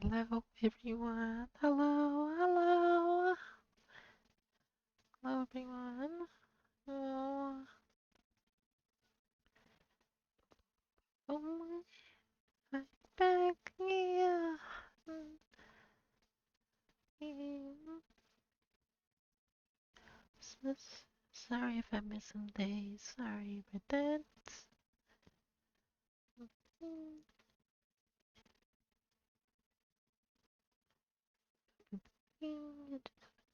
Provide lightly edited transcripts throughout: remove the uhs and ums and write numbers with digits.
Hello, everyone. Hello, hello. Hello, everyone. Oh, oh my, I'm back. Yeah. Mm, Sorry if I missed some days. Sorry about that. Mm, Just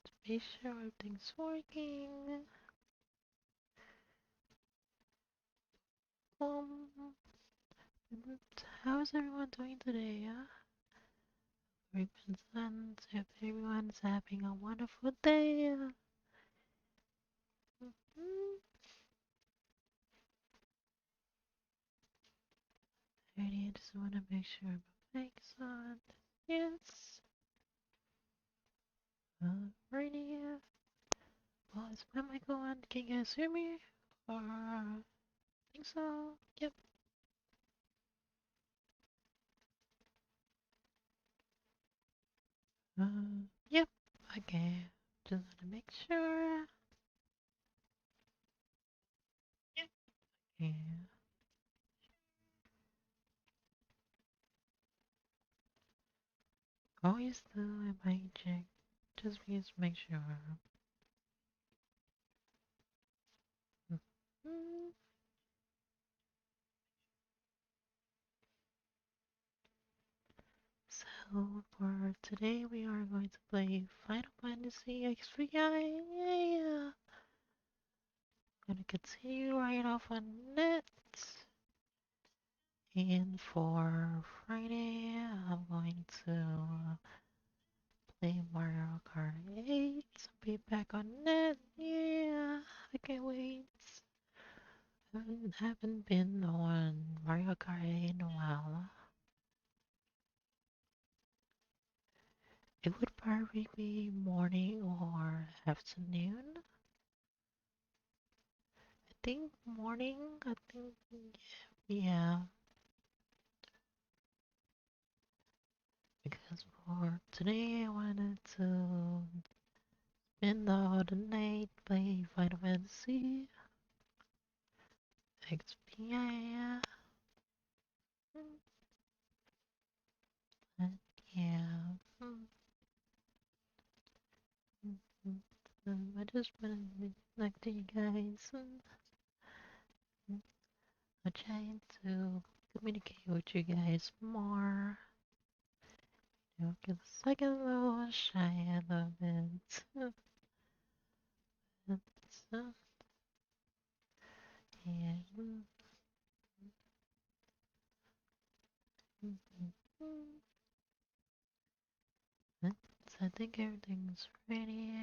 to be sure everything's working. Um, how's everyone doing today? Represents if everyone's having a wonderful day. Mm, I just want to make sure my mic's on. Yes. Alrighty. Well, is my mic on? Can you guys hear me? Or I think so. Yep. Yep. Okay. Just want to make sure. Yep. Yeah. Always do a mic check. Just please make sure. Mm. So for today we are going to play Final Fantasy XP. Yeah. Gonna continue right off on it. And for Friday, I'm going to play Mario Kart 8. Be back on it. Yeah, I can't wait. Haven't been on Mario Kart 8 in a while. It would probably be morning or afternoon. I think morning. I think, yeah. Because for today, I wanted to spend all the night playing Final Fantasy XP. Yeah. But yeah. I just wanted to talk to you guys. I'm trying to communicate with you guys more. You know, cause I get a little shy a little bit. So, yeah. But I think everything's ready.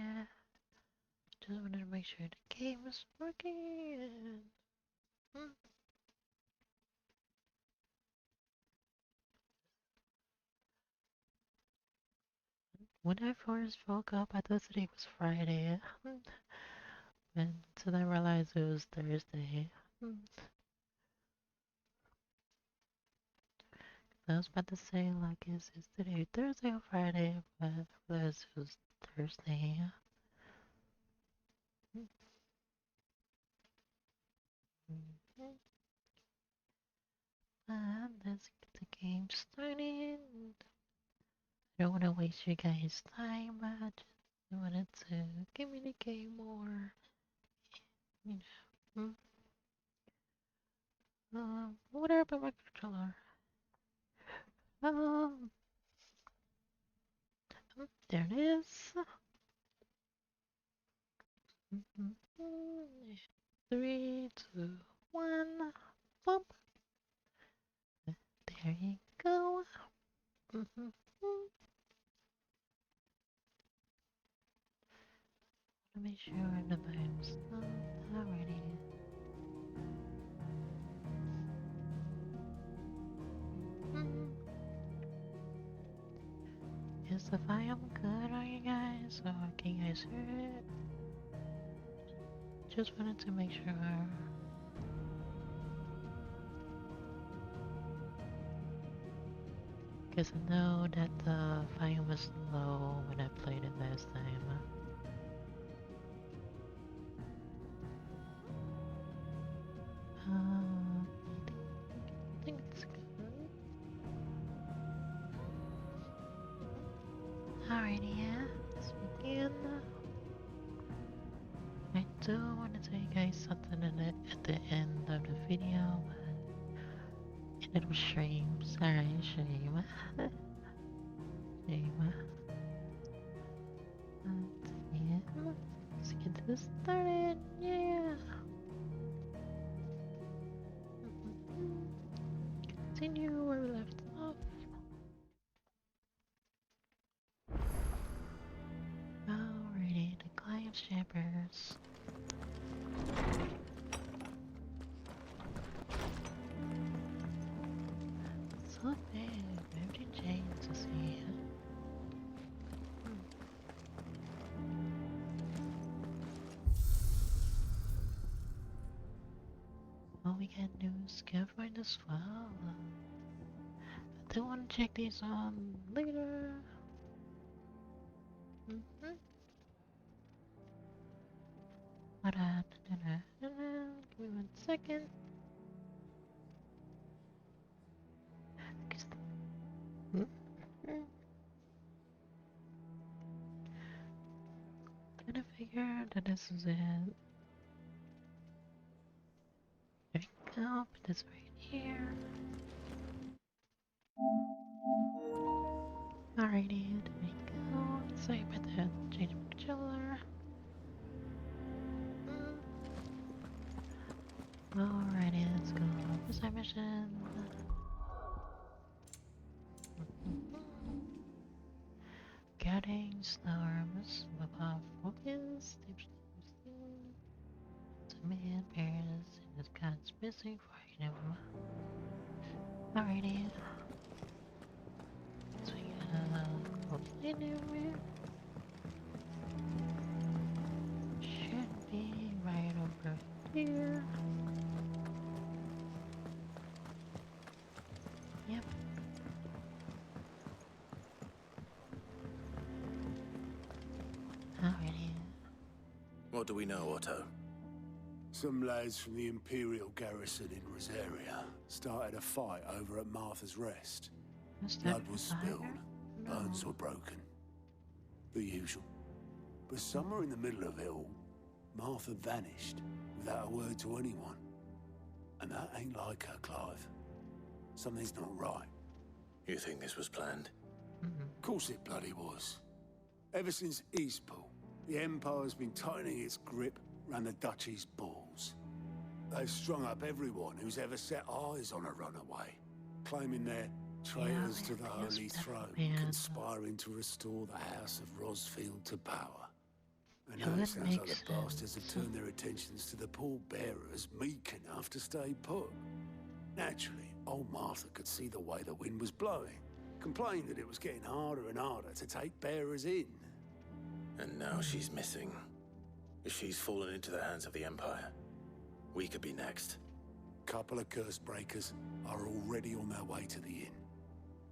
Just wanted to make sure the game is working. Mm. When I first woke up, I thought today was Friday. Until I realized it was Thursday. I was about to say, like, is today Thursday or Friday? But I realized it was Thursday. And let's get the game started. I don't want to waste you guys' time, but I just wanted to communicate more. You know. What happened with my controller? Um, there it is. Three, two, one. Bump. There you go. Make sure the volume's already. Is the volume good on you guys? Or can you guys hear it? Just wanted to make sure. Because I know that the volume was low when I played it last time. I think it's good. Alrighty, yeah, let's begin. I do want to tell you guys something at the end of the video, but it'll stream. Sorry, stream. Stream. Yeah, let's get this started. Yeah. Continue where we left off. Alrighty, the client shapers. So big, everything changes here. Oh, we got new scaffold as well. I do want to check these on later. Give me 1 second. Did I figure that this is it? There we go, put this right here. Alrighty, there we go. Sorry about that. Change my controller. Alrighty, let's go. What's our mission? Getting storms, above focus, to man bears in this God's missing for him. Alrighty. So we got a plane anywhere. Should be right over here. Yep. Alrighty. What do we know, Otto? Some lads from the Imperial garrison in Rosaria started a fight over at Martha's Rest. Blood was spilled, bones were broken. The usual. But somewhere in the middle of it all, Martha vanished without a word to anyone. And that ain't like her, Clive. Something's not right. You think this was planned? Of course it bloody was. Ever since Eastpool, the Empire's been tightening its grip round the Duchy's balls. They've strung up everyone who's ever set eyes on a runaway, claiming they're traitors to the Holy Throne, conspiring to restore the House of Rosfield to power. And now it sounds like the bastards have turned their attentions to the pallbearers meek enough to stay put. Naturally, old Martha could see the way the wind was blowing, complained that it was getting harder and harder to take bearers in. And now she's missing. If she's fallen into the hands of the Empire, we could be next. Couple of curse breakers are already on their way to the inn.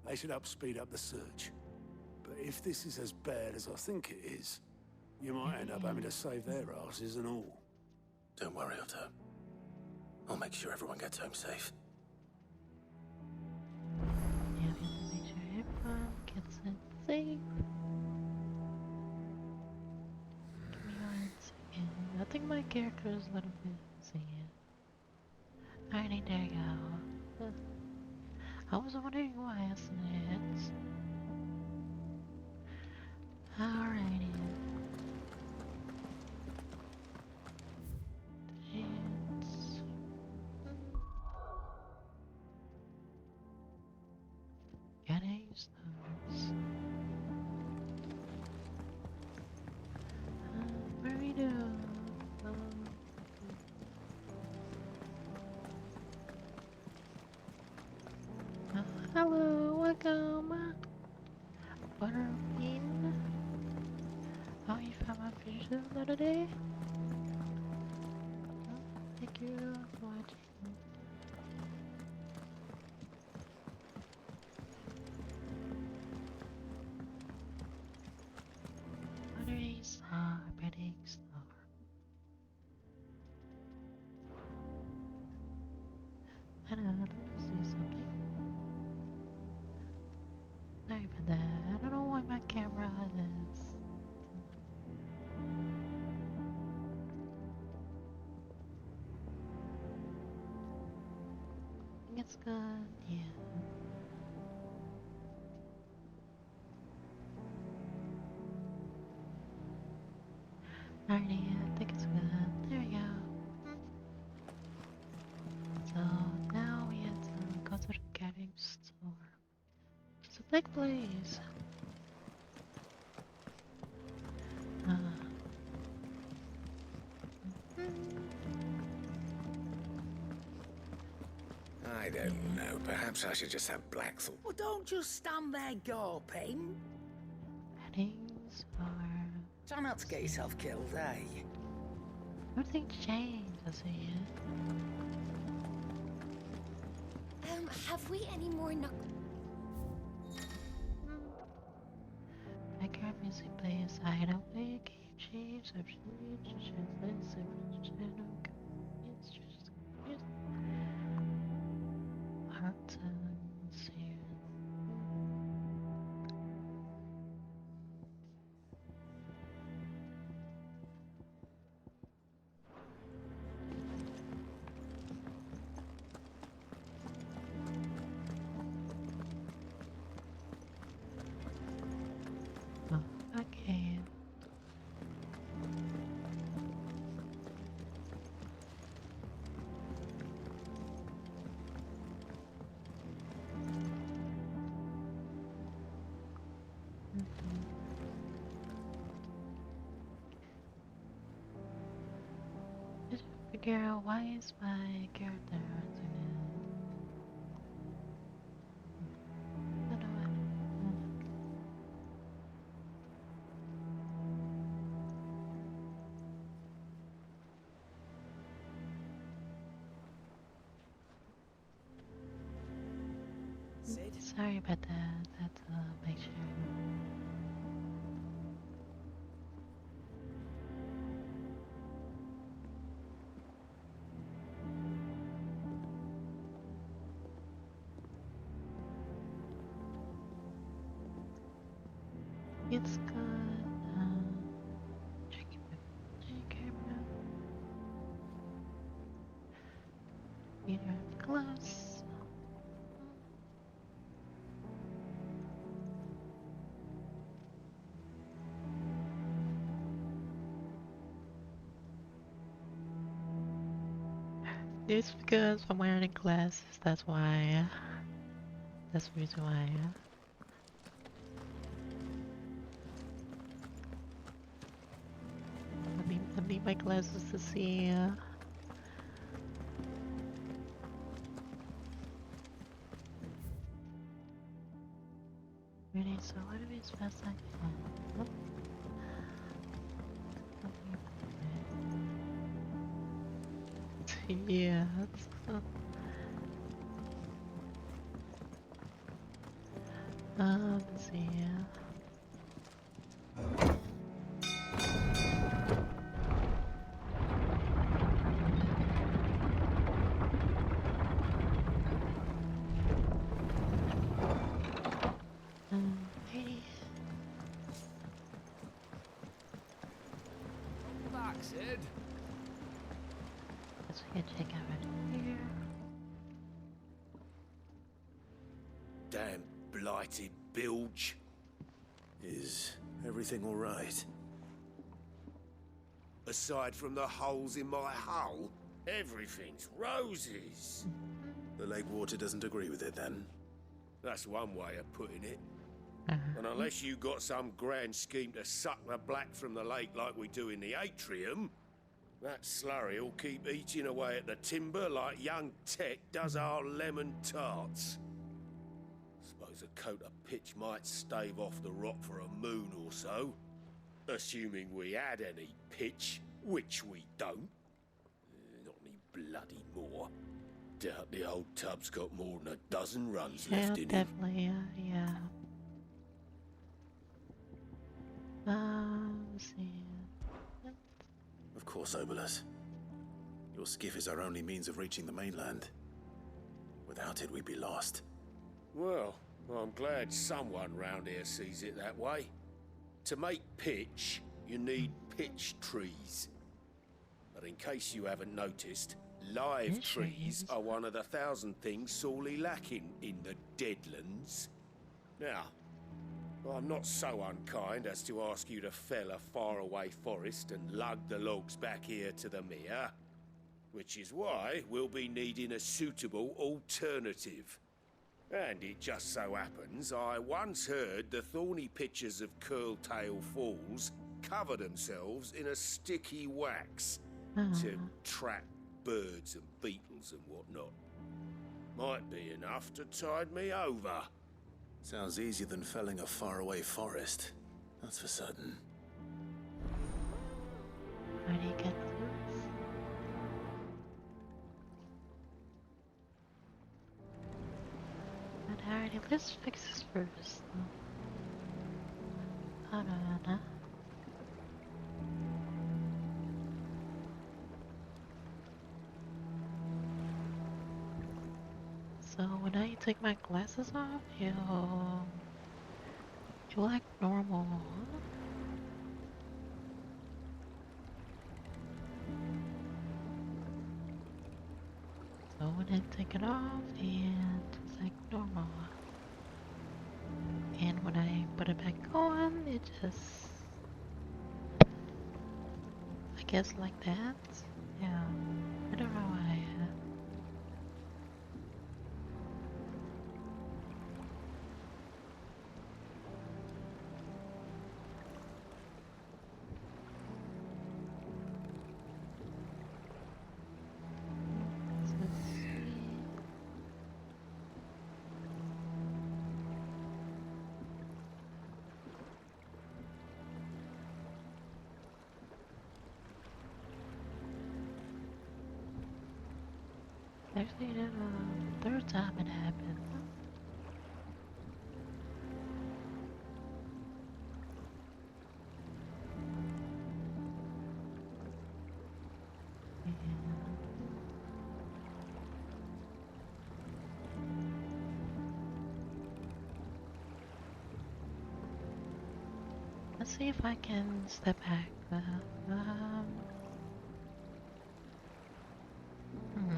They should speed up the search. But if this is as bad as I think it is, you might end up having to save their asses and all. Don't worry, Otto. I'll make sure everyone gets home safe. Yeah, we have to make sure everyone gets it safe. Give me 1 second. I think my character is a little bit singing. Alrighty, there you go. I was wondering why I snitched. Alrighty. Dance. Getting stars. Where we do? Hello, welcome. Butterbean. Oh, you found my fish the other day? Thank you for watching. kinda want to see something. Sorry about that. I don't know why my camera is. I think it's good. Yeah. Alrighty, I think it's good. There we go. So now we have to go to the game store. It's a big place. I don't know. Perhaps I should just have Blackthorn. Well, don't just stand there gawping. Headings are. Try not to get yourself killed, eh? Everything changed, I see it. Have we any more Background music plays hideaway, game chiefs, absolutely, translates, channel, it's just hard to see. Oh, okay. Just figure out why is my character acting it. I don't know. Sid? Sorry about that. That's make sure. It's good. Checking my camera. Either close. It's because I'm wearing glasses. That's why. That's the reason why. I need my glasses to see. Ready? So what do we as fast as I can? Yeah. Let's see. Okay. Back, Sid. Guess we can check out right here. Damn blighted bilge. Is everything all right? Aside from the holes in my hull, everything's roses. The lake water doesn't agree with it then? That's one way of putting it. Uh-huh. And unless you got some grand scheme to suck the black from the lake like we do in the atrium, that slurry'll keep eating away at the timber like young Tech does our lemon tarts. Suppose a coat of pitch might stave off the rot for a moon or so. Assuming we had any pitch, which we don't. Not any bloody more. Doubt the old tub's got more than a dozen runs Yeah, left in him. definitely. Yeah. Let's see. Of course, Obolus. Your skiff is our only means of reaching the mainland. Without it, we'd be lost. Well, I'm glad someone round here sees it that way. To make pitch, you need pitch trees. But in case you haven't noticed, live Pitch trees trees? are one of the 1,000 things sorely lacking in the Deadlands. Now, I'm not so unkind as to ask you to fell a faraway forest and lug the logs back here to the mere, which is why we'll be needing a suitable alternative. And it just so happens I once heard the thorny pitchers of Curltail Falls cover themselves in a sticky wax to trap birds and beetles and whatnot. Might be enough to tide me over. Sounds easier than felling a faraway forest. That's for certain. How do you get this? But alrighty, let's fix this first. Hold on. So when I take my glasses off, you'll act normal. So when I take it off, it's like normal. And when I put it back on, it just, I guess like that. Yeah, I don't know why. Let's see. Actually, the third time it happened. Yeah. Let's see if I can step back. Hmm.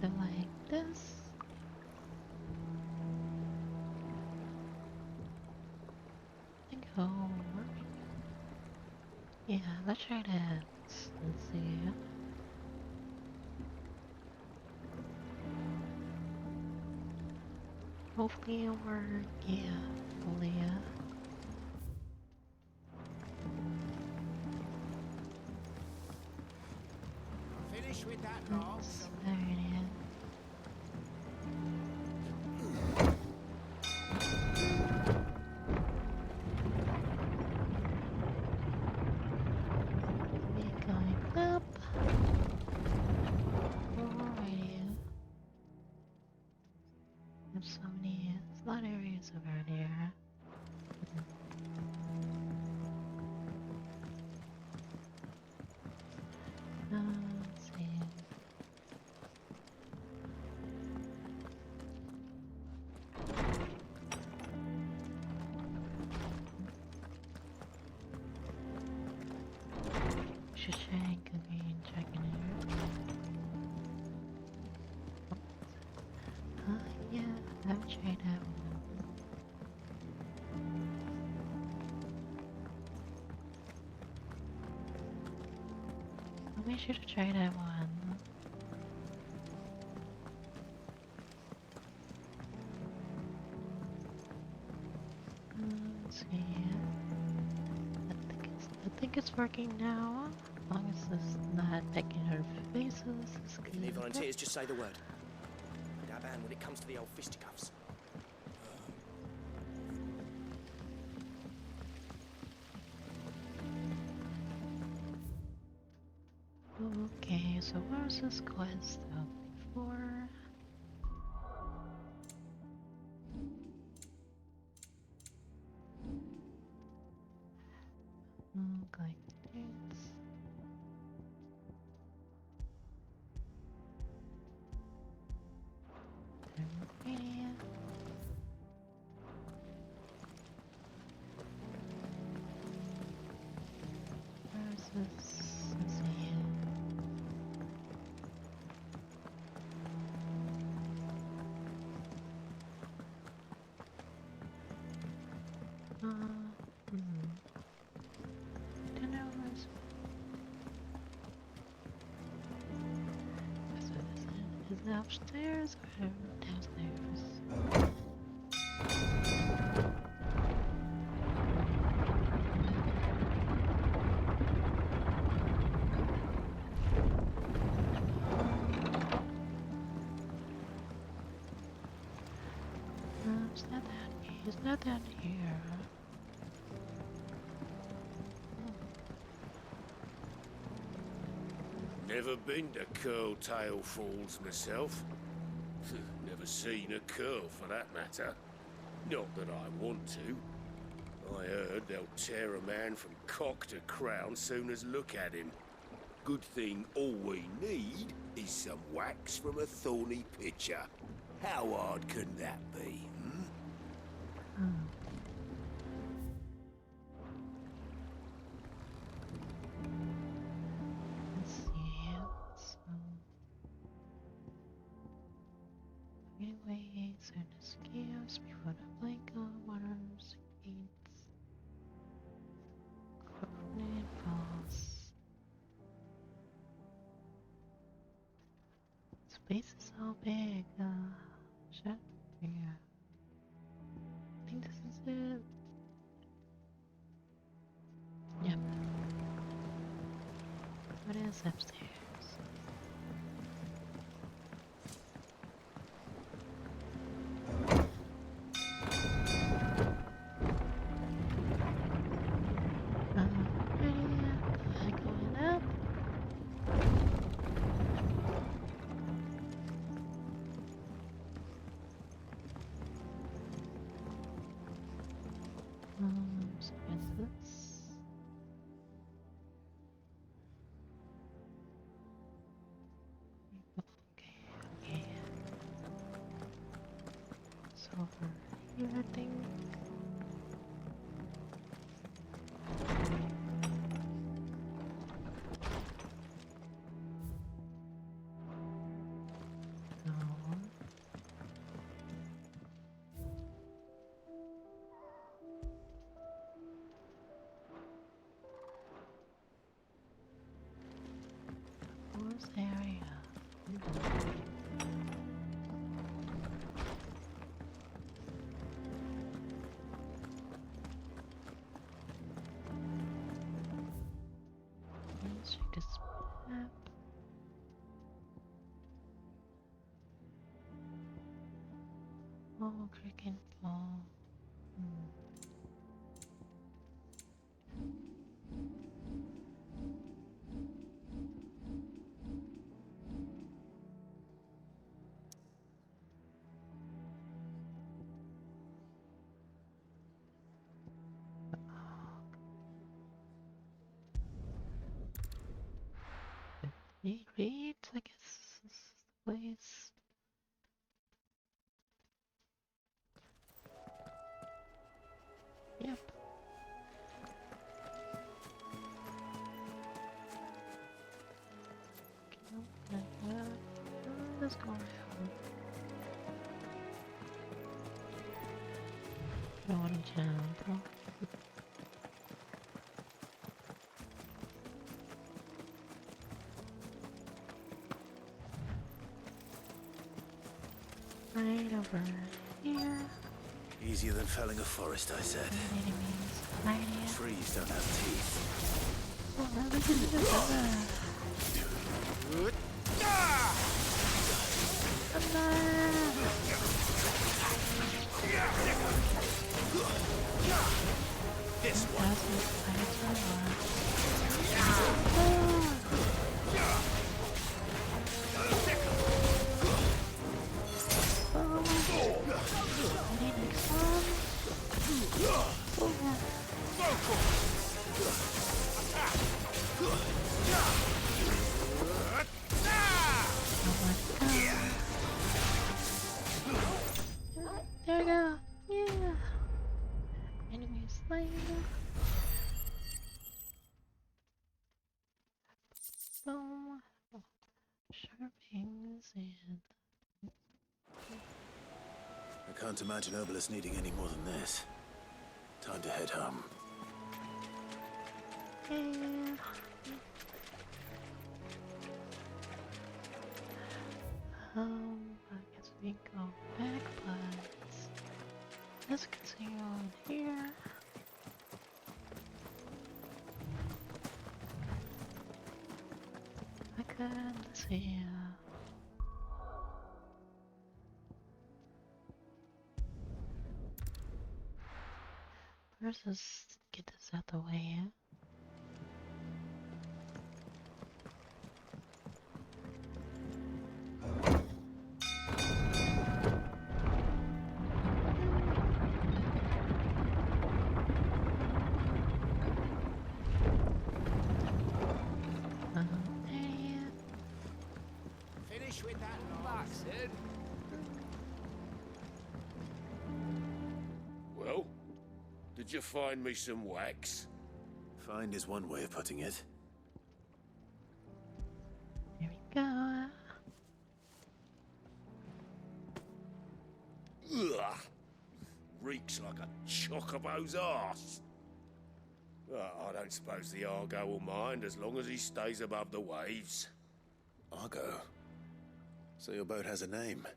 Go like this. And go. Yeah, let's try that. Let's see. Hopefully it'll work. Yeah, hopefully, yeah. Finish with that, There it is. We're going up. Alrighty. There's so many slot areas around here. Let's see. Shashank again, checking here. Yeah, I've tried that one. I'll make sure to try that one. Let's see. I think it's working now. As long as it's not taking her faces, it's If you need good. volunteers, just say the word. Dab hand when it comes to the old fisticuffs. Okay, so where's this quest out before? Like this. Upstairs or downstairs? No, it's not down here. It's not down here. Never been to Curltail Falls myself. Never seen a curl for that matter. Not that I want to. I heard they'll tear a man from cock to crown soon as look at him. Good thing all we need is some wax from a thorny pitcher. How hard can that be, hmm? Let's see. So, anyway, certain scales before the blink of water gates. Coordinate falls. Space is so big. Shut here. I think this is it. Yep. What is upstairs? Going up. So what's this? Okay. So over here, I think. No. Forest area. Let's check this map. Oh, cricket ball. Read, I guess this is the place. Yep. Let's go around. I don't want to jump. Right over here. Easier than felling a forest, I said. Enemies hiding. Trees don't have teeth. Oh, no, this This one. There we go. Yeah. Enemy slain. Boom. Sharpings and. I can't imagine Obelisk needing any more than this. Time to head home. Yeah. Oh. Let's continue on here. I couldn't see. First, let's get this out the way. Finish with that back, Sid. Well, did you find me some wax? Find is one way of putting it. Here we go. Ugh. Reeks like a chocobo's arse. I don't suppose the Argo will mind as long as he stays above the waves. Argo. So your boat has a name.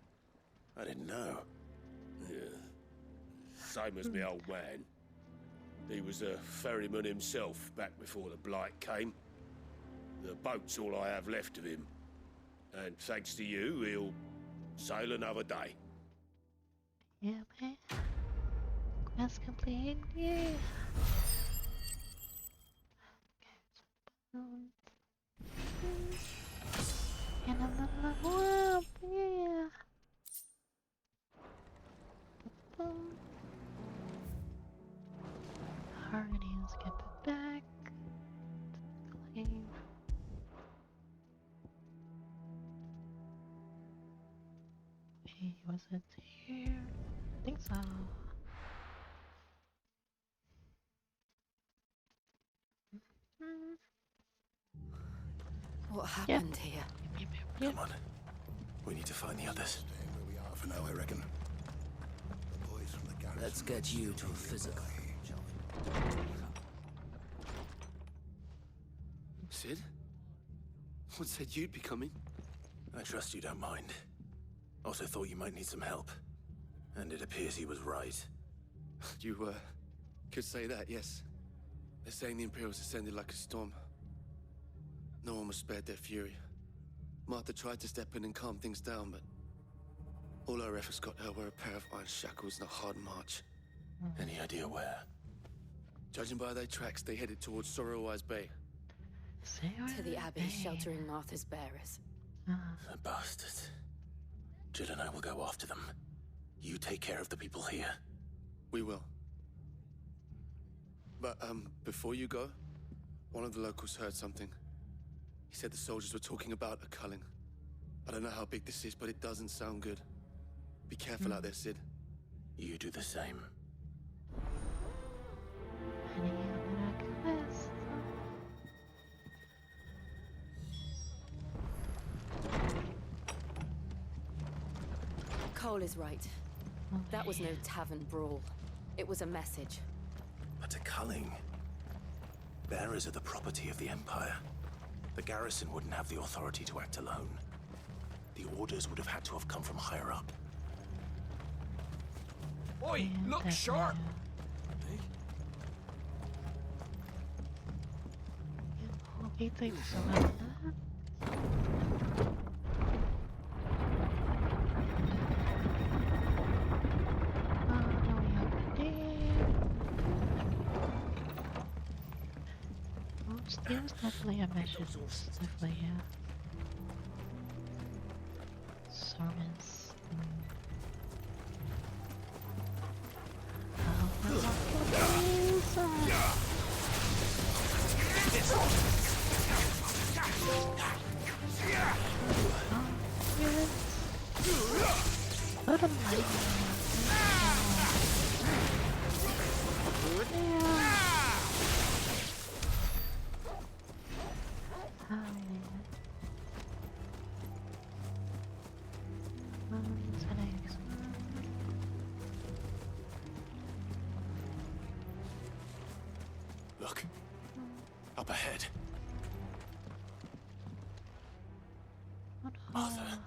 I didn't know. Yeah. Same as my old man. He was a ferryman himself back before the blight came. The boat's all I have left of him. And thanks to you, he'll sail another day. Yeah, man. Quest complete. Yeah. And another level up. Yeah. Harmonies get the back. Claim. Hey, was it here? I think so. What happened here? Yep. Come on. We need to find the others. Staying where we are for now, I reckon. The boys from the garrison. Let's get you to a physical. Sid? What said you'd be coming? I trust you don't mind. Also thought you might need some help. And it appears he was right. You, could say that, yes. They're saying the Imperials ascended like a storm. No one was spared their fury. Martha tried to step in and calm things down, but all her efforts got her were a pair of iron shackles and a hard march. Any idea where? Judging by their tracks, they headed towards Sorrowwise Bay. To the Abbey, sheltering Martha's bearers. The bastards. Jill and I will go after them. You take care of the people here. We will. But, before you go, one of the locals heard something. He said the soldiers were talking about a culling. I don't know how big this is, but it doesn't sound good. Be careful out there, Sid. You do the same. Any other quest? Cole is right. That was no tavern brawl. It was a message. But a culling. Bearers are the property of the Empire. The garrison wouldn't have the authority to act alone. The orders would have had to have come from higher up. Oi, look sharp! He thinks so about that. Now we have there. Oh, Steve's definitely a mission. Definitely, yeah. Sermons. What a Look. Up ahead. Martha.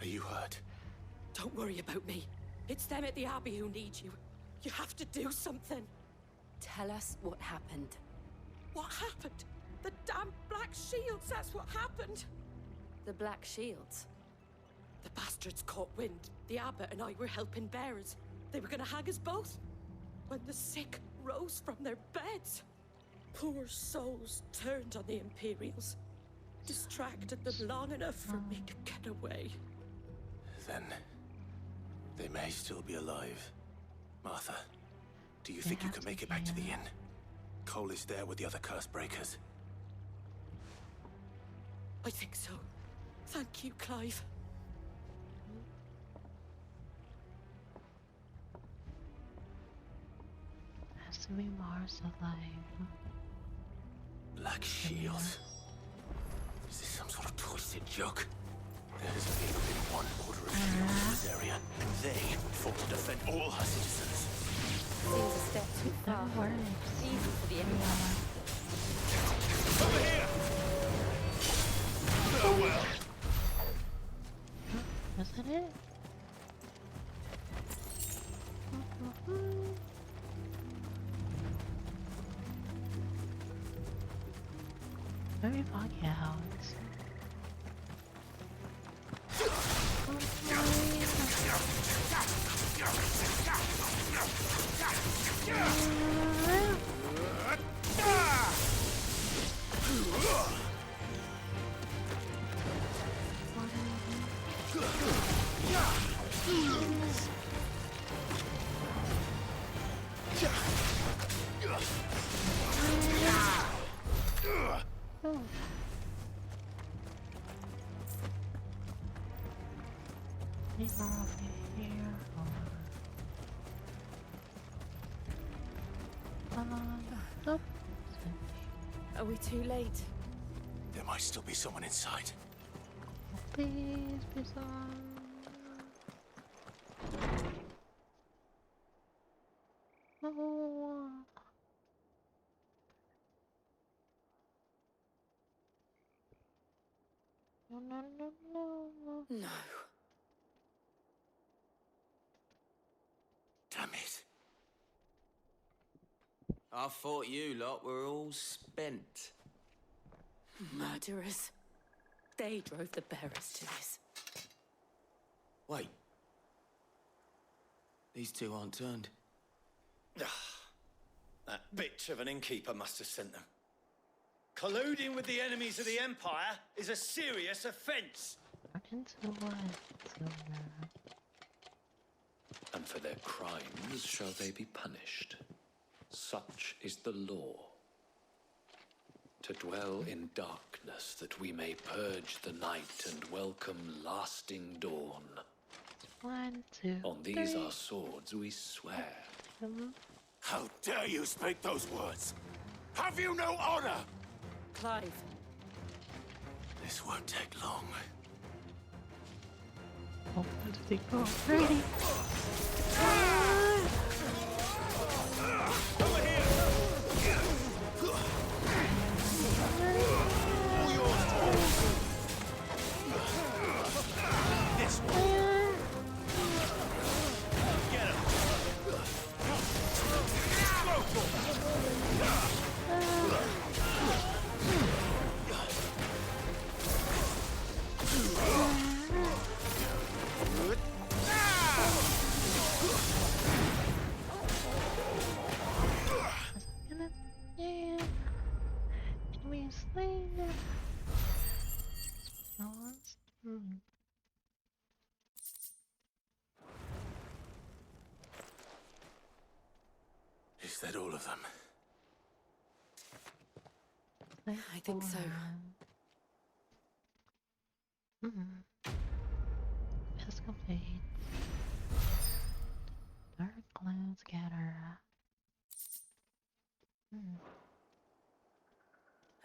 Are you hurt? Don't worry about me. It's them at the Abbey who need you. You have to do something. Tell us what happened. What happened? The damn Black Shields, that's what happened. The Black Shields? The bastards caught wind. The abbot and I were helping bearers. They were gonna hang us both. When the sick rose from their beds, poor souls turned on the Imperials. Distracted them long enough for me to get away. Then they may still be alive. Martha, do you think you can make it back to the inn? Cole is there with the other curse breakers. I think so. Thank you, Clive. Has to be Mars alive. Black Shields. Is this some sort of twisted joke? There has never been one order of shields in this area, and they fought to defend all her citizens. Seems a step too far. Easy for the Empire. Over here! Farewell! Was that it? Very foggy out. Are we too late? There might still be someone inside. Please be some. Oh. No, no, no, no. No. Damn it. I thought you lot were all spent. Murderers. They drove the bearers to this. Wait. These two aren't turned. That bitch of an innkeeper must have sent them. Colluding with the enemies of the Empire is a serious offence. And for their crimes shall they be punished. Such is the law. To dwell in darkness that we may purge the night and welcome lasting dawn. 1, 2, On these 3. our swords we swear. How dare you speak those words? Have you no honor? Clive. This won't take long. Oh, let's take off. Ready. Over here! All yours! This one! Get him! Go for Yeah. Enemy slain. Balanced. Is that all of them? I think so. It's complete. Dark clouds gather.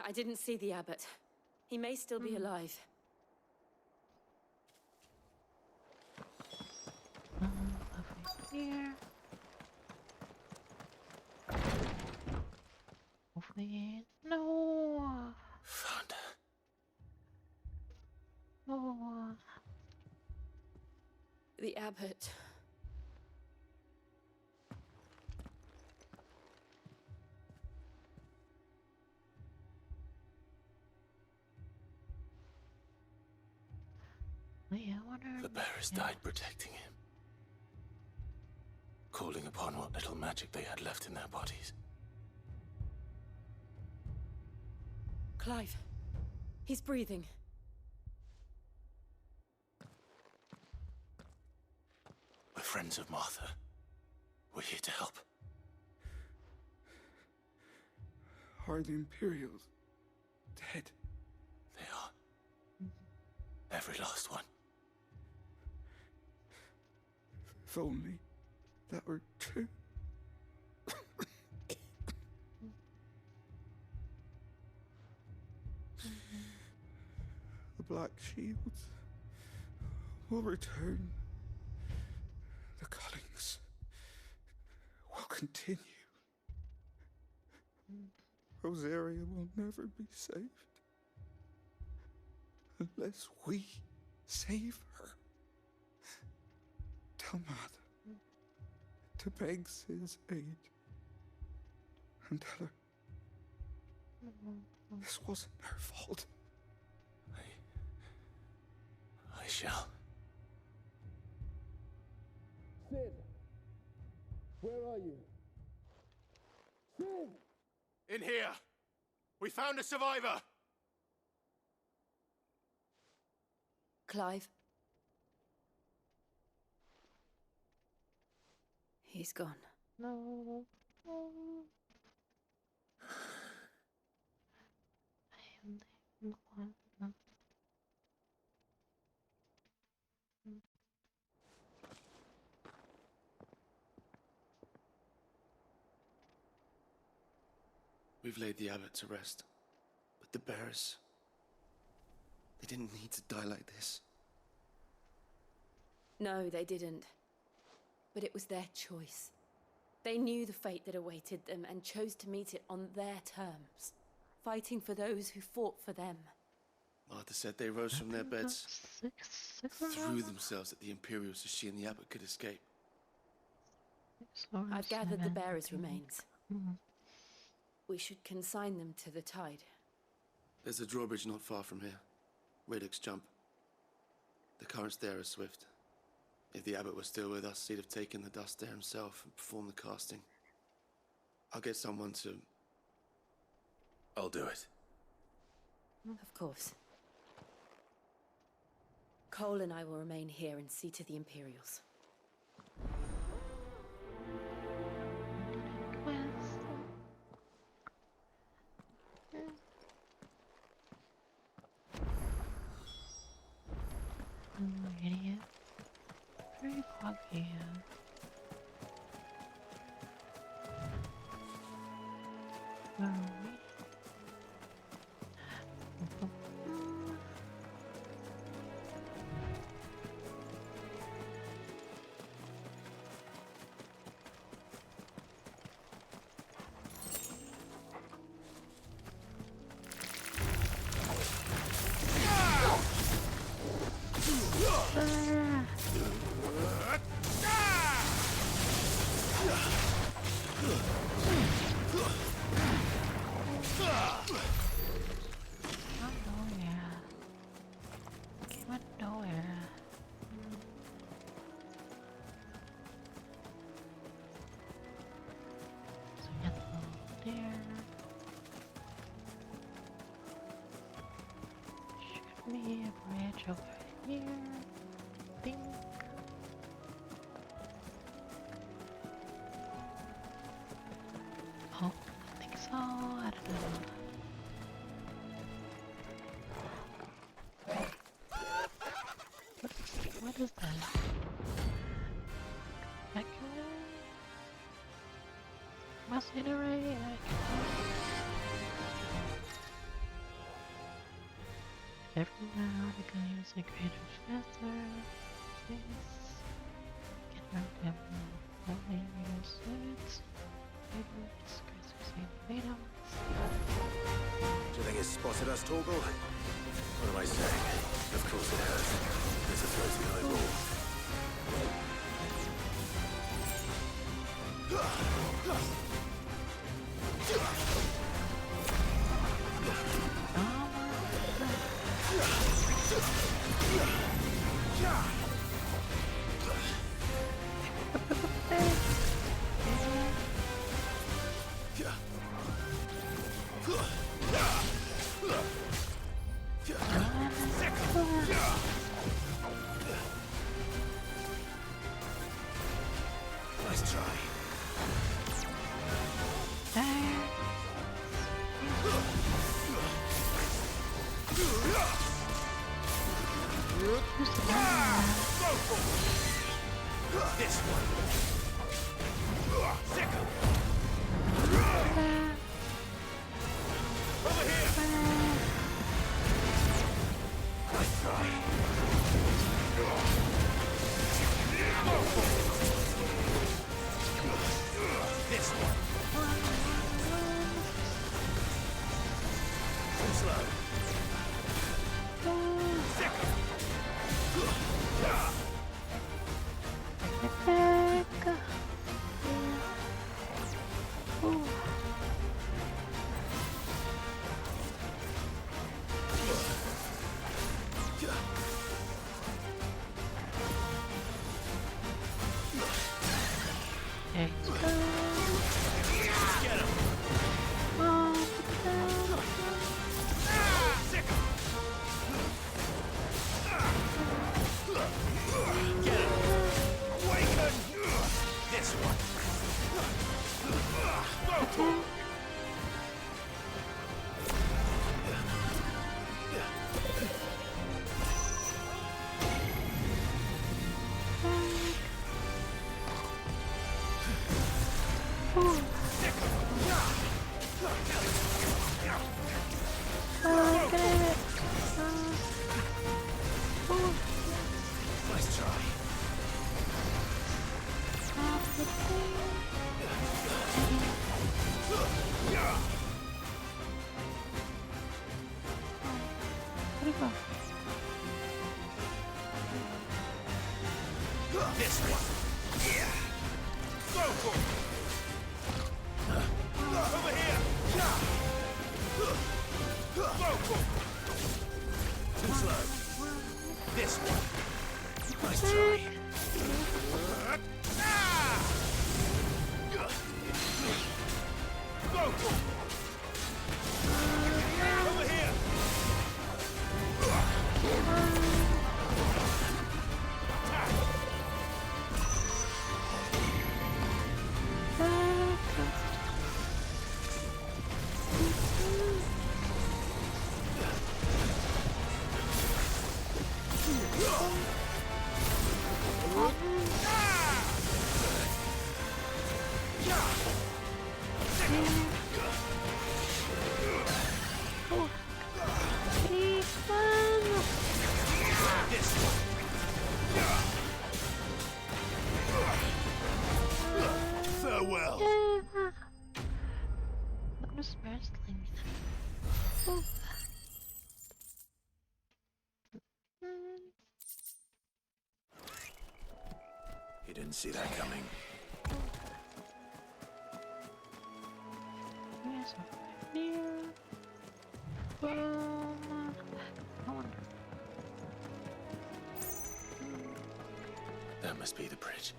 I didn't see the abbot. He may still be alive. Over here. Hopefully, no. Found her. Oh. The abbot. The bearers died protecting him, calling upon what little magic they had left in their bodies. Clive. He's breathing. We're friends of Martha. We're here to help. Are the Imperials dead? They are. Every last one. If only that were true. The Black Shields will return. The cullings will continue. Rosaria will never be saved unless we save her. Tell Mother to beg Sid's aid and tell her this wasn't her fault. I shall. Sid! Where are you? Sid! In here! We found a survivor! Clive. He's gone. No. We've laid the abbot to rest, but the bearers, they didn't need to die like this. No, they didn't. But it was their choice. They knew the fate that awaited them and chose to meet it on their terms, fighting for those who fought for them. Martha said they rose from their beds, threw themselves at the Imperials so she and the abbot could escape. I've gathered the bearers' remains. We should consign them to the tide. There's a drawbridge not far from here. Radix jump. The currents there are swift. If the abbot was still with us, he'd have taken the dust there himself and performed the casting. I'll get someone to... I'll do it. Of course. Cole and I will remain here and see to the Imperials. Idiot. Very foggy. Where are we? Me a bridge over here. Think. Oh, I think so. I don't know. What is that? Must iterate. Every now the game's a greater faster. This get around them. No area suits. Favorites, Christmas items. Do you think it's spotted us, Torgal? What am I saying? Of course it has. There's a floating eyeball. Nice try. This one. Second. Over here. Nice try. This one. Too slow. Second. Nice try. This one. Yeah. Go for it. Over here. Go for it. Too slow. This one. Nice try. Go for it. Over here. Farewell. I'm just wrestling. Oh. You didn't see that coming. Yes, here. Boom. I wonder. That must be the bridge.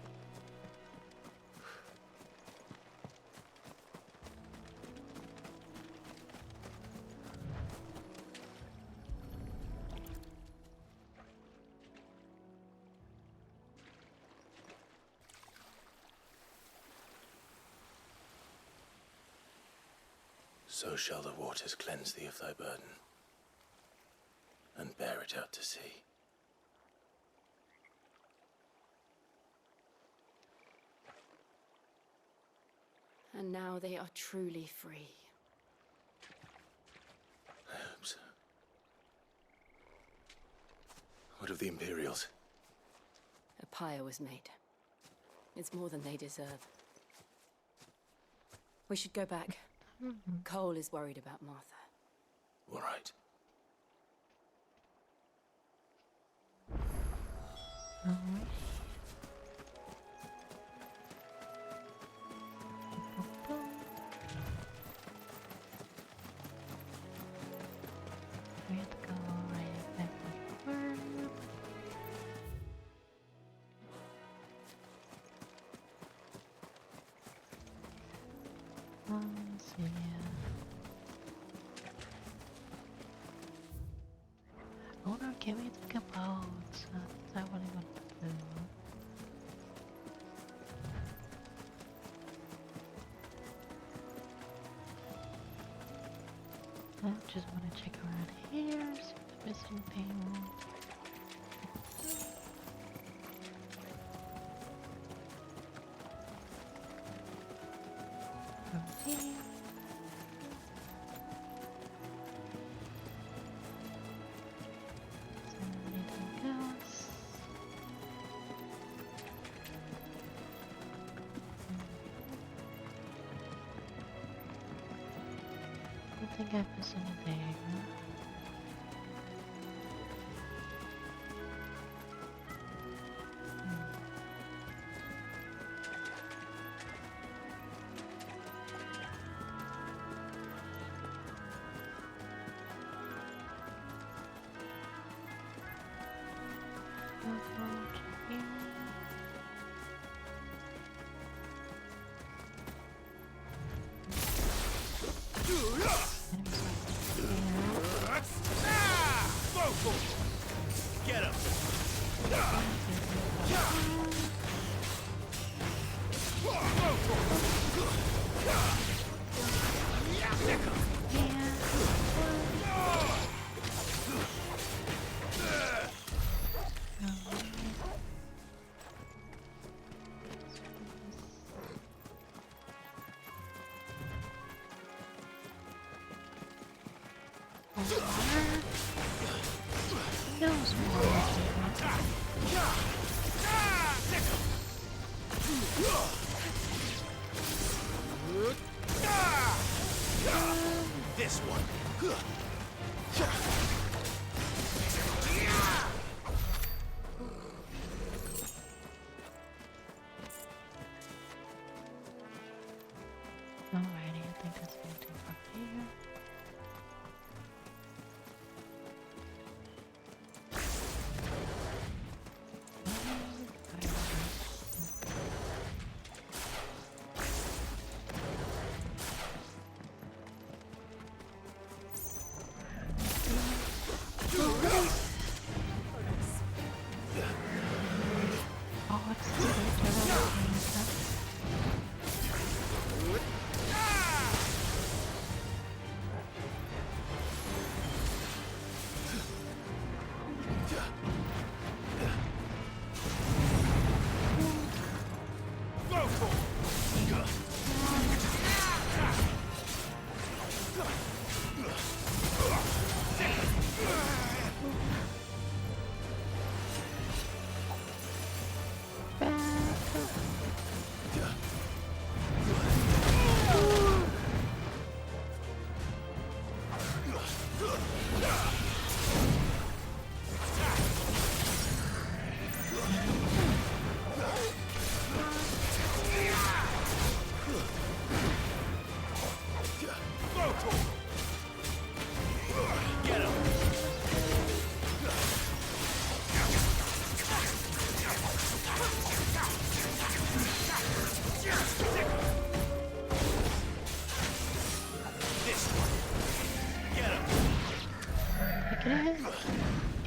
So shall the waters cleanse thee of thy burden, and bear it out to sea. And now they are truly free. I hope so. What of the Imperials? A pyre was made. It's more than they deserve. We should go back. Cole is worried about Martha. All right. We have to go right back to the farm. can we think about that what I want to do? I just want to check around here, see if I miss anything. From here. I think I missed anything. Get him! This one. Alrighty, I think that's everything from here.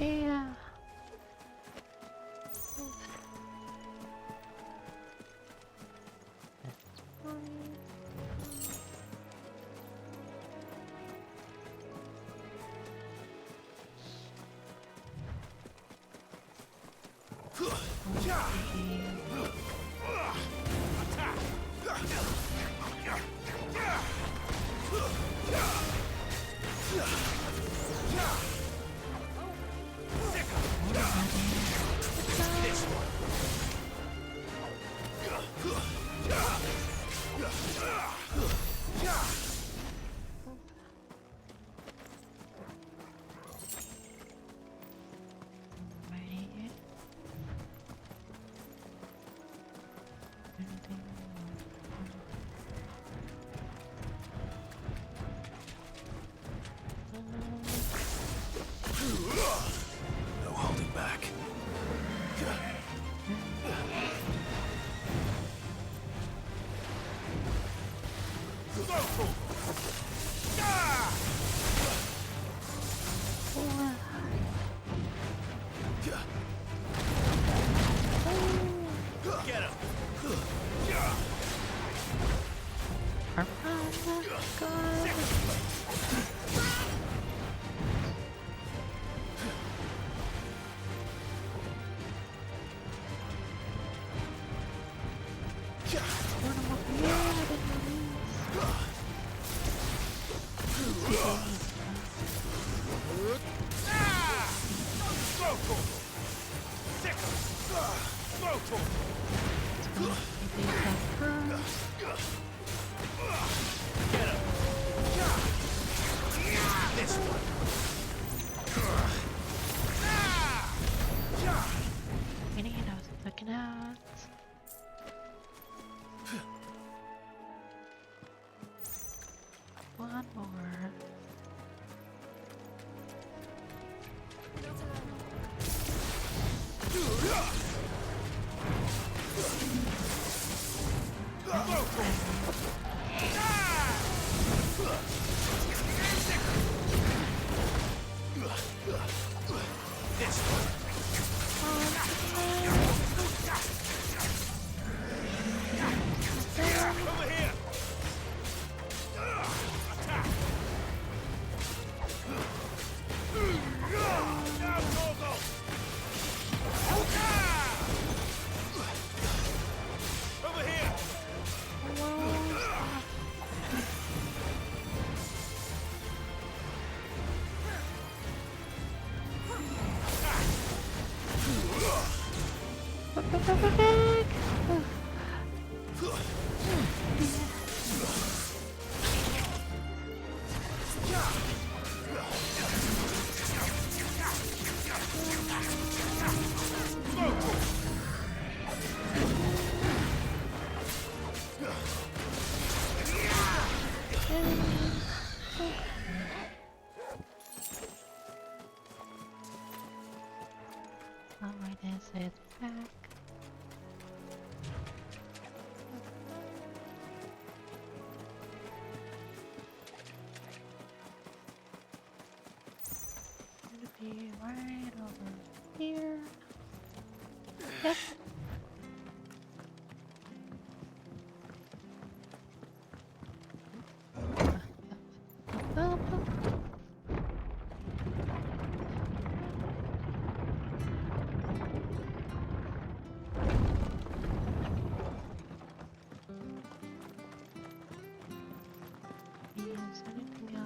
Yeah. No holding back. Meaning I was looking out. One more. Alright, is it back? Gonna be right over here. Yep.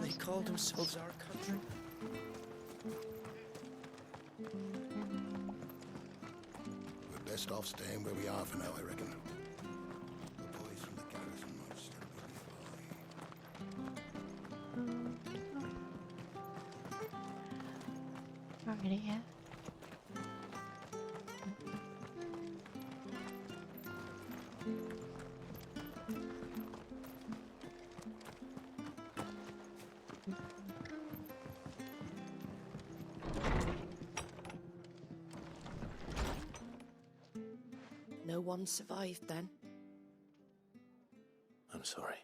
They called themselves our country. We're best off staying where we are for now, I reckon. The boys from the garrison might still be nearby. Alrighty, yeah. No one survived then? I'm sorry.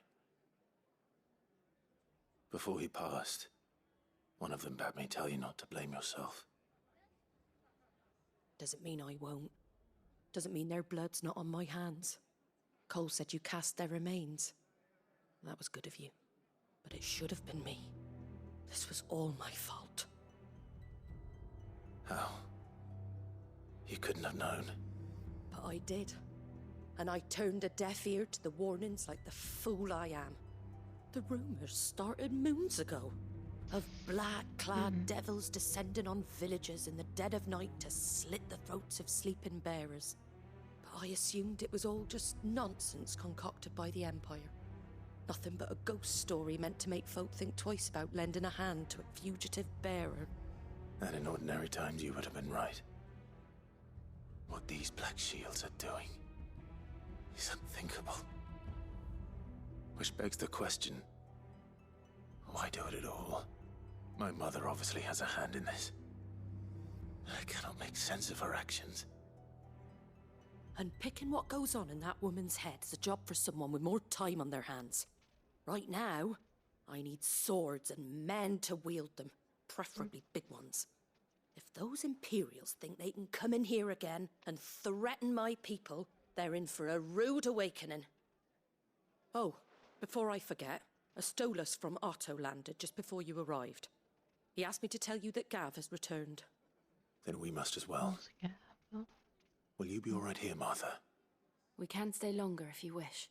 Before he passed, one of them bade me tell you not to blame yourself. Doesn't mean I won't. Doesn't mean their blood's not on my hands. Cole said you cast their remains. That was good of you. But it should have been me. This was all my fault. How? You couldn't have known. But I did. And I turned a deaf ear to the warnings like the fool I am. The rumors started moons ago. Of black-clad devils descending on villages in the dead of night to slit the throats of sleeping bearers. But I assumed it was all just nonsense concocted by the Empire. Nothing but a ghost story meant to make folk think twice about lending a hand to a fugitive bearer. And in ordinary times you would have been right. What these Black Shields are doing is unthinkable. Which begs the question, why do it at all? My mother obviously has a hand in this. I cannot make sense of her actions. And picking what goes on in that woman's head is a job for someone with more time on their hands. Right now, I need swords and men to wield them, preferably big ones. If those Imperials think they can come in here again and threaten my people, they're in for a rude awakening. Oh, before I forget, a Stolas from Otto landed just before you arrived. He asked me to tell you that Gav has returned. Then we must as well. Will you be all right here, Martha? We can stay longer if you wish.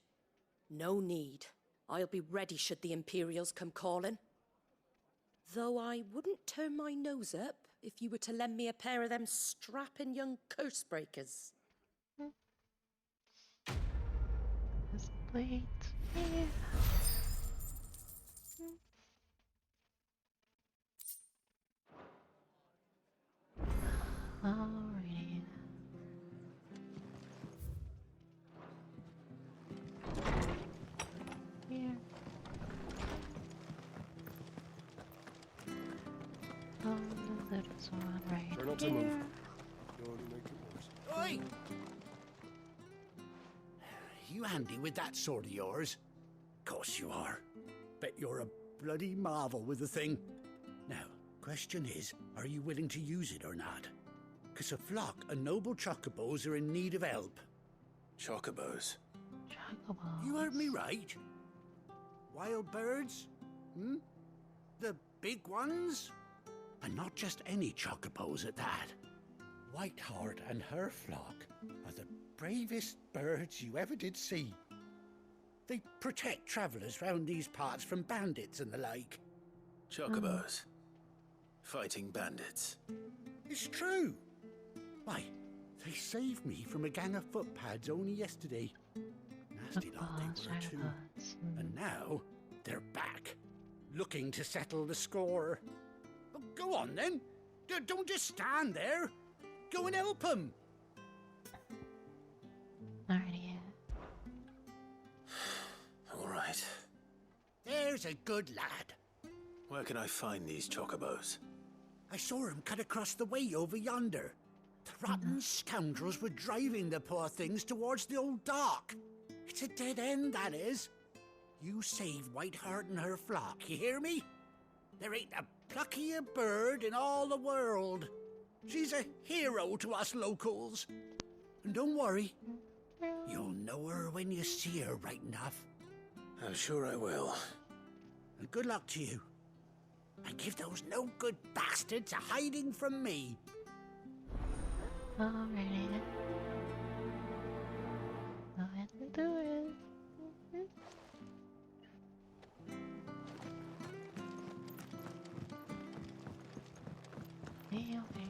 No need. I'll be ready should the Imperials come calling. Though I wouldn't turn my nose up if you were to lend me a pair of them strapping young curse breakers. This plate. Yeah. Alrighty. Here. Oh, there's one right Try not to here. move. You'll only make it worse. Oi! You handy with that sword of yours? Course you are. Bet you're a bloody marvel with the thing. Now, question is, are you willing to use it or not? 'Cause a flock of noble chocobos are in need of help. Chocobos? Chocobos. You heard me right. Wild birds? Hmm? The big ones? And not just any chocobos at that. Whiteheart and her flock are the bravest birds you ever did see. They protect travellers round these parts from bandits and the like. Chocobos? Fighting bandits? It's true. Why, they saved me from a gang of footpads only yesterday. Nasty lot they were too. And now they're back, looking to settle the score. Oh, go on then. Don't just stand there. Go and help them. Alrighty. All right. There's a good lad. Where can I find these chocobos? I saw him cut across the way over yonder. The rotten scoundrels were driving the poor things towards the old dock. It's a dead end, that is. You save Whiteheart and her flock, you hear me? There ain't a pluckier bird in all the world. She's a hero to us locals. And don't worry, you'll know her when you see her right enough. I'm sure I will. And good luck to you. And give those no-good bastards a hiding from me. Alrighty. Go ahead and do it. Hey, okay.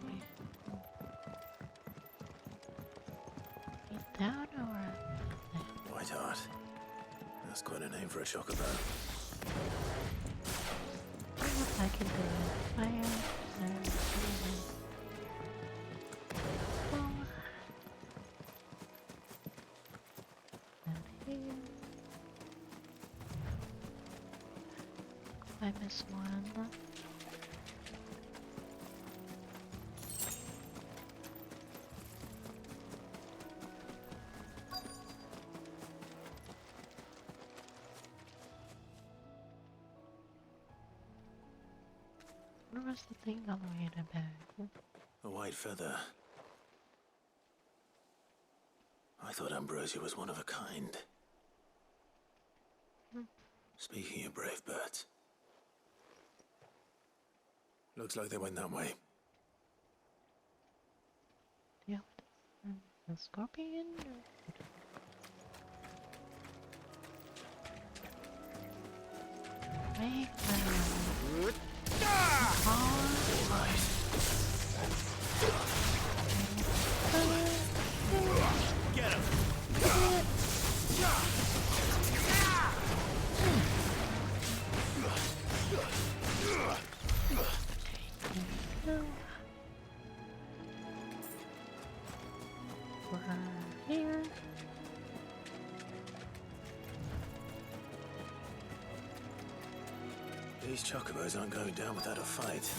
Get down or Whiteheart. That's quite a name for a chocobo. I can do it. Fire, I missed one. What was the thing I'm worried about? A white feather. I thought Ambrosia was one of a kind. Speaking of brave birds. Looks like they went that way. Yeah, a scorpion? Make Get him! We're here. These chocobos aren't going down without a fight.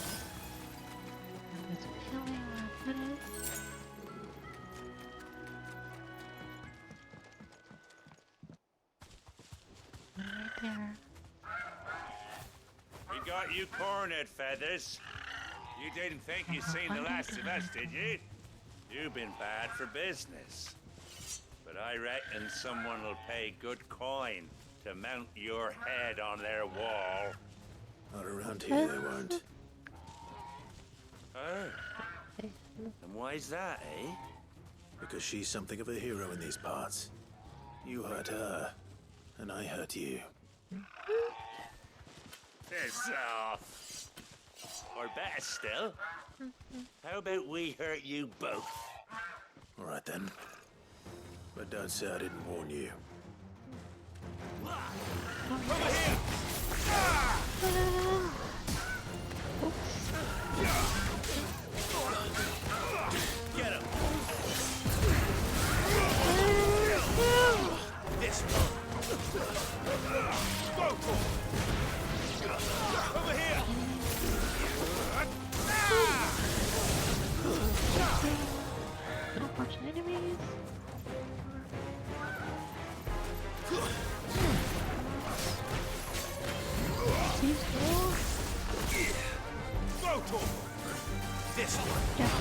It's killing our minute. Right there. We got you cornered, Feathers. You didn't think you'd seen the last of us, did you? You've been bad for business. But I reckon someone will pay good coin to mount your head on their wall. Not around here, they won't. Oh. And why's that, eh? Because she's something of a hero in these parts. You hurt her, and I hurt you. Piss off. Or better still, how about we hurt you both? All right then. But don't say I didn't warn you. Over here! Get him! This one! Go for it! Over here! Little bunch of enemies. Go to him! This one! Yeah.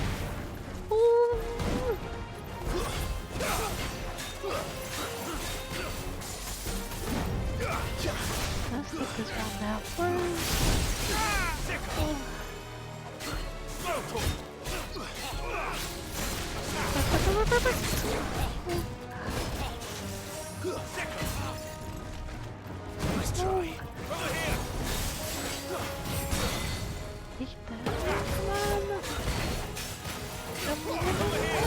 Let's get this one now first. Go to him! Nice try. Over here! Nicht da. Come on. Over here!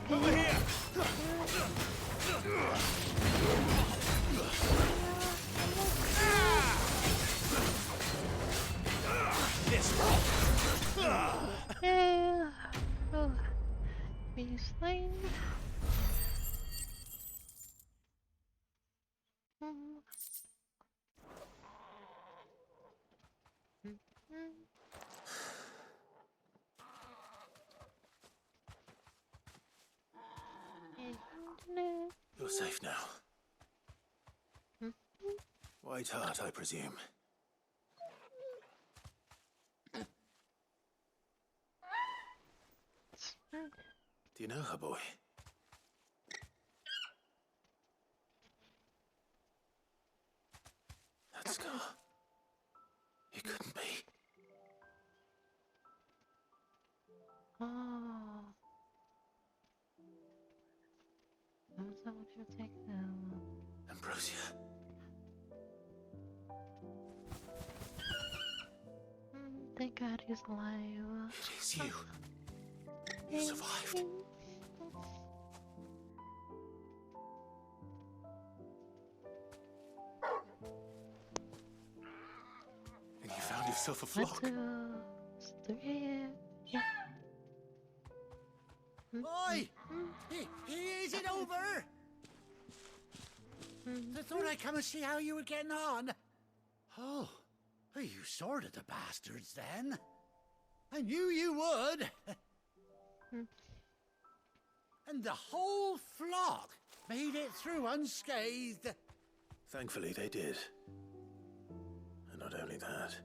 Over here! Over here! This one! Yeah. Oh. Be slain. You're safe now. White Heart, I presume. Do you know her, boy? That scar. It couldn't be. Oh. I'm so much to take them. Ambrosia. Thank God he's alive. It is you. You survived. And you found yourself a flock. 1, 2, 3. Yeah. Oi! Is it over? I thought I'd come and see how you were getting on. Oh, you sorted the bastards then. I knew you would. And the whole flock made it through unscathed. Thankfully, they did. And not only that.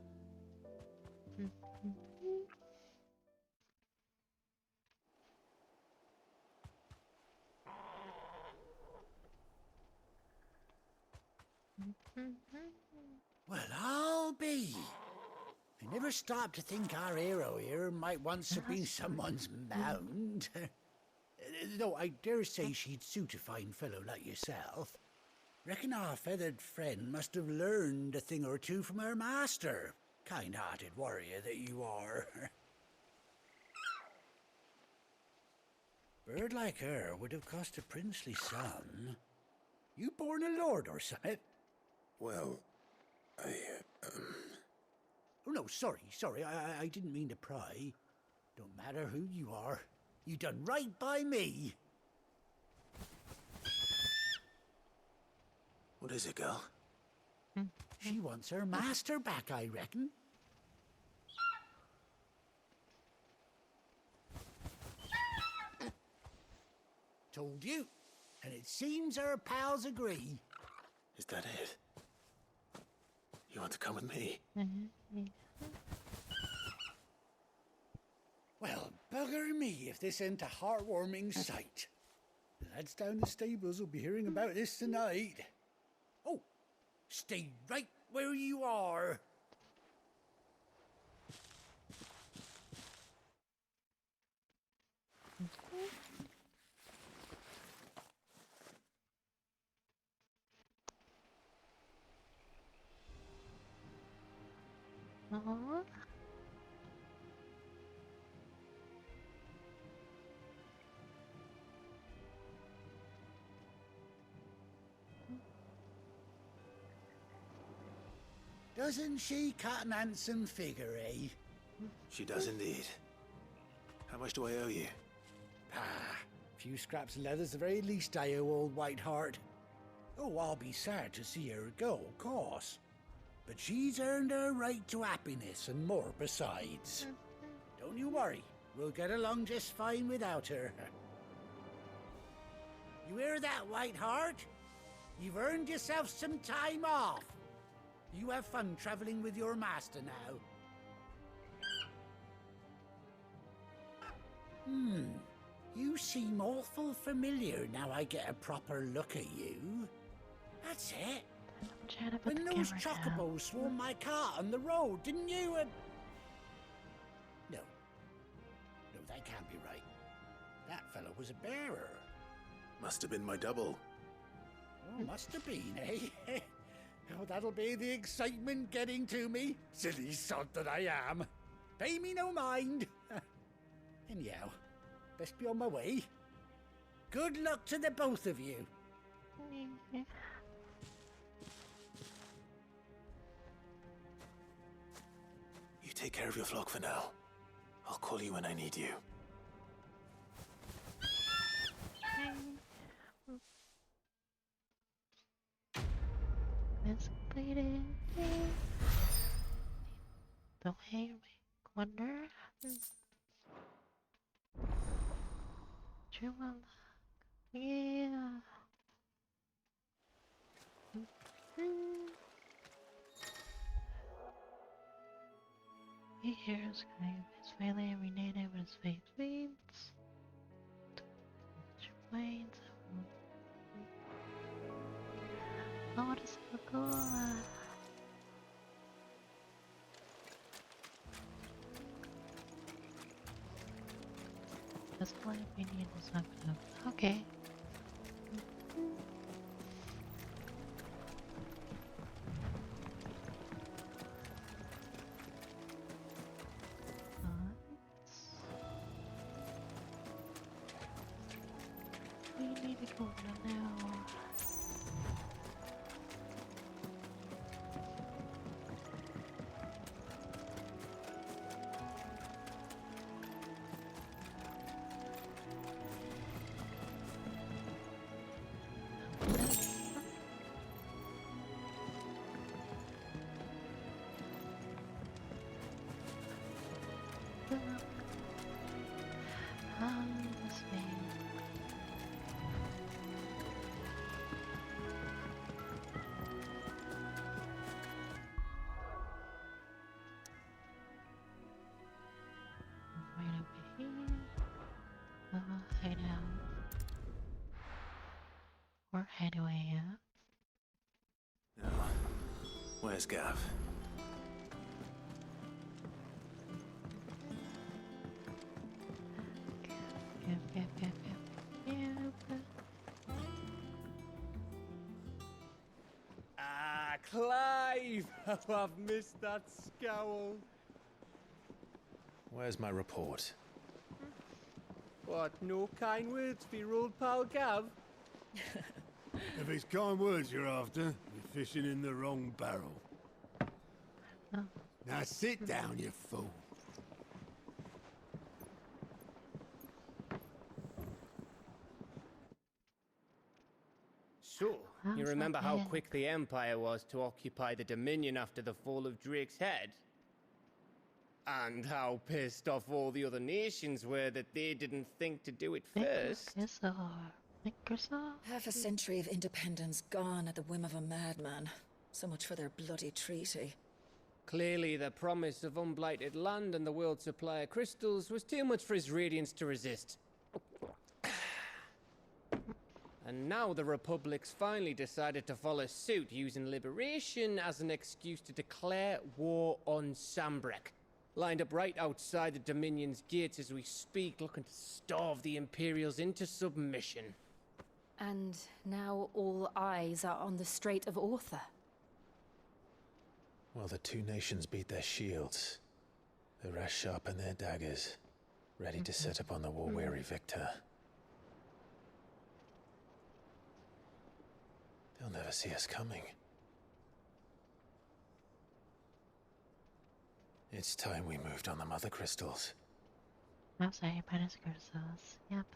Well, I'll be. I never stopped to think our hero here might once have been someone's mount. Though I dare say she'd suit a fine fellow like yourself. Reckon our feathered friend must have learned a thing or two from her master. Kind-hearted warrior that you are. Bird like her would have cost a princely sum. You born a lord or something? Well, Oh, no, sorry. I didn't mean to pry. Don't matter who you are. You done right by me. What is it, girl? She wants her master back, I reckon. Told you. And it seems her pals agree. Is that it? You want to come with me? Well, bugger me if this ain't a heartwarming sight. The lads down the stables will be hearing about this tonight. Oh, stay right where you are. Aww. Doesn't she cut an handsome figure, eh? She does indeed. How much do I owe you? Ah, a few scraps of leather's the very least I owe old Whiteheart. Oh, I'll be sad to see her go, of course. But she's earned her right to happiness and more besides. Don't you worry, we'll get along just fine without her. You hear that, Whiteheart? You've earned yourself some time off. You have fun traveling with your master now. You seem awful familiar now I get a proper look at you. That's it. When those chocobos swarmed my car on the road, didn't you? No. No, that can't be right. That fellow was a bearer. Must have been my double. Oh, must have been, eh? Oh, that'll be the excitement getting to me. Silly sod that I am. Pay me no mind. Anyhow, best be on my way. Good luck to the both of you. You take care of your flock for now. I'll call you when I need you. Let's complete it. The way we wonder. True love. Yeah. He hears crying his family every night when his face fades. Planes. Oh, what is so cool? That's all we need is not enough. Okay. We need to go now. This way. Right over here. Hide out. Or hide away, yeah? Now, where's Gav? Ah, Clive! Oh, I've missed that scowl. Where's my report? What, no kind words for your old pal Gav? If it's kind words you're after, you're fishing in the wrong barrel. Now sit down, you fool. So, You remember how quick the Empire was to occupy the Dominion after the fall of Drake's head? And how pissed off all the other nations were that they didn't think to do it first. Half a century of independence gone at the whim of a madman. So much for their bloody treaty. Clearly, the promise of unblighted land and the world's supply of crystals was too much for his radiance to resist. And now the Republic's finally decided to follow suit, using liberation as an excuse to declare war on Sambrek. Lined up right outside the Dominion's gates as we speak, looking to starve the Imperials into submission. And now all eyes are on the Strait of Author. While the two nations beat their shields, the rest sharpen their daggers, ready to set upon the war-weary victor. They'll never see us coming. It's time we moved on the Mother Crystals. I'm sorry, Mother Crystals. Yep.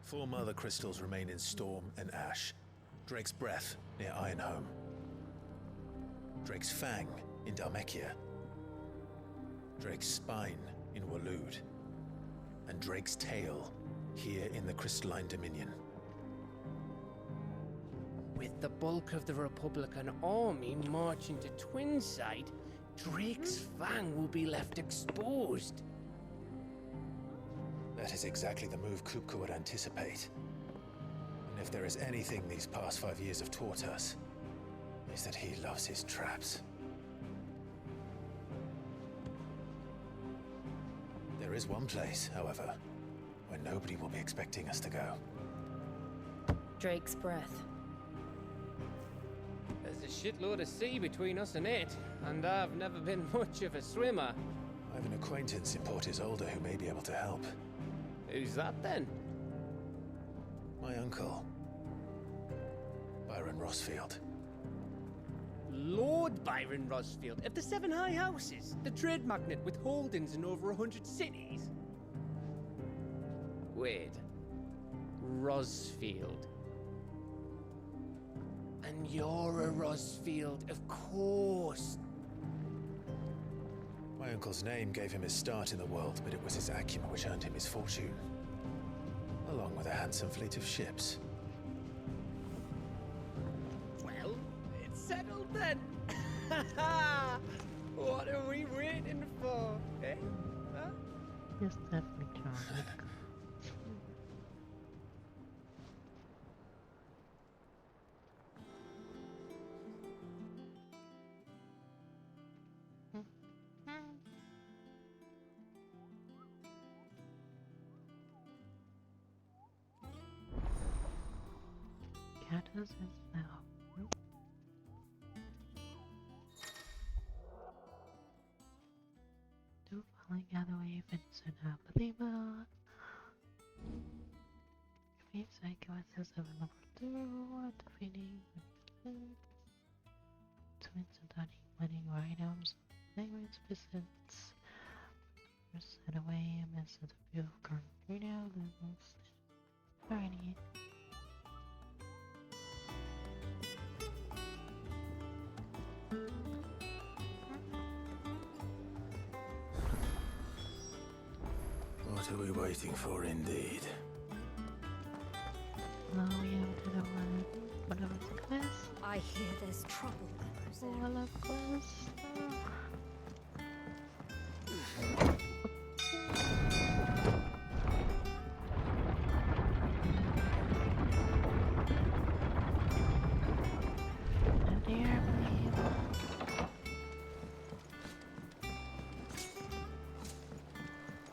4 Mother Crystals remain in Storm and Ash. Drake's Breath near Ironhome. Drake's Fang in Dhalmekia. Drake's Spine in Waloed. And Drake's Tail here in the Crystalline Dominion. With the bulk of the Republican army marching to Twinside, Drake's Fang will be left exposed. That is exactly the move Kupka would anticipate. And if there is anything these past 5 years have taught us, is that he loves his traps. There is one place, however, where nobody will be expecting us to go. Drake's Breath. There's a shitload of sea between us and it, and I've never been much of a swimmer. I have an acquaintance in Port Isolde who may be able to help. Who's that then? My uncle, Byron Rossfield. Lord Byron Rossfield of the 7 High Houses, the trade magnate with holdings in over 100 cities. Wait, Rossfield. And you're a Rossfield, of course. My uncle's name gave him his start in the world, but it was his acumen which earned him his fortune, along with a handsome fleet of ships. Well, it's settled then. What are we waiting for, eh? Huh? Yes, definitely charming. Catus is now. Do falling gather wave and soon unbelievable. If you say go at 7 number 2, defeating twins and hunting money items, language visits. Set away a mess of the view of current radio levels. Alrighty. What are we waiting for, indeed? Now we have to the one. What of the quest? I hear there's trouble. Well, of course.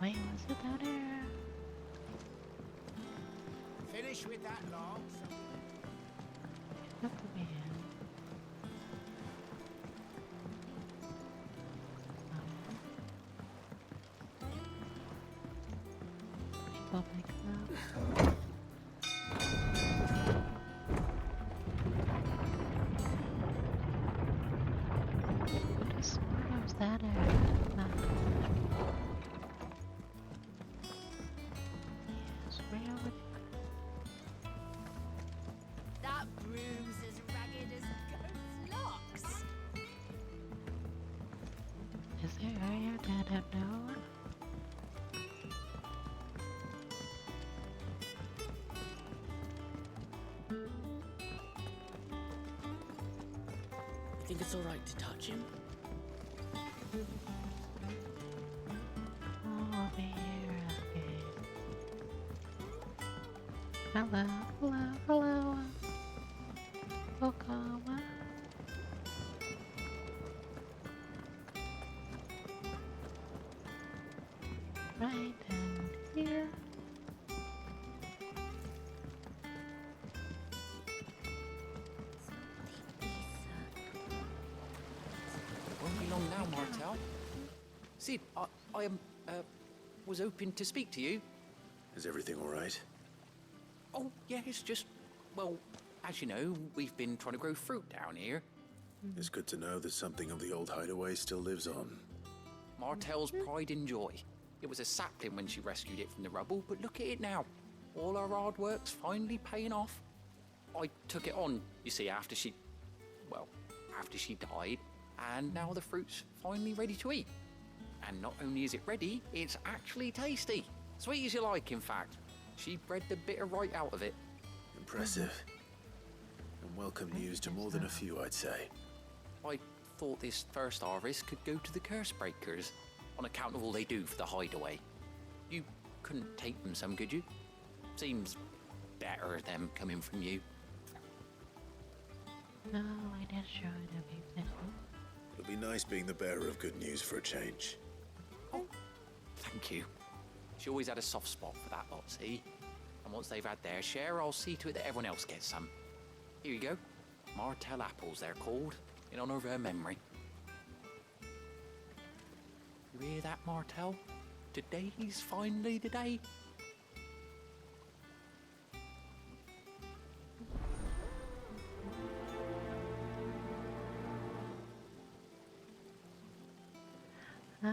Wait, was it down there? Finish with that log. Not the man. People make up. What is what was that? Yes, right over there. think it's all right to touch him? Oh, here, okay. Hello, hello, hello. Welcome. Right down here. Won't be long now, Martel. Sid, I was hoping to speak to you. Is everything all right? Oh, yeah, it's just, well, as you know, we've been trying to grow fruit down here. It's good to know that something of the old hideaway still lives on. Martel's pride and joy. It was a sapling when she rescued it from the rubble, but look at it now. All our hard work's finally paying off. I took it on, you see, after she died, and now the fruit's finally ready to eat. And not only is it ready, it's actually tasty. Sweet as you like, in fact. She bred the bitter right out of it. Impressive. And welcome news to more than a few, I'd say. I thought this first harvest could go to the curse breakers, on account of all they do for the hideaway. You couldn't take them some, could you? Seems better them coming from you. No, I just showed a bit. It'll be nice being the bearer of good news for a change. Oh, thank you. She always had a soft spot for that lot, see? And once they've had their share, I'll see to it that everyone else gets some. Here you go. Martel apples, they're called, in honor of her memory. You hear that, Martel? Today's finally the day. Oh,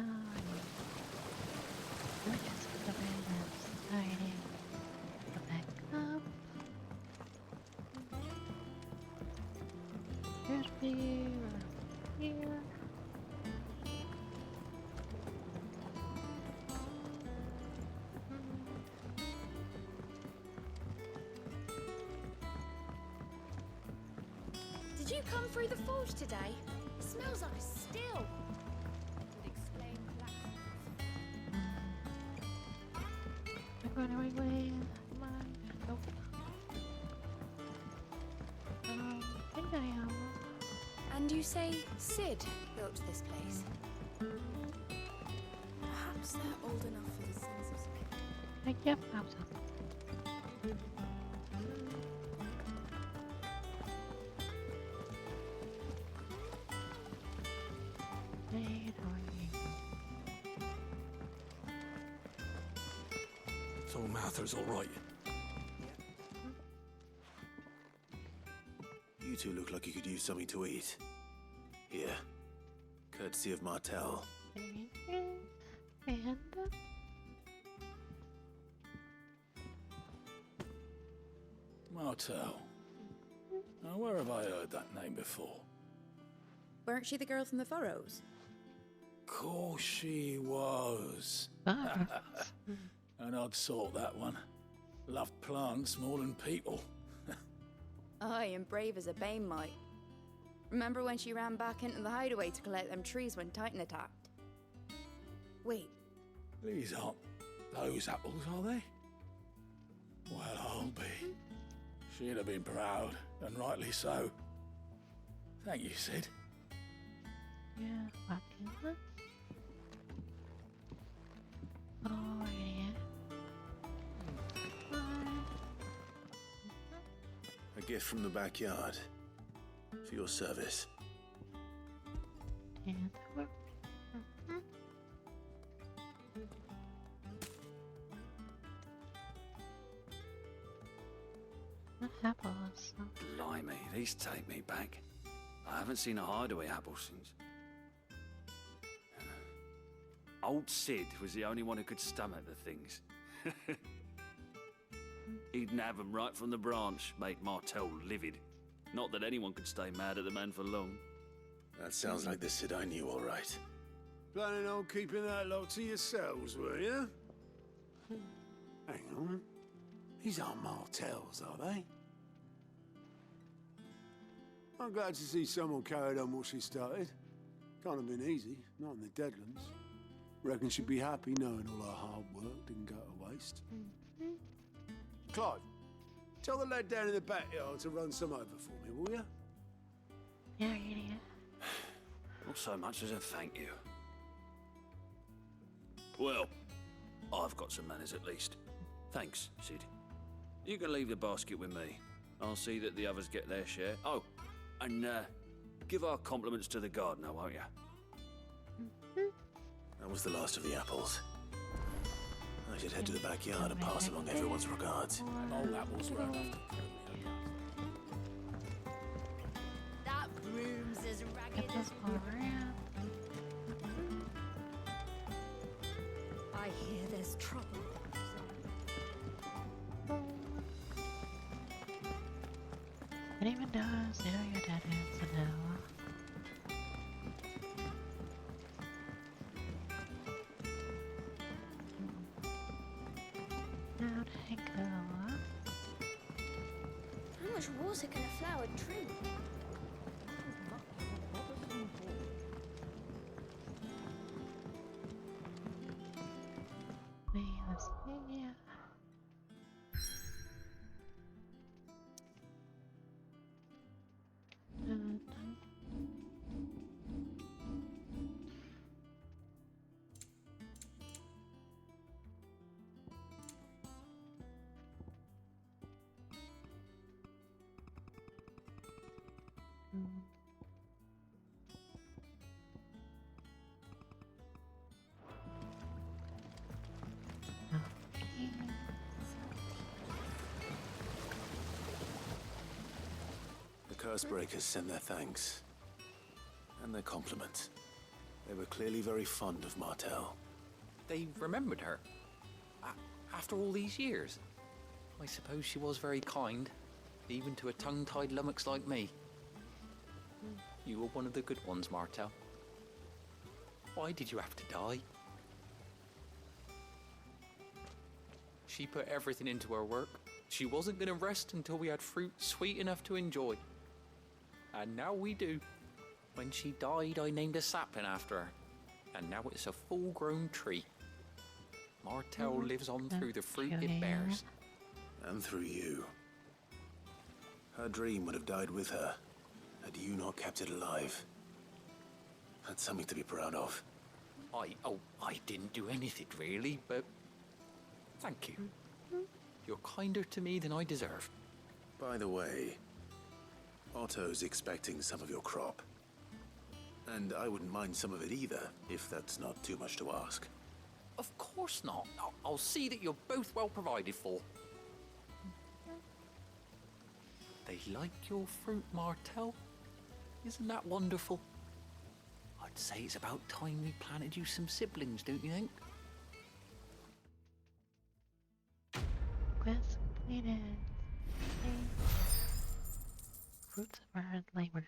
we just put the balance starting. Go back up. Here's me, here. Did you come through the forge today? It smells like a still. We're going the right way. Come on. Nope. I think I am. And you say Sid built this place? Perhaps they're old enough for the sins of Sid. Yep, absolutely. So Mather's all right. You two look like you could use something to eat. Here. Courtesy of Martel. And Martel. Now, where have I heard that name before? Weren't she the girl from the Furrows? Course she was. An odd sort, that one. Loved plants more than people. Aye, and brave as a bane might. Remember when she ran back into the hideaway to collect them trees when Titan attacked? Wait. These aren't those apples, are they? Well, I'll be. She'd have been proud, and rightly so. Thank you, Sid. yeah, what is that? Oh, yeah. A gift from the backyard. For your service. And we're apples. Blimey, these take me back. I haven't seen a hideaway apple since. Old Sid was the only one who could stomach the things. He'd nab 'em right from the branch, make Martel livid. Not that anyone could stay mad at the man for long. That sounds like the Sid I knew, all right. Planning on keeping that lot to yourselves, were you? Hang on. These aren't Martels, are they? I'm glad to see someone carried on what she started. Can't have been easy, not in the Deadlands. Reckon she'd be happy knowing all her hard work didn't go to waste. Clive, tell the lad down in the backyard to run some over for me, will you? Yeah, idiot. Not so much as a thank you. Well, I've got some manners at least. Thanks, Sid. You can leave the basket with me. I'll see that the others get their share. Oh, and give our compliments to the gardener, won't you? That was the last of the apples. I should head to the backyard and pass along everyone's regards. And old apples were enough to kill me. That broom's as ragged as I hear there's trouble. It even does. You know your dad is, so now. Now they go. How much water can a flower drink? Wait, let's see. Yeah. The Cursebreakers send their thanks. And their compliments. They were clearly very fond of Martel. They remembered her. After all these years. I suppose she was very kind, even to a tongue-tied lummox like me. You were one of the good ones, Martel. Why did you have to die? She put everything into her work. She wasn't going to rest until we had fruit sweet enough to enjoy. And now we do. When she died, I named a sapling after her. And now it's a full-grown tree. Martel lives on through the fruit it bears. And through you. Her dream would have died with her, had you not kept it alive. That's something to be proud of. I didn't do anything really, but thank you. You're kinder to me than I deserve. By the way, Otto's expecting some of your crop. And I wouldn't mind some of it either, if that's not too much to ask. Of course not. I'll see that you're both well provided for. They like your fruit, Martel. Isn't that wonderful? I'd say it's about time we planted you some siblings, don't you think? Quest completed. Okay. Fruits of our labors.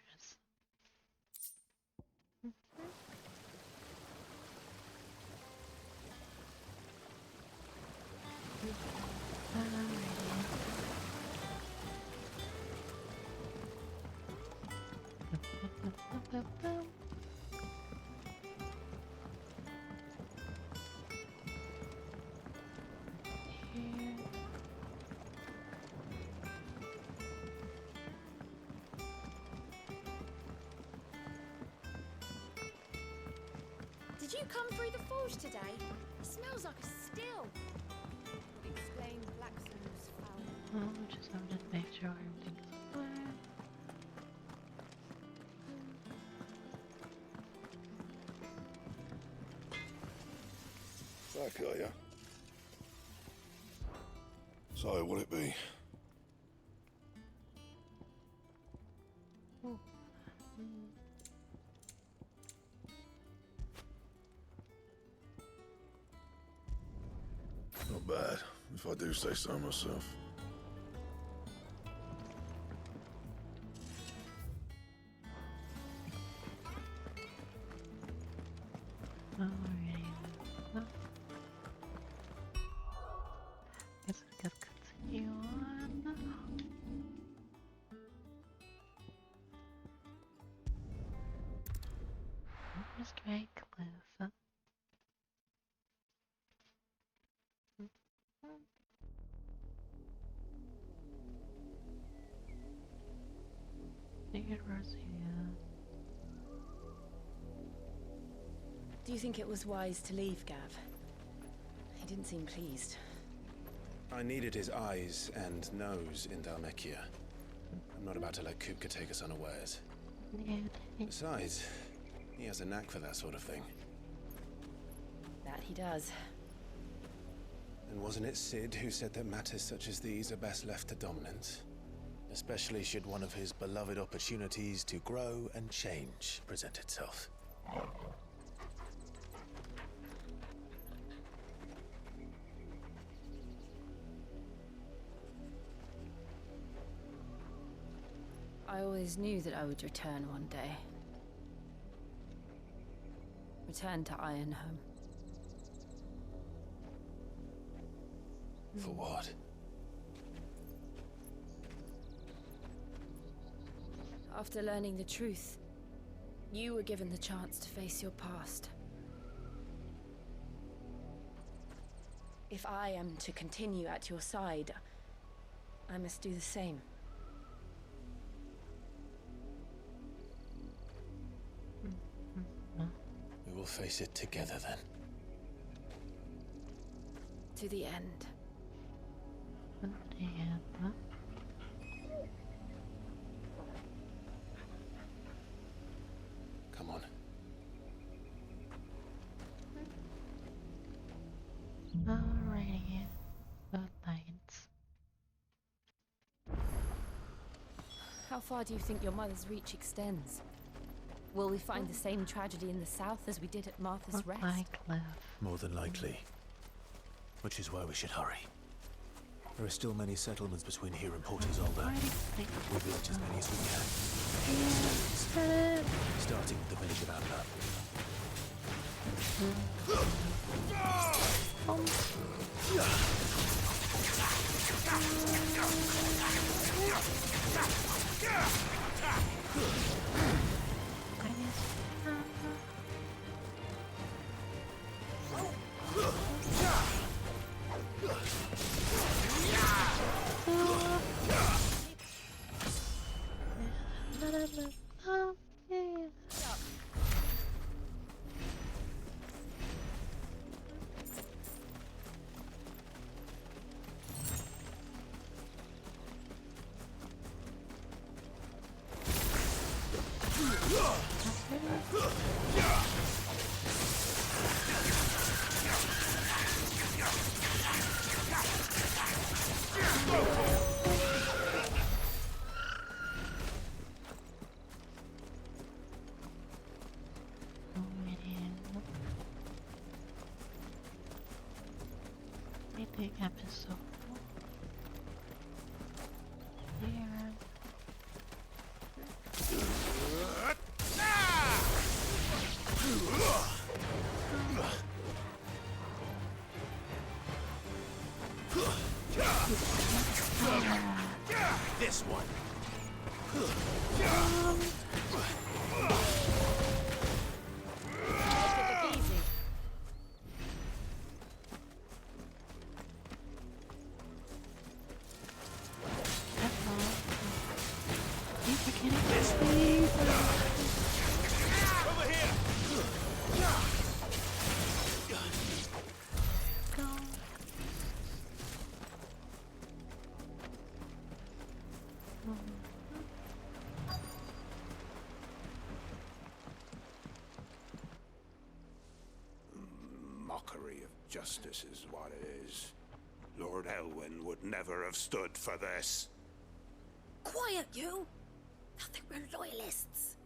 Did you come through the forge today? It smells like a still. Explained Blackson's foul. Well, just have to make sure everything's fine. Back, are ya? So, will it be? Not bad, if I do say so myself. Alrighty. Well, guess we gotta continue on. course, yeah. Do you think it was wise to leave, Gav? He didn't seem pleased. I needed his eyes and nose in Dhalmekia. I'm not about to let Kupka take us unawares. Yeah. Besides, he has a knack for that sort of thing. That he does. And wasn't it Sid who said that matters such as these are best left to dominance? Especially should one of his beloved opportunities to grow and change present itself. I always knew that I would return one day. Return to Ironhome. For what? After learning the truth, you were given the chance to face your past. If I am to continue at your side, I must do the same. We will face it together then. To the end. Come on. Alrighty. Good nights. How far do you think your mother's reach extends? Will we find the same tragedy in the south as we did at Martha's Rest? More than likely. Which is why we should hurry. There are still many settlements between here and Port Isolde. We'll visit as many as we can. Starting with the village of Abla. Big episode. Here. This one. Take it easy. Over here. Mockery of justice is what it is. Lord Elwyn would never have stood for this. Quiet, you! I think we're loyalists.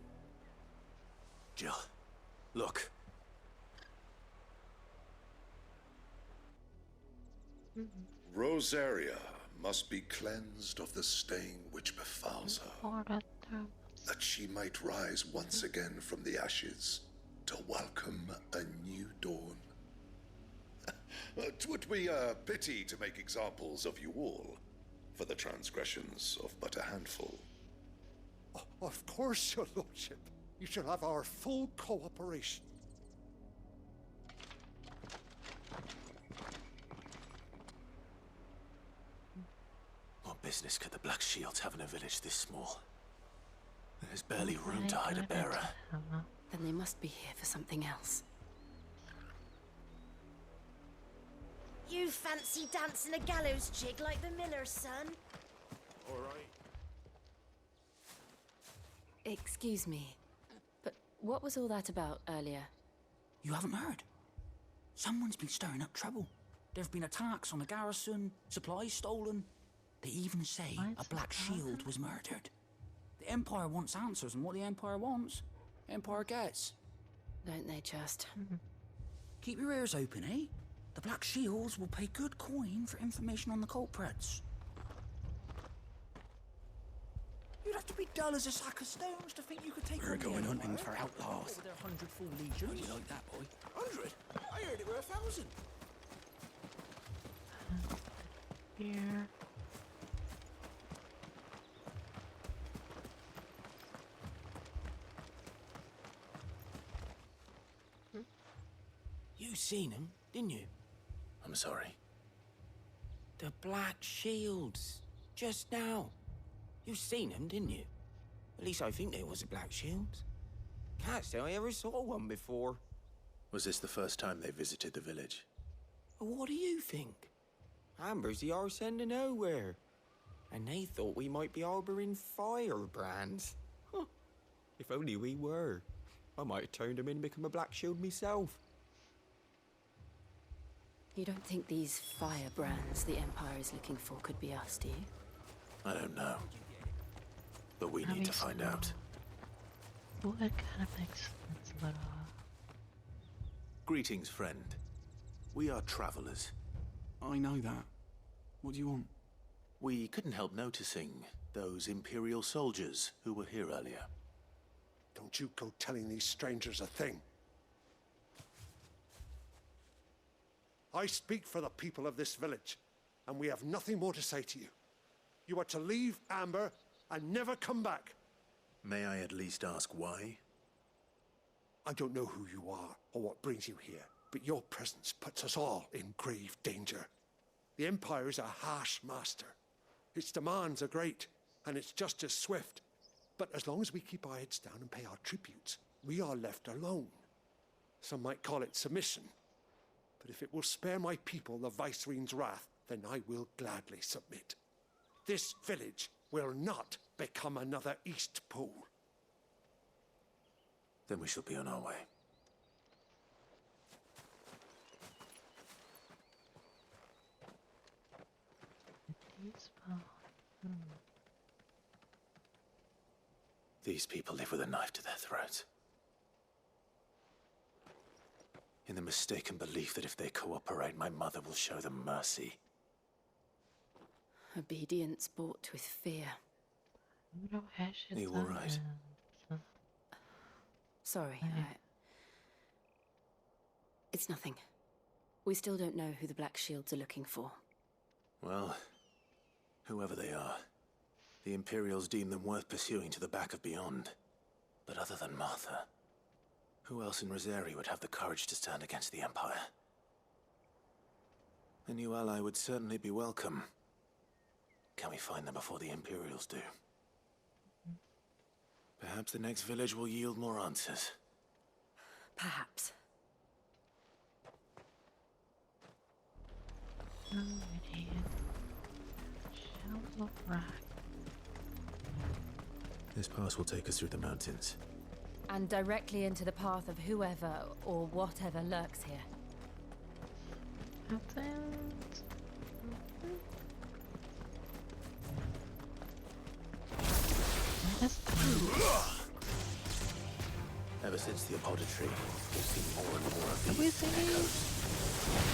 Jill, look. Rosaria must be cleansed of the stain which befalls her, that she might rise once again from the ashes to welcome a new dawn. 'Twould be a pity to make examples of you all, for the transgressions of but a handful. Of course, your lordship. You shall have our full cooperation. What business could the Black Shields have in a village this small? There's barely room to hide a bearer. Then they must be here for something else. You fancy dancing a gallows jig like the miller's son? All right. Excuse me, but what was all that about earlier? You haven't heard? Someone's been stirring up trouble. There've been attacks on the garrison, supplies stolen. They even say a Black Shield was murdered. The Empire wants answers, and what the Empire wants, Empire gets. Don't they just? Keep your ears open, eh? The Black Shields will pay good coin for information on the culprits. You'd have to be dull as a sack of stones to think you could take We're on the going Empire. hunting for outlaws. With their 100 full legions. How do you like that, boy? 100? I heard it were 1,000. Here. You seen him, didn't you? I'm sorry. The Black Shields. Just now. You seen them, didn't you? At least I think there was a Black Shield. Can't say I ever saw one before. Was this the first time they visited the village? What do you think? Amber's the arse end of nowhere. And they thought we might be harbouring firebrands. Huh. If only we were. I might have turned them in and become a Black Shield myself. You don't think these firebrands the Empire is looking for could be us, do you? I don't know. But we need to find out. Well, it kind of makes sense, but Greetings, friend. We are travelers. I know that. What do you want? We couldn't help noticing those Imperial soldiers who were here earlier. Don't you go telling these strangers a thing. I speak for the people of this village, and we have nothing more to say to you. You are to leave Amber and never come back. May I at least ask why? I don't know who you are or what brings you here, but your presence puts us all in grave danger. The Empire is a harsh master. Its demands are great, and its justice swift. But as long as we keep our heads down and pay our tributes, we are left alone. Some might call it submission. But if it will spare my people the Viceroy's wrath, then I will gladly submit. This village will not become another East Pool. Then we shall be on our way. These people live with a knife to their throats. In the mistaken belief that if they cooperate, my mother will show them mercy. Obedience bought with fear. Are you all right? Sorry, it's nothing. We still don't know who the Black Shields are looking for. Well, whoever they are, the Imperials deem them worth pursuing to the back of beyond. But other than Martha, who else in Rosari would have the courage to stand against the Empire? A new ally would certainly be welcome. Can we find them before the Imperials do? Perhaps the next village will yield more answers. Perhaps. Alrighty. Shells of rock. This pass will take us through the mountains. And directly into the path of whoever or whatever lurks here. Mountains. Ever since the apothecary, we've seen more and more of Have we these seen echoes.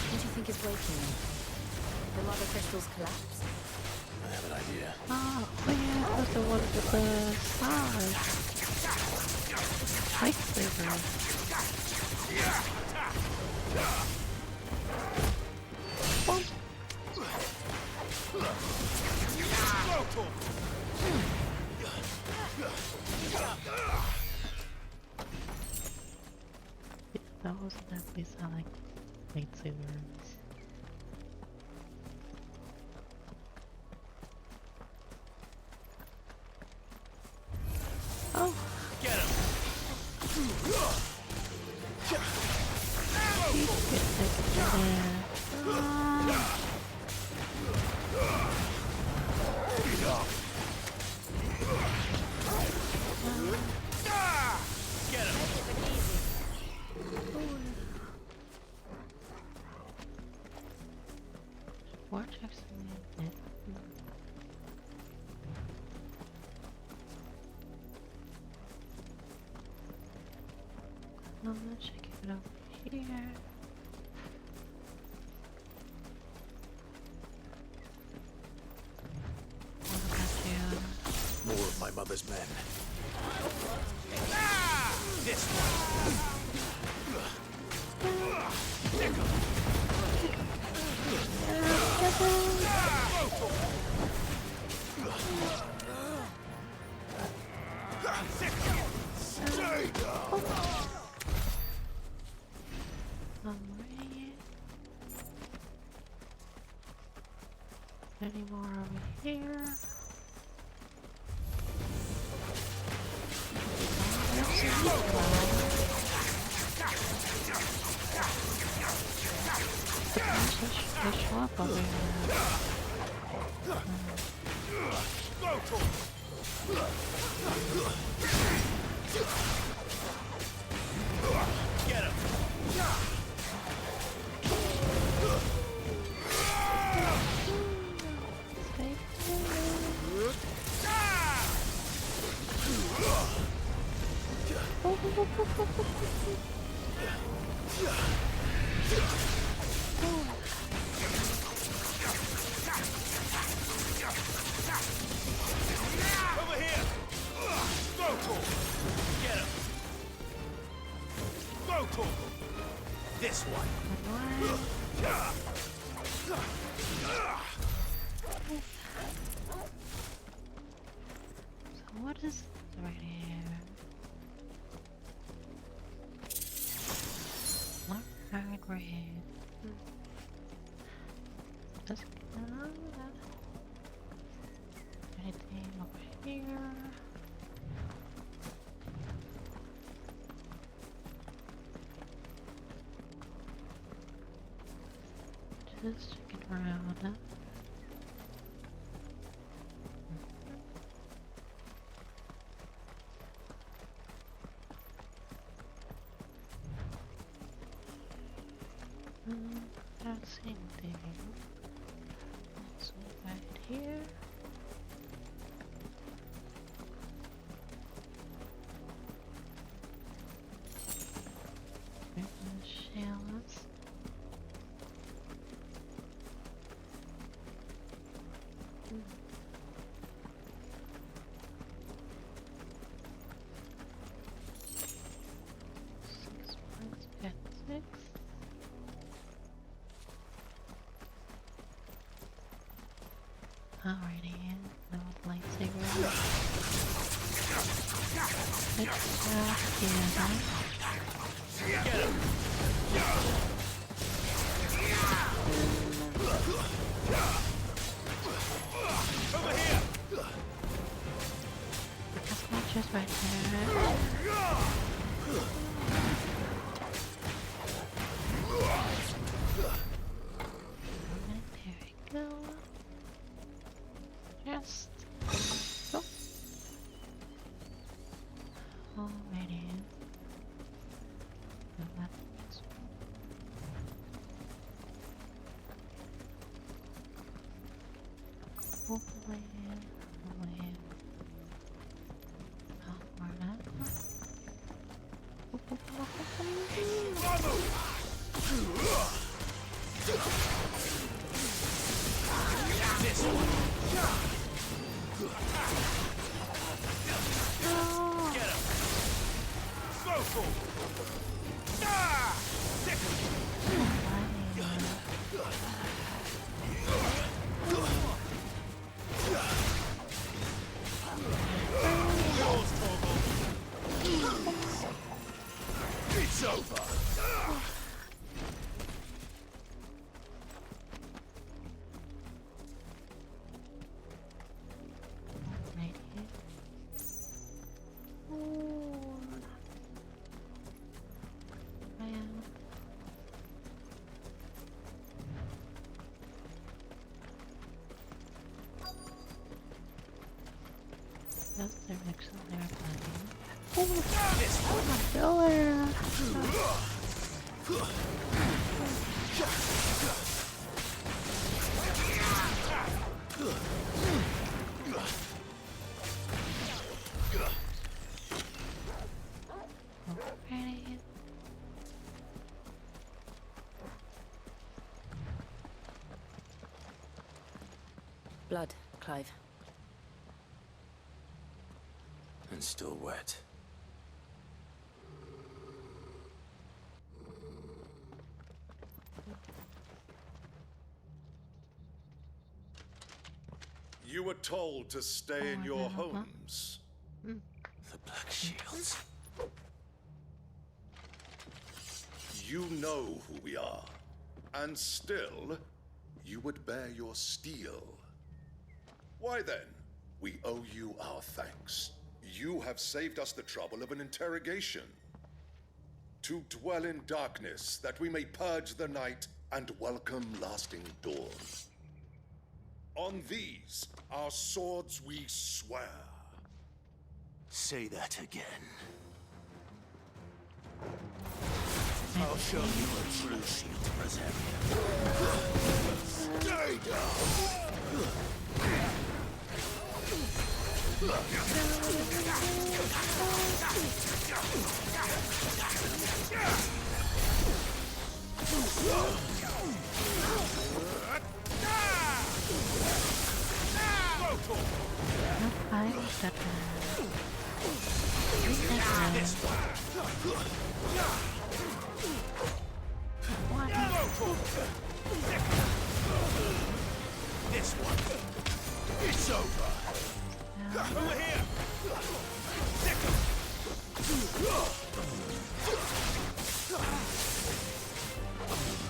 What do you think is waking them? The mother crystals collapse? I have an idea. Oh yeah, that's the one with the stars. Lightsaber. That wasn't actually sound like lightsabers. Oh, Let's check it over here. What about you? More of my mother's men. This one. Any more over here? Let's swap over here. Get him. Over here. Go to him. Get him. Go to him. This one. So what is right here? Not hard red. Let's get on that. Anything over here? Just checking around. Don't see anything. Let's go right here. There's the shells. Got 6. Alrighty, no lightsaber. Let's get him. Over here. That's not just right there. There we go. Just go. Alrighty. Hopefully, This one. Get him. Go for him. Sick. It's over. That's their next airplane. Oh my god! Blood, Clive. And still wet. You were told to stay in your homes. The Black Shields. You know who we are. And still, you would bear your steel. Why then, we owe you our thanks. You have saved us the trouble of an interrogation. To dwell in darkness, that we may purge the night and welcome lasting dawn. On these, our swords we swear. Say that again. I'll show you a true shield Brazilia. Stay down! This one. It's over. Over here.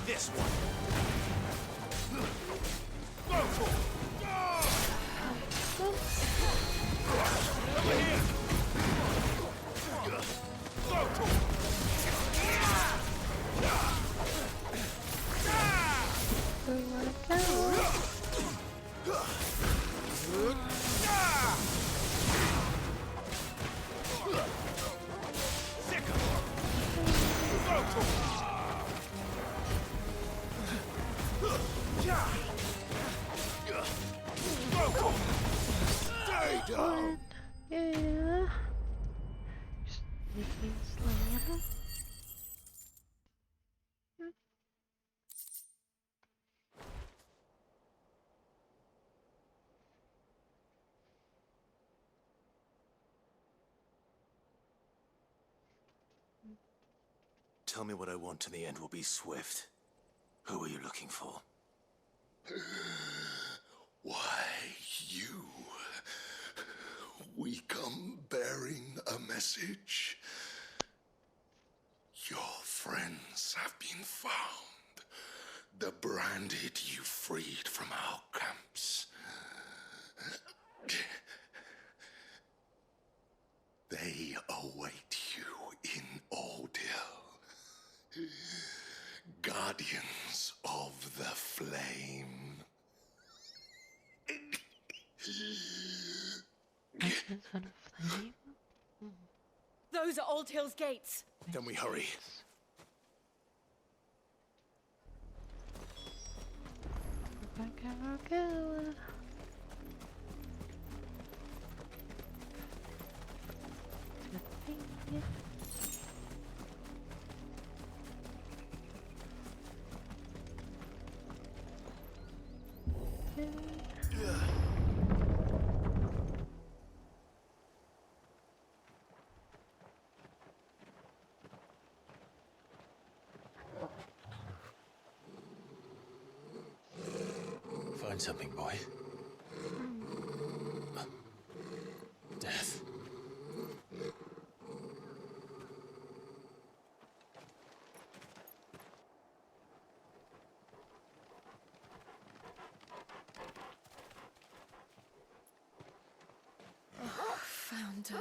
This one. Go for it. Over here. Go for it. Stay down. Yeah. Sneaky Slayer. Tell me what I want and the end will be swift. Who are you looking for? Why, you. We come bearing a message. Your friends have been found. The branded you freed from our camps. They await you in Ordeal. Guardians of the Flame. Those are Old Hill's gates. Then we hurry. Find something, boy. Death. Found her.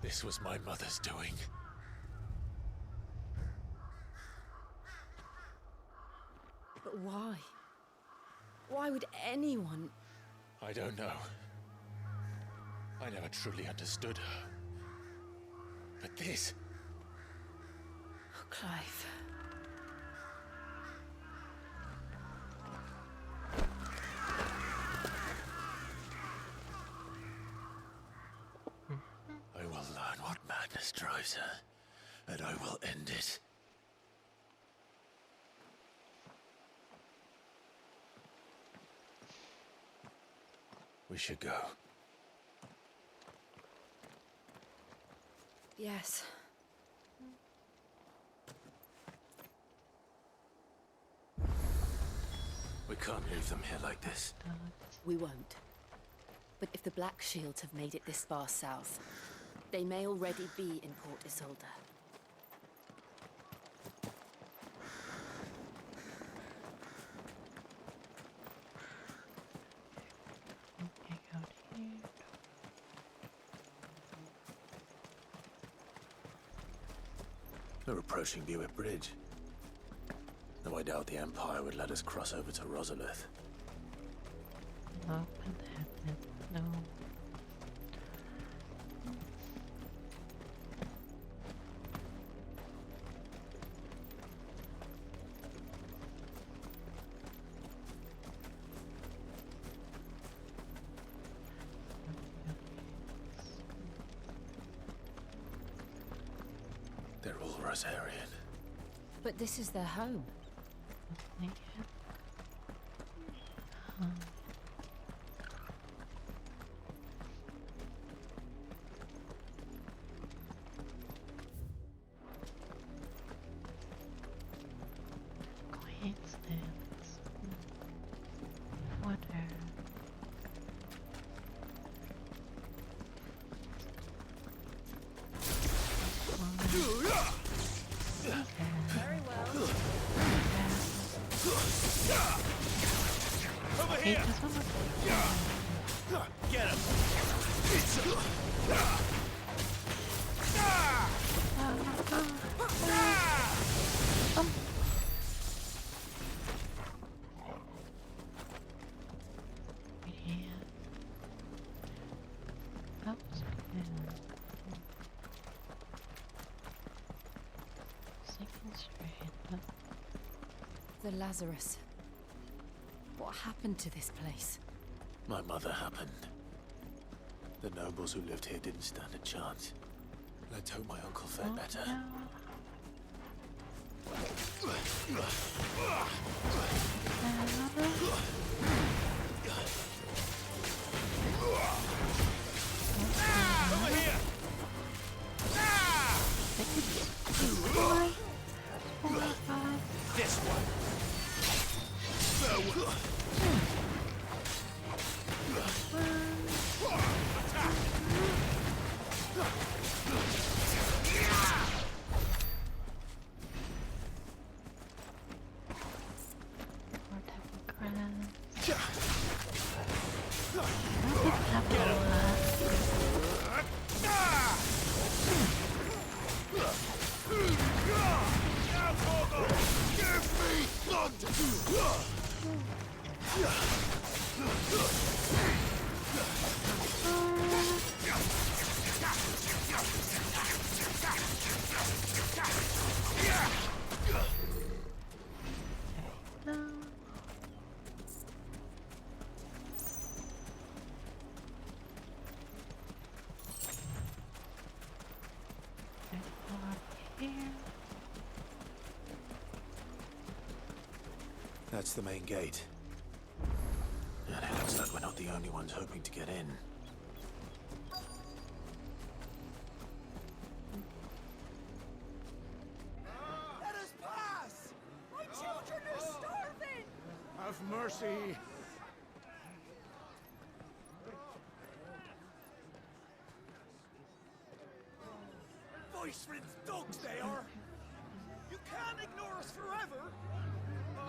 This was my mother's doing. But why? Why would anyone... I don't know. I never truly understood her. But this... Oh, Clive. I will learn what madness drives her, and I will end it. We should go. Yes. We can't leave them here like this. We won't. But if the Black Shields have made it this far south, they may already be in Port Isolde. Okay, out here. We're approaching Buick Bridge. Though I doubt the Empire would let us cross over to Rosalith. Open that. No. They're all Rosarian. But this is their home. Thank you. Coincidence. Whatever. Very well. Over here! Get him! That was good. Second straight. The Lazarus. What happened to this place? My mother happened. The nobles who lived here didn't stand a chance. Let's hope my uncle fared better. Over here! This one. That's the main gate. And it looks like we're not the only ones hoping to get in. Let us pass! My children are starving! Have mercy! Voice-rinsed dogs they are! You can't ignore us forever!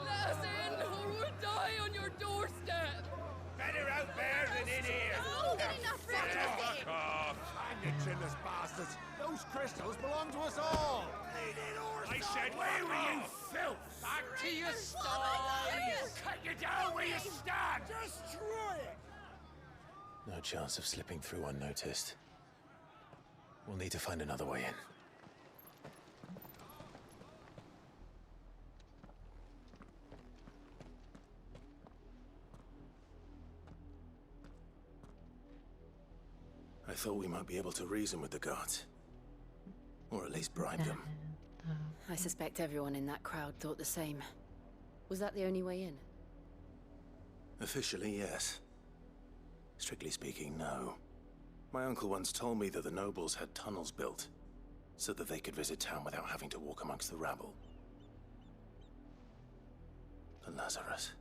Let us in, or we'll die on your doorstep! Better out there than in here! Oh, good enough for Fuck off! Hang you chinless bastards! Those crystals belong to us all! I said, where were you, filth? Back to your stall! down where you stand! Destroy it! No chance of slipping through unnoticed. We'll need to find another way in. I thought we might be able to reason with the guards. Or at least bribe them. I suspect everyone in that crowd thought the same. Was that the only way in? Officially, yes. Strictly speaking, no. My uncle once told me that the nobles had tunnels built, so that they could visit town without having to walk amongst the rabble. The Lazarus.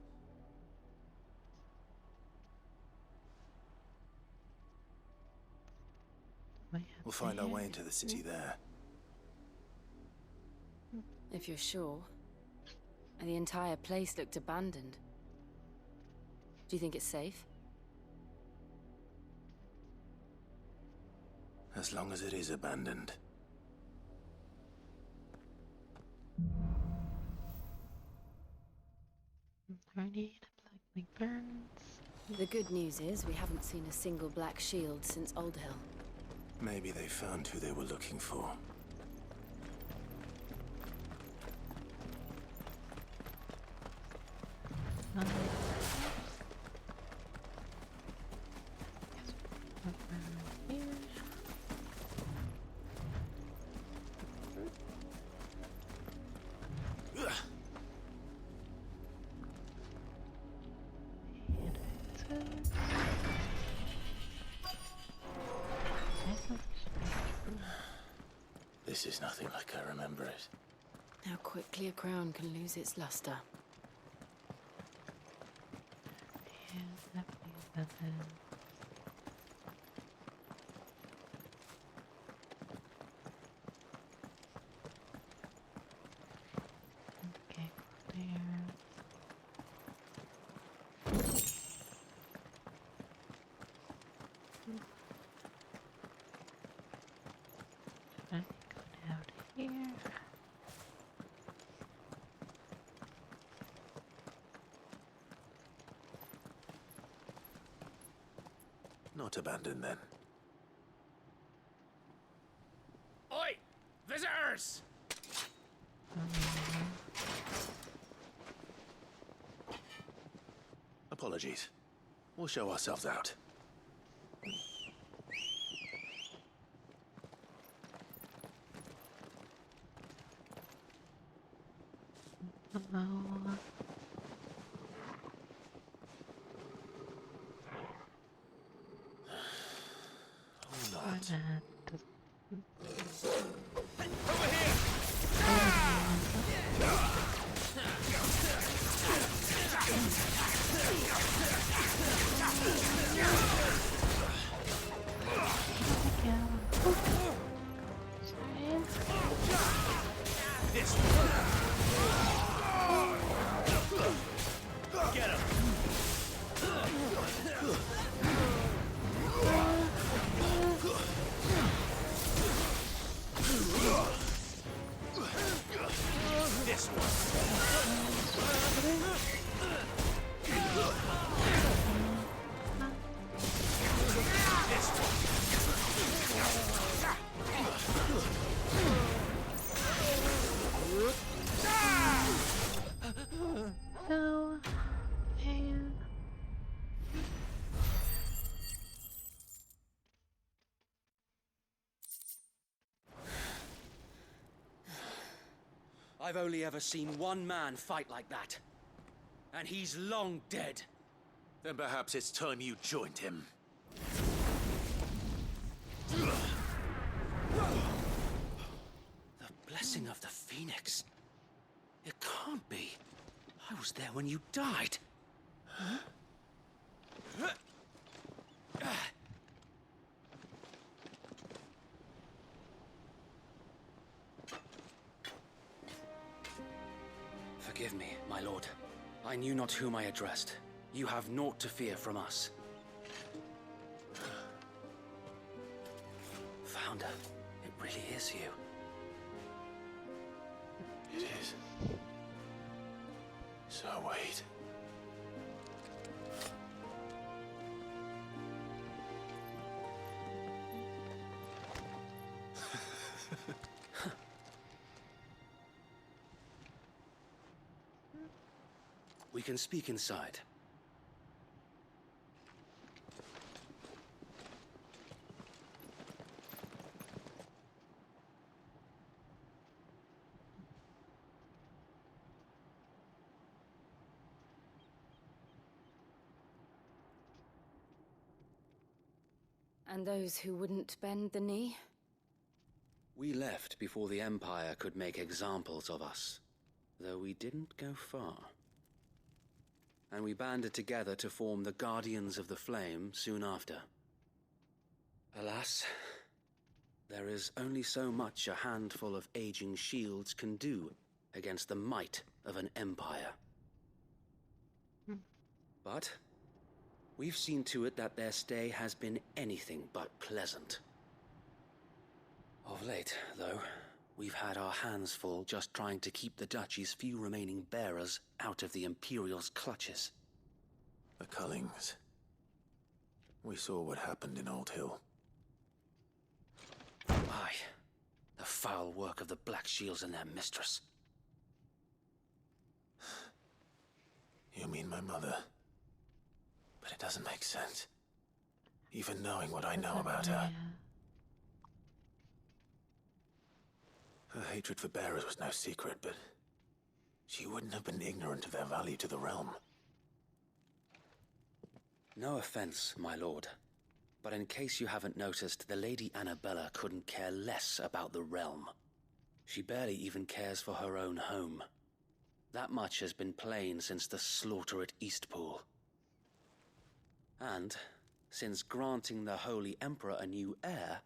We'll find our way into the city there. If you're sure. And the entire place looked abandoned. Do you think it's safe? As long as it is abandoned. The good news is we haven't seen a single black shield since Old Hill. Maybe they found who they were looking for. This is nothing like I remember it. How quickly a crown can lose its luster. Okay, there. I go down here. Not abandoned then. Oi! Visitors! Apologies. We'll show ourselves out. Uh-oh. Get him! This one. This No. And I've only ever seen one man fight like that. And he's long dead. Then perhaps it's time you joined him. The blessing of the Phoenix. It can't be. I was there when you died. Forgive me, my lord. I knew not whom I addressed. You have naught to fear from us. Founder, it really is you. It is. So wait. We can speak inside. And those who wouldn't bend the knee? We left before the Empire could make examples of us, though we didn't go far. And we banded together to form the Guardians of the Flame soon after. Alas, there is only so much a handful of aging shields can do against the might of an empire. But we've seen to it that their stay has been anything but pleasant. Of late, though, we've had our hands full just trying to keep the Duchy's few remaining bearers out of the Imperial's clutches. The Cullings. We saw what happened in Old Hill. Aye. The foul work of the Black Shields and their mistress. You mean my mother? But it doesn't make sense. Even knowing what I know about her. Her hatred for bearers was no secret, but she wouldn't have been ignorant of their value to the realm. No offense, my lord, but in case you haven't noticed, the Lady Annabella couldn't care less about the realm. She barely even cares for her own home. That much has been plain since the slaughter at Eastpool. And, since granting the Holy Emperor a new heir,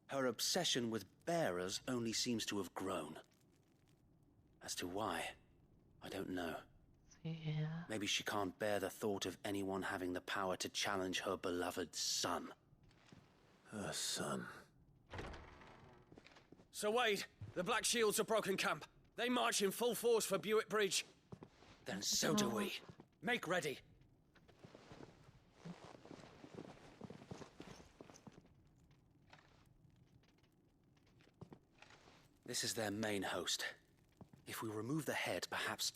her obsession with bearers only seems to have grown. As to why, I don't know. Yeah. Maybe she can't bear the thought of anyone having the power to challenge her beloved son. Her son. Sir Wade, the Black Shields have broken camp. They march in full force for Buick Bridge. Then so do we. Make ready. This is their main host. If we remove the head, perhaps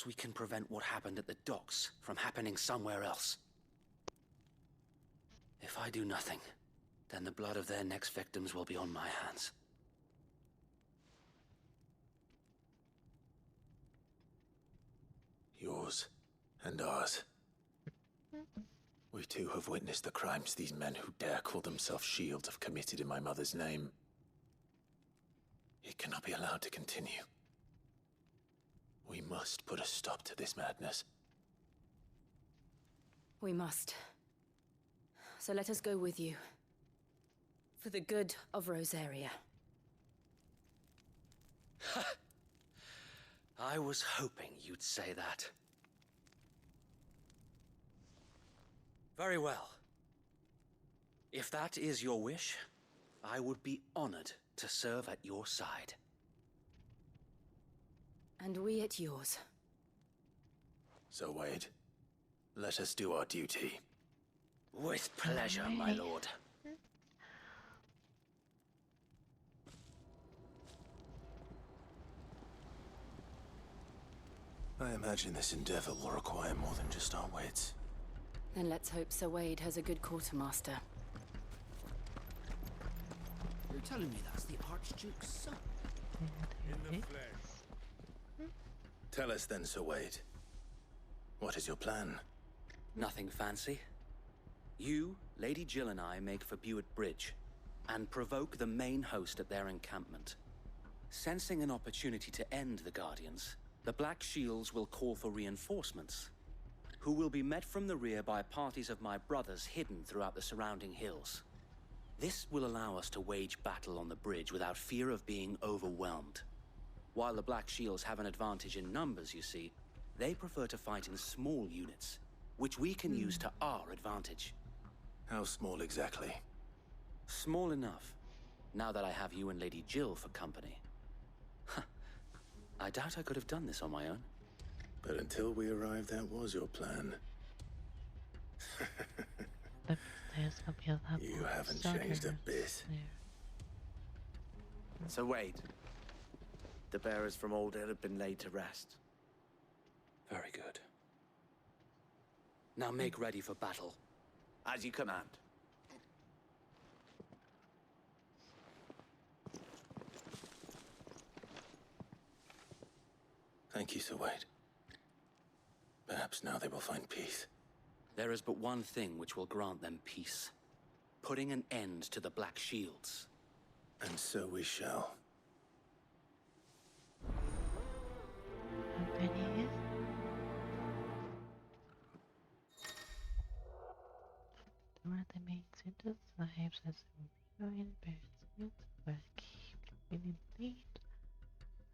we can prevent what happened at the docks from happening somewhere else. If I do nothing, then the blood of their next victims will be on my hands. Yours and ours. We too have witnessed the crimes these men who dare call themselves shields have committed in my mother's name. It cannot be allowed to continue. We must put a stop to this madness. We must. So let us go with you. For the good of Rosaria. I was hoping you'd say that. Very well. If that is your wish, I would be honored to serve at your side. And we at yours. So, Wade, let us do our duty. With pleasure, my lord. I imagine this endeavor will require more than just our wits. Then let's hope Sir Wade has a good quartermaster. You're telling me that's the Archduke's son? In the flesh. Tell us then, Sir Wade. What is your plan? Nothing fancy. You, Lady Jill and I make for Buick Bridge, and provoke the main host at their encampment. Sensing an opportunity to end the Guardians, the Black Shields will call for reinforcements, who will be met from the rear by parties of my brothers hidden throughout the surrounding hills. This will allow us to wage battle on the bridge without fear of being overwhelmed. While the Black Shields have an advantage in numbers, you see, they prefer to fight in small units, which we can use to our advantage. How small exactly? Small enough, now that I have you and Lady Jill for company. I doubt I could have done this on my own. But until we arrived, that was your plan. You haven't changed a bit. So Wade, the bearers from Old Hill have been laid to rest. Very good. Now make ready for battle. As you command. Thank you, Sir Wade. Perhaps now they will find peace. There is but one thing which will grant them peace. Putting an end to the Black Shields. And so we shall. Open the door that makes it to lives as a million birds but keep in lead.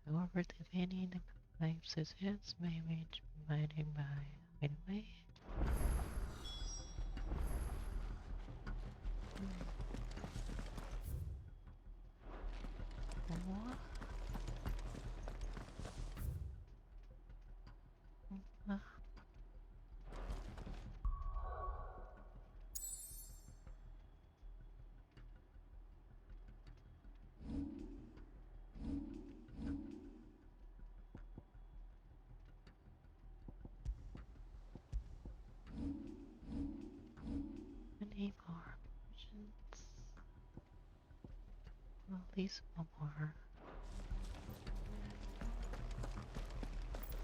However, defending the lives as his may reach provided by hideaway. What? Any more potions? Well, at least one more.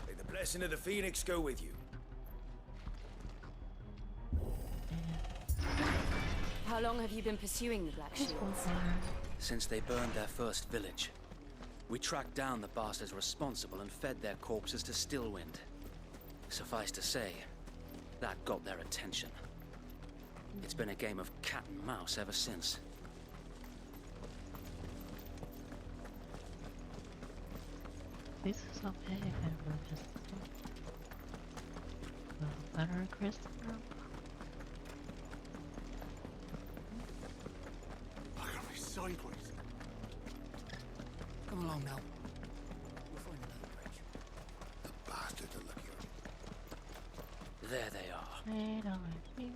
May the blessing of the Phoenix go with you. How long have you been pursuing the Black Shields? Since they burned their first village. We tracked down the bastards responsible and fed their corpses to Stillwind. Suffice to say, that got their attention. It's been a game of cat and mouse ever since. This is okay if I were just better crystal. I can be sideways. Come along now. The bastards are looking. There they are. I don't see it.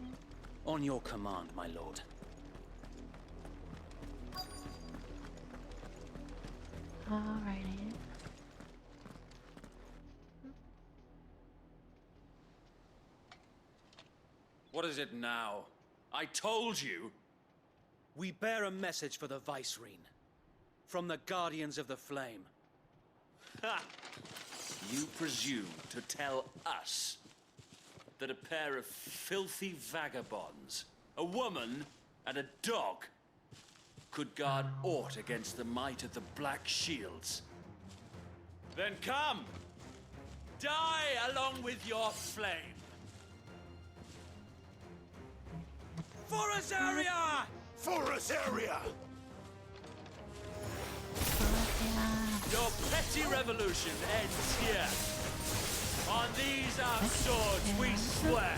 On your command, my lord. Alrighty. What is it now? I told you! We bear a message for the Vicereine. From the Guardians of the Flame. Ha! You presume to tell us that a pair of filthy vagabonds, a woman and a dog, could guard aught against the might of the Black Shields? Then come! Die along with your flame! For Azaria! For Azaria! Your petty revolution ends here. On these our swords we swear.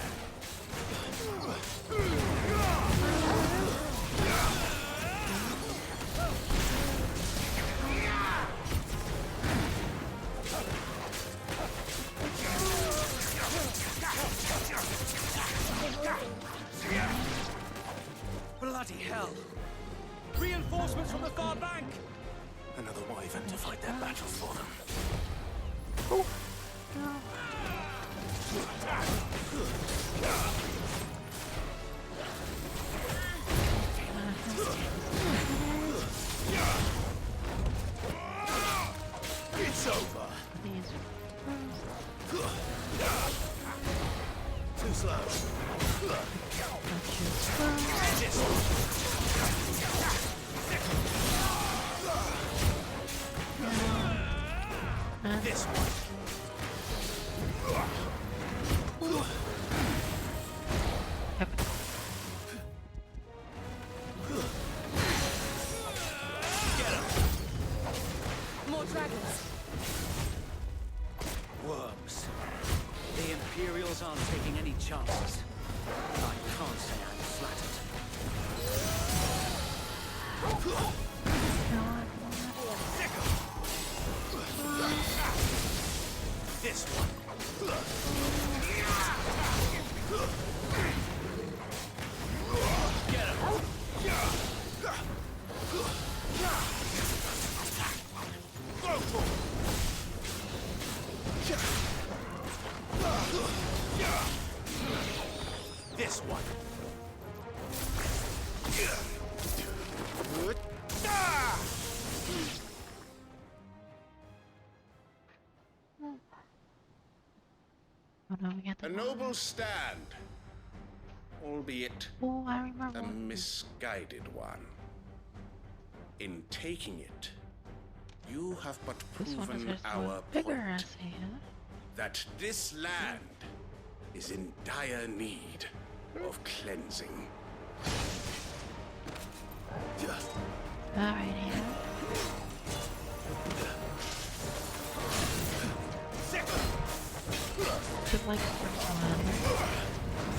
Bloody hell! Reinforcements from the far bank! Another wyvern to fight their battles for them. It's over! Too slow. This one. More dragons. Worms. The Imperials aren't taking any chances. I can't say I'm flattered. This one. Get him. Go for it. Oh no, we got the A water. noble stand, albeit Oh, I remember a one. misguided one. In taking it, you have but This one is proven just a our little bigger, I point see, huh? that this land is in dire need of cleansing. Alright, yeah. Just like the first one.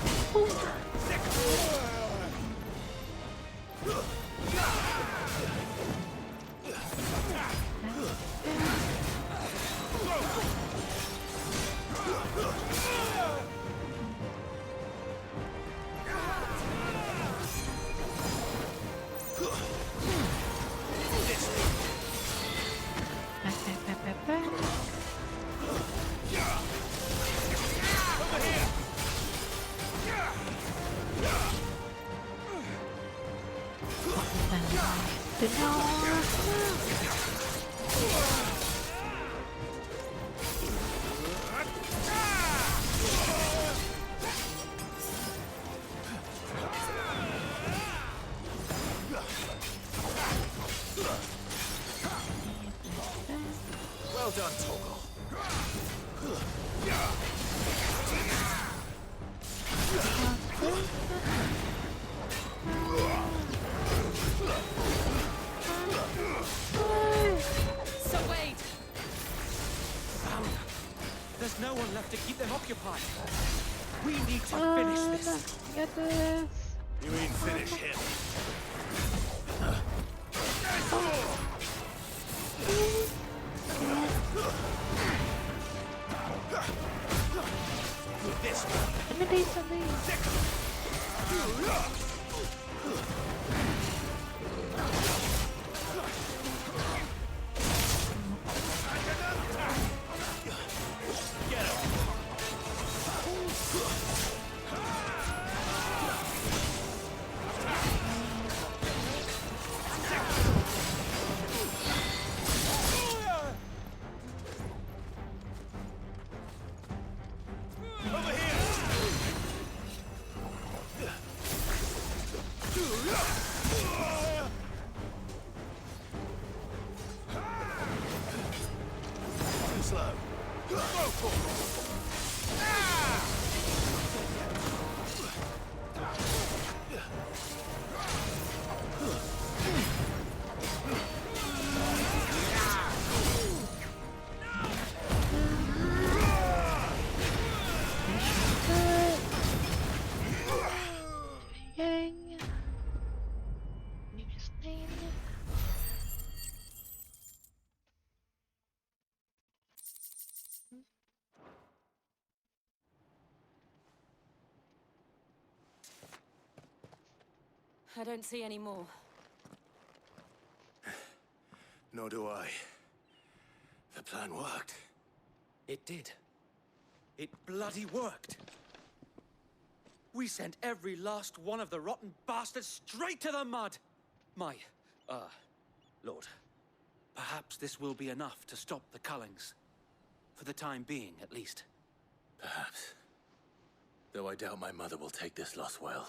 Well done, Toggle. So wait! Found them. There's no one left to keep them occupied. We need to finish this. Get this. You mean finish him? This Let me do something. Get him. Over here. Too slow. Go for it. Yang. New thing. I don't see any more. Nor do I. The plan worked. It did. It bloody worked. We sent every last one of the rotten bastards straight to the mud. My, Lord, perhaps this will be enough to stop the Cullings. For the time being, at least. Perhaps. Though I doubt my mother will take this loss well.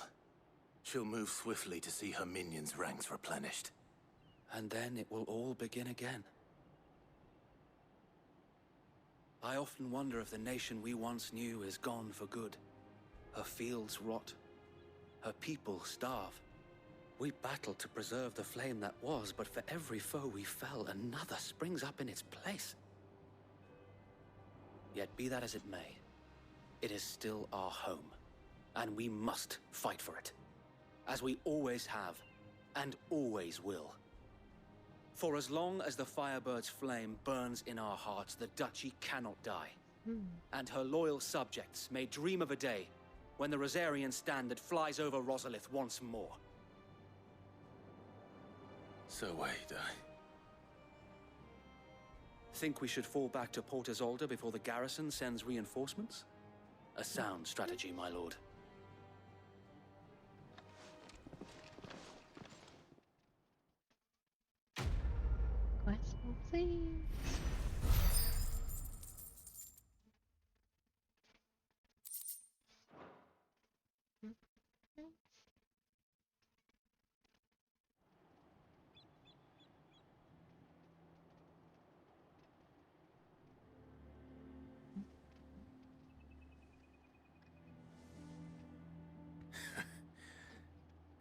She'll move swiftly to see her minions' ranks replenished. And then it will all begin again. I often wonder if the nation we once knew is gone for good. Her fields rot. Her people starve. We battled to preserve the flame that was, but for every foe we fell, another springs up in its place. Yet be that as it may, it is still our home, and we must fight for it. As we always have, and always will. For as long as the Firebird's flame burns in our hearts, the Duchy cannot die. And her loyal subjects may dream of a day when the Rosarian standard flies over Rosalith once more. So wait, Think we should fall back to Port Isolde before the garrison sends reinforcements? A sound strategy, my lord. Quest complete.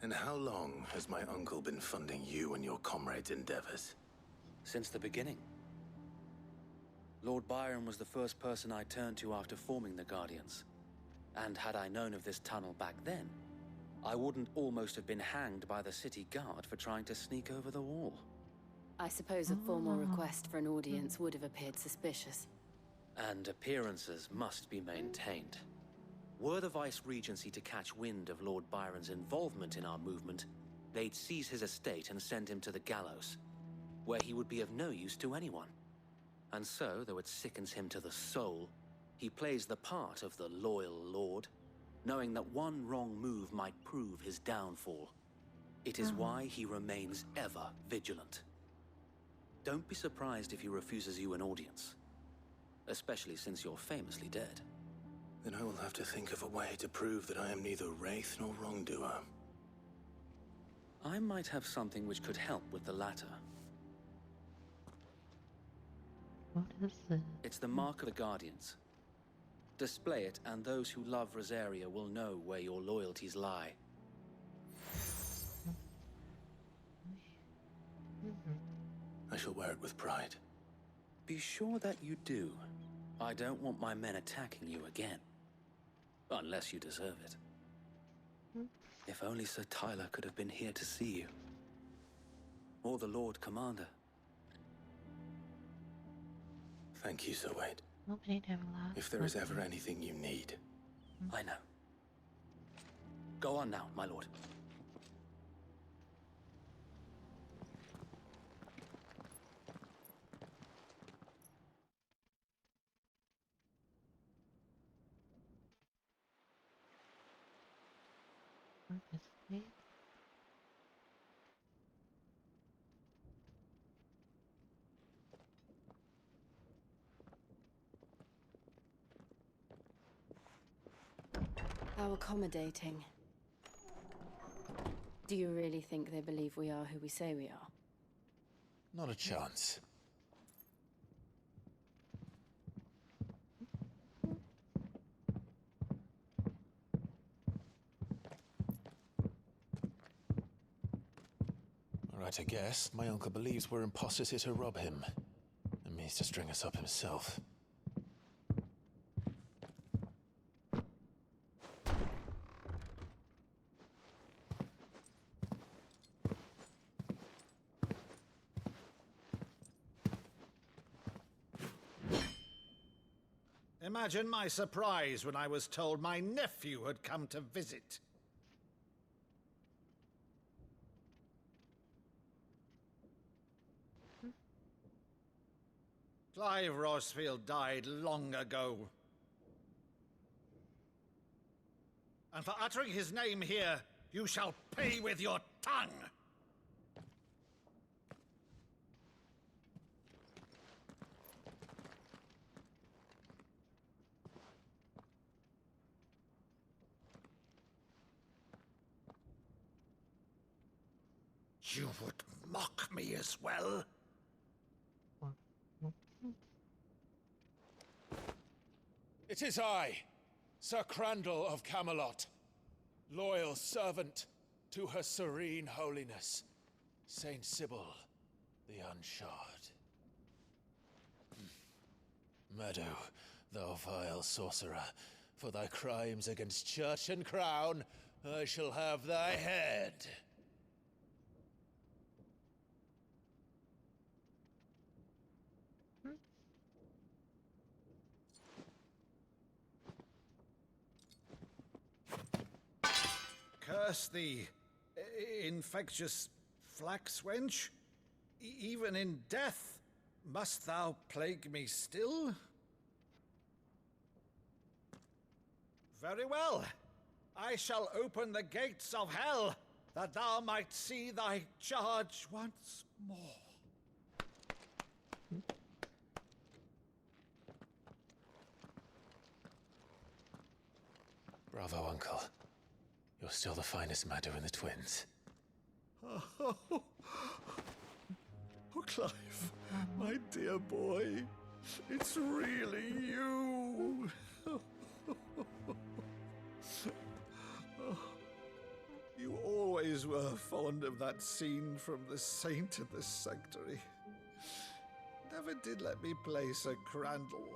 And how long has my uncle been funding you and your comrades' endeavors? Since the beginning. Lord Byron was the first person I turned to after forming the Guardians. And had I known of this tunnel back then, I wouldn't almost have been hanged by the city guard for trying to sneak over the wall. I suppose a formal request for an audience would have appeared suspicious. And appearances must be maintained. Were the Vice-Regency to catch wind of Lord Byron's involvement in our movement, they'd seize his estate and send him to the gallows, where he would be of no use to anyone. And so, though it sickens him to the soul, he plays the part of the loyal lord, knowing that one wrong move might prove his downfall. It is why he remains ever vigilant. Don't be surprised if he refuses you an audience, especially since you're famously dead. Then I will have to think of a way to prove that I am neither wraith nor wrongdoer. I might have something which could help with the latter. What is this? It's the mark of the Guardians. Display it, and those who love Rosaria will know where your loyalties lie. I shall wear it with pride. Be sure that you do. I don't want my men attacking you again. Unless you deserve it. If only Sir Tyler could have been here to see you. Or the Lord Commander. Thank you, Sir Wade. Nobody never laughed. If there is ever anything you need. I know. Go on now, my lord. Obviously. How accommodating. Do you really think they believe we are who we say we are? Not a chance. All right, I guess. My uncle believes we're imposters here to rob him. And means to string us up himself. Imagine my surprise when I was told my nephew had come to visit. Clive Rosfield died long ago. And for uttering his name here, you shall pay with your tongue! You would mock me as well? It is I, Sir Crandall of Camelot, loyal servant to Her Serene Holiness, Saint Sybil the Unshod. Meadow, thou vile sorcerer, for thy crimes against church and crown, I shall have thy head. Curse thee, infectious flax wench. Even in death, must thou plague me still? Very well. I shall open the gates of hell, that thou might see thy charge once more. Bravo, Uncle. You're still the finest Meadow in the twins. Oh, Clive, my dear boy, it's really you. You always always were fond of that scene from The Saint of the Sanctuary. Never did let me place a crandall.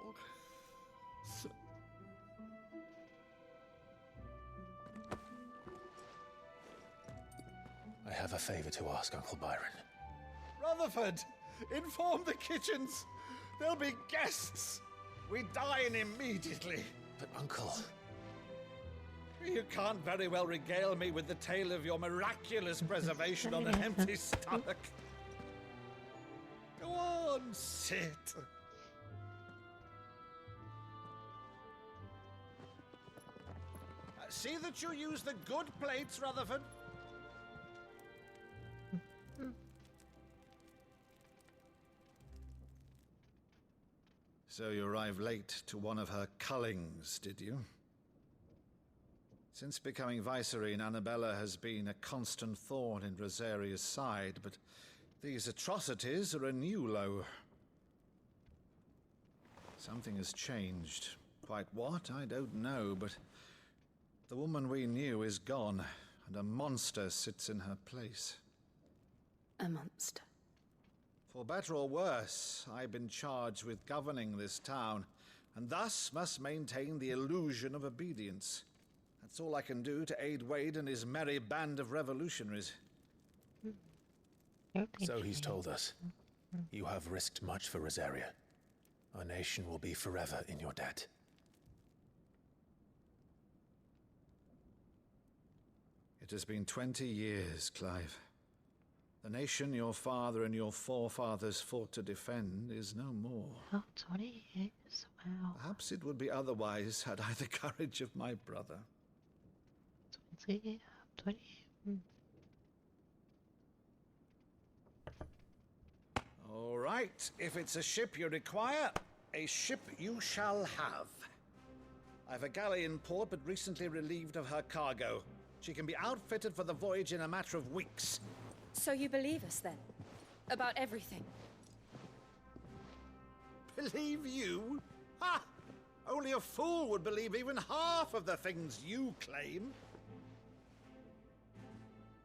I have a favor to ask, Uncle Byron. Rutherford, inform the kitchens. There'll be guests. We dine immediately. But, Uncle... You can't very well regale me with the tale of your miraculous preservation on an empty stomach. Go on, sit. See that you use the good plates, Rutherford. So you arrived late to one of her cullings, did you? Since becoming Vicereine, Annabella has been a constant thorn in Rosaria's side, but these atrocities are a new low. Something has changed. Quite what, I don't know, but the woman we knew is gone, and a monster sits in her place. A monster. For better or worse, I've been charged with governing this town, and thus must maintain the illusion of obedience. That's all I can do to aid Wade and his merry band of revolutionaries. So he's told us. You have risked much for Rosaria. Our nation will be forever in your debt. It has been 20 years, Clive. The nation your father and your forefathers fought to defend is no more. Oh, 20 years, wow. Perhaps it would be otherwise had I the courage of my brother. 20. All right, if it's a ship you require, a ship you shall have. I've a galley in port, but recently relieved of her cargo. She can be outfitted for the voyage in a matter of weeks. So you believe us then? About everything? Believe you? Ha! Only a fool would believe even half of the things you claim.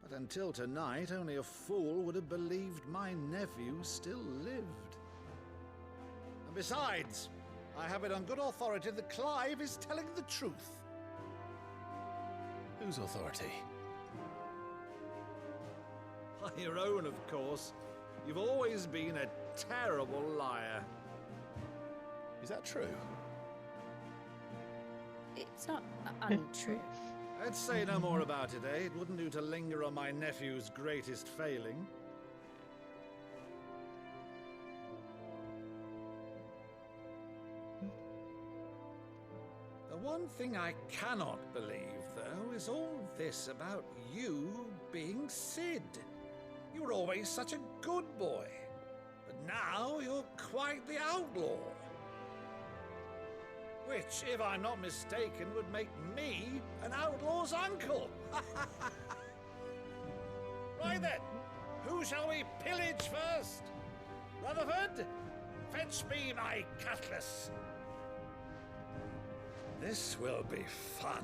But until tonight, only a fool would have believed my nephew still lived. And besides, I have it on good authority that Clive is telling the truth. Whose authority? By your own, of course. You've always been a terrible liar. Is that true? It's not untrue. I'd say no more about it, eh? It wouldn't do to linger on my nephew's greatest failing. The one thing I cannot believe, though, is all this about you being Sid. You were always such a good boy, but now you're quite the outlaw. Which, if I'm not mistaken, would make me an outlaw's uncle. Right then, who shall we pillage first? Rutherford, fetch me my cutlass. This will be fun.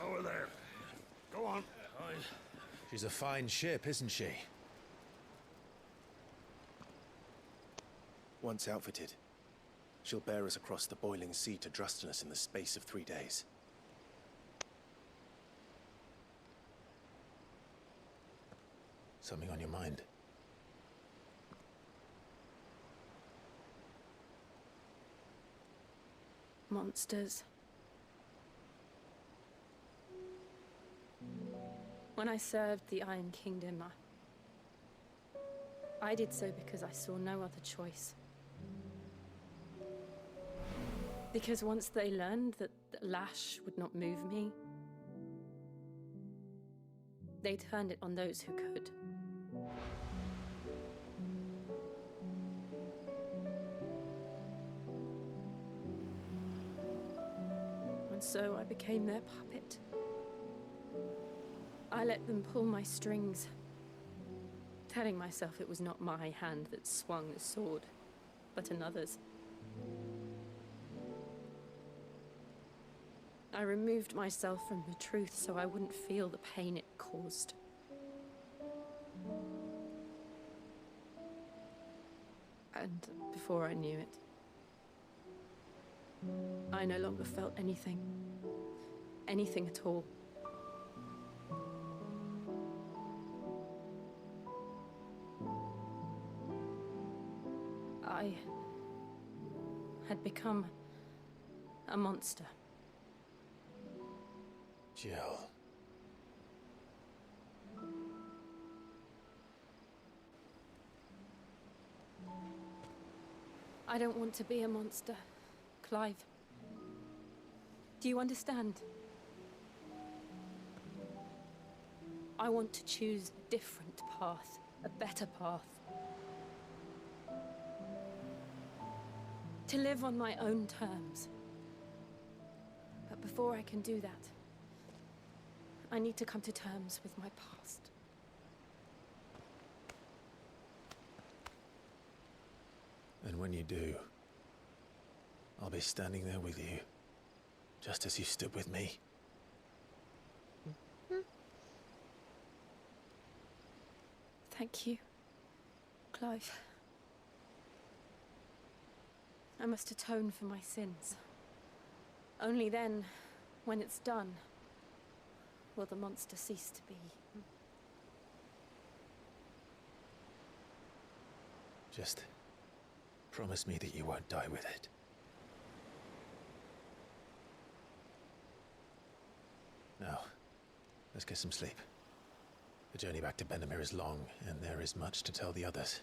Over there. Go on. She's a fine ship, isn't she? Once outfitted, she'll bear us across the boiling sea to Drustinus in the space of 3 days. Something on your mind? Monsters. When I served the Iron Kingdom, I did so because I saw no other choice. Because once they learned that the lash would not move me, they turned it on those who could. So I became their puppet. I let them pull my strings, telling myself it was not my hand that swung the sword, but another's. I removed myself from the truth so I wouldn't feel the pain it caused. And before I knew it, I no longer felt anything. Anything at all. I had become a monster. Jill. I don't want to be a monster, Clive. Do you understand? I want to choose a different path, a better path. To live on my own terms. But before I can do that, I need to come to terms with my past. And when you do, I'll be standing there with you, just as you stood with me. Thank you, Clive. I must atone for my sins. Only then, when it's done, will the monster cease to be. Just promise me that you won't die with it. Now, let's get some sleep. The journey back to Benamir is long, and there is much to tell the others.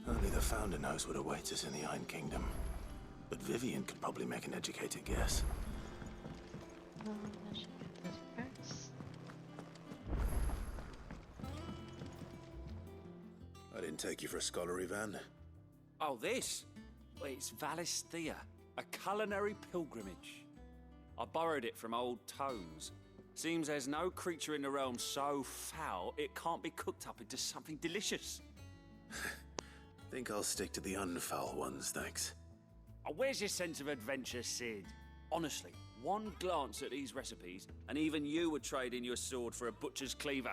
Only the Founder knows what awaits us in the Iron Kingdom. But Vivian could probably make an educated guess. I should get this first. I didn't take you for a scholar, Ivan. Oh, this? Well, it's Valisthea, a culinary pilgrimage. I borrowed it from old tomes. Seems there's no creature in the realm so foul it can't be cooked up into something delicious. Think I'll stick to the unfoul ones, thanks. Oh, where's your sense of adventure, Sid? Honestly, one glance at these recipes, and even you would trade in your sword for a butcher's cleaver.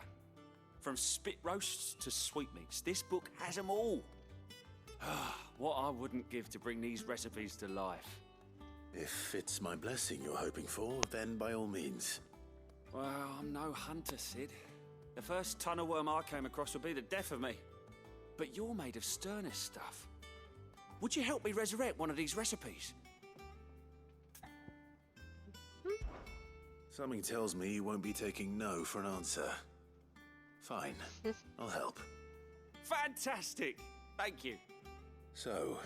From spit roasts to sweetmeats, this book has them all. What I wouldn't give to bring these recipes to life. If it's my blessing you're hoping for, then by all means. Well, I'm no hunter, Sid. The first tunnel worm I came across would be the death of me. But you're made of sterner stuff. Would you help me resurrect one of these recipes? Something tells me you won't be taking no for an answer. Fine, I'll help. Fantastic! Thank you. So,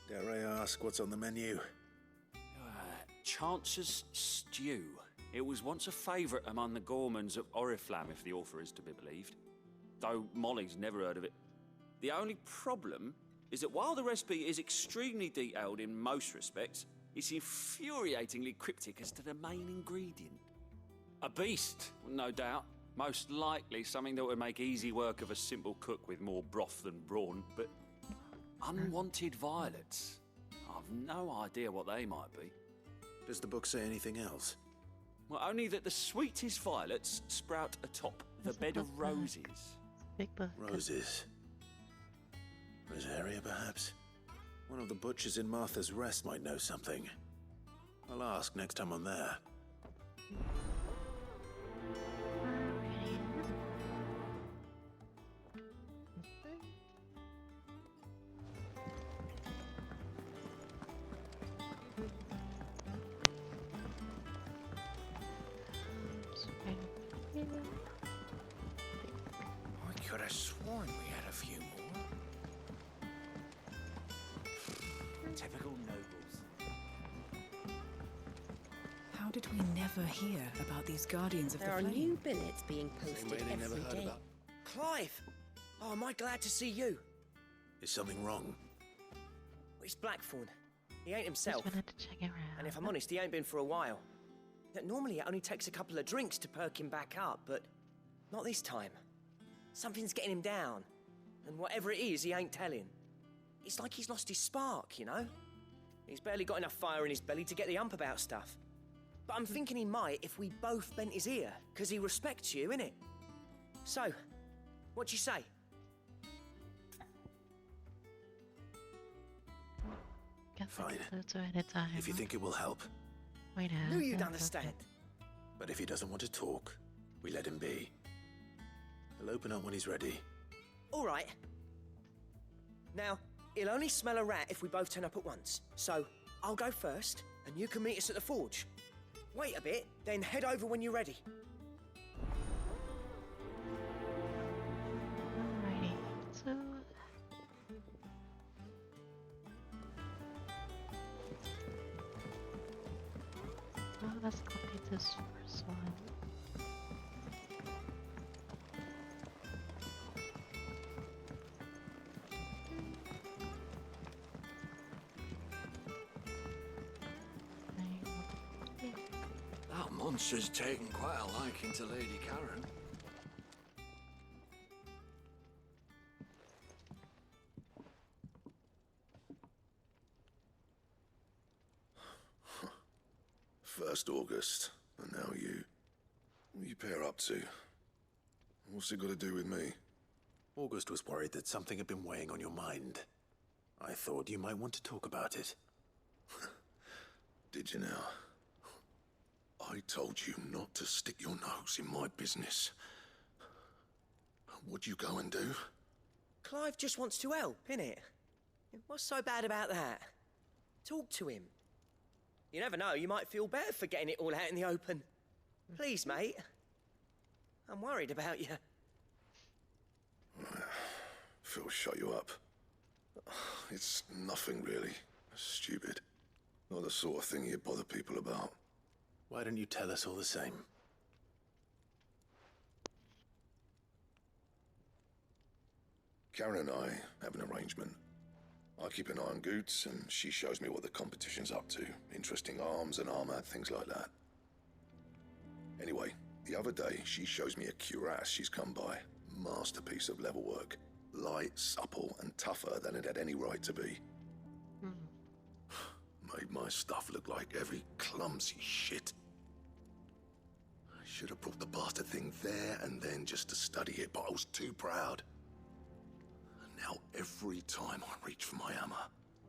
dare I ask what's on the menu? Chance's Stew. It was once a favourite among the gourmands of Oriflamme, if the author is to be believed. Though Molly's never heard of it. The only problem is that while the recipe is extremely detailed in most respects, it's infuriatingly cryptic as to the main ingredient. A beast, no doubt. Most likely something that would make easy work of a simple cook with more broth than brawn, but unwanted violets. I've no idea what they might be. Does the book say anything else? Well, only that the sweetest violets sprout atop the bed of roses. Big book. Roses. Rosaria, perhaps? One of the butchers in Martha's Rest might know something. I'll ask next time I'm there. did we never hear about these Guardians of There the are Flame? new billets being posted they never every heard day. about. Clive! Oh, am I glad to see you? Is something wrong? It's Blackthorn. He ain't himself. Just wanted to check it out. And if I'm honest, he ain't been for a while. Normally it only takes a couple of drinks to perk him back up, but not this time. Something's getting him down. And whatever it is, he ain't telling. It's like he's lost his spark, you know? He's barely got enough fire in his belly to get the ump about stuff. But I'm thinking he might if we both bent his ear, because he respects you, innit? So, what do you say? Fine. Two at a time. If you think it will help. Wait a Knew you'd minute. understand. But if he doesn't want to talk, we let him be. He'll open up when he's ready. All right. Now, he'll only smell a rat if we both turn up at once. So, I'll go first, and you can meet us at the forge. Wait a bit, then head over when you're ready. Alrighty, so... Well, let's complete this first one. That monster's taken quite a liking to Lady Karen. First August, and now you. What are you pair up to? What's it got to do with me? August was worried that something had been weighing on your mind. I thought you might want to talk about it. Did you now? I told you not to stick your nose in my business. What'd you go and do? Clive just wants to help, innit? What's so bad about that? Talk to him. You never know, you might feel better for getting it all out in the open. Please, mate. I'm worried about you. Phil shut you up. It's nothing really. Stupid. Not the sort of thing you bother people about. Why don't you tell us all the same? Karen and I have an arrangement. I keep an eye on Goots, and she shows me what the competition's up to. Interesting arms and armor, things like that. Anyway, the other day, she shows me a cuirass she's come by. Masterpiece of level work. Light, supple, and tougher than it had any right to be. Made my stuff look like heavy, clumsy shit. I should have brought the bastard thing there and then just to study it, but I was too proud. Now, every time I reach for my hammer,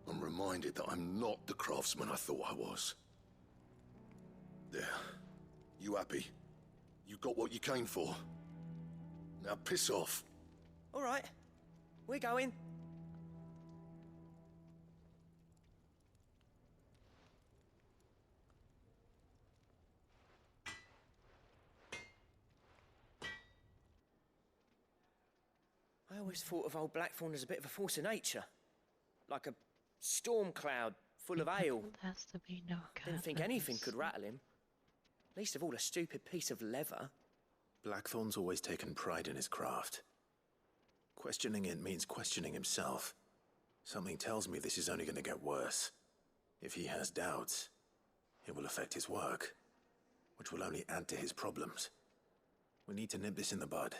I'm reminded that I'm not the craftsman I thought I was. There. You happy? You got what you came for? Now piss off. All right. We're going. I always thought of old Blackthorn as a bit of a force of nature. Like a storm cloud full of ale. Has to be no Didn't think anything could rattle him. Least of all a stupid piece of leather. Blackthorn's always taken pride in his craft. Questioning it means questioning himself. Something tells me this is only going to get worse. If he has doubts, it will affect his work, which will only add to his problems. We need to nip this in the bud.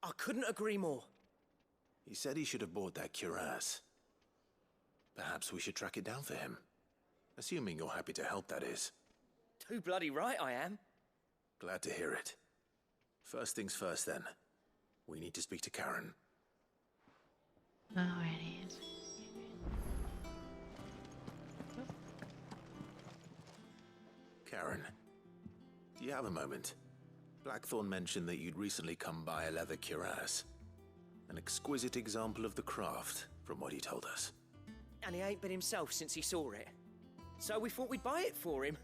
I couldn't agree more. He said he should have bought that cuirass. Perhaps we should track it down for him. Assuming you're happy to help, that is. Too bloody right I am. Glad to hear it. First things first, then. We need to speak to Karen. Alrighty. Karen, do you have a moment? Blackthorn mentioned that you'd recently come by a leather cuirass. An exquisite example of the craft, from what he told us. And he ain't been himself since he saw it. So we thought we'd buy it for him.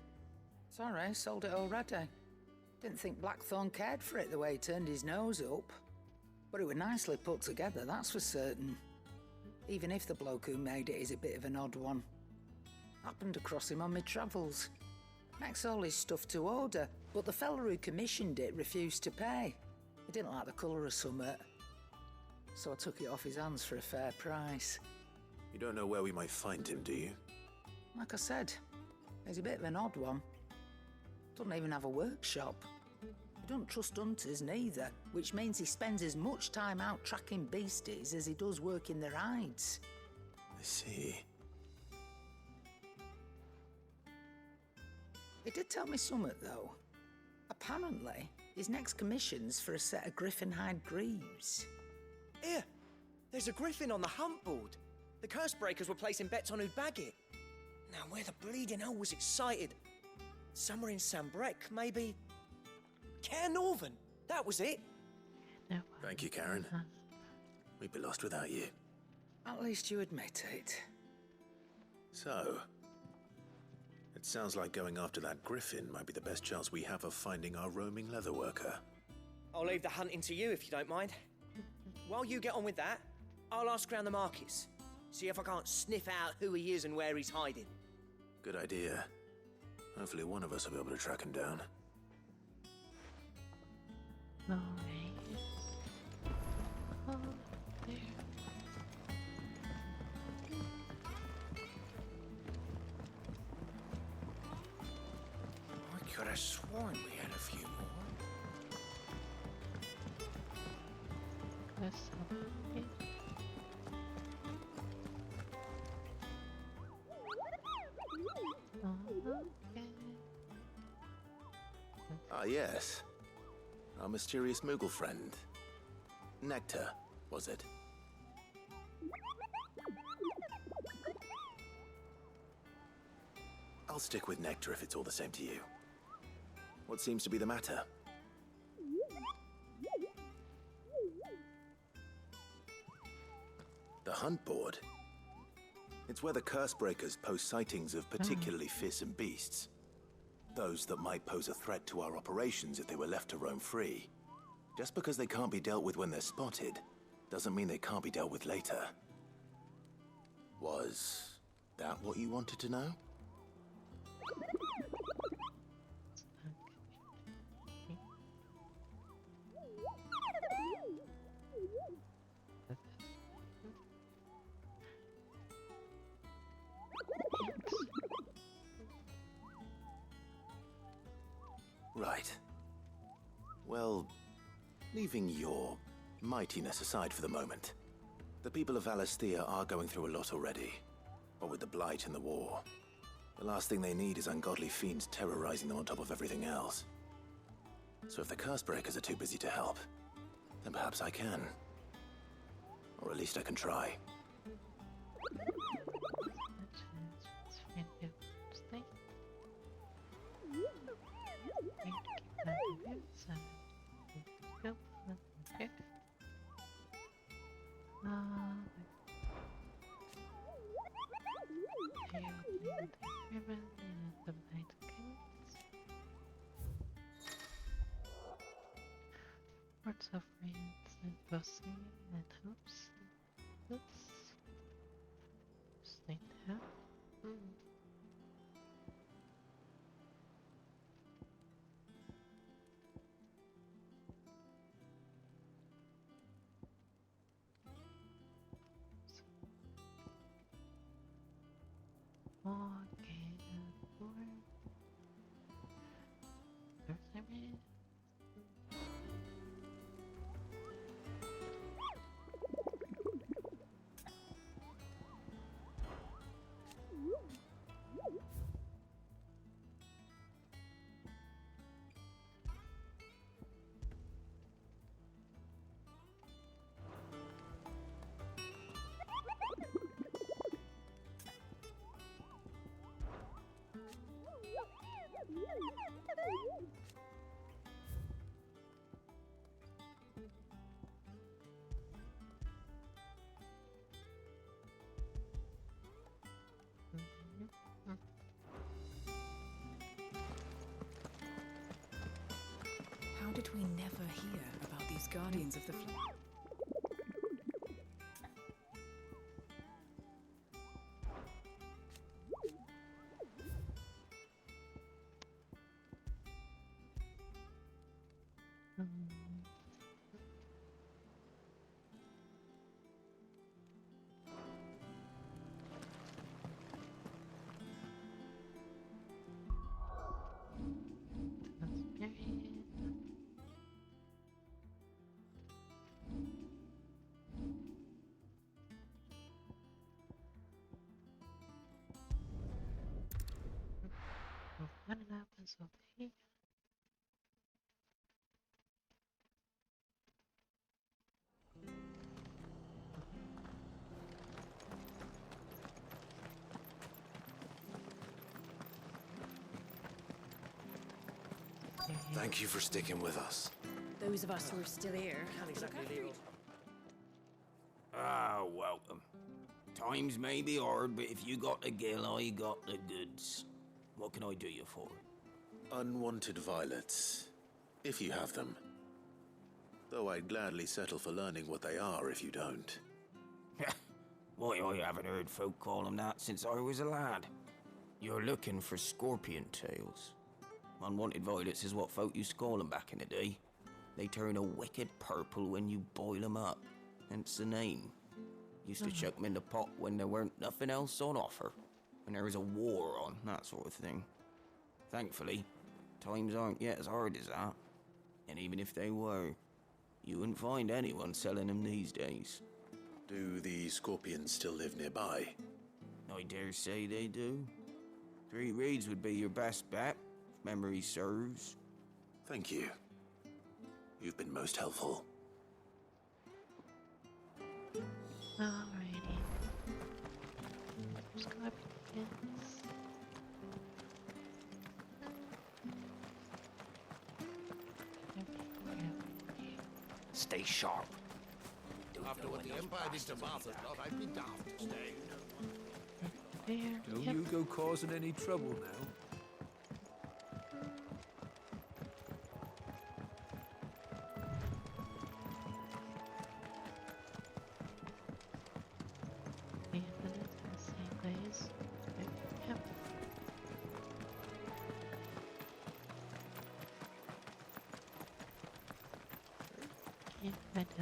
Sorry, sold it already. Didn't think Blackthorn cared for it the way he turned his nose up. But it was nicely put together, that's for certain. Even if the bloke who made it is a bit of an odd one. Happened across him on my travels. Makes all his stuff to order, but the fella who commissioned it refused to pay. He didn't like the colour of summit, so I took it off his hands for a fair price. You don't know where we might find him, do you? Like I said, he's a bit of an odd one. Doesn't even have a workshop. He don't trust hunters neither, which means he spends as much time out tracking beasties as he does working their hides. I see. He did tell me something, though. Apparently, his next commission's for a set of griffin hide greaves. Here! There's a griffin on the hunt board. The curse breakers were placing bets on who'd bag it. Now, where the bleeding hell was it sighted? Somewhere in Sambrec, maybe... Care Northern! That was it! Thank you, Karen. We'd be lost without you. At least you admit it. So, it sounds like going after that griffin might be the best chance we have of finding our roaming leatherworker. I'll leave the hunting to you if you don't mind. While you get on with that, I'll ask around the markets. See if I can't sniff out who he is and where he's hiding. Good idea. Hopefully one of us will be able to track him down. Alright. Oh, there. I could have sworn we had a few more. Ah, yes. Our mysterious Moogle friend. Nectar, was it? I'll stick with Nectar if it's all the same to you. What seems to be the matter? The hunt board? It's where the curse breakers post sightings of particularly fearsome beasts. Those that might pose a threat to our operations if they were left to roam free. Just because they can't be dealt with when they're spotted, doesn't mean they can't be dealt with later. Was that what you wanted to know? Right. Well, leaving your mightiness aside for the moment, the people of Valisthea are going through a lot already. What with the Blight and the war, the last thing they need is ungodly fiends terrorizing them on top of everything else. So if the Cursebreakers are too busy to help, then perhaps I can. Or at least I can try. Words of friends and bossy and hopes. Let's stay there. Okay, four. There's a minute. How did we never hear about these Guardians of the Flame? What happens over here? Thank you for sticking with us. Those of us who are still here. Can't exactly leave. Ah, welcome. Times may be hard, but if you got the gill, I got the goods. What can I do you for? Unwanted violets, if you have them. Though I'd gladly settle for learning what they are if you don't. Why, I haven't heard folk call them that since I was a lad. You're looking for scorpion tails. Unwanted violets is what folk used to call them back in the day. They turn a wicked purple when you boil them up, hence the name. Used to chuck them in the pot when there weren't nothing else on offer. When there was a war on, that sort of thing. Thankfully, times aren't yet as hard as that. And even if they were, you wouldn't find anyone selling them these days. Do the scorpions still live nearby? I dare say they do. 3 Reeds would be your best bet, if memory serves. Thank you. You've been most helpful. Alrighty. Scorpions. Stay sharp. After what the Empire did to Martha's lot, I'd be daft to stay. Don't you go causing any trouble now. Yeah, but it's in the same place. Yep. Keep my toes.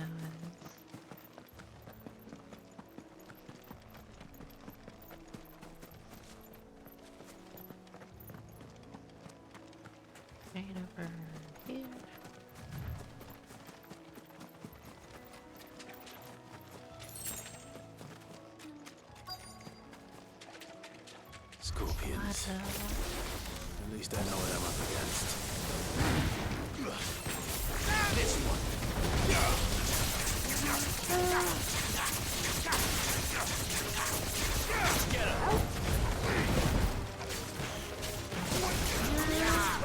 Right over here. Scorpions. At least I know what I'm up against. This one. Get him.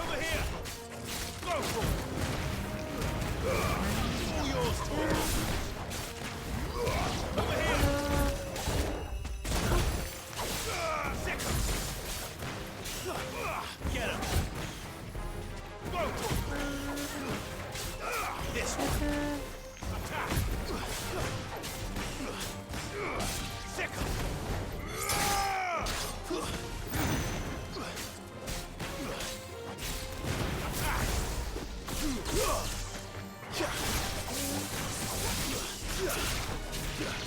Over here. Go for it. All yours, Tom. Over here. Second. Get him. Go for it. This one. Attack. Second.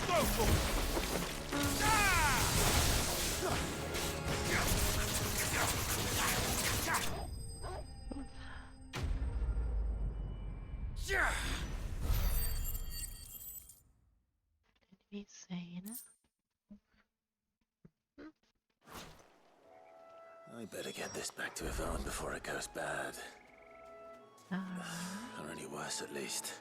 Go for it! Be saying it. I better get this back to Yvonne before it goes bad. Or any worse, at least.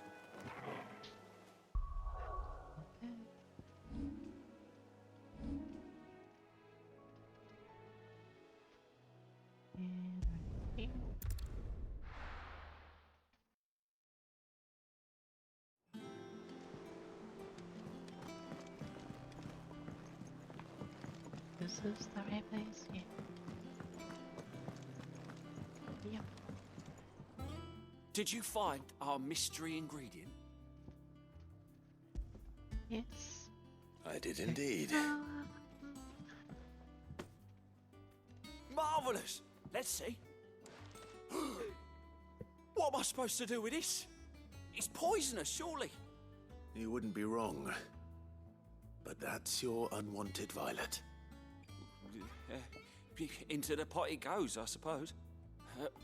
This is the right place, yeah. Yep. Did you find our mystery ingredient? Yes. I did indeed. Marvellous! Let's see. What am I supposed to do with this? It's poisonous, surely. You wouldn't be wrong. But that's your unwanted violet. Into the pot it goes, I suppose.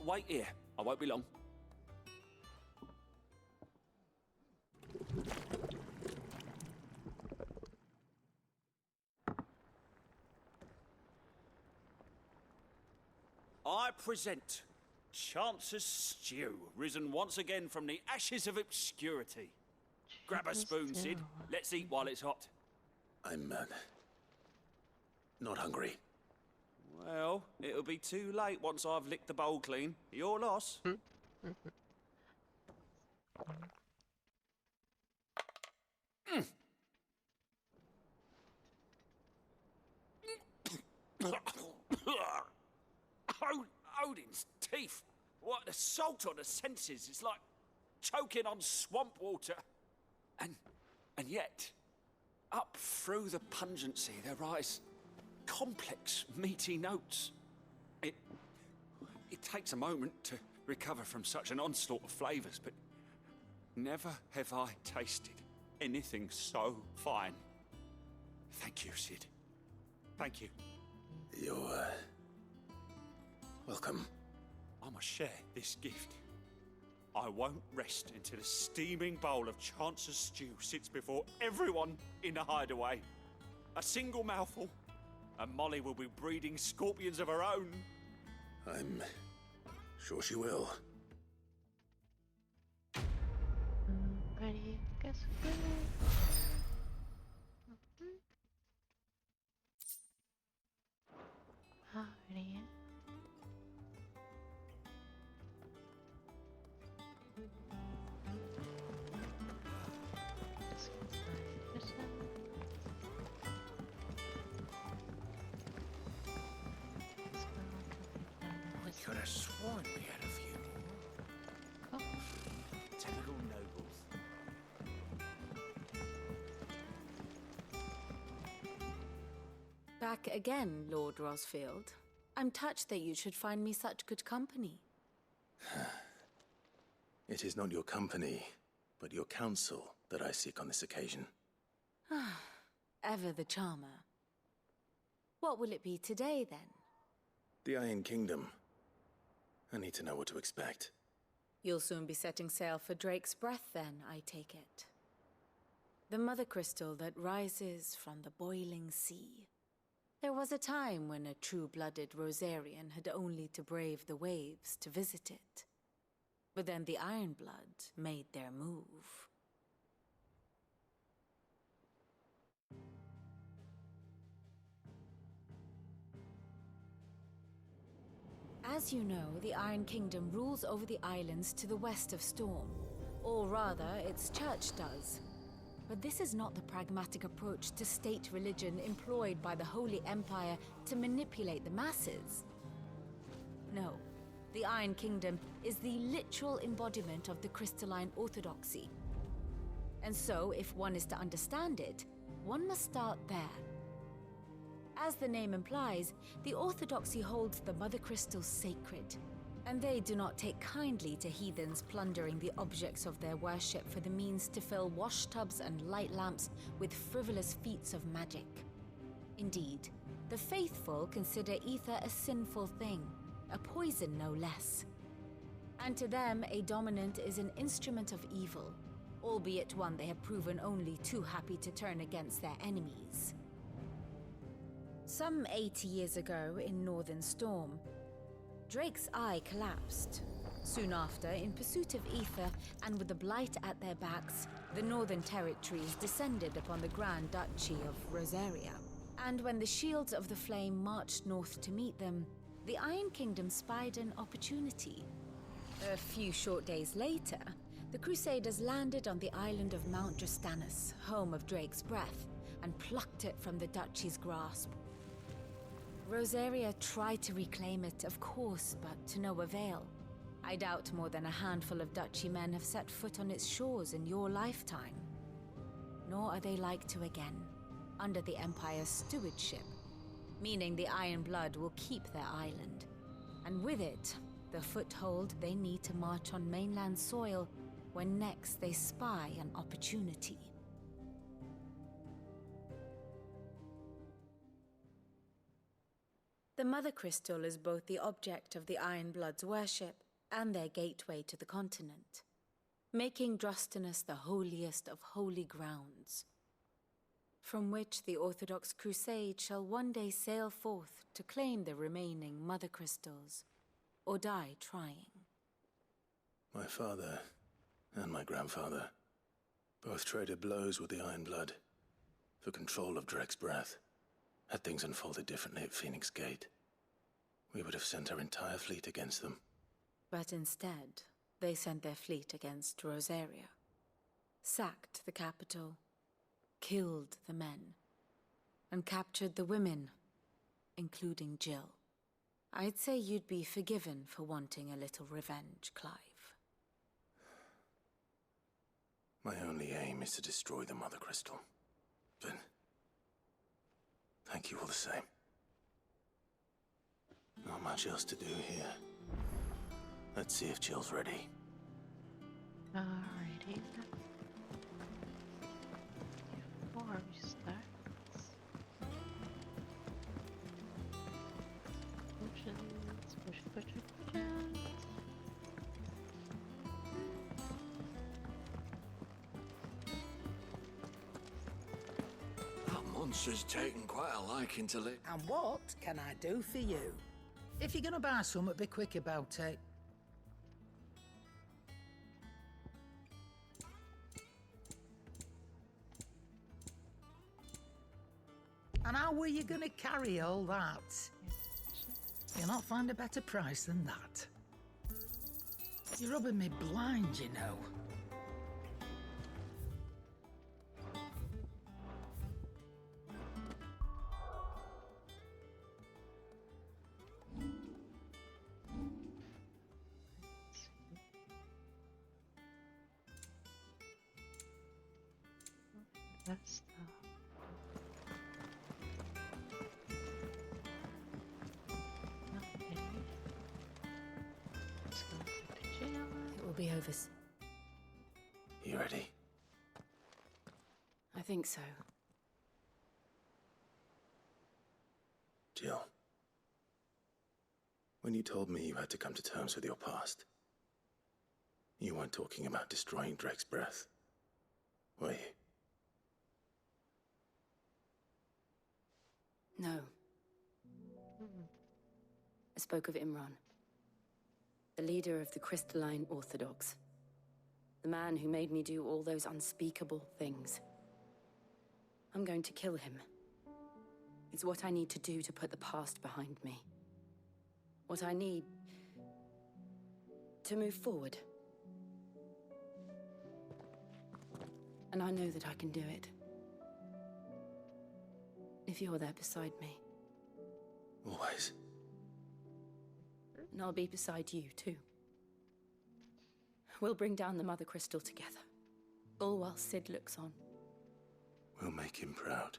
Wait here. I won't be long. I present Chance's Stew, risen once again from the ashes of obscurity. Grab a spoon, Sid. Let's eat while it's hot. I'm, not hungry. Well, it'll be too late once I've licked the bowl clean. Your loss. Odin's teeth. What assault on the senses. It's like choking on swamp water. And yet, up through the pungency, there rise complex, meaty notes. It takes a moment to recover from such an onslaught of flavours, but never have I tasted anything so fine. Thank you, Sid. Thank you. You're, welcome. I must share this gift. I won't rest until a steaming bowl of Chance's Stew sits before everyone in the hideaway. A single mouthful, and Molly will be breeding scorpions of her own. I'm sure she will. Ready? Guess Alrighty. Could have sworn we had a few more. Typical nobles. Back again, Lord Rosfield. I'm touched that you should find me such good company. It is not your company, but your counsel that I seek on this occasion. Ever the charmer. What will it be today, then? The Iron Kingdom. I need to know what to expect. You'll soon be setting sail for Drake's Breath, then, I take it. The mother crystal that rises from the boiling sea. There was a time when a true-blooded Rosarian had only to brave the waves to visit it. But then the Ironblood made their move. As you know, the Iron Kingdom rules over the islands to the west of Storm. Or rather, its church does. But this is not the pragmatic approach to state religion employed by the Holy Empire to manipulate the masses. No, the Iron Kingdom is the literal embodiment of the crystalline orthodoxy. And so, if one is to understand it, one must start there. As the name implies, the orthodoxy holds the mother crystals sacred, and they do not take kindly to heathens plundering the objects of their worship for the means to fill washtubs and light lamps with frivolous feats of magic. Indeed, the faithful consider ether a sinful thing, a poison no less. And to them, a dominant is an instrument of evil, albeit one they have proven only too happy to turn against their enemies. Some 80 years ago in Northern Storm, Drake's eye collapsed. Soon after, in pursuit of ether and with the blight at their backs, the Northern Territories descended upon the Grand Duchy of Rosaria. And when the Shields of the Flame marched north to meet them, the Iron Kingdom spied an opportunity. A few short days later, the Crusaders landed on the island of Mount Justanus, home of Drake's Breath, and plucked it from the duchy's grasp. Rosaria tried to reclaim it, of course, but to no avail. I doubt more than a handful of duchy men have set foot on its shores in your lifetime. Nor are they like to again, under the Empire's stewardship, meaning the Iron Blood will keep their island. And with it, the foothold they need to march on mainland soil when next they spy an opportunity. The Mother Crystal is both the object of the Ironbloods' worship and their gateway to the continent, making Drostanus the holiest of holy grounds, from which the Orthodox Crusade shall one day sail forth to claim the remaining Mother Crystals, or die trying. My father and my grandfather both traded blows with the Ironblood for control of Drek's breath. Had things unfolded differently at Phoenix Gate, we would have sent our entire fleet against them. But instead, they sent their fleet against Rosaria, sacked the capital, killed the men, and captured the women, including Jill. I'd say you'd be forgiven for wanting a little revenge, Clive. My only aim is to destroy the Mother Crystal. But thank you all the same. Not much else to do here. Let's see if Jill's ready. Alrighty. Before we start, potions. That monster's taken quite a liking to live. And what can I do for you? If you're gonna buy something, be quick about it. And how were you gonna carry all that? You'll not find a better price than that. You're rubbing me blind, you know. That's It will be over. You ready? I think so. Jill. When you told me you had to come to terms with your past, you weren't talking about destroying Drek's breath, were you? No. I spoke of Imran, the leader of the Crystalline Orthodox. The man who made me do all those unspeakable things. I'm going to kill him. It's what I need to do to put the past behind me. What I need to move forward. And I know that I can do it. If you're there beside me. Always. And I'll be beside you, too. We'll bring down the Mother Crystal together. All while Sid looks on. We'll make him proud.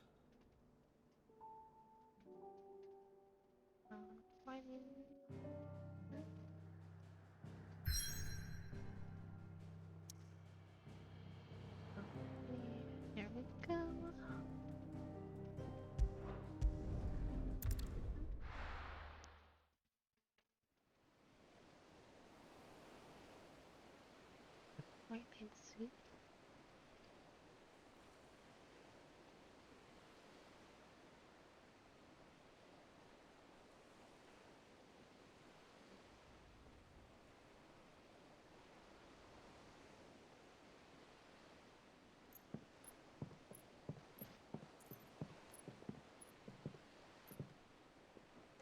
Here we go. Appointment suit.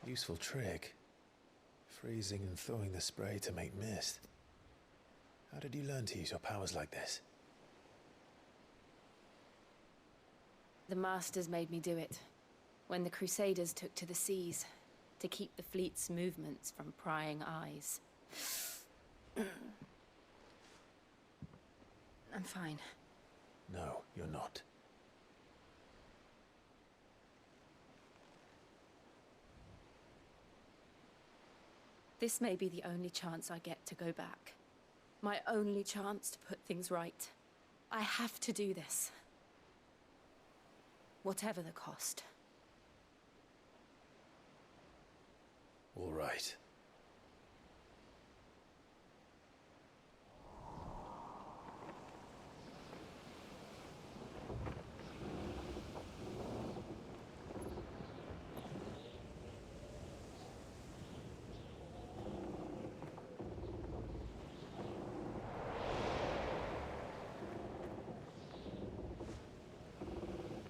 Useful trick. Freezing and throwing the spray to make mist. How did you learn to use your powers like this? The Masters made me do it. When the Crusaders took to the seas, to keep the fleet's movements from prying eyes. I'm fine. No, you're not. This may be the only chance I get to go back. My only chance to put things right. I have to do this. Whatever the cost. All right.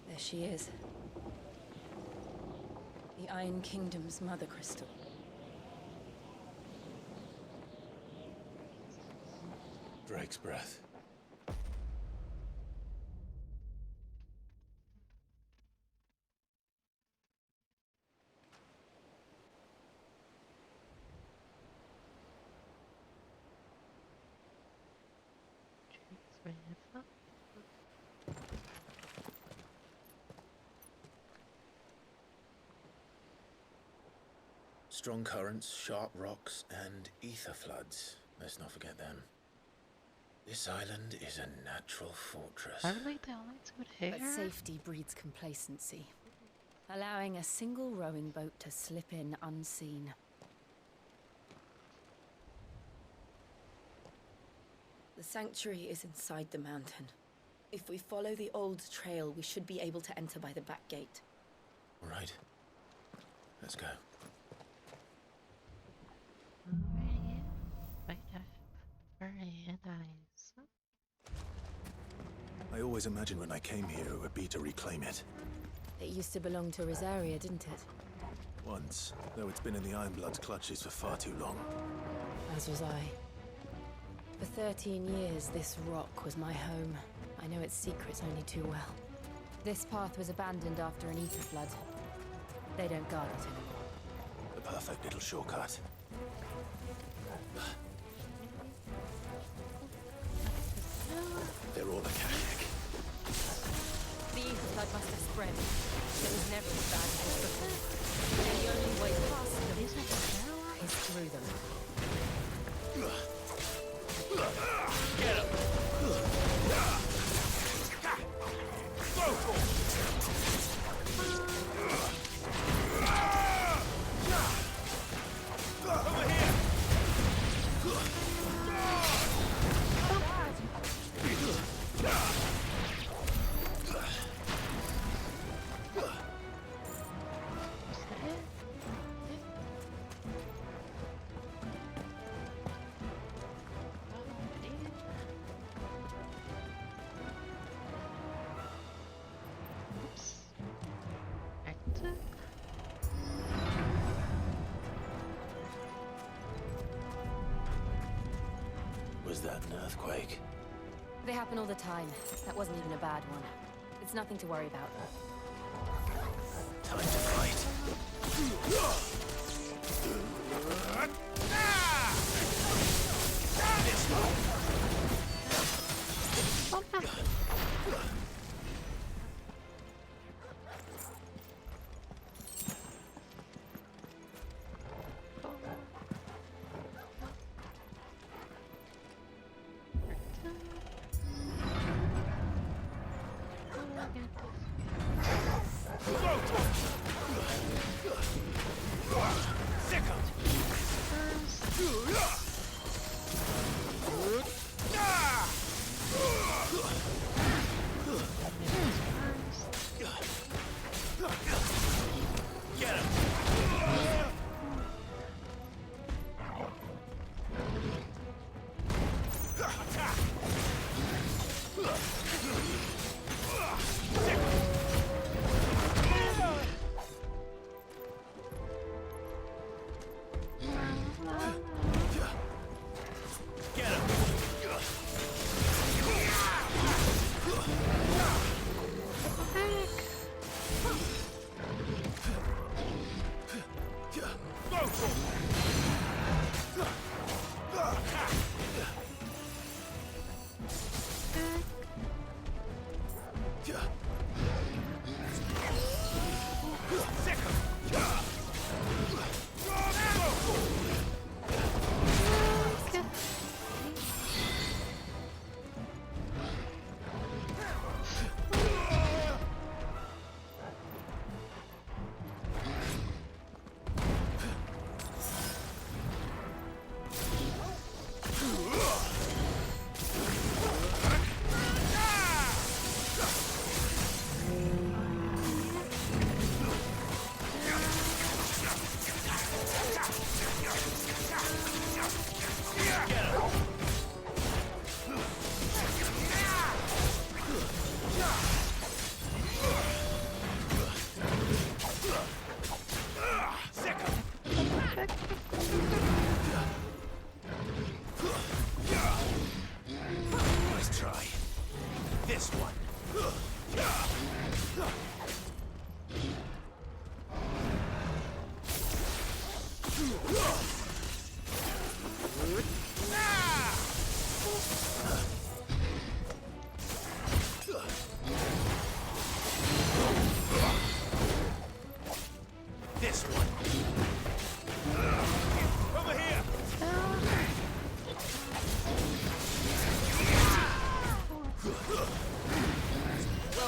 There she is. The Iron Kingdom's mother crystal. Drake's breath. Strong currents, sharp rocks, and ether floods. Let's not forget them. This island is a natural fortress. Are we the only two here? But safety breeds complacency, allowing a single rowing boat to slip in unseen. The sanctuary is inside the mountain. If we follow the old trail, we should be able to enter by the back gate. All right. Let's go. Very nice. I always imagined when I came here it would be to reclaim it. It used to belong to Rosaria, didn't it? Once, though it's been in the Ironblood's clutches for far too long. As was I. For 13 years, this rock was my home. I know its secrets only too well. This path was abandoned after an ether flood. They don't guard it anymore. The perfect little shortcut. They're all a Kashyyyk. The ether flood must have spread. It was never as bad as this before. And the only way past them is through them. Get him! Go for it! Over here! Was that an earthquake? They happen all the time. That wasn't even a bad one. It's nothing to worry about. Time to fight.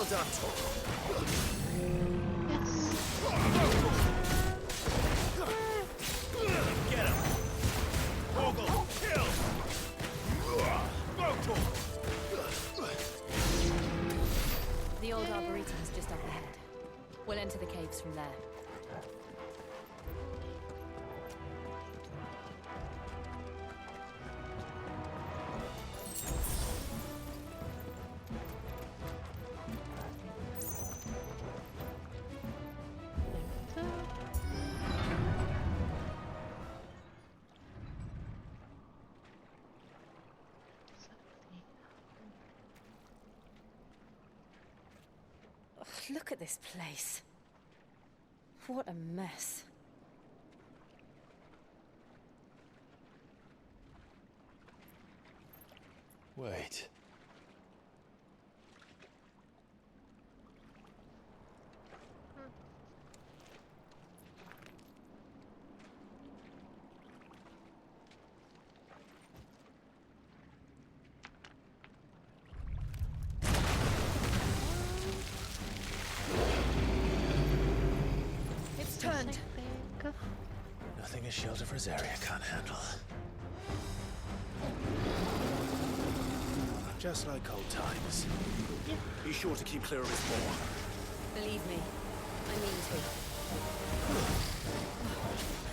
done, Tor. Get him! Ogle, kill! Go, Tor! The old arboretum's just up ahead. We'll enter the caves from there. Ugh, look at this place. What a mess. Wait. It's turned. Nothing a shield of Rosaria can't handle. Just like old times. Be sure to keep clear of his maw. Believe me, I mean to.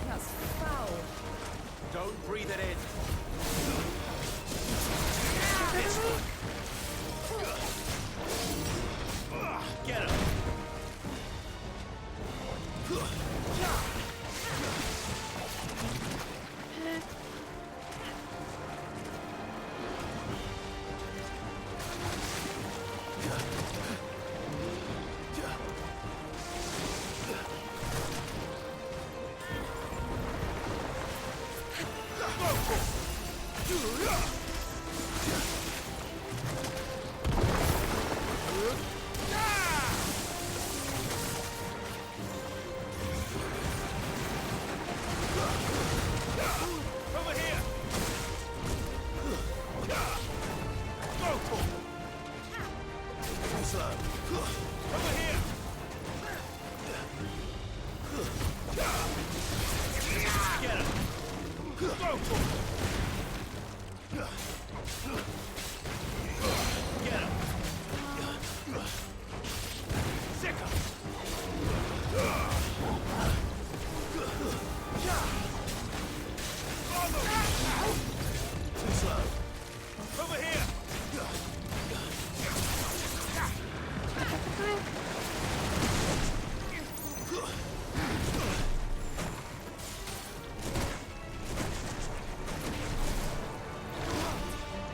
That's foul. Don't breathe it in. This one! Get him! Over here! Go, Tor! Too slow. Over here! Get him! Go, Tor! Get him! Sick him! Too slow. Over here!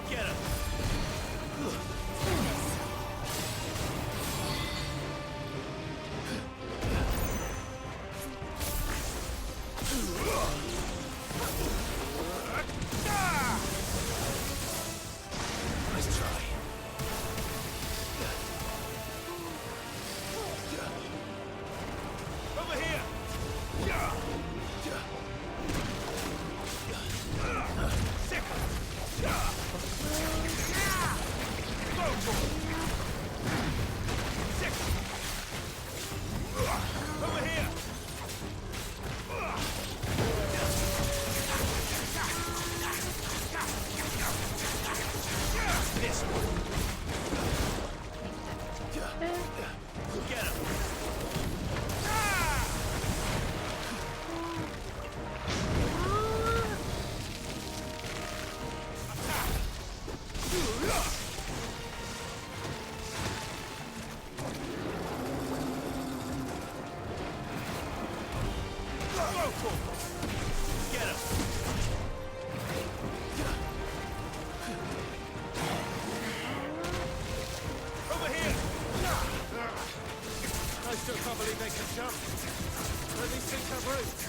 Get him! Nice try. Over here! Sick him! Go, Tor! Sick him! Over here! This one! Get him! Go, Tor! Get him! Over here! I still can't believe they can jump. But these things have roots.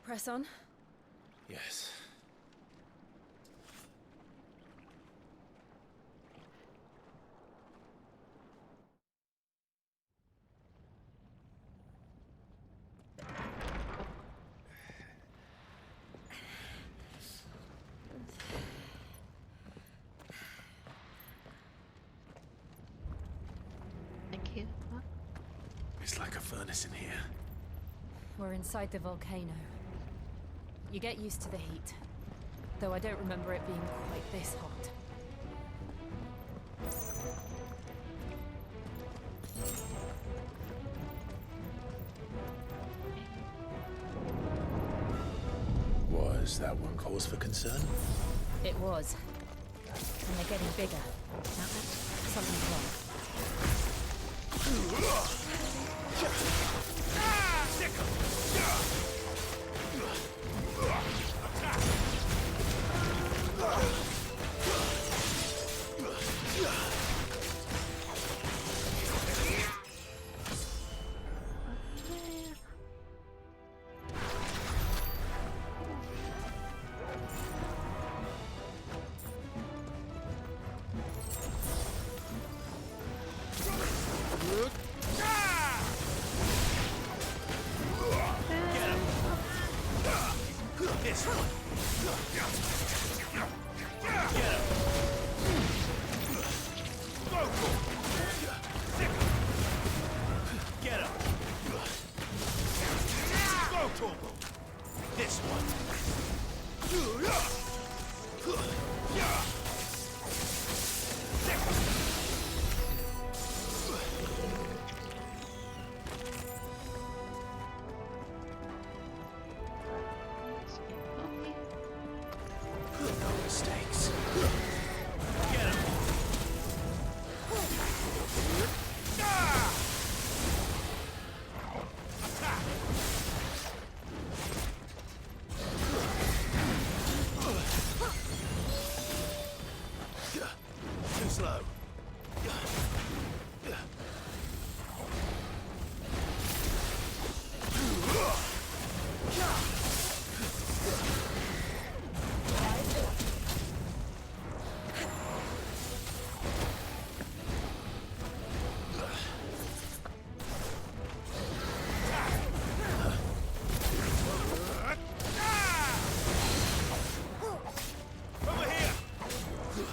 Press on. Yes. Thank you. It's like a furnace in here. We're inside the volcano. You get used to the heat. Though I don't remember it being quite this hot. Was that one cause for concern? It was. And they're getting bigger. Something's wrong. This one. Get him. Go for it. Get him. Go to him. This one. No mistakes. Get him. Too slow. Over here.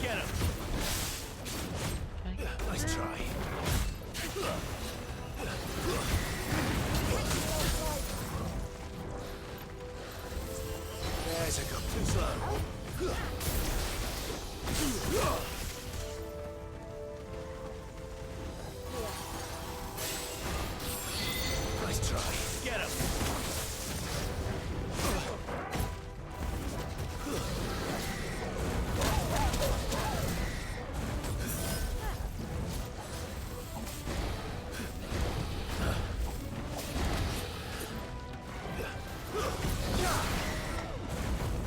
Get him. Nice try. There's a go. Too slow. Nice try. Get him.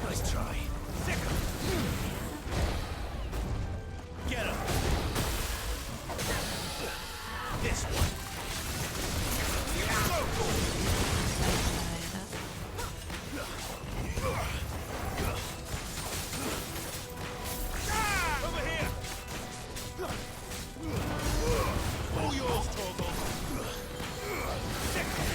Nice try. Sick him. Get him. This one. Go for it. Over here. All yours, Torgal. Sick him.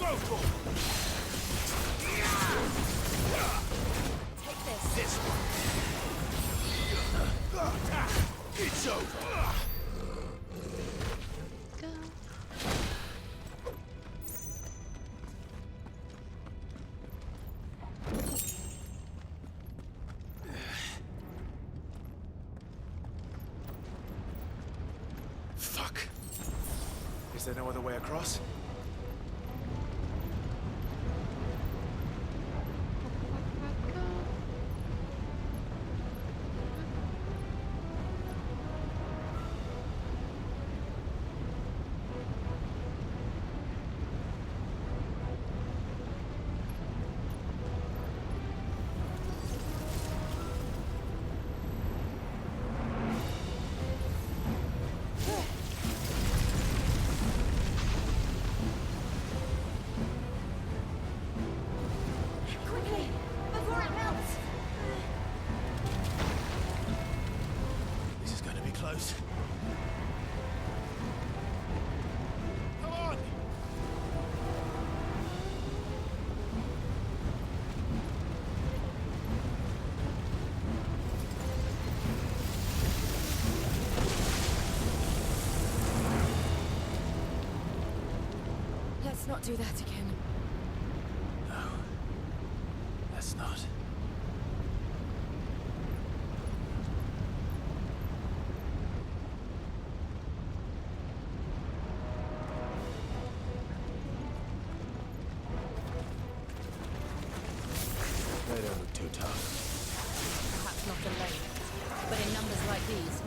Go for it. Take this. This one. It's over. Go. Fuck. Is there no other way across? Let's not do that again. No. Let's not. They don't look too tough. Perhaps not alone, but in numbers like these.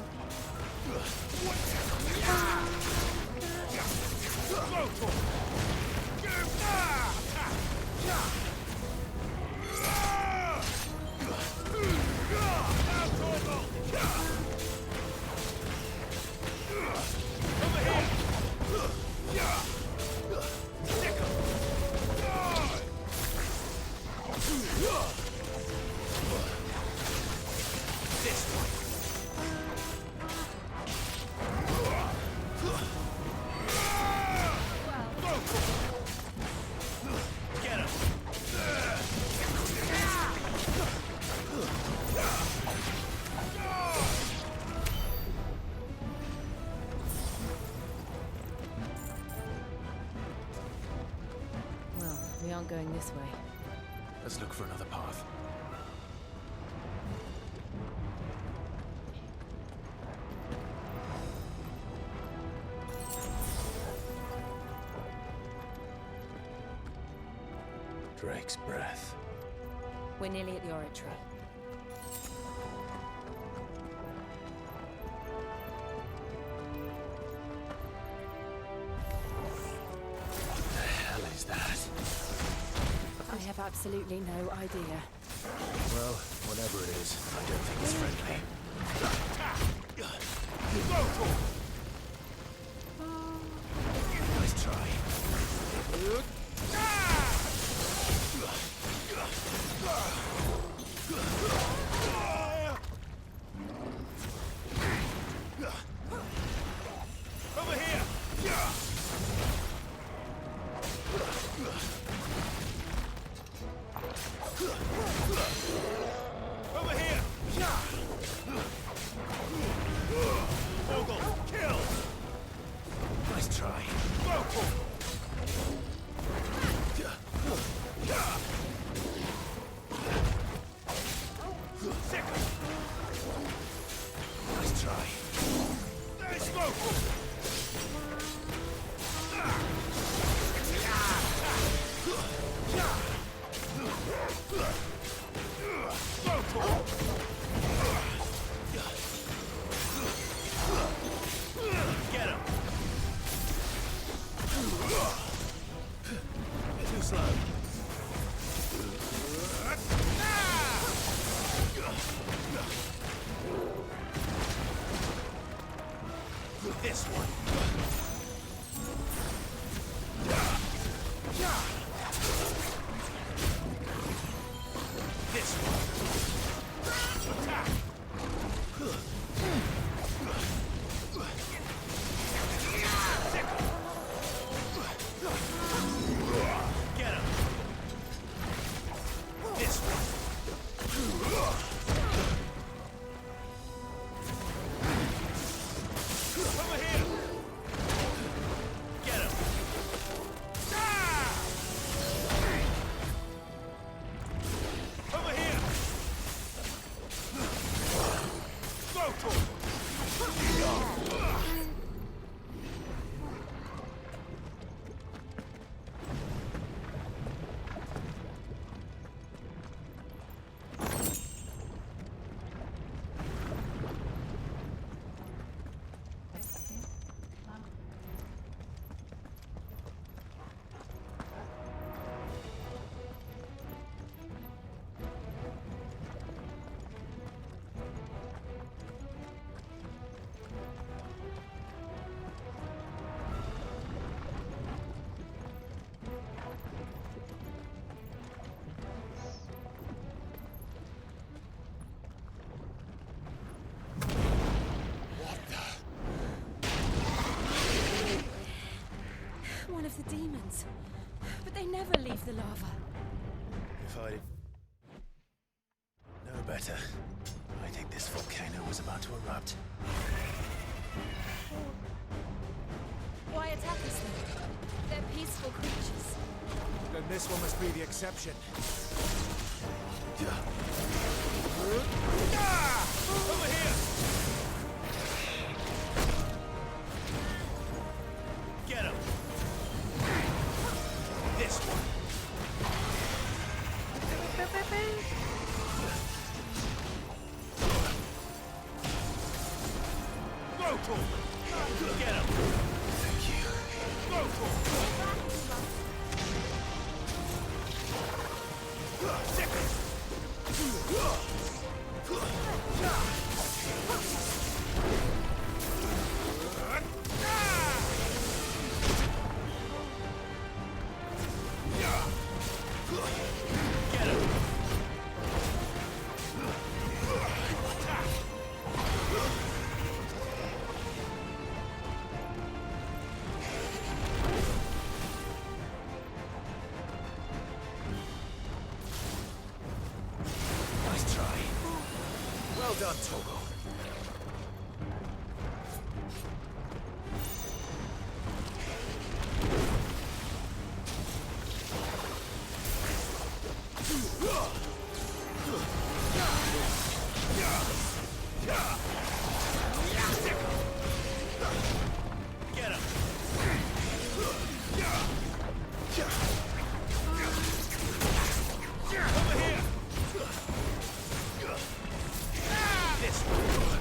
Well, we aren't going this way. Let's look for another path. Drake's breath. We're nearly at the oratory. What the hell is that? I have absolutely no idea. Well, whatever it is, I don't think it's friendly. Nice try. Over here! Over here! Ogle, kill! Nice try. Nice try. There's smoke! Get him! Too slow. This one. This one. Attack! Get him! This one. Over here! Get him! Over here! Go for it! One of the demons. But they never leave the lava. If I know better, I think this volcano was about to erupt. Why attack us then? They're peaceful creatures. Then this one must be the exception. Over here! Get him! This one! Go for it! Get him! Thank you. Go for it! Nice try. Well done, Togo. Get him! Over here! This one!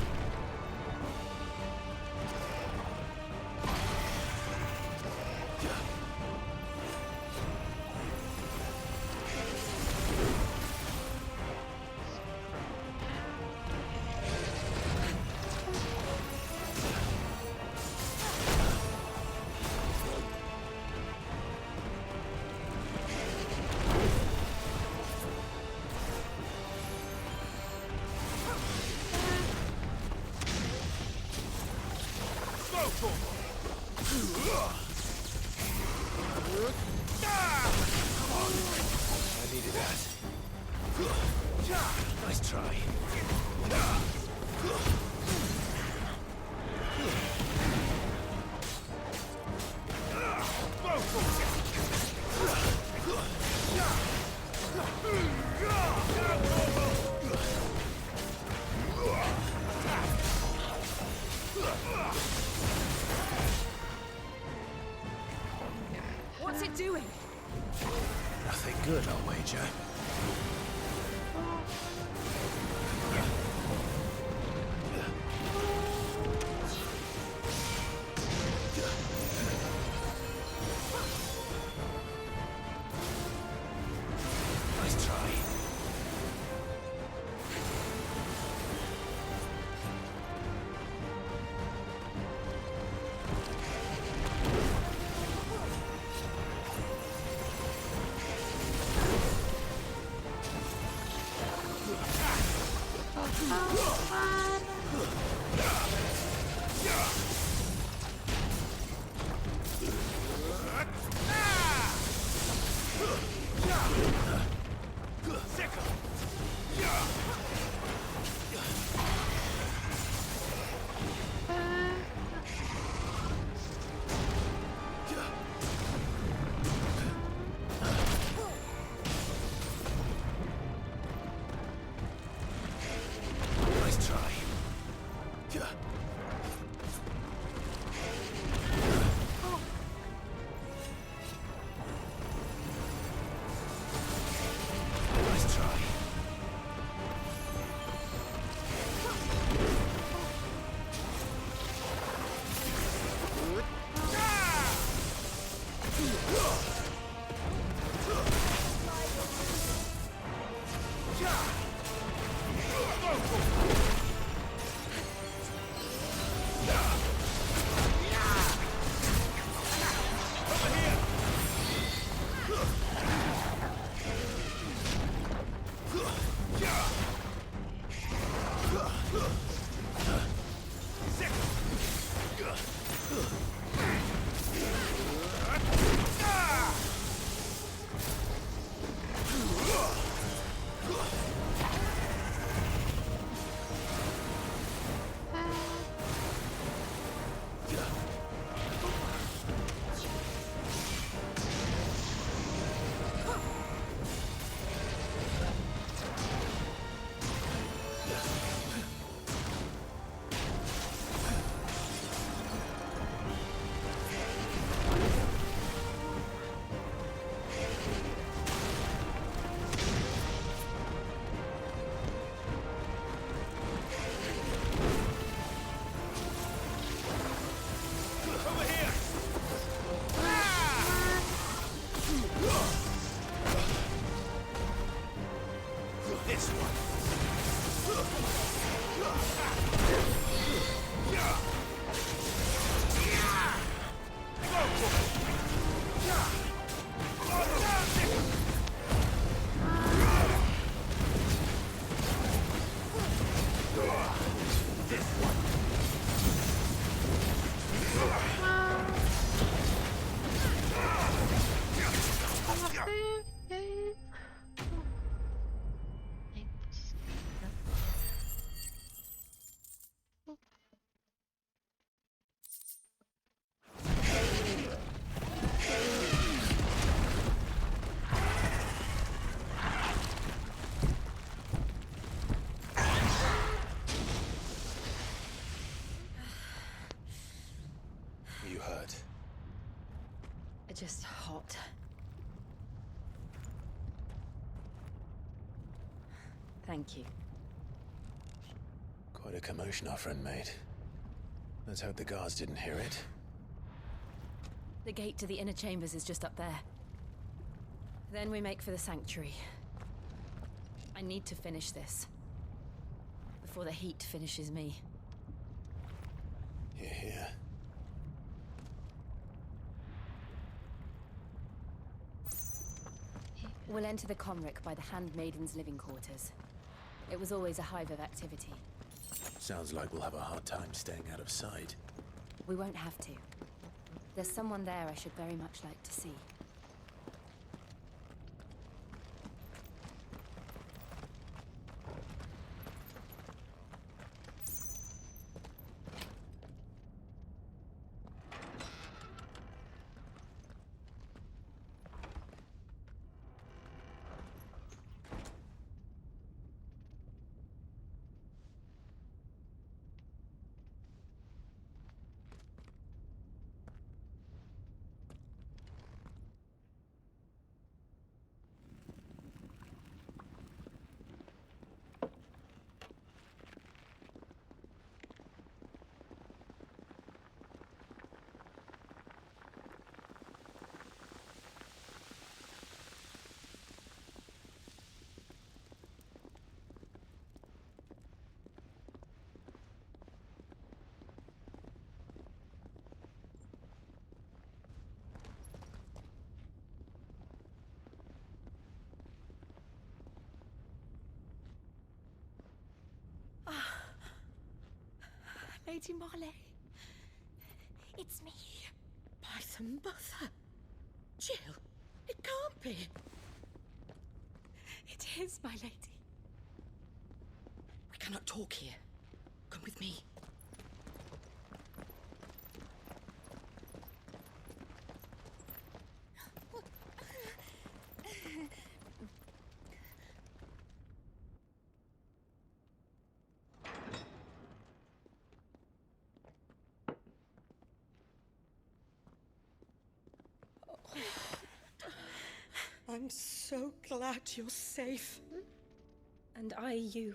I needed that. Nice try. What's it doing? Nothing good, I'll wager. Nice try. Nice try. Nice try. This one. You hurt? Just hot. Thank you. Quite a commotion our friend made. Let's hope the guards didn't hear it. The gate to the inner chambers is just up there. Then we make for the sanctuary. I need to finish this. Before the heat finishes me. Hear, hear. We'll enter the Comric by the Handmaiden's living quarters. It was always a hive of activity. Sounds like we'll have a hard time staying out of sight. We won't have to. There's someone there I should very much like to see. Lady Marley. It's me. By the mother. Jill, it can't be. It is, my lady. We cannot talk here. Come with me. I'm so glad you're safe. And I you.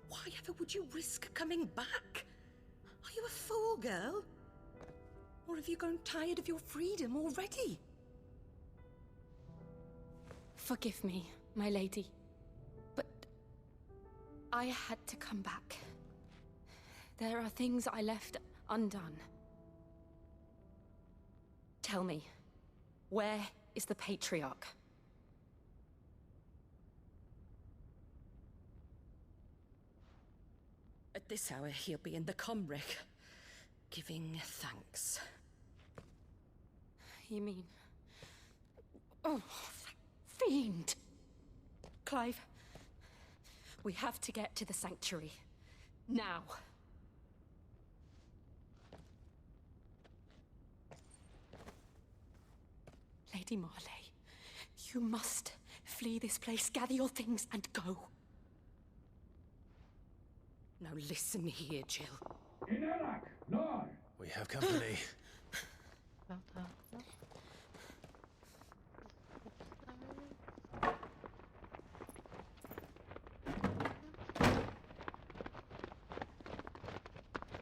Why ever would you risk coming back? Are you a fool, girl? Or have you grown tired of your freedom already? Forgive me, my lady. But I had to come back. There are things I left undone. Tell me, where is the Patriarch? At this hour, he'll be in the Comric, giving thanks. You mean... Oh, fiend! Clive, we have to get to the sanctuary. Now. Lady Marley, you must flee this place, gather your things, and go. Now listen here, Jill. We have company.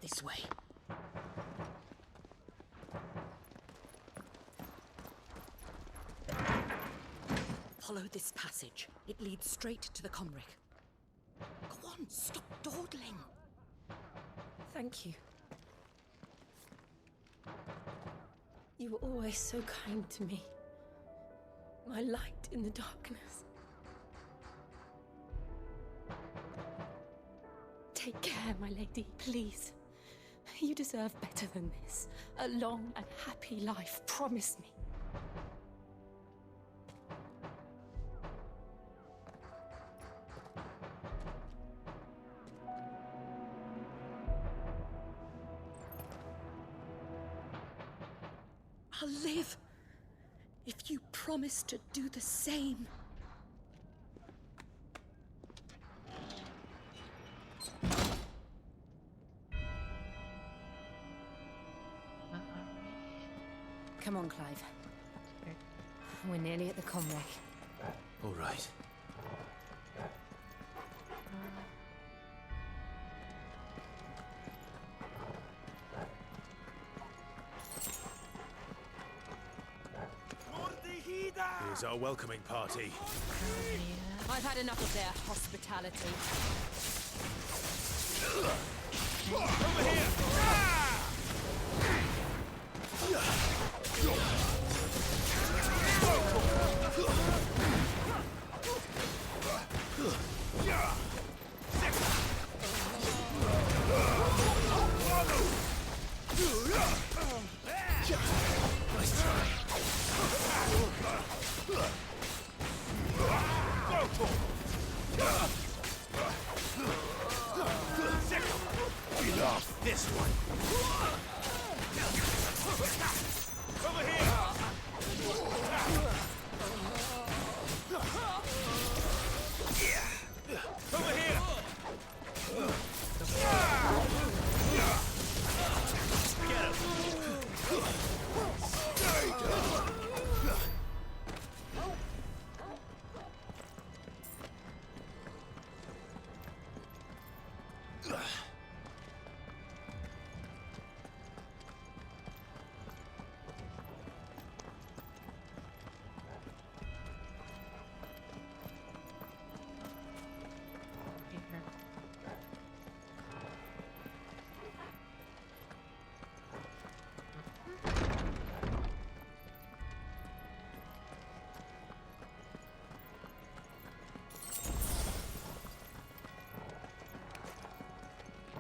This way. Follow this passage. It leads straight to the Comric. Go on, stop dawdling. Thank you. You were always so kind to me. My light in the darkness. Take care, my lady, please. You deserve better than this. A long and happy life, promise me. I'll live if you promise to do the same. Come on, Clive. We're nearly at the Comric. All right. Here's our welcoming party. I've had enough of their hospitality. Over Nice try. Enough. This one. Over here. Over here. Get him. Stay down.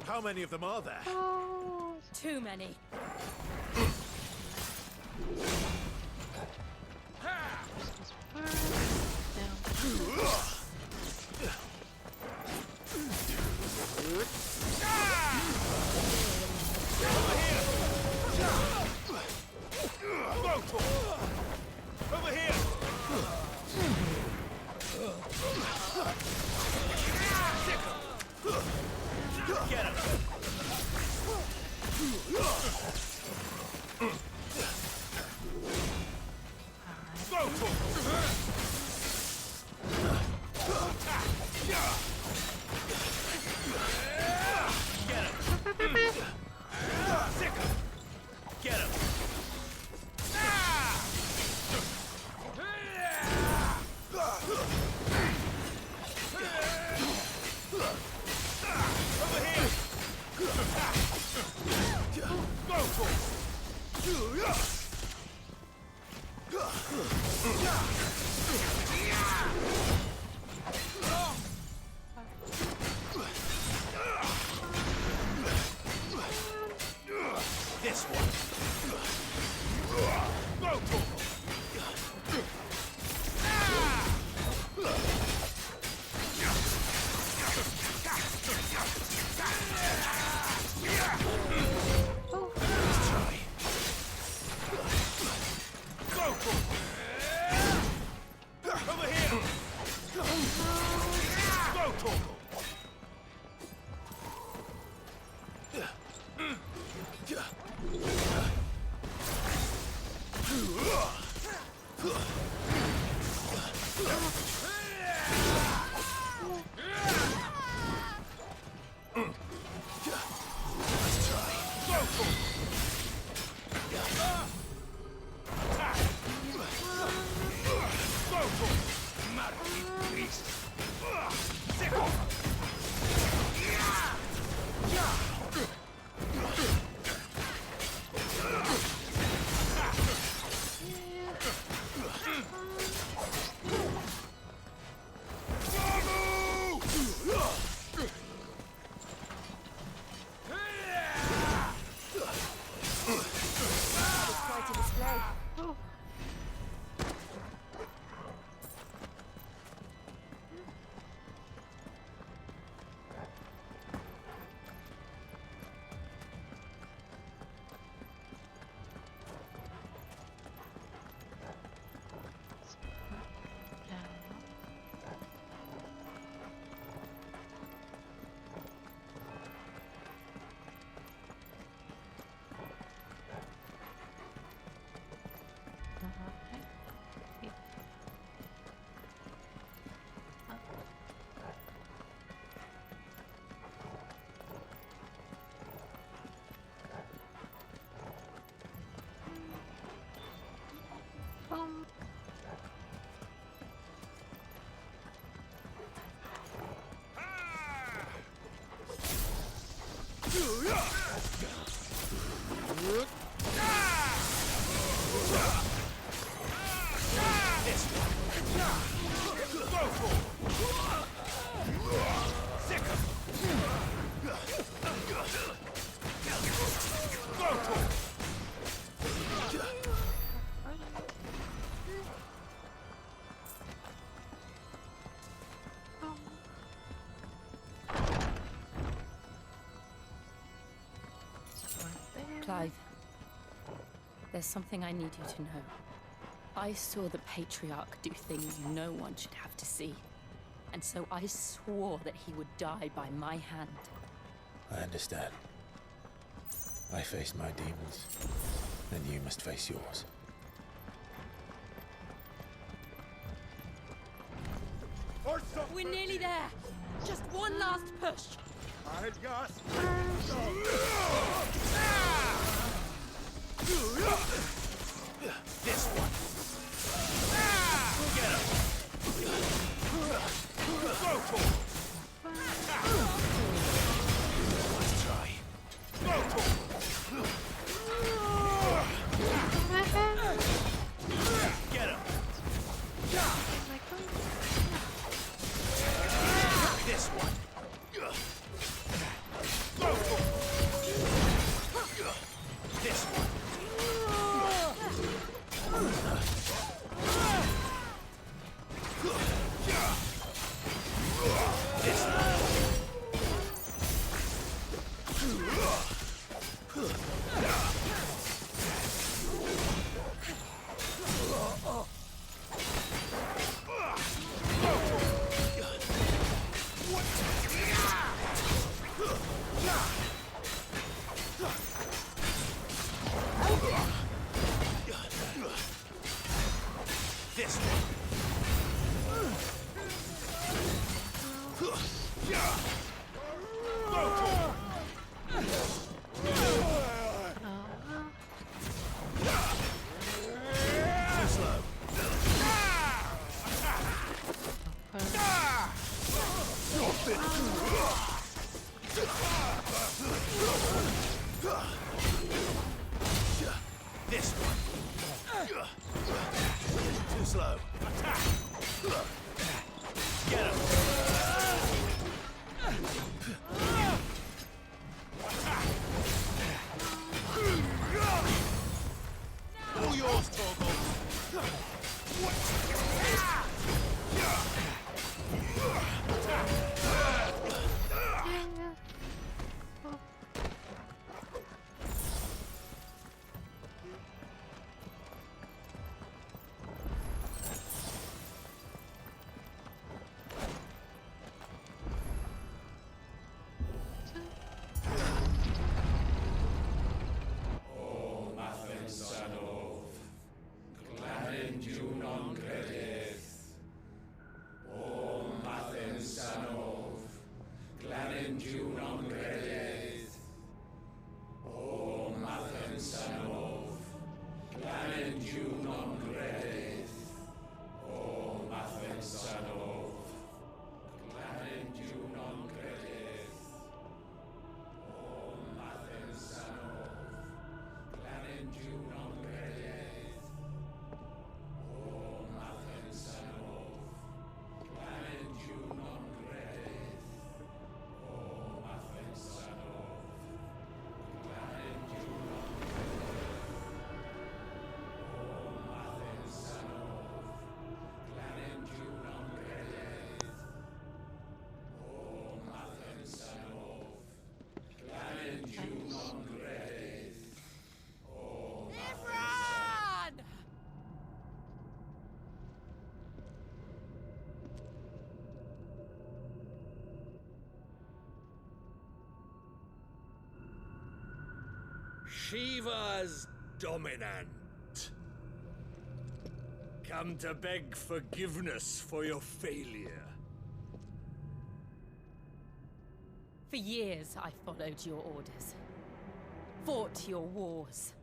How many of them are there? Too many. Over here! Get him! Go for Get him! Sick him! Get him! Over here! Go for This one! Go for Over here! Go, Torgal! Nice try. Go, Torgal! Go, Torgal! There's something I need you to know. I saw the Patriarch do things no one should have to see. And so I swore that he would die by my hand. I understand. I face my demons, and you must face yours. We're nearly there. Just one last push. This one. Get him. Go for it. Let's try. Go for it. Get him. This one. Go for it. This one. This one. This one. Too slow. Attack. Get him. All yours, Torgal. Shiva's dominant. Come to beg forgiveness for your failure. For years, I followed your orders. Fought your wars.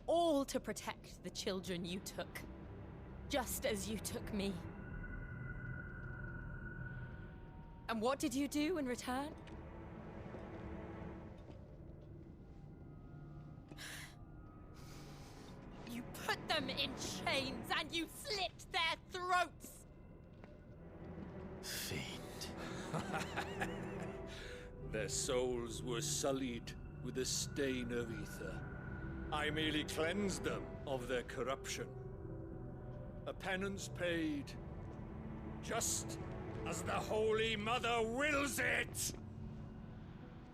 All to protect the children you took. Just as you took me. And what did you do in return? You put them in chains and you slit their throats! Fiend. Their souls were sullied with the stain of ether. I merely cleansed them of their corruption. A penance paid, just as the Holy Mother wills it!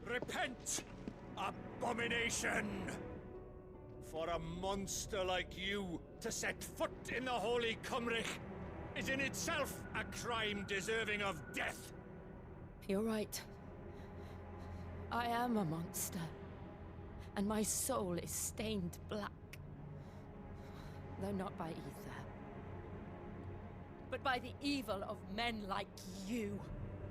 Repent, abomination! For a monster like you to set foot in the Holy Cymric is in itself a crime deserving of death. You're right. I am a monster. And my soul is stained black. Though not by ether. But by the evil of men like you,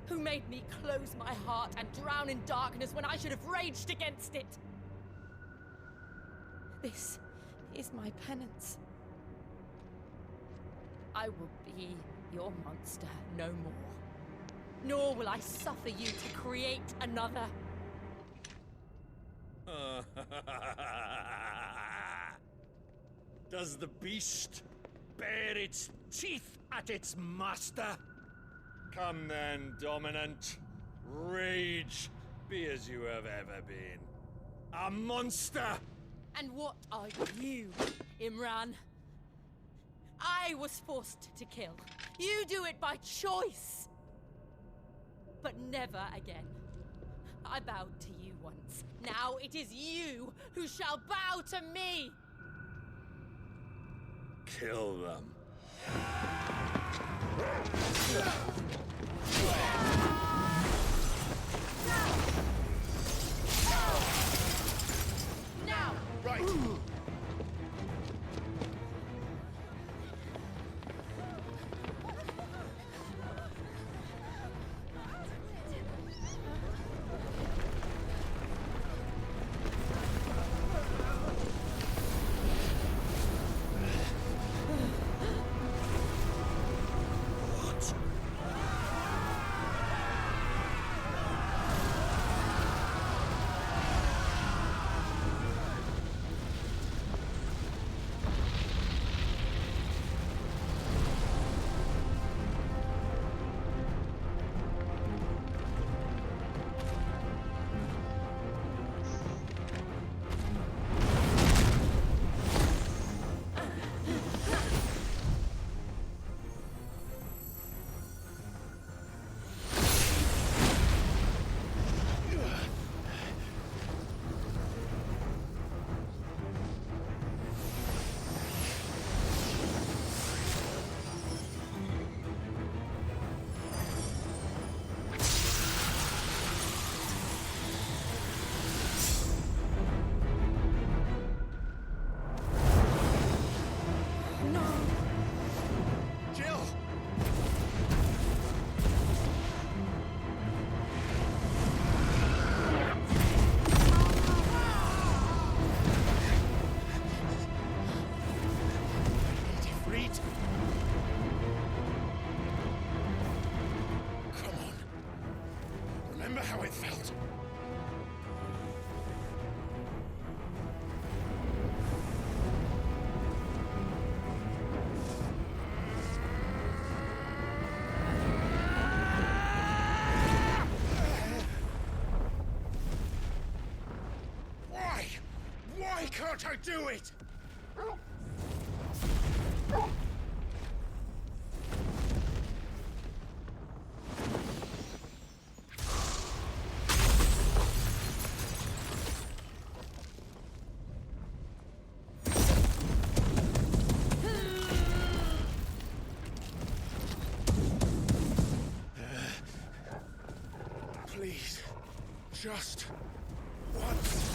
who made me close my heart and drown in darkness when I should have raged against it. This is my penance. I will be your monster no more. Nor will I suffer you to create another. Does the beast bare its teeth at its master? Come then, Dominant. Rage, be as you have ever been. A monster! And what are you, Imran? I was forced to kill. You do it by choice. But never again. I bowed to you once. Now it is you who shall bow to me! Kill them. Now! Right. How it felt. Why? Why can't I do it? Please, just once.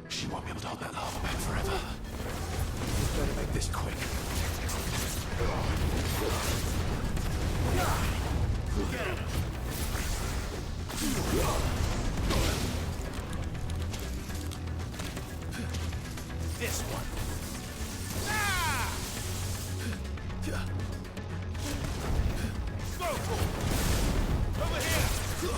She won't be able to hold that lava back forever. We've got to make this quick. Get him! This one. Go! Over here! Go!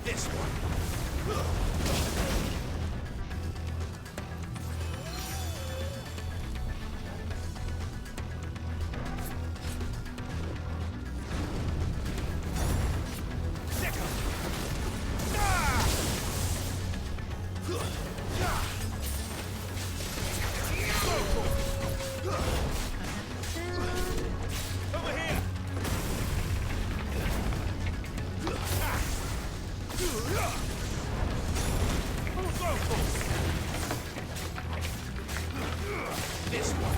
This one. This one.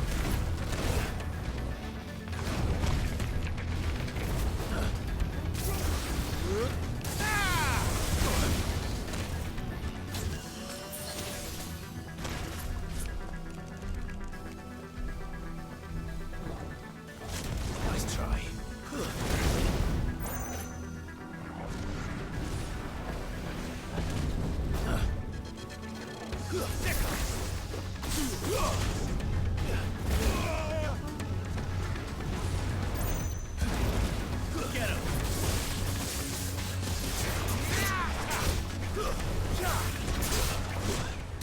Nice try. Get him. Go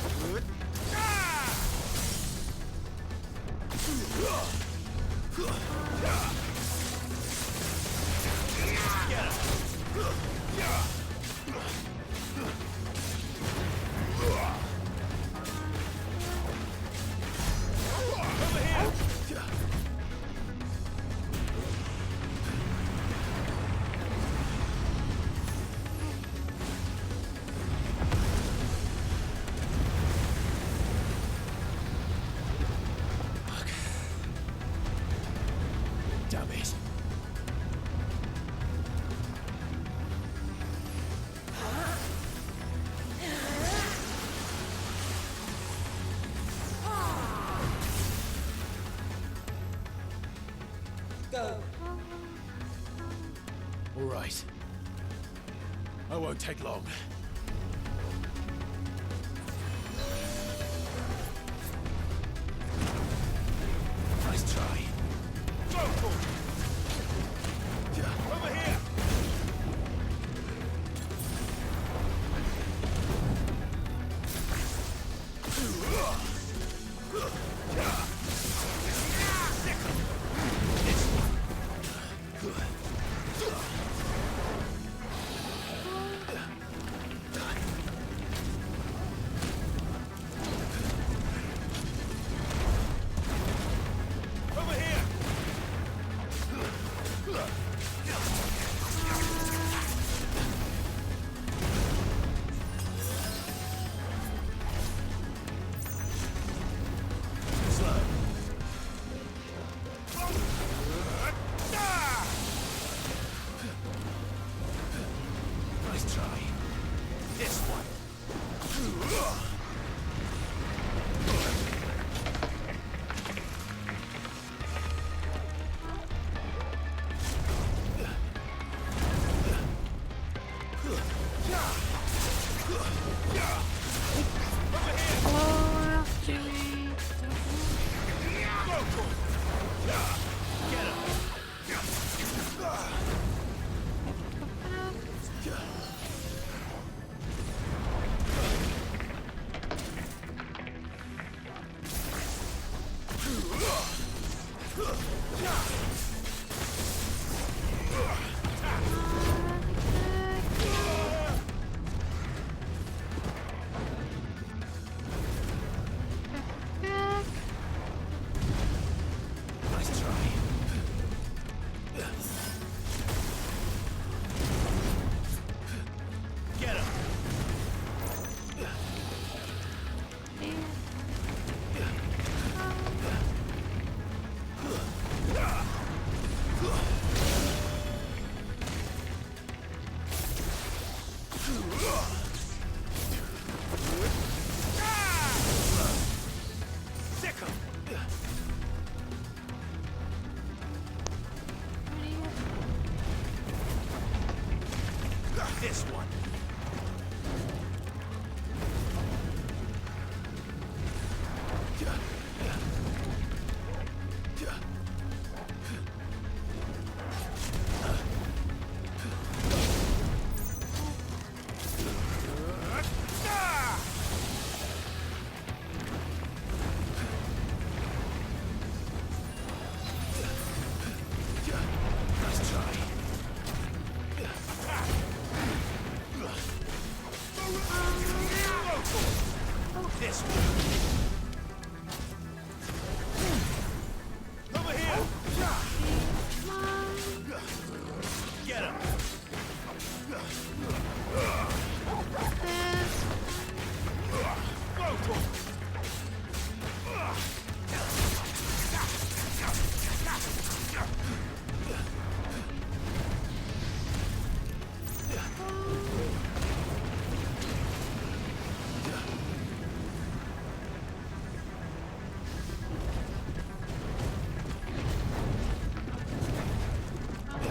for it. Damn it. Go. All right. I won't take long. Nice try. Go for it. Over here. Over here. Slow. Nice try. This one. Oh, Chewie. Get him. Nice try. Get him. Sick him. This one. This way. Over here! Get him!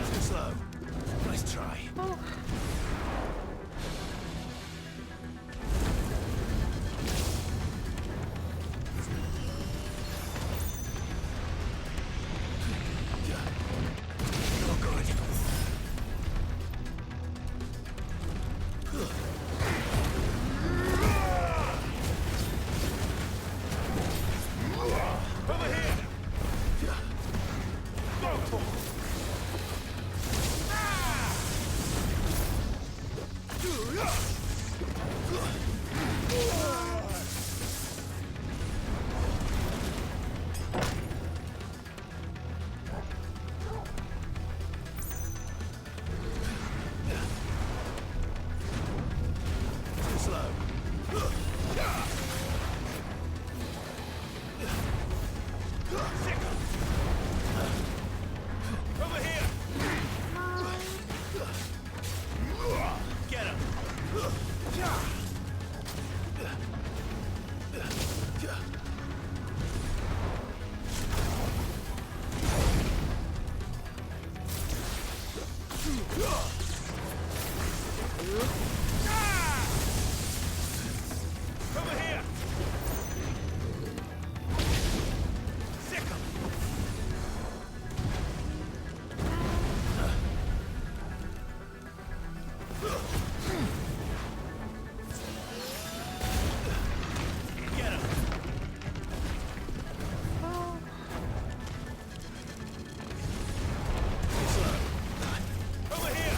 Too slow. Nice try. You're good. Over here! Go for it! Too slow. Over here! Get him! Over here! Sick 'em! Get him! Over here!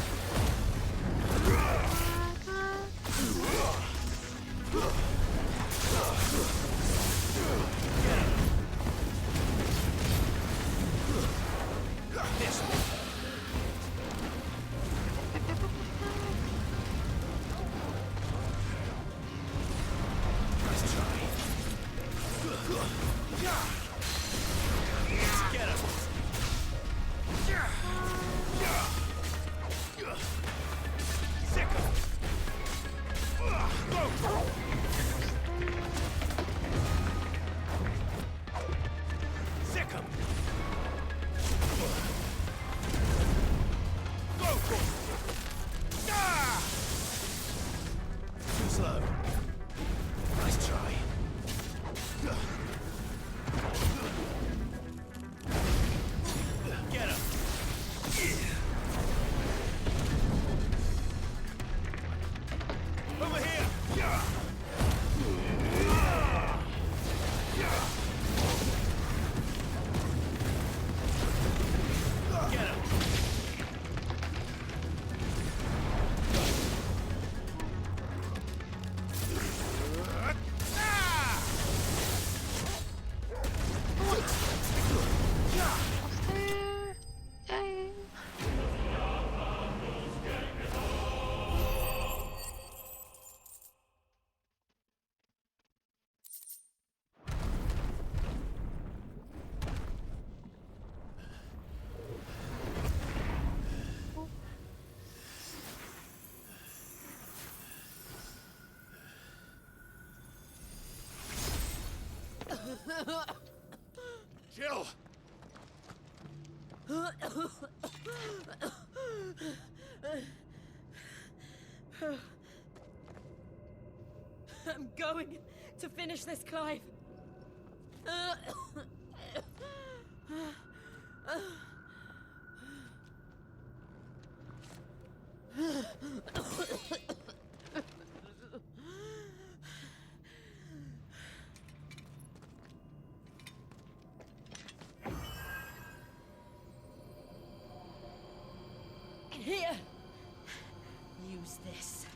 This way. Nice try. Get him. Sick 'em. Go. Sick 'em. Go for it. Too slow. Nice try. Get him. Over here. Get him. Jill! I'm going to finish this, Clive. Here! Use this.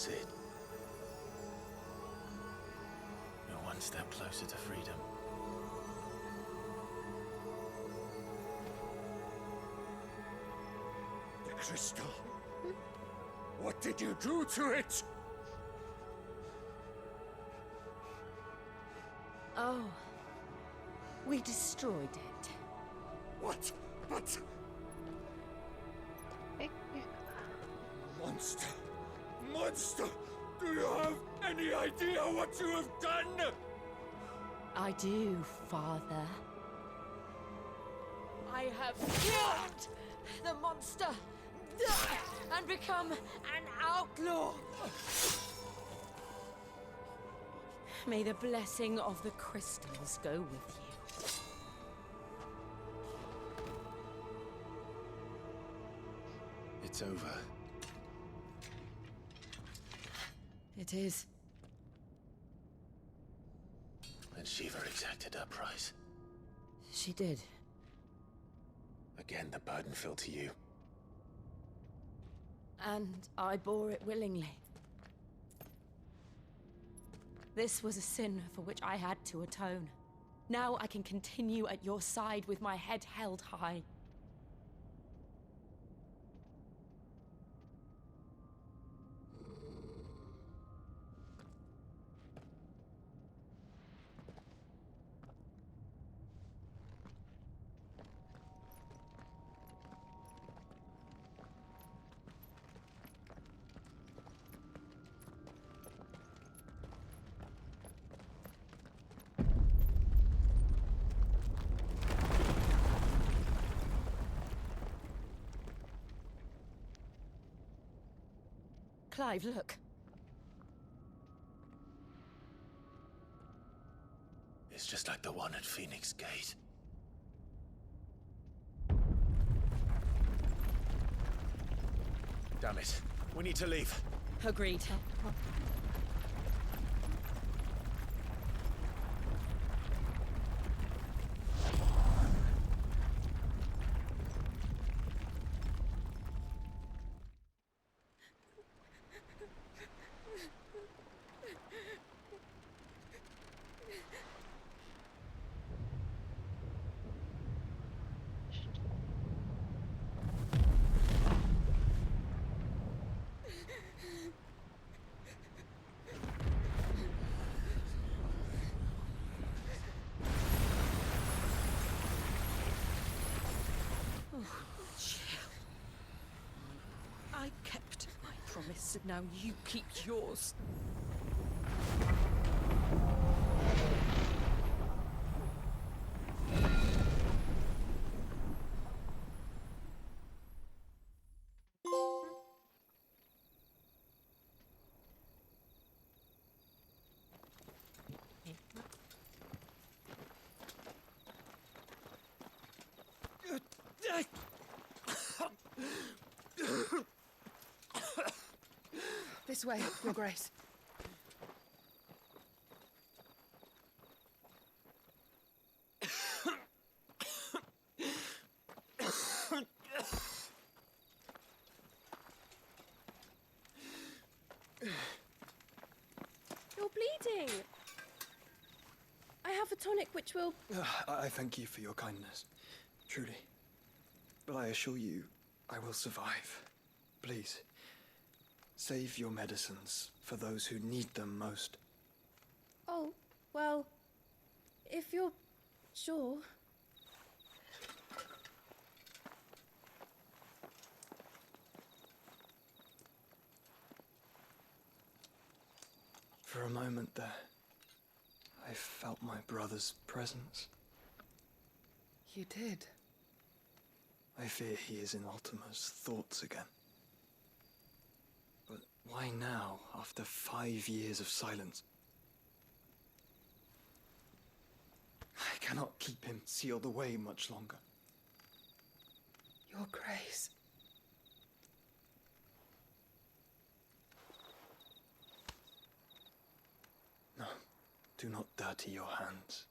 Cid. You're one step closer to freedom. The crystal. What did you do to it? Oh. We destroyed it. What? But... Monster! Monster! Do you have any idea what you have done? I do, Father. I have killed the monster and become an outlaw. May the blessing of the crystals go with you. It's over. It is. And Shiva exacted her price. She did. Again, the burden fell to you. And I bore it willingly. This was a sin for which I had to atone. Now I can continue at your side with my head held high. Clive, look. It's just like the one at Phoenix Gate. Damn it. We need to leave. Agreed. I kept my promise, and now you keep yours. This way, Your Grace. You're bleeding. I have a tonic which will... I thank you for your kindness, truly. But I assure you, I will survive. Please, save your medicines for those who need them most. Oh, well, if you're sure. For a moment there, I felt my brother's presence. You did? I fear he is in Ultima's thoughts again. But why now, after 5 years of silence? I cannot keep him sealed away much longer. Your Grace. No, do not dirty your hands.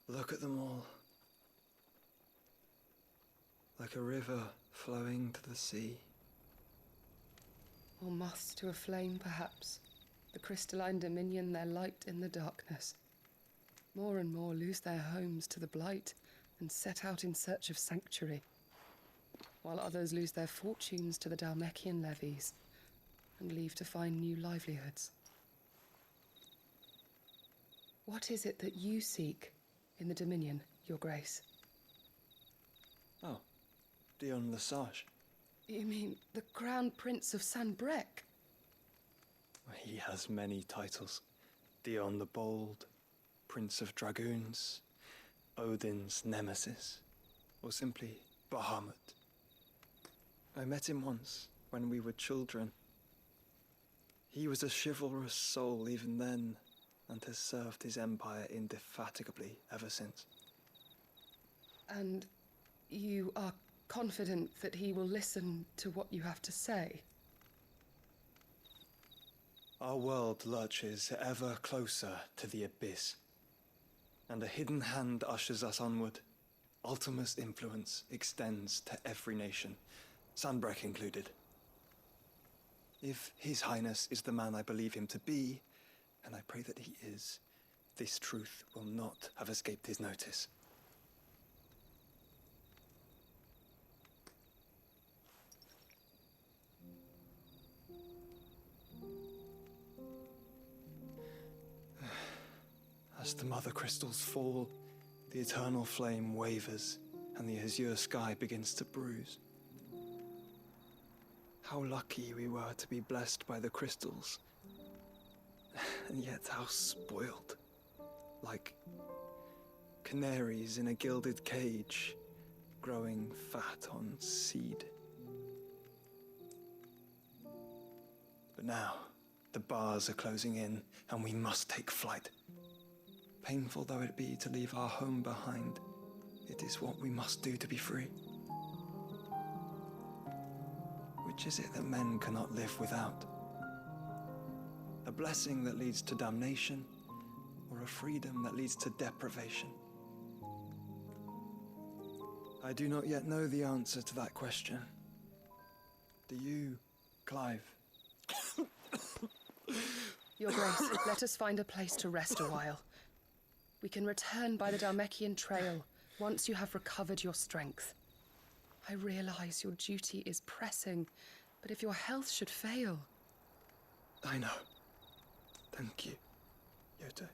Look at them all. Like a river flowing to the sea. Or moths to a flame, perhaps. The crystalline dominion their light in the darkness. More and more lose their homes to the blight and set out in search of sanctuary, while others lose their fortunes to the Dalmekian levies and leave to find new livelihoods. What is it that you seek in the Dominion, Your Grace? Oh, Dion Lesage. You mean the Crown Prince of Sanbrec? He has many titles. Dion the Bold, Prince of Dragoons, Odin's Nemesis, or simply Bahamut. I met him once, when we were children. He was a chivalrous soul even then, and has served his empire indefatigably ever since. And you are confident that he will listen to what you have to say? Our world lurches ever closer to the abyss, and a hidden hand ushers us onward. Ultima's influence extends to every nation, Sanbrec included. If His Highness is the man I believe him to be, and I pray that he is, this truth will not have escaped his notice. As the mother crystals fall, the eternal flame wavers, and the azure sky begins to bruise. How lucky we were to be blessed by the crystals, and yet how spoiled. Like canaries in a gilded cage, growing fat on seed. But now, the bars are closing in, and we must take flight. Painful though it be to leave our home behind, it is what we must do to be free. Which is it that men cannot live without? A blessing that leads to damnation, or a freedom that leads to deprivation? I do not yet know the answer to that question. Do you, Clive? Your Grace, let us find a place to rest a while. We can return by the Dalmekian trail once you have recovered your strength. I realize your duty is pressing, but if your health should fail... I know. Thank you, Yote.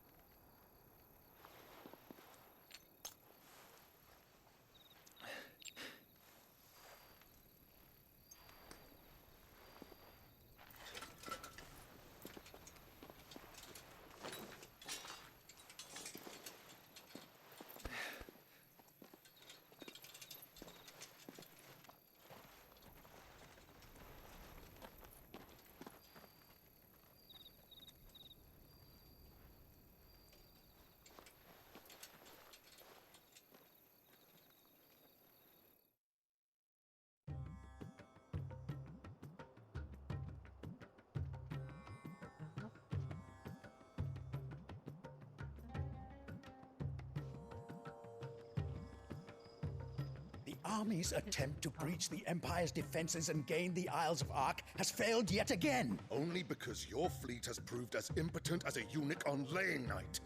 The army's attempt to breach the Empire's defenses and gain the Isles of Ark has failed yet again. Only because your fleet has proved as impotent as a eunuch on laying night.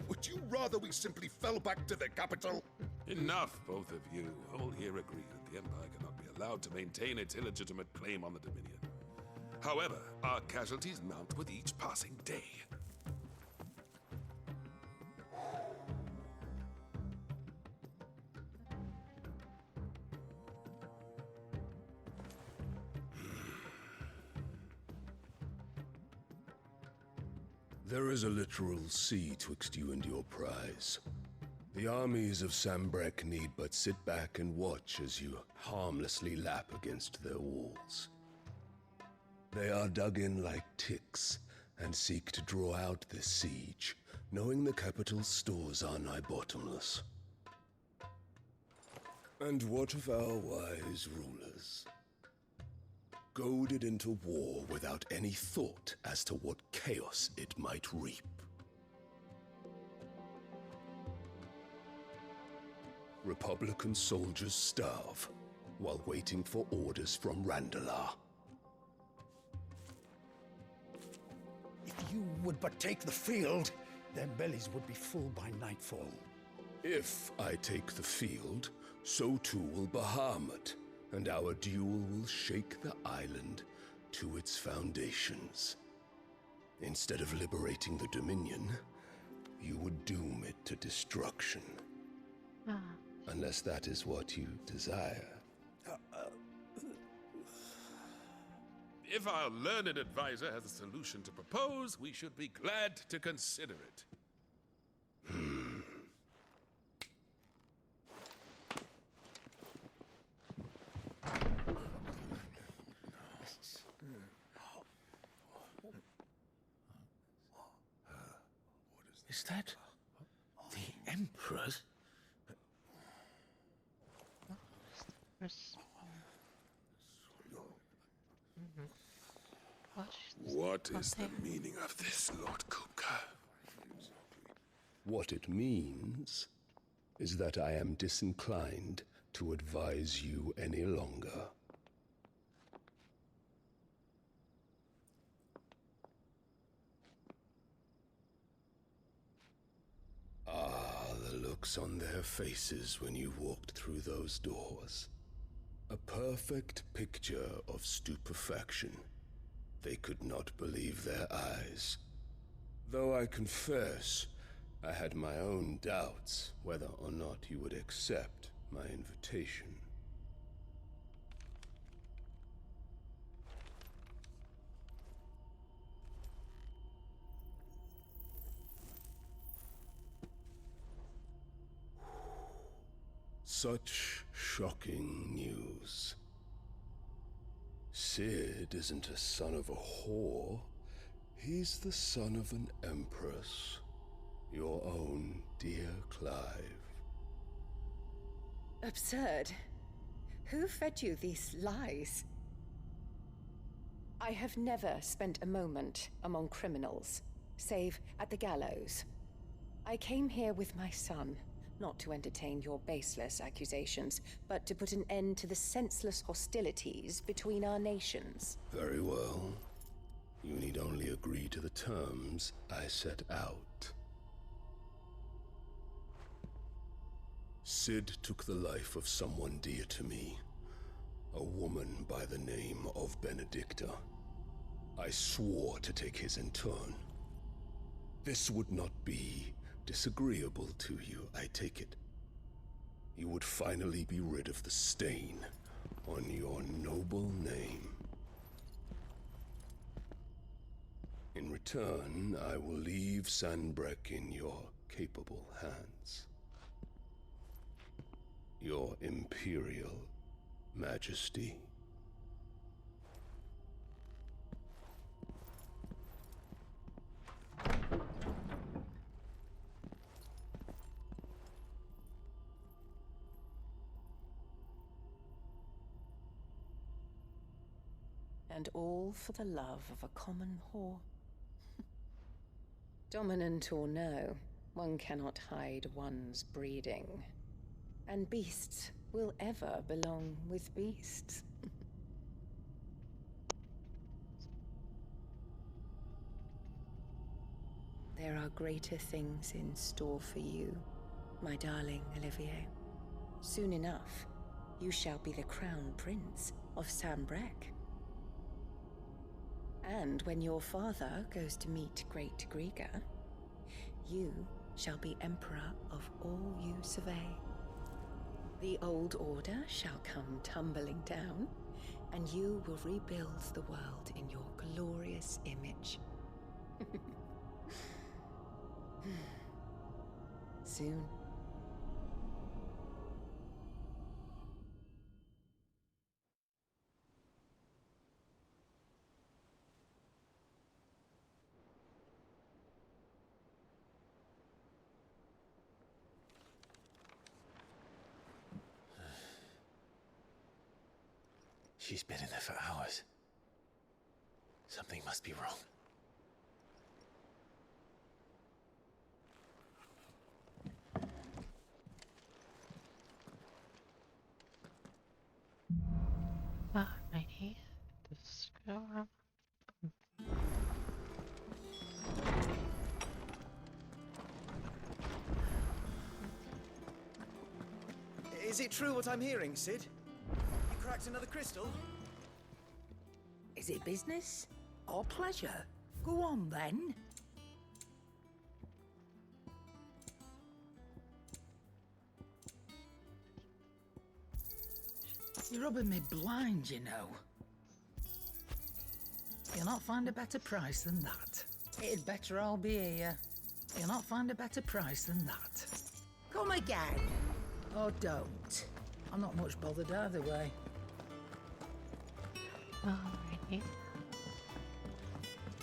Would you rather we simply fell back to the capital? Enough, both of you. All here agree that the Empire cannot be allowed to maintain its illegitimate claim on the Dominion. However, our casualties mount with each passing day. There is a literal sea twixt you and your prize. The armies of Sanbrec need but sit back and watch as you harmlessly lap against their walls. They are dug in like ticks and seek to draw out this siege, knowing the capital's stores are nigh bottomless. And what of our wise rulers? Goaded into war without any thought as to what chaos it might reap. Republican soldiers starve while waiting for orders from Randalar. If you would but take the field, their bellies would be full by nightfall. If I take the field, so too will Bahamut, and our duel will shake the island to its foundations. Instead of liberating the Dominion, you would doom it to destruction. Unless that is what you desire. If our learned advisor has a solution to propose, we should be glad to consider it. Is that the Emperor's? What is the meaning of this, Lord Kupka? What it means is that I am disinclined to advise you any longer. The looks on their faces when you walked through those doors. A perfect picture of stupefaction. They could not believe their eyes. Though I confess, I had my own doubts whether or not you would accept my invitation. Such shocking news. Sid isn't a son of a whore. He's the son of an empress. Your own dear Clive. Absurd. Who fed you these lies? I have never spent a moment among criminals, save at the gallows. I came here with my son, not to entertain your baseless accusations, but to put an end to the senseless hostilities between our nations. Very well. You need only agree to the terms I set out. Sid took the life of someone dear to me, a woman by the name of Benedicta. I swore to take his in turn. This would not be disagreeable to you, I take it. You would finally be rid of the stain on your noble name. In return, I will leave Sanbreque in your capable hands. Your Imperial Majesty. And all for the love of a common whore. Dominant or no, one cannot hide one's breeding. And beasts will ever belong with beasts. There are greater things in store for you, my darling Olivier. Soon enough, you shall be the crown prince of Sanbreque. And when your father goes to meet Great Griga, you shall be emperor of all you survey. The old order shall come tumbling down, and you will rebuild the world in your glorious image. Soon. She's been in there for hours. Something must be wrong. Is it true what I'm hearing, Sid? You cracked another crystal? Is it business or pleasure? Go on then. You're rubbing me blind, you know. You'll not find a better price than that. It'd better all be here. You'll not find a better price than that. Come again. Or don't. I'm not much bothered either way. Alrighty.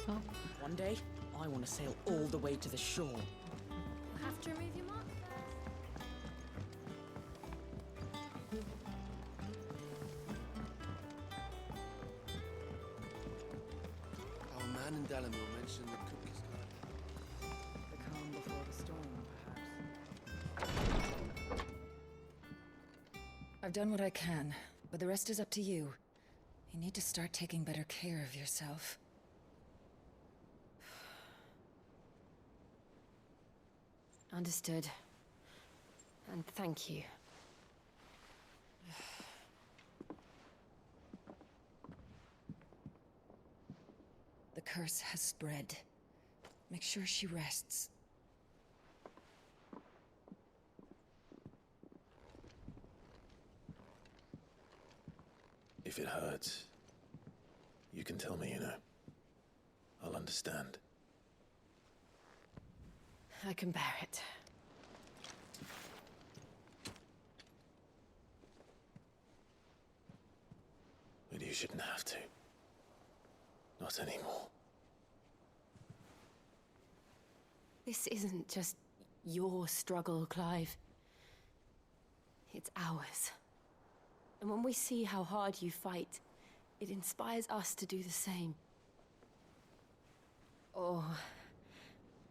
Oh. One day, I want to sail all the way to the shore. You'll have to remove your mark Our man in Delamere mentioned the cookies garden. The calm before the storm, perhaps. I've done what I can, but the rest is up to you. You need to start taking better care of yourself. Understood. And thank you. The curse has spread. Make sure she rests. If it hurts, you can tell me, you know. I'll understand. I can bear it. But you shouldn't have to. Not anymore. This isn't just your struggle, Clive. It's ours. And when we see how hard you fight, it inspires us to do the same. Or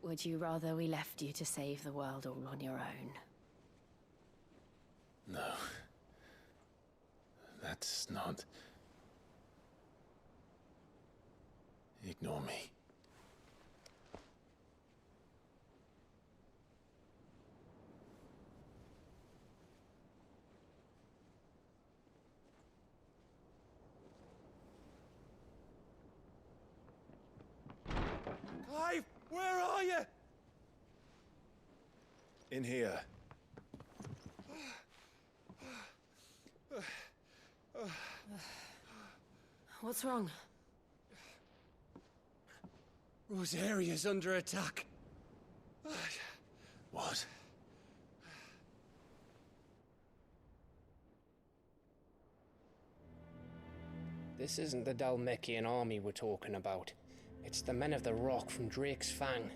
would you rather we left you to save the world all on your own? No. That's not... Ignore me. Clive, where are you? In here. What's wrong? Rosaria's under attack. What? This isn't the Dalmekian army we're talking about. It's the men of the Rock from Drake's Fang.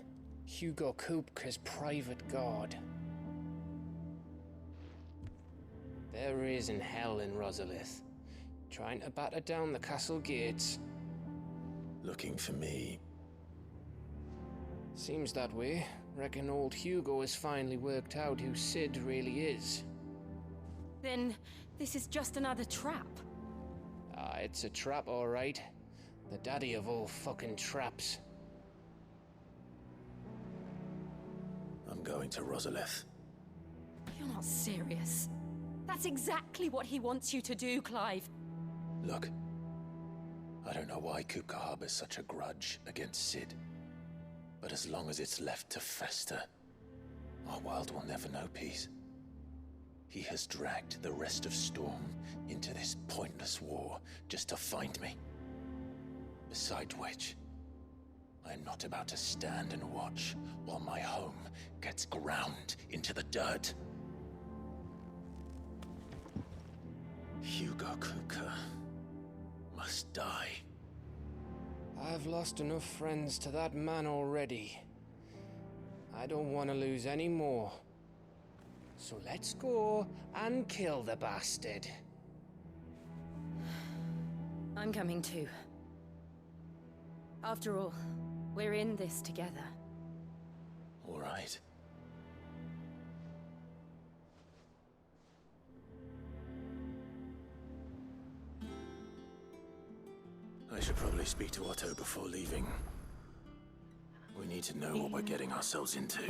Hugo Kupka's private guard. There is in hell in Rosalith, trying to batter down the castle gates. Looking for me. Seems that way. Reckon old Hugo has finally worked out who Sid really is. Then this is just another trap. Ah, it's a trap, all right. The daddy of all fucking traps. I'm going to Rosalith. You're not serious. That's exactly what he wants you to do, Clive. Look, I don't know why Kupka harbors such a grudge against Sid. But as long as it's left to fester, our world will never know peace. He has dragged the rest of Storm into this pointless war just to find me. Besides which, I am not about to stand and watch while my home gets ground into the dirt. Hugo Kupka must die. I've lost enough friends to that man already. I don't want to lose any more. So let's go and kill the bastard. I'm coming too. After all, we're in this together. All right. I should probably speak to Otto before leaving. We need to know what we're getting ourselves into.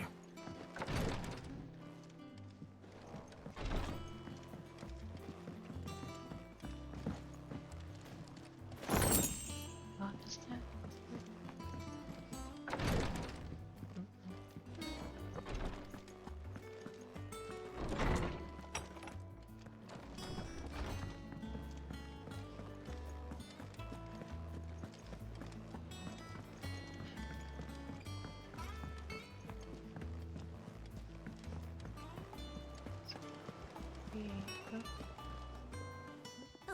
What is that?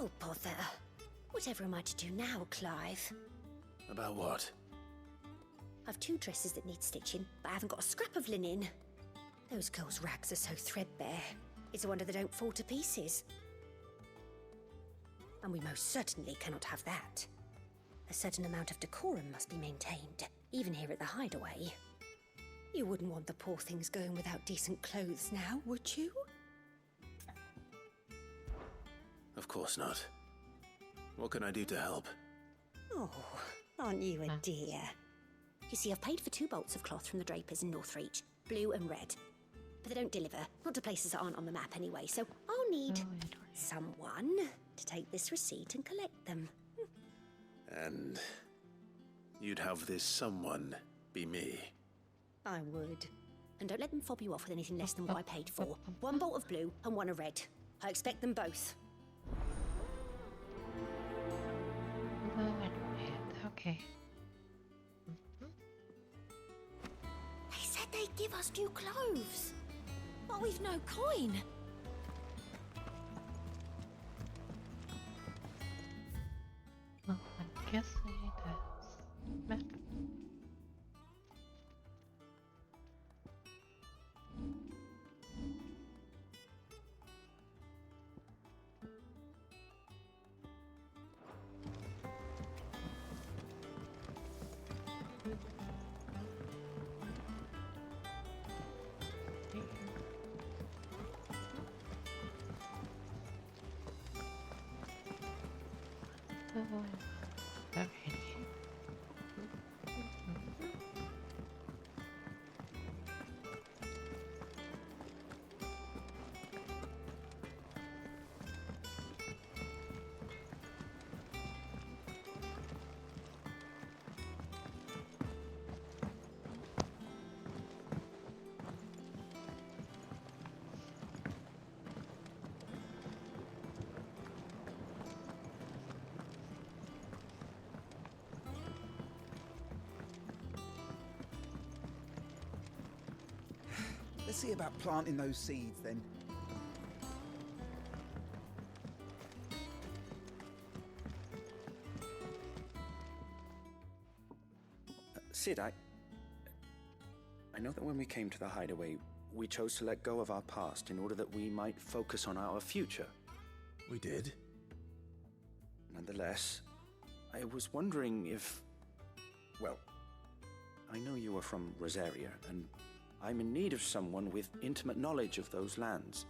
Oh, bother. Whatever am I to do now, Clive? About what? I've 2 dresses that need stitching, but I haven't got a scrap of linen. Those girls' rags are so threadbare. It's a wonder they don't fall to pieces. And we most certainly cannot have that. A certain amount of decorum must be maintained, even here at the Hideaway. You wouldn't want the poor things going without decent clothes now, would you? Of course not. What can I do to help? Oh, aren't you a dear? You see, I've paid for 2 bolts of cloth from the drapers in Northreach, blue and red. But they don't deliver, not to places that aren't on the map anyway, so I'll need someone to take this receipt and collect them. And you'd have this someone be me. I would. And don't let them fob you off with anything less than what I paid for. 1 bolt of blue and 1 of red. I expect them both. Okay. They said they'd give us new clothes. But we've no coin. Well, I'm guessing it does matter. Alrighty. Let's see about planting those seeds then. Sid, I know that when we came to the Hideaway, we chose to let go of our past in order that we might focus on our future. We did? Nonetheless, I was wondering if... Well, I know you are from Rosaria, and I'm in need of someone with intimate knowledge of those lands.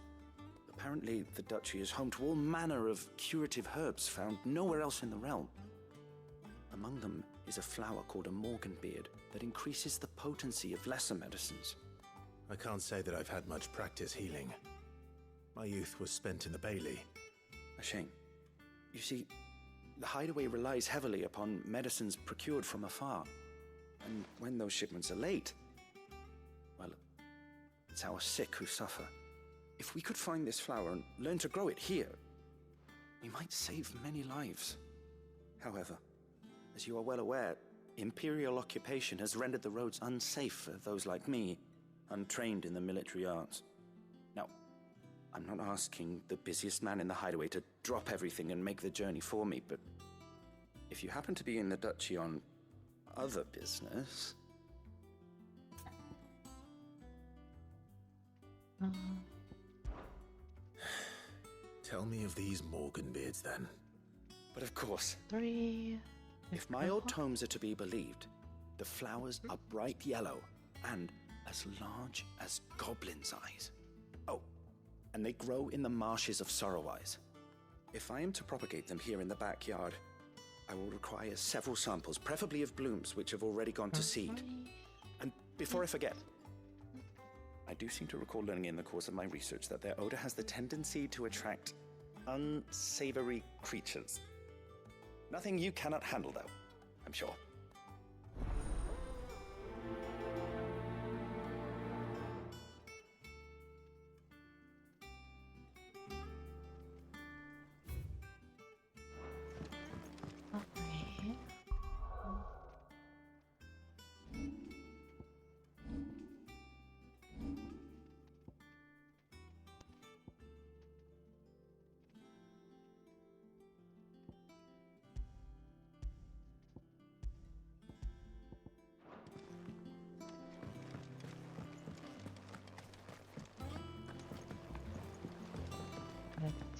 Apparently, the Duchy is home to all manner of curative herbs found nowhere else in the realm. Among them is a flower called a morganbeard that increases the potency of lesser medicines. I can't say that I've had much practice healing. My youth was spent in the Bailey. A shame. You see, the Hideaway relies heavily upon medicines procured from afar. And when those shipments are late, well, it's our sick who suffer. If we could find this flower and learn to grow it here, we might save many lives. However, as you are well aware, Imperial occupation has rendered the roads unsafe for those like me, untrained in the military arts. Now, I'm not asking the busiest man in the Hideaway to drop everything and make the journey for me, but if you happen to be in the Duchy on other business... Tell me of these morganbeards, then. But of course. 3. If my old tomes are to be believed, the flowers are bright yellow and as large as goblins' eyes. Oh, and they grow in the marshes of Sorrowise. If I am to propagate them here in the backyard, I will require several samples, preferably of blooms which have already gone to seed. And before I forget, I do seem to recall learning in the course of my research that their odor has the tendency to attract unsavory creatures. Nothing you cannot handle, though, I'm sure.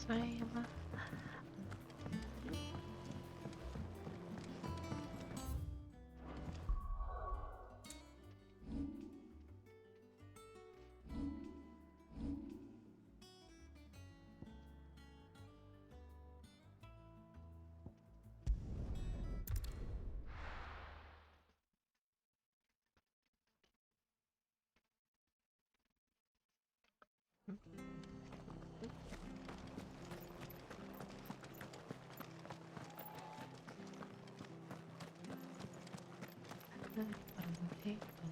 Same.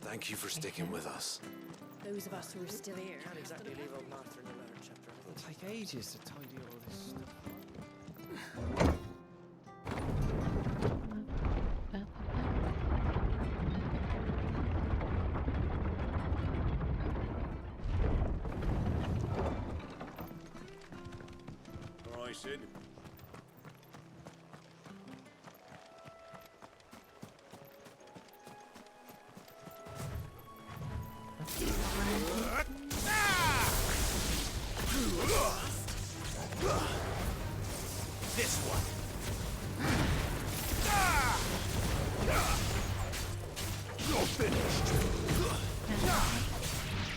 Thank you for sticking with us. Those of us who are still here. Can't exactly leave old Martha in the lurch after It'll take ages to tidy all this stuff. All right, Sid. This one. You're finished.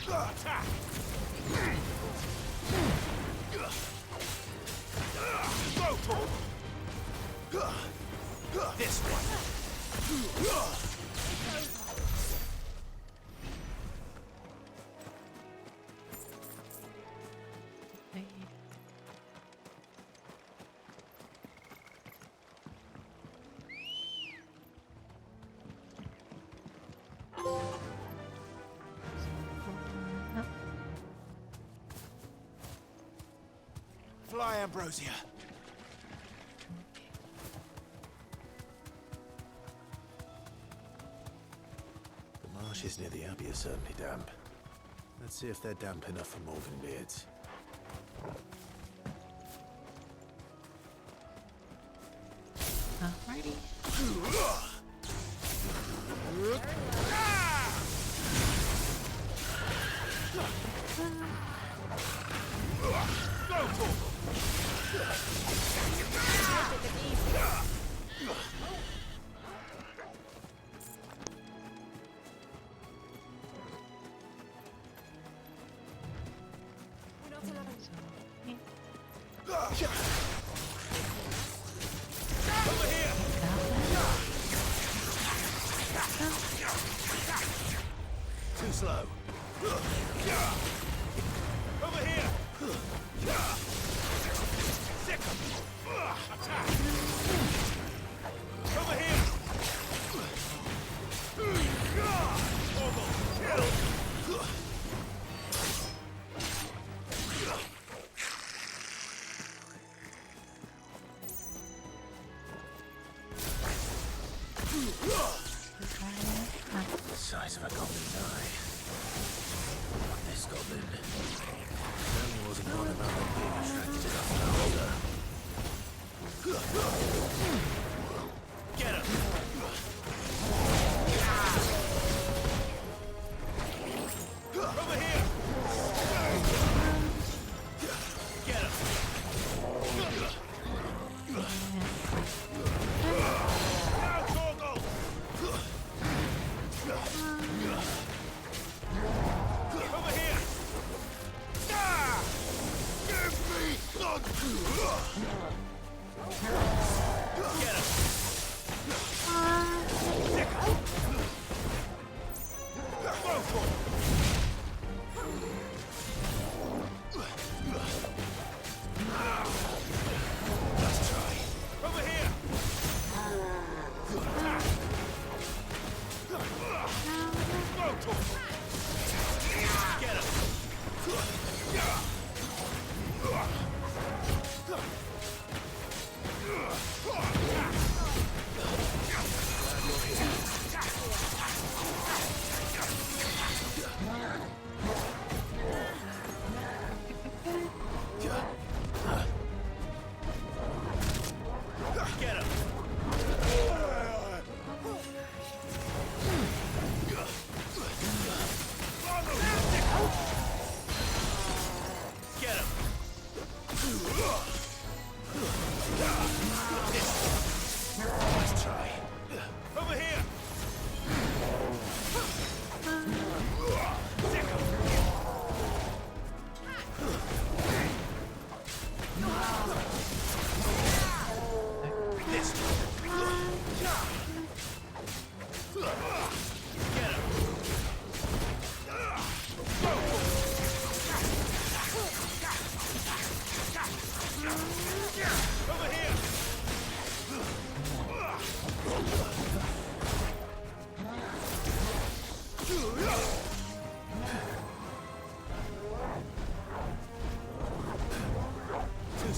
Attack. Go for this one. Fly, Ambrosia. The marshes near the Abbey are certainly damp. Let's see if they're damp enough for Morgan beards. Alrighty. Too slow. Over here. Sick 'em. Attack. Over here. Almost killed. The size of a goblin's eye. This goblin certainly wasn't one about them being attracted enough to hold her. Get him. Over here. Get him. Now, Torgal. Over here! Ah! Give me blood! Get him!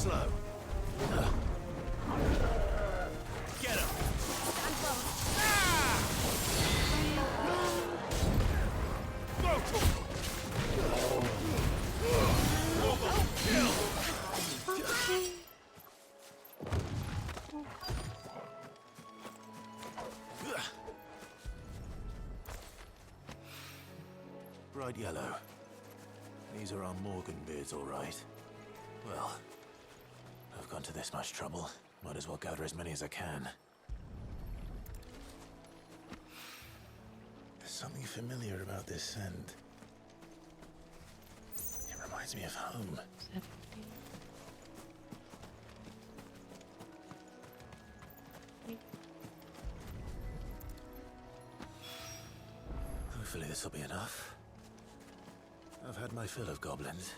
slow. Get him! Bright yellow. These are our Morgan beards, all right. Well, I've gone to this much trouble. Might as well gather as many as I can. There's something familiar about this scent. It reminds me of home. Hopefully this will be enough. I've had my fill of goblins.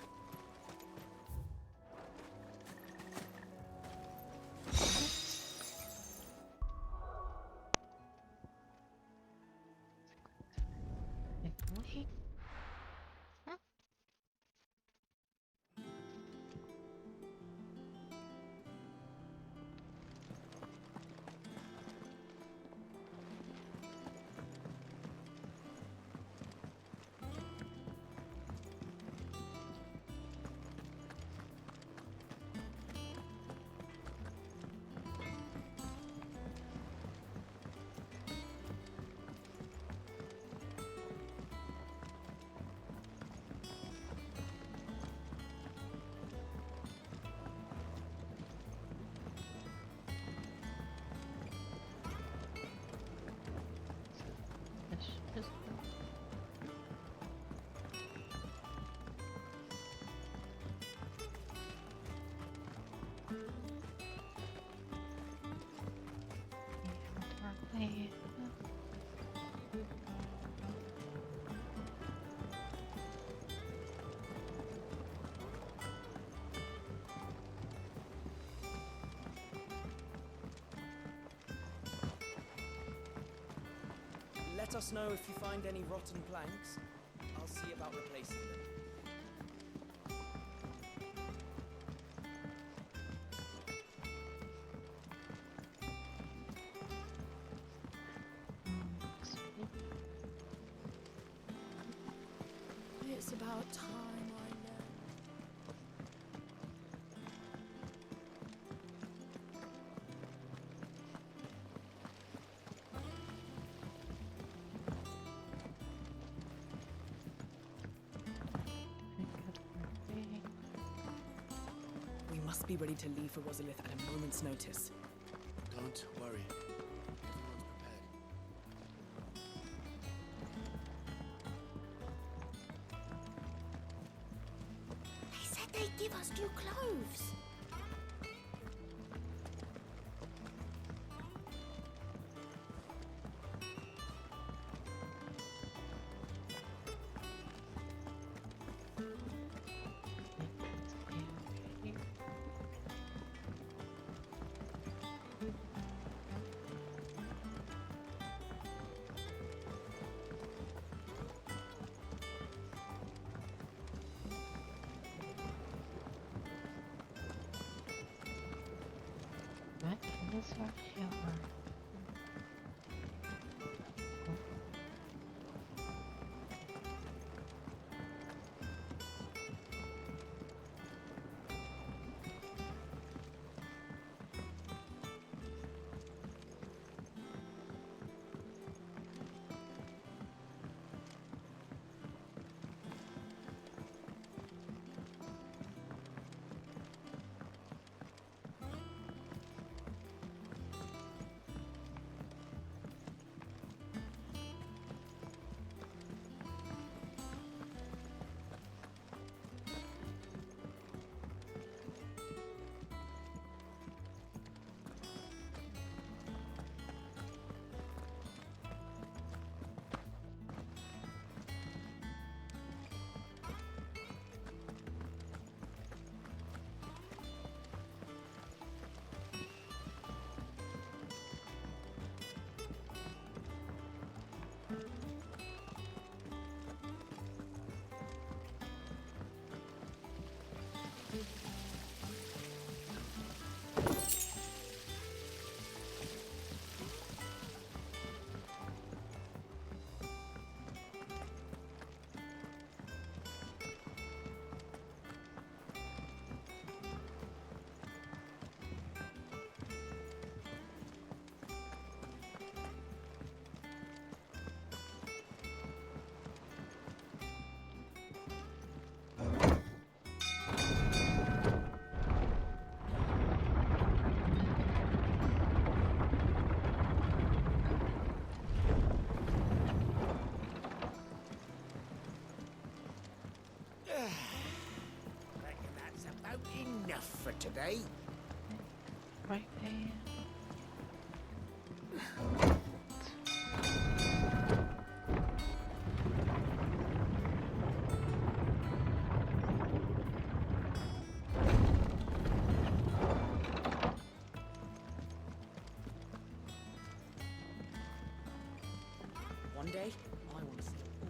Let us know if you find any rotten planks. I'll see about replacing them. It's about time I learned. We must be ready to leave for Rosalith at a moment's notice. Don't worry. They said they'd give us new clothes. What is your shower? Reckon that's about enough for today. Right there. One day, I want to see all.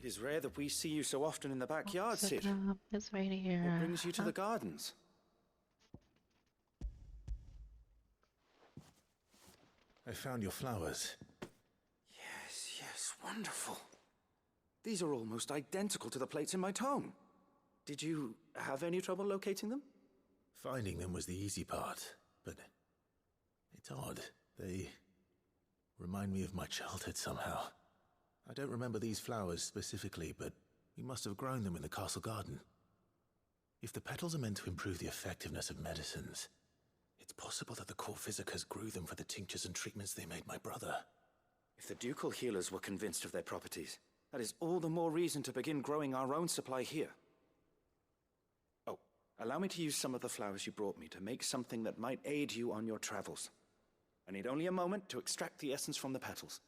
It is rare that we see you so often in the backyard, Sit Sid. up. It's right here. What brings you to the gardens? I found your flowers. Yes, wonderful. These are almost identical to the plates in my tome. Did you have any trouble locating them? Finding them was the easy part, but it's odd. They remind me of my childhood somehow. I don't remember these flowers specifically, but we must have grown them in the castle garden. If the petals are meant to improve the effectiveness of medicines, it's possible that the court physicers grew them for the tinctures and treatments they made my brother. If the ducal healers were convinced of their properties, that is all the more reason to begin growing our own supply here. Oh, allow me to use some of the flowers you brought me to make something that might aid you on your travels. I need only a moment to extract the essence from the petals.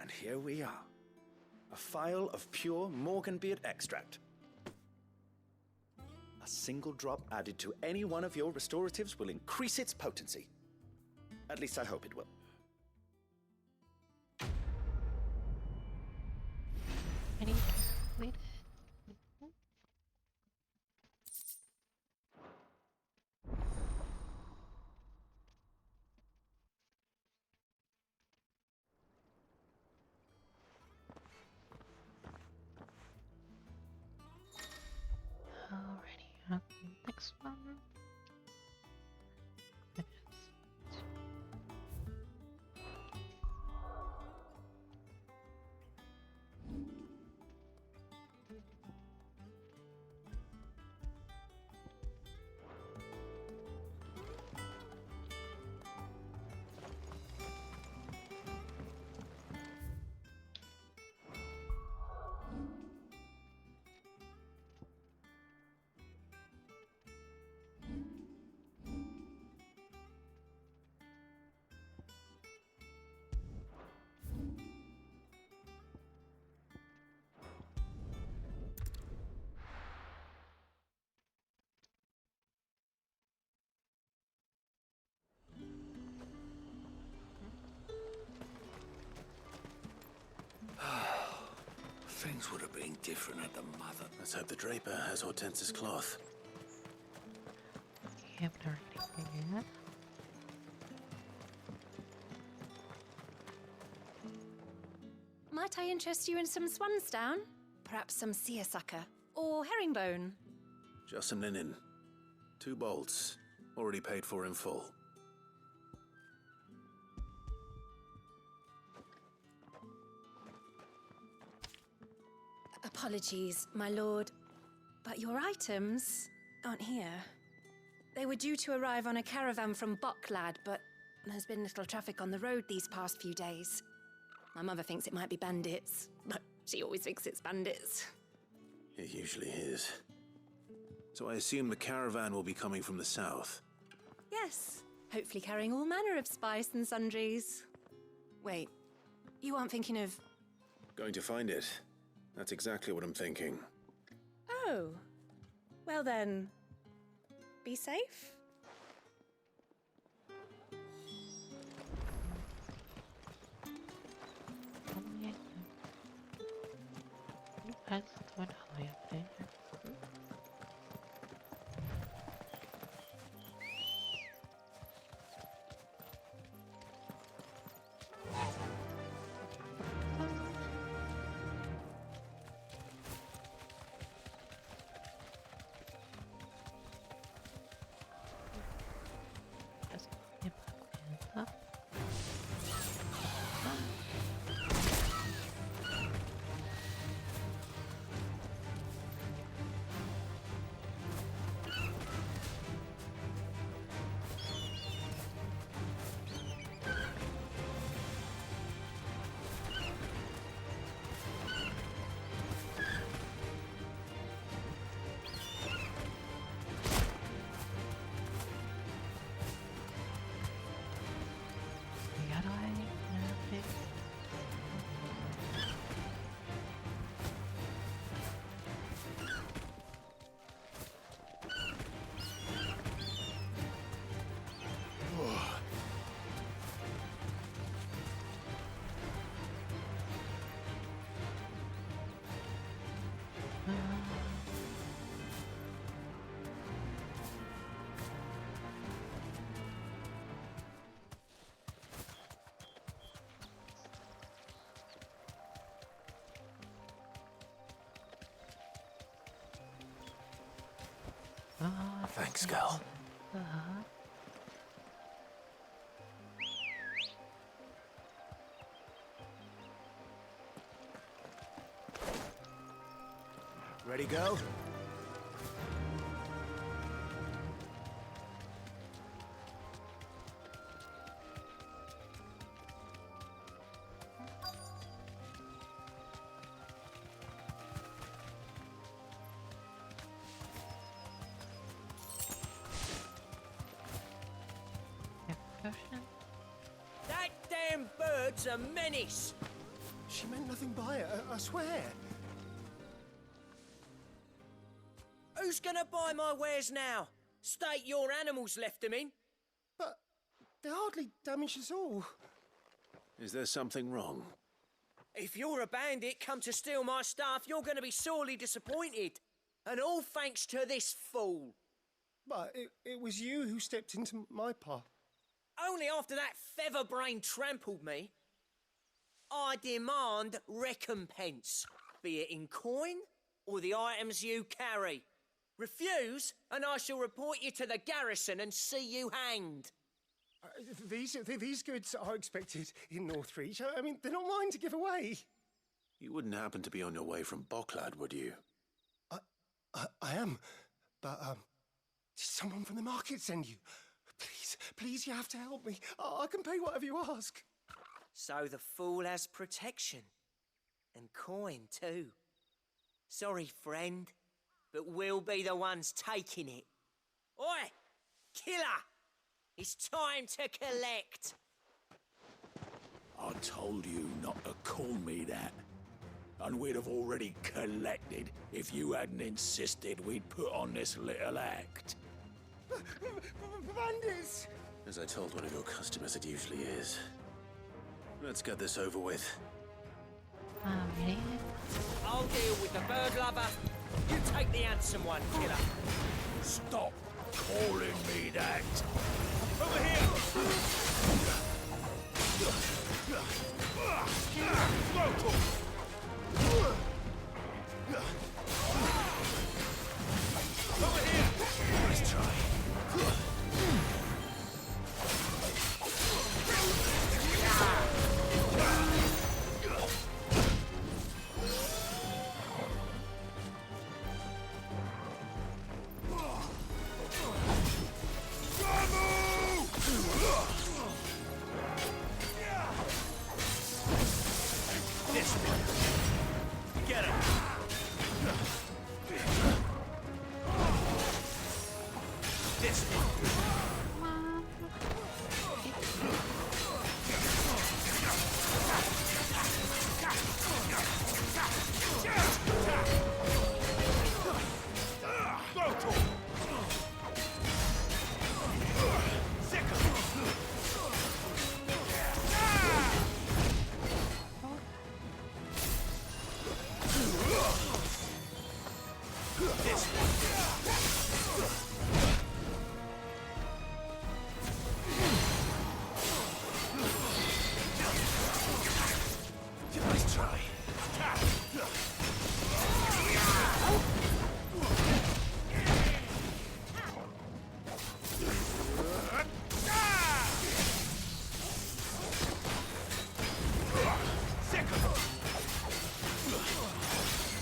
And here we are. A phial of pure Morganbeard extract. A single drop added to any one of your restoratives will increase its potency. At least I hope it will. I need to wait. Alrighty, next one. Things would have been different at the mother. Let's hope the draper has Hortense's cloth. You haven't already yet. Might I interest you in some swansdown? Perhaps some seersucker or herringbone? Just some linen. 2 bolts. Already paid for in full. Apologies, my lord, but your items aren't here. They were due to arrive on a caravan from Bucklad, but there's been little traffic on the road these past few days. My mother thinks it might be bandits, but she always thinks it's bandits. It usually is. So I assume the caravan will be coming from the south. Yes, hopefully carrying all manner of spice and sundries. Wait, you aren't thinking of... Going to find it. That's exactly what I'm thinking. Oh, well then, be safe. Thanks, girl. Ready, go? That damn bird's a menace! She meant nothing by it, I swear. Who's gonna buy my wares now? State your animals left them in. But they hardly damaged us all. Is there something wrong? If you're a bandit come to steal my stuff, you're gonna be sorely disappointed. And all thanks to this fool. But it was you who stepped into my path. Only after that feather-brain trampled me. I demand recompense, be it in coin or the items you carry. Refuse, and I shall report you to the garrison and see you hanged. These goods are expected in Northreach. I mean, they're not mine to give away. You wouldn't happen to be on your way from Bucklad, would you? I am, but did someone from the market send you? Please, you have to help me. I can pay whatever you ask. So the fool has protection. And coin, too. Sorry, friend, but we'll be the ones taking it. Oi! Killer! It's time to collect! I told you not to call me that. And we'd have already collected if you hadn't insisted we'd put on this little act. Bandits! As I told one of your customers, it usually is. Let's get this over with. I'll deal with the bird lover. You take the handsome one, killer. Stop calling me that. Over here! Over here! This Nice try.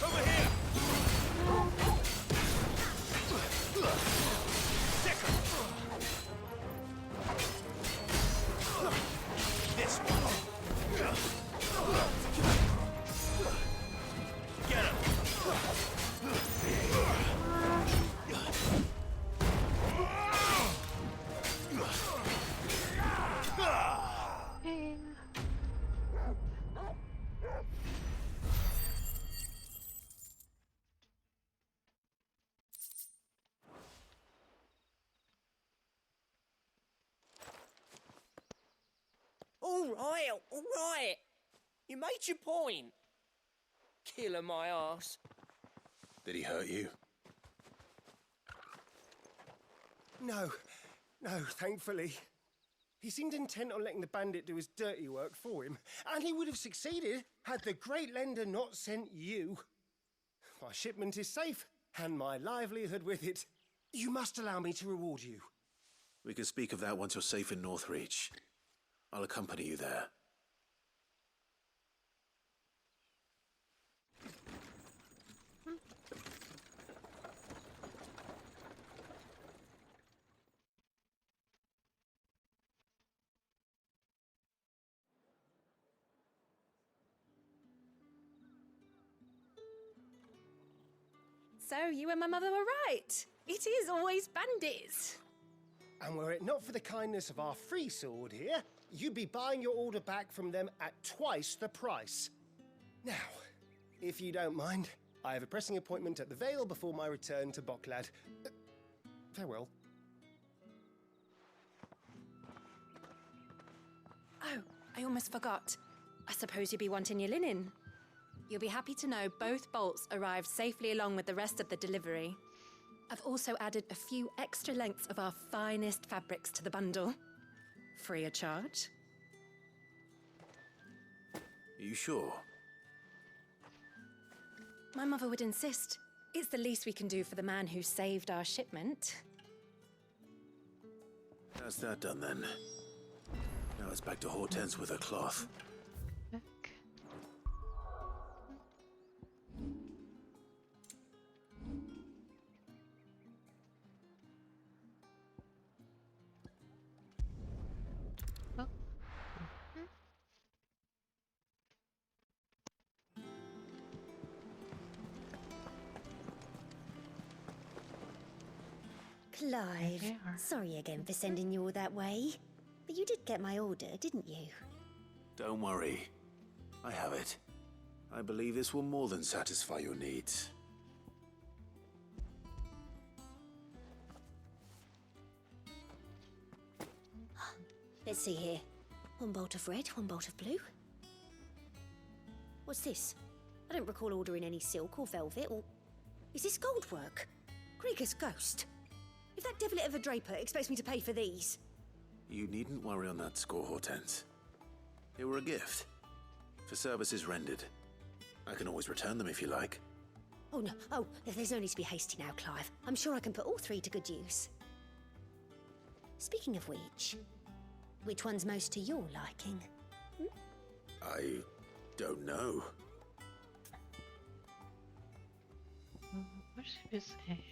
Over here! This one. Get him! All right. You made your point. Killer my ass. Did he hurt you? No, thankfully. He seemed intent on letting the bandit do his dirty work for him, and he would have succeeded had the great lender not sent you. My shipment is safe, and my livelihood with it. You must allow me to reward you. We can speak of that once you're safe in Northreach. I'll accompany you there. So you and my mother were right. It is always bandits. And were it not for the kindness of our free sword here, you'd be buying your order back from them at twice the price. Now, if you don't mind, I have a pressing appointment at the Vale before my return to Bocklad. Farewell. Oh, I almost forgot. I suppose you'll be wanting your linen. You'll be happy to know both bolts arrived safely along with the rest of the delivery. I've also added a few extra lengths of our finest fabrics to the bundle. Free of charge. Are you sure? My mother would insist. It's the least we can do for the man who saved our shipment. That's that done then. Now it's back to Hortense with her cloth. Clive, sorry again for sending you all that way. But you did get my order, didn't you? Don't worry. I have it. I believe this will more than satisfy your needs. Let's see here. One bolt of red, one bolt of blue. What's this? I don't recall ordering any silk or velvet or... Is this gold work? Krieger's ghost? If that devilit of a draper expects me to pay for these... You needn't worry on that score, Hortense. They were a gift. For services rendered. I can always return them if you like. Oh, no. Oh, there's no need to be hasty now, Clive. I'm sure I can put all three to good use. Speaking of which one's most to your liking? I don't know. What should we say?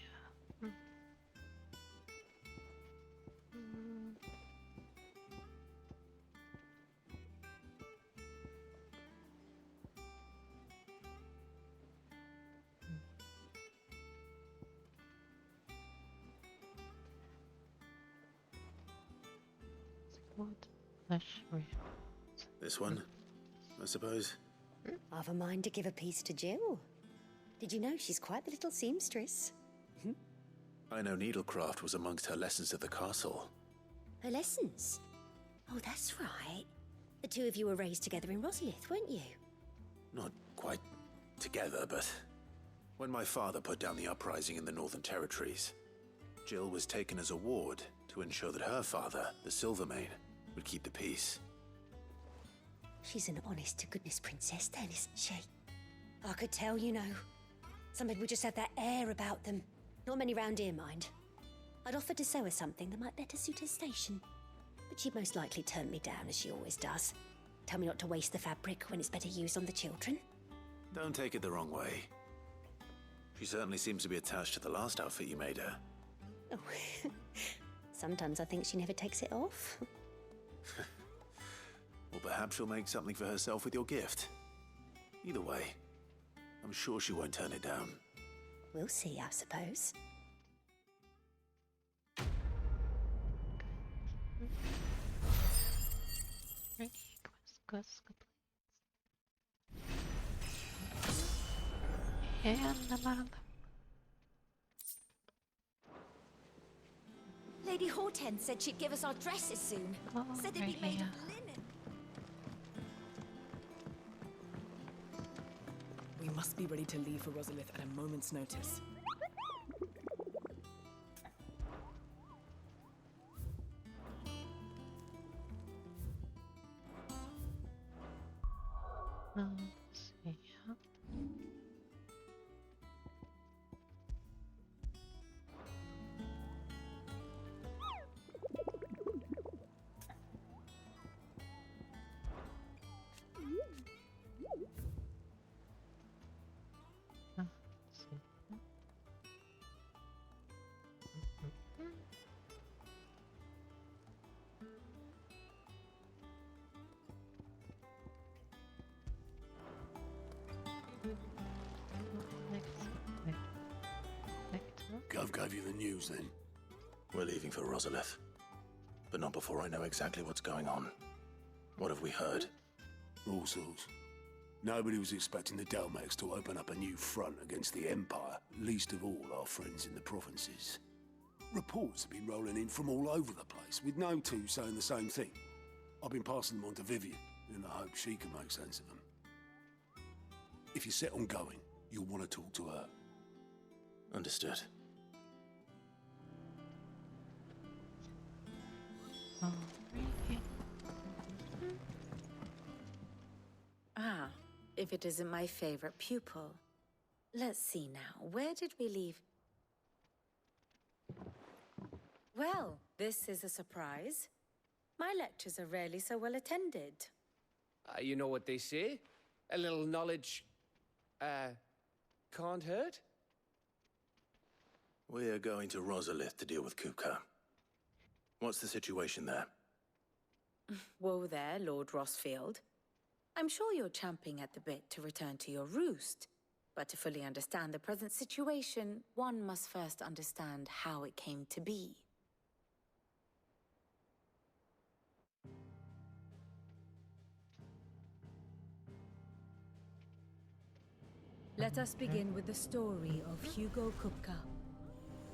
What flesh This one, I suppose. I've a mind to give a piece to Jill. Did you know she's quite the little seamstress? I know needlecraft was amongst her lessons at the castle. Her lessons? Oh, that's right. The two of you were raised together in Rosalith, weren't you? Not quite together, but when my father put down the uprising in the Northern Territories, Jill was taken as a ward to ensure that her father, the Silvermane, would keep the peace. She's an honest-to-goodness princess then, isn't she? I could tell, you know. Some people just have that air about them. Not many round here, mind. I'd offered to sew her something that might better suit her station. But she'd most likely turn me down, as she always does. Tell me not to waste the fabric when it's better used on the children. Don't take it the wrong way. She certainly seems to be attached to the last outfit you made her. Oh. Sometimes I think she never takes it off. Well, perhaps she'll make something for herself with your gift. Either way, I'm sure she won't turn it down. We'll see, I suppose. Ready? Quest complete. And the map. Lady Hortense said she'd give us our dresses soon. Said they'd be made of linen. We must be ready to leave for Rosalith at a moment's notice. Let's see. Gov gave you the news then? We're leaving for Rosalith, but not before I know exactly what's going on. What have we heard? All sorts. Nobody was expecting the Dalmex to open up a new front against the Empire, least of all our friends in the provinces. Reports have been rolling in from all over the place, with no two saying the same thing. I've been passing them on to Vivian, in the hope she can make sense of them. If you're set on going, you'll want to talk to her. Understood. Ah, if it isn't my favorite pupil. Let's see now, where did we leave? Well, this is a surprise. My lectures are rarely so well attended. You know what they say? A little knowledge, can't hurt? We're going to Rosalith to deal with Kupka. What's the situation there? Whoa there, Lord Rossfield. I'm sure you're champing at the bit to return to your roost. But to fully understand the present situation, one must first understand how it came to be. Let us begin with the story of Hugo Kupka,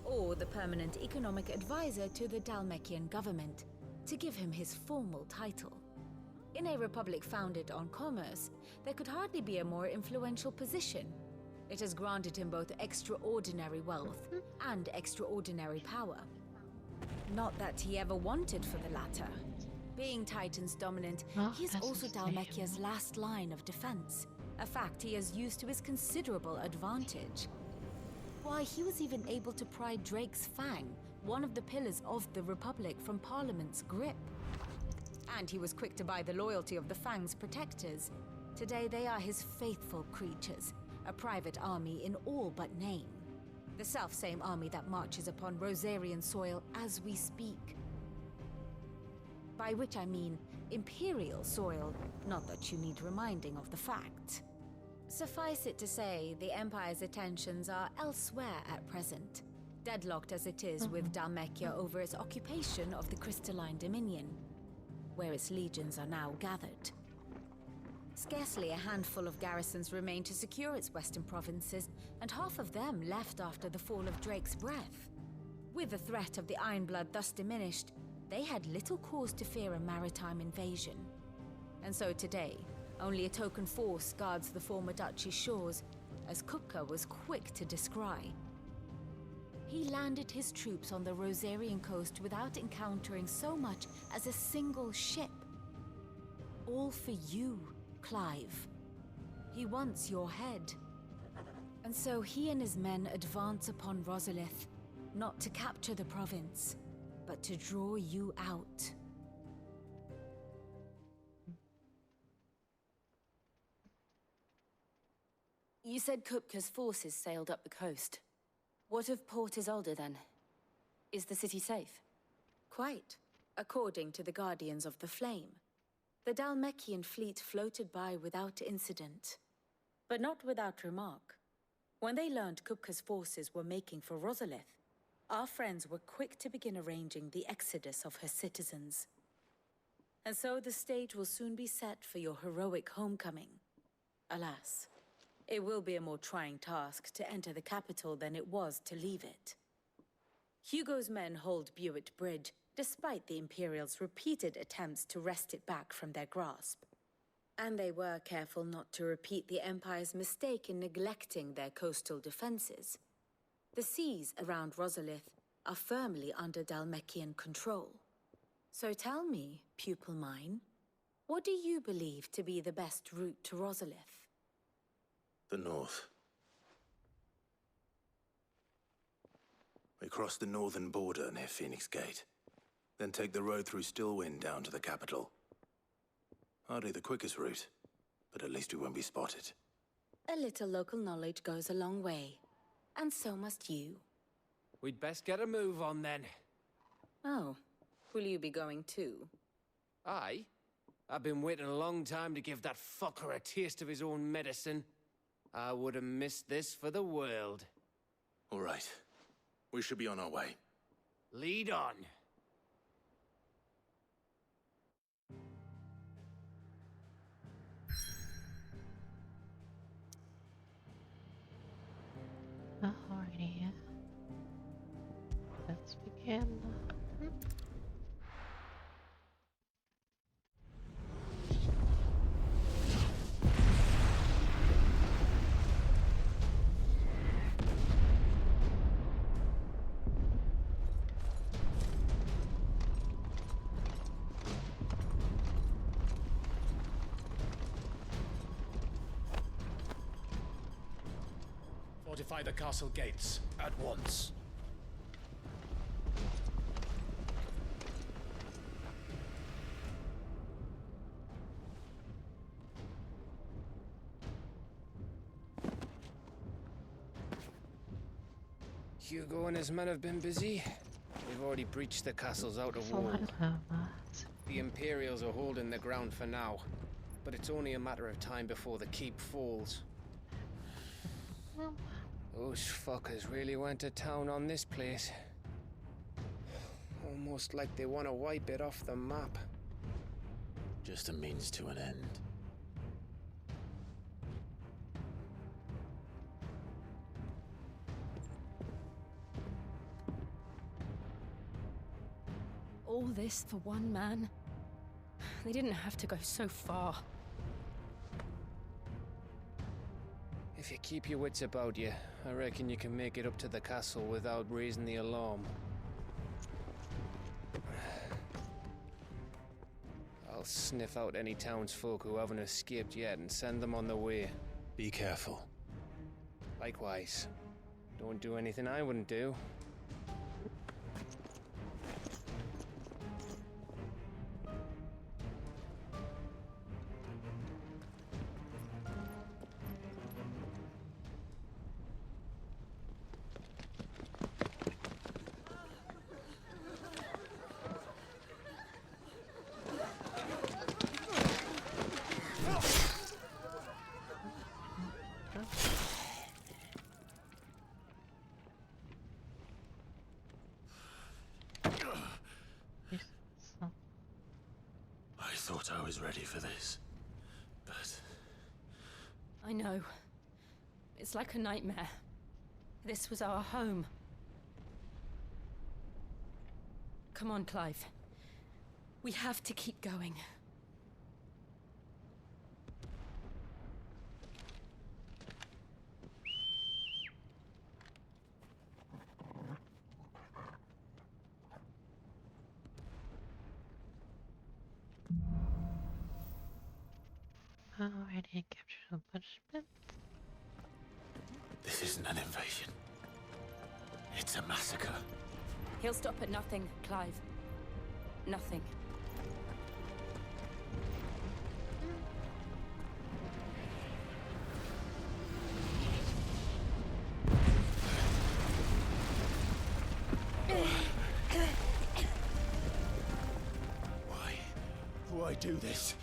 or the permanent economic advisor to the Dalmekian government, to give him his formal title. In a republic founded on commerce, there could hardly be a more influential position. It has granted him both extraordinary wealth and extraordinary power. Not that he ever wanted for the latter. Being Titan's dominant, he is also Dalmekia's last line of defense, a fact he has used to his considerable advantage. Why, he was even able to pry Drake's Fang, one of the pillars of the Republic, from Parliament's grip. And he was quick to buy the loyalty of the Fang's protectors. Today they are his faithful creatures, a private army in all but name. The self-same army that marches upon Rosarian soil as we speak. By which I mean Imperial soil, not that you need reminding of the fact. Suffice it to say, the Empire's attentions are elsewhere at present, deadlocked as it is with Dalmekia over its occupation of the Crystalline Dominion. where its legions are now gathered. Scarcely a handful of garrisons remain to secure its western provinces, and half of them left after the fall of Drake's Breath. With the threat of the Ironblood thus diminished, they had little cause to fear a maritime invasion. And so today, only a token force guards the former duchy's shores, as Kupka was quick to descry. He landed his troops on the Rosarian coast without encountering so much as a single ship. All for you, Clive. He wants your head. And so he and his men advance upon Rosalith, not to capture the province, but to draw you out. You said Kupka's forces sailed up the coast. What of Port Isolde then? Is the city safe? Quite, according to the Guardians of the Flame. The Dhalmekian fleet floated by without incident. But not without remark. When they learned Kupka's forces were making for Rosalith, our friends were quick to begin arranging the exodus of her citizens. And so the stage will soon be set for your heroic homecoming. Alas, it will be a more trying task to enter the capital than it was to leave it. Hugo's men hold Buett Bridge, despite the Imperials' repeated attempts to wrest it back from their grasp. And they were careful not to repeat the Empire's mistake in neglecting their coastal defenses. The seas around Rosalith are firmly under Dhalmekian control. So tell me, pupil mine, what do you believe to be the best route to Rosalith? The north. We cross the northern border near Phoenix Gate. Then take the road through Stillwind down to the capital. Hardly the quickest route, but at least we won't be spotted. A little local knowledge goes a long way. And so must you. We'd best get a move on then. Oh, will you be going too? Aye. I've been waiting a long time to give that fucker a taste of his own medicine. I would have missed this for the world. All right. We should be on our way. Lead on. Alrighty. Let's begin. 'Fortify the castle gates, at once. Hugo and his men have been busy. They've already breached the castle's outer wall. The Imperials are holding the ground for now, but it's only a matter of time before the keep falls. Those fuckers really went to town on this place. Almost like they want to wipe it off the map. Just a means to an end. All this for one man? They didn't have to go so far. If you keep your wits about you, I reckon you can make it up to the castle without raising the alarm. I'll sniff out any townsfolk who haven't escaped yet and send them on their way. Be careful. Likewise. Don't do anything I wouldn't do. was ready for this. But I know. It's like a nightmare. This was our home. Come on, Clive. We have to keep going. Already captured a punishment. this isn't an invasion. It's a massacre. He'll stop at nothing, Clive. Nothing. Why do this?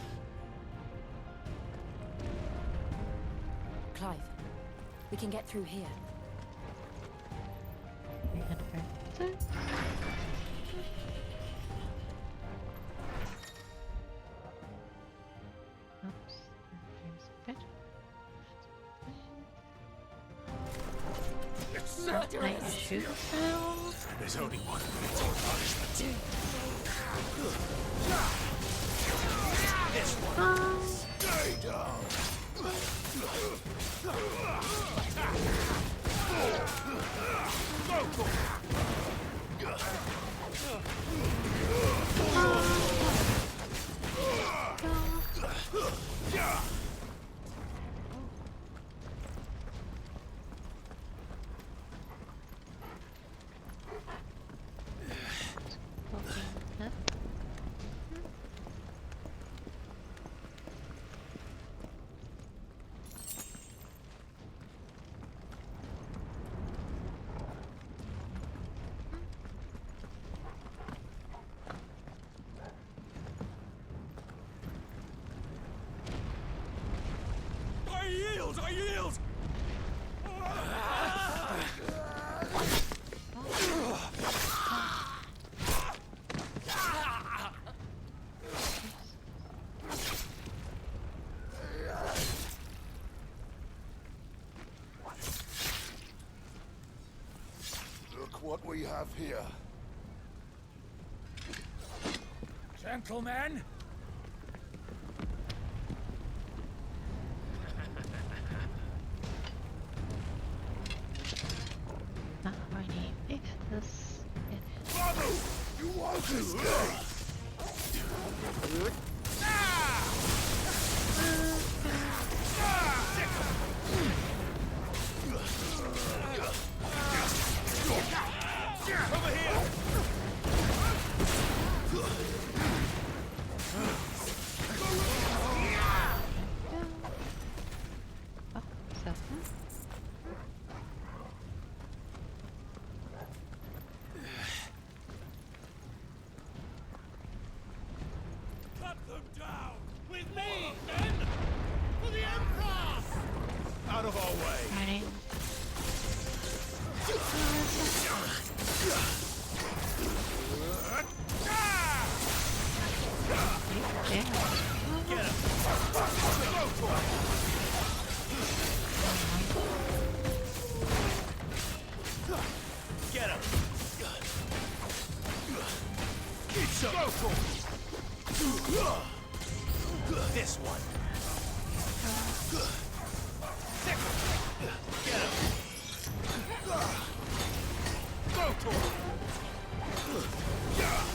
Clive, we can get through here. Shoot now. There's only one way to punishment. This one. Stay down. I yield! Look what we have here. Gentlemen! Already fixed this. Bravo! You want to stay? Over here! Cut them down! With me, men! For the Emperor! Out of our way! Ready? Get him! Get him! Get some! Go for it! This one! Get him! Go for it! Get him!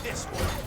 This one!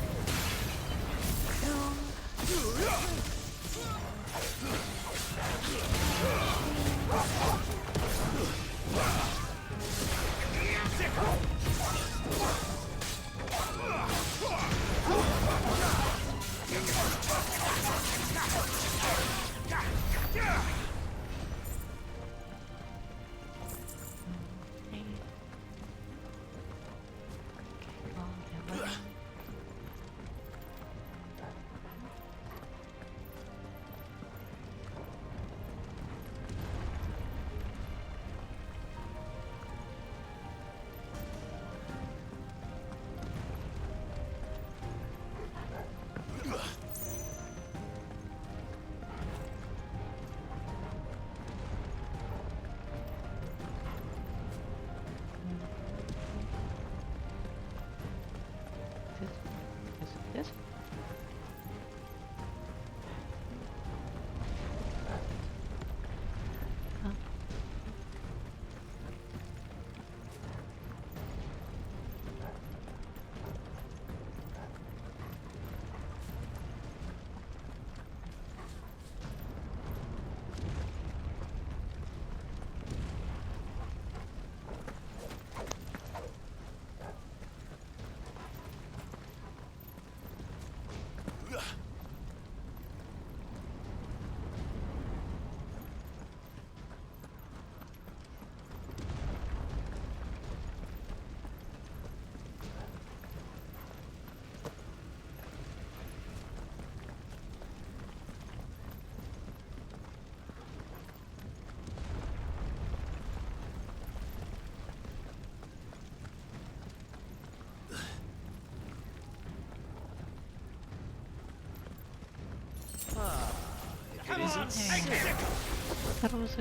Terus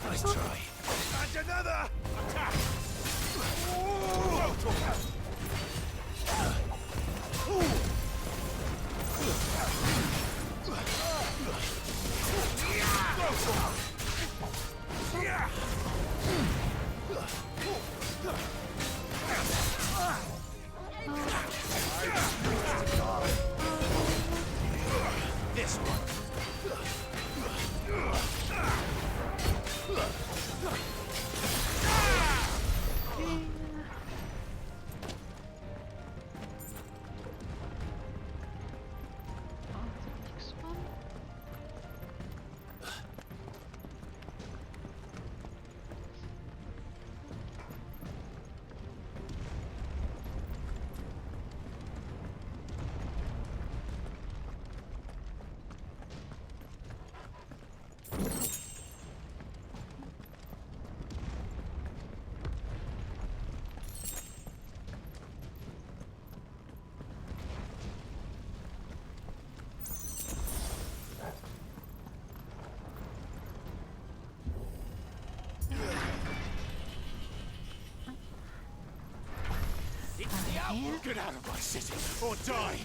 Nice try. And another attack. This one. Get out of my city, or die!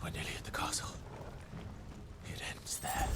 We're nearly at the castle. It ends there.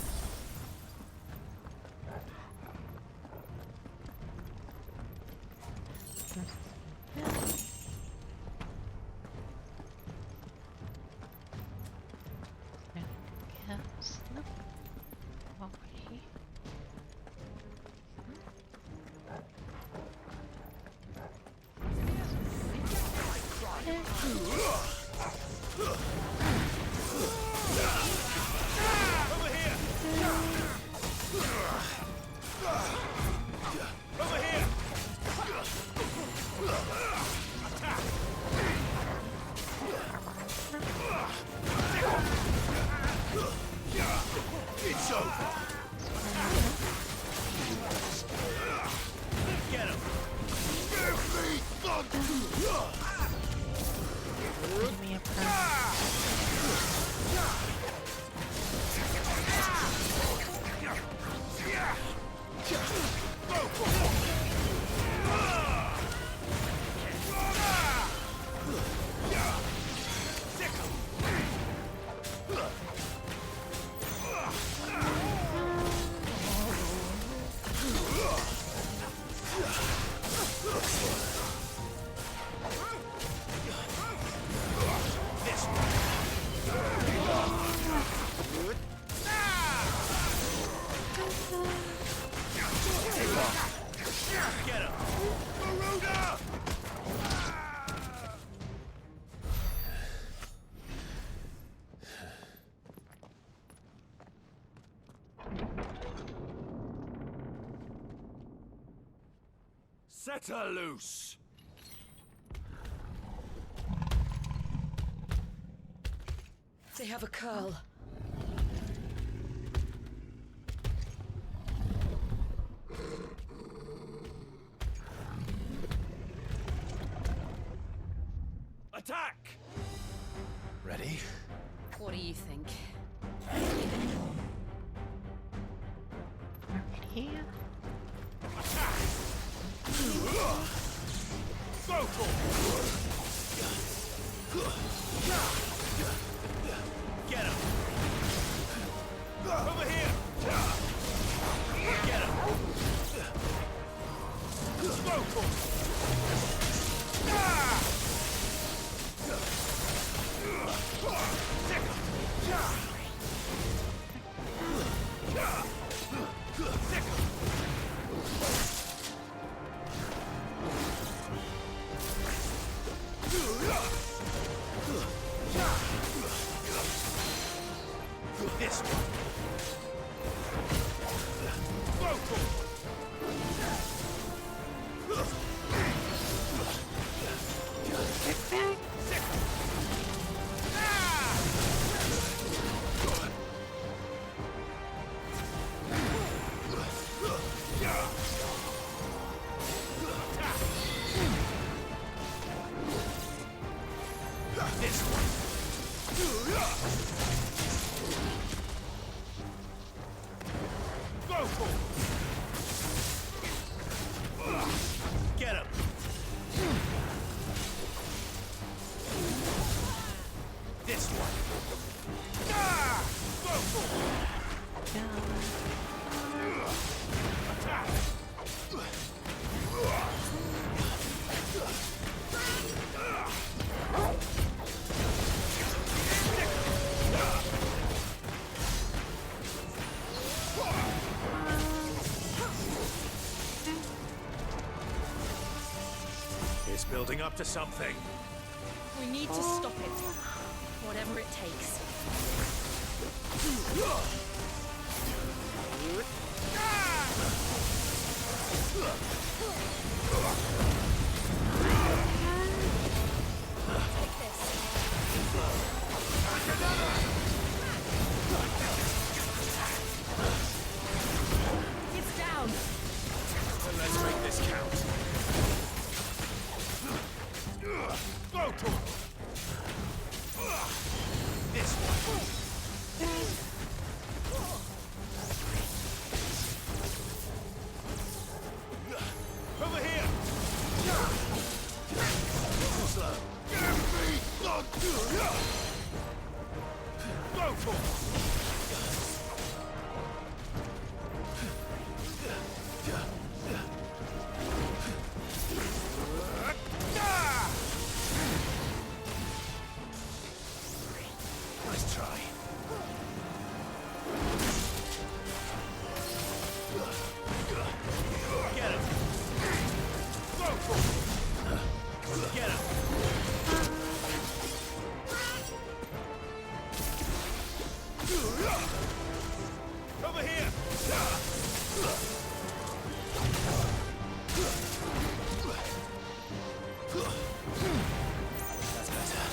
It's over. Get him. Give me Give me a Get him! Maruda! Set her loose! They have a curl. Attack! Ready? What do you think? Ready? Attack! Go for Get him! Over here! Get him! Go for This one. Go for This one. Go for Get him. This one. Go for Attack. It's building up to something. We need to stop it. Whatever it takes. Take this. It's down. Let's make this count. Go to This one. Over here. Slow. Go for Nice try. Get him. Go for Get him. Over here. That's better.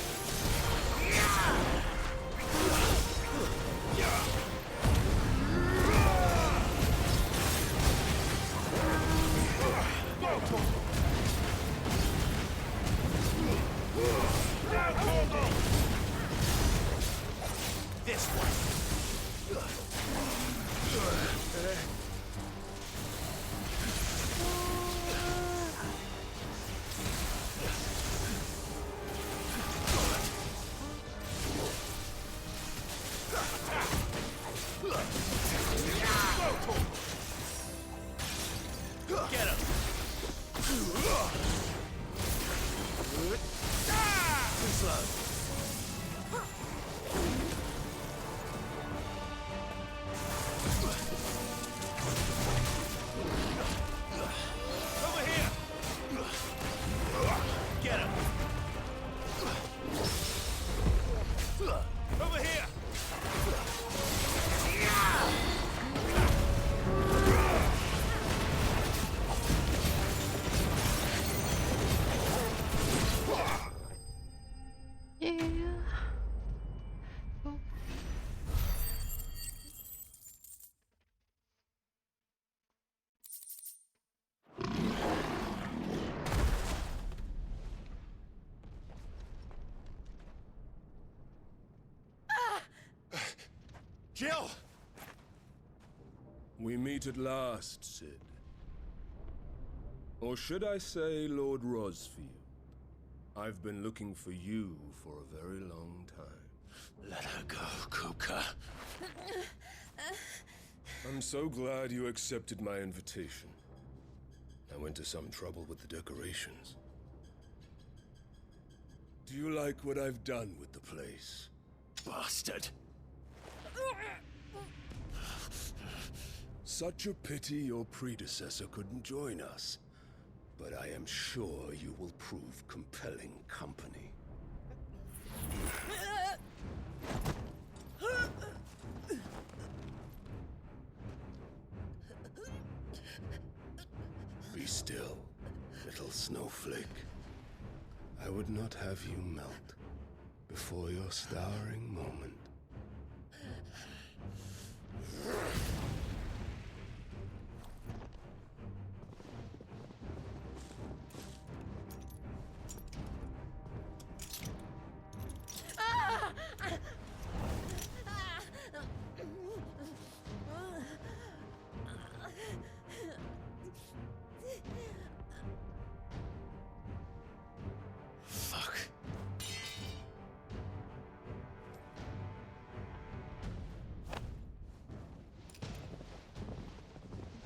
This one. Jill! We meet at last, Sid. Or should I say, Lord Rosfield? I've been looking for you for a very long time. Let her go, Kuka. I'm so glad you accepted my invitation. I went to some trouble with the decorations. Do you like what I've done with the place? Bastard! Such a pity your predecessor couldn't join us. But I am sure you will prove compelling company. Be still, little snowflake. I would not have you melt before your starring moment. Fuck.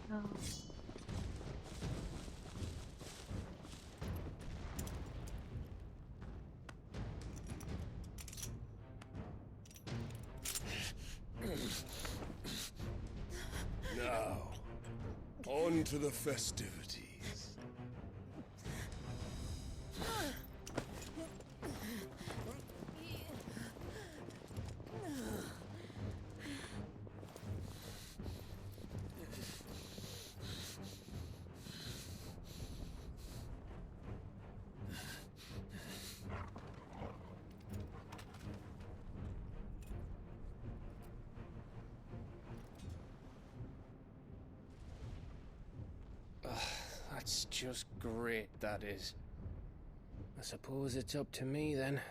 No. Now, on to the festivities. That's just great, that is. I suppose it's up to me then.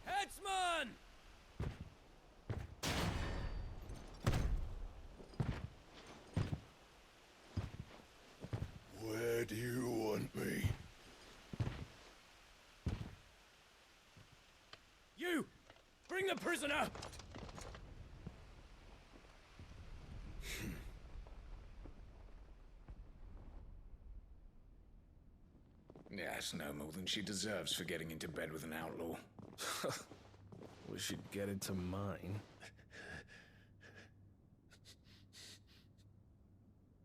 Headsman! Where do you want me? You! Bring the prisoner! Yeah, it's no more than she deserves for getting into bed with an outlaw. We should get into mine.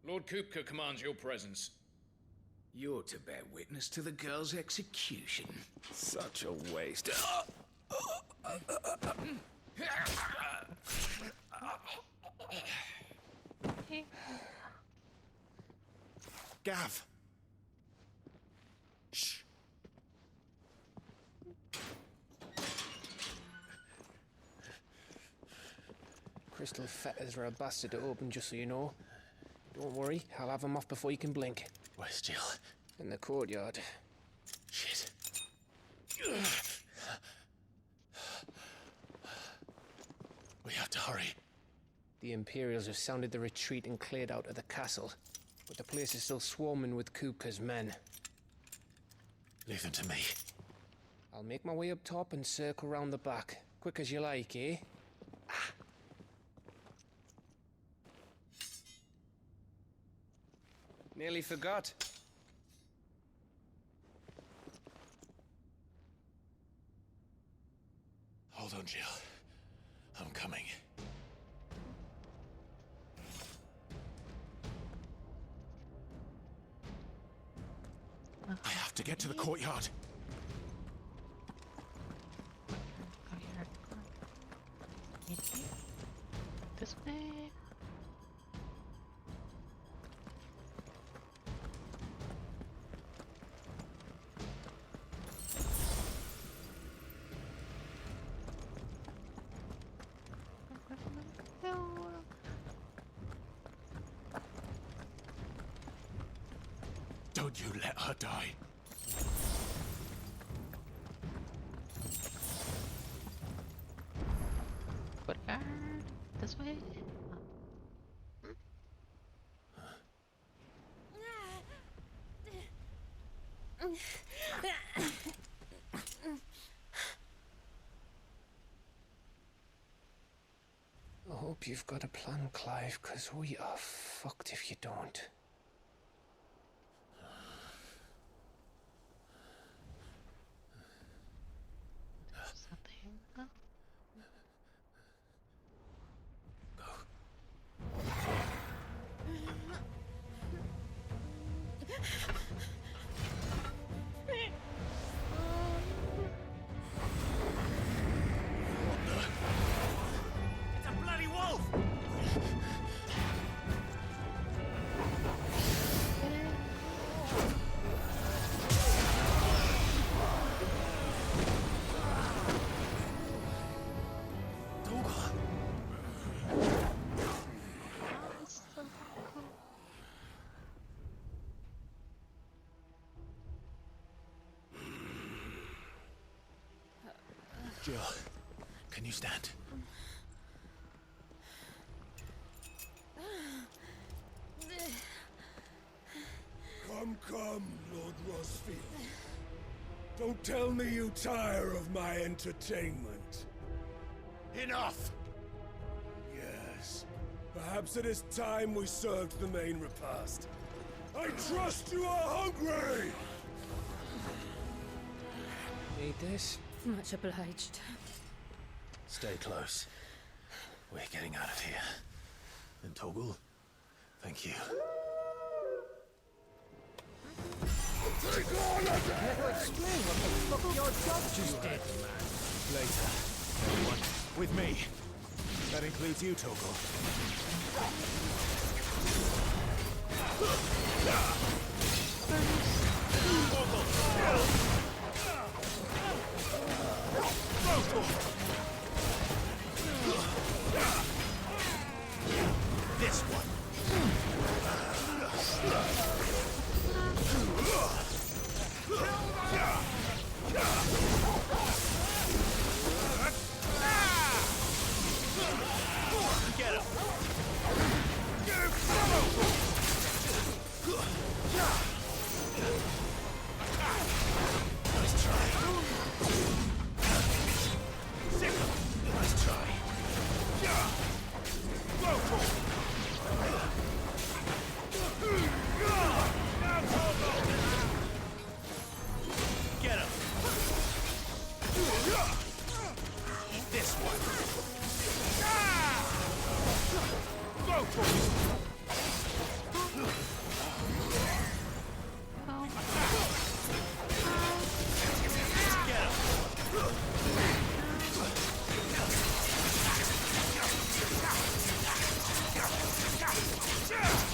Lord Kupka commands your presence. You're to bear witness to the girl's execution. Such a waste. Gav! Shh. Crystal fetters are a bastard to open, just so you know. Don't worry, I'll have them off before you can blink. Where's Jill? In the courtyard. Shit. We have to hurry. The Imperials have sounded the retreat and cleared out of the castle, but the place is still swarming with Kupka's men. Leave them to me. I'll make my way up top and circle round the back. Quick as you like, eh? Nearly forgot. Hold on, Jill. I'm coming. I have to get to the courtyard. This way. Don't you let her die. Bodyguard. This way. I hope you've got a plan, Clive, because we are fucked if you don't. Something. It's a bloody wolf! Jill, can you stand? Come, Lord Rosfield. Don't tell me you tire of my entertainment. Enough! Yes. Perhaps it is time we served the main repast. I trust you are hungry! Need this? Much obliged. Stay close. We're getting out of here. And Toggle, thank you. Take all of it! Never explain what the fuck your job just did. Later, everyone, with me. That includes you, Toggle. This one. Get him! Nice try. Nice try. Go for it. Get him! This one. Go for it.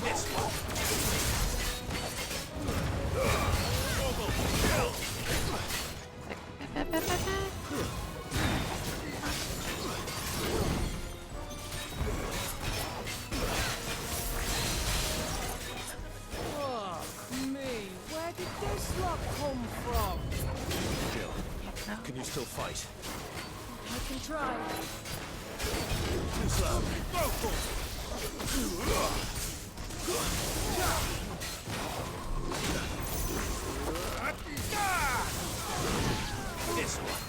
This one. Fuck me, where did this lot come from? Jill, can you still fight? I can try. Too slow. Go for This one.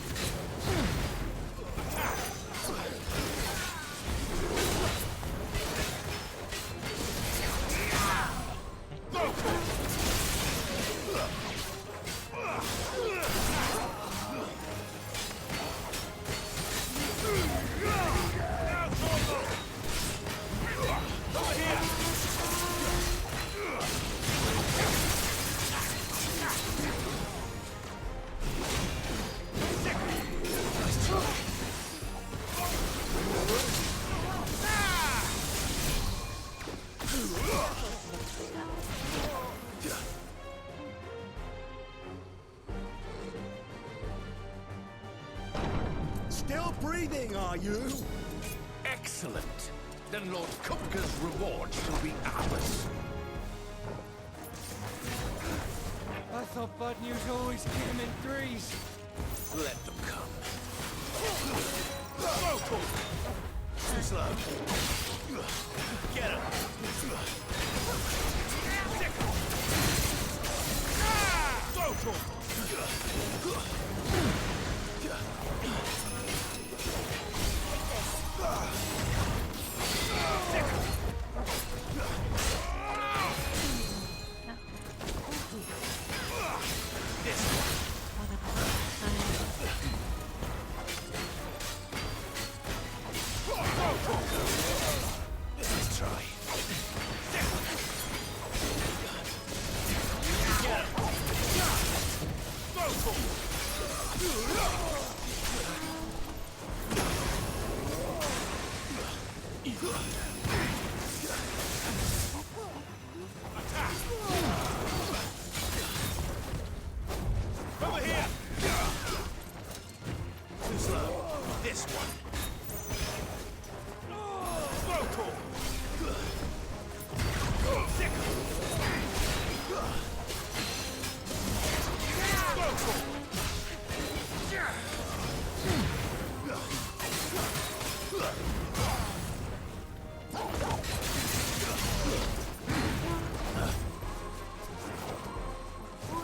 Still breathing, are you? Excellent. Then Lord Kupka's reward shall be ours. thought bad news always came in threes. Let them come. Too slow. Get him. Let's try. Over here! Too slow. This one. Vocal!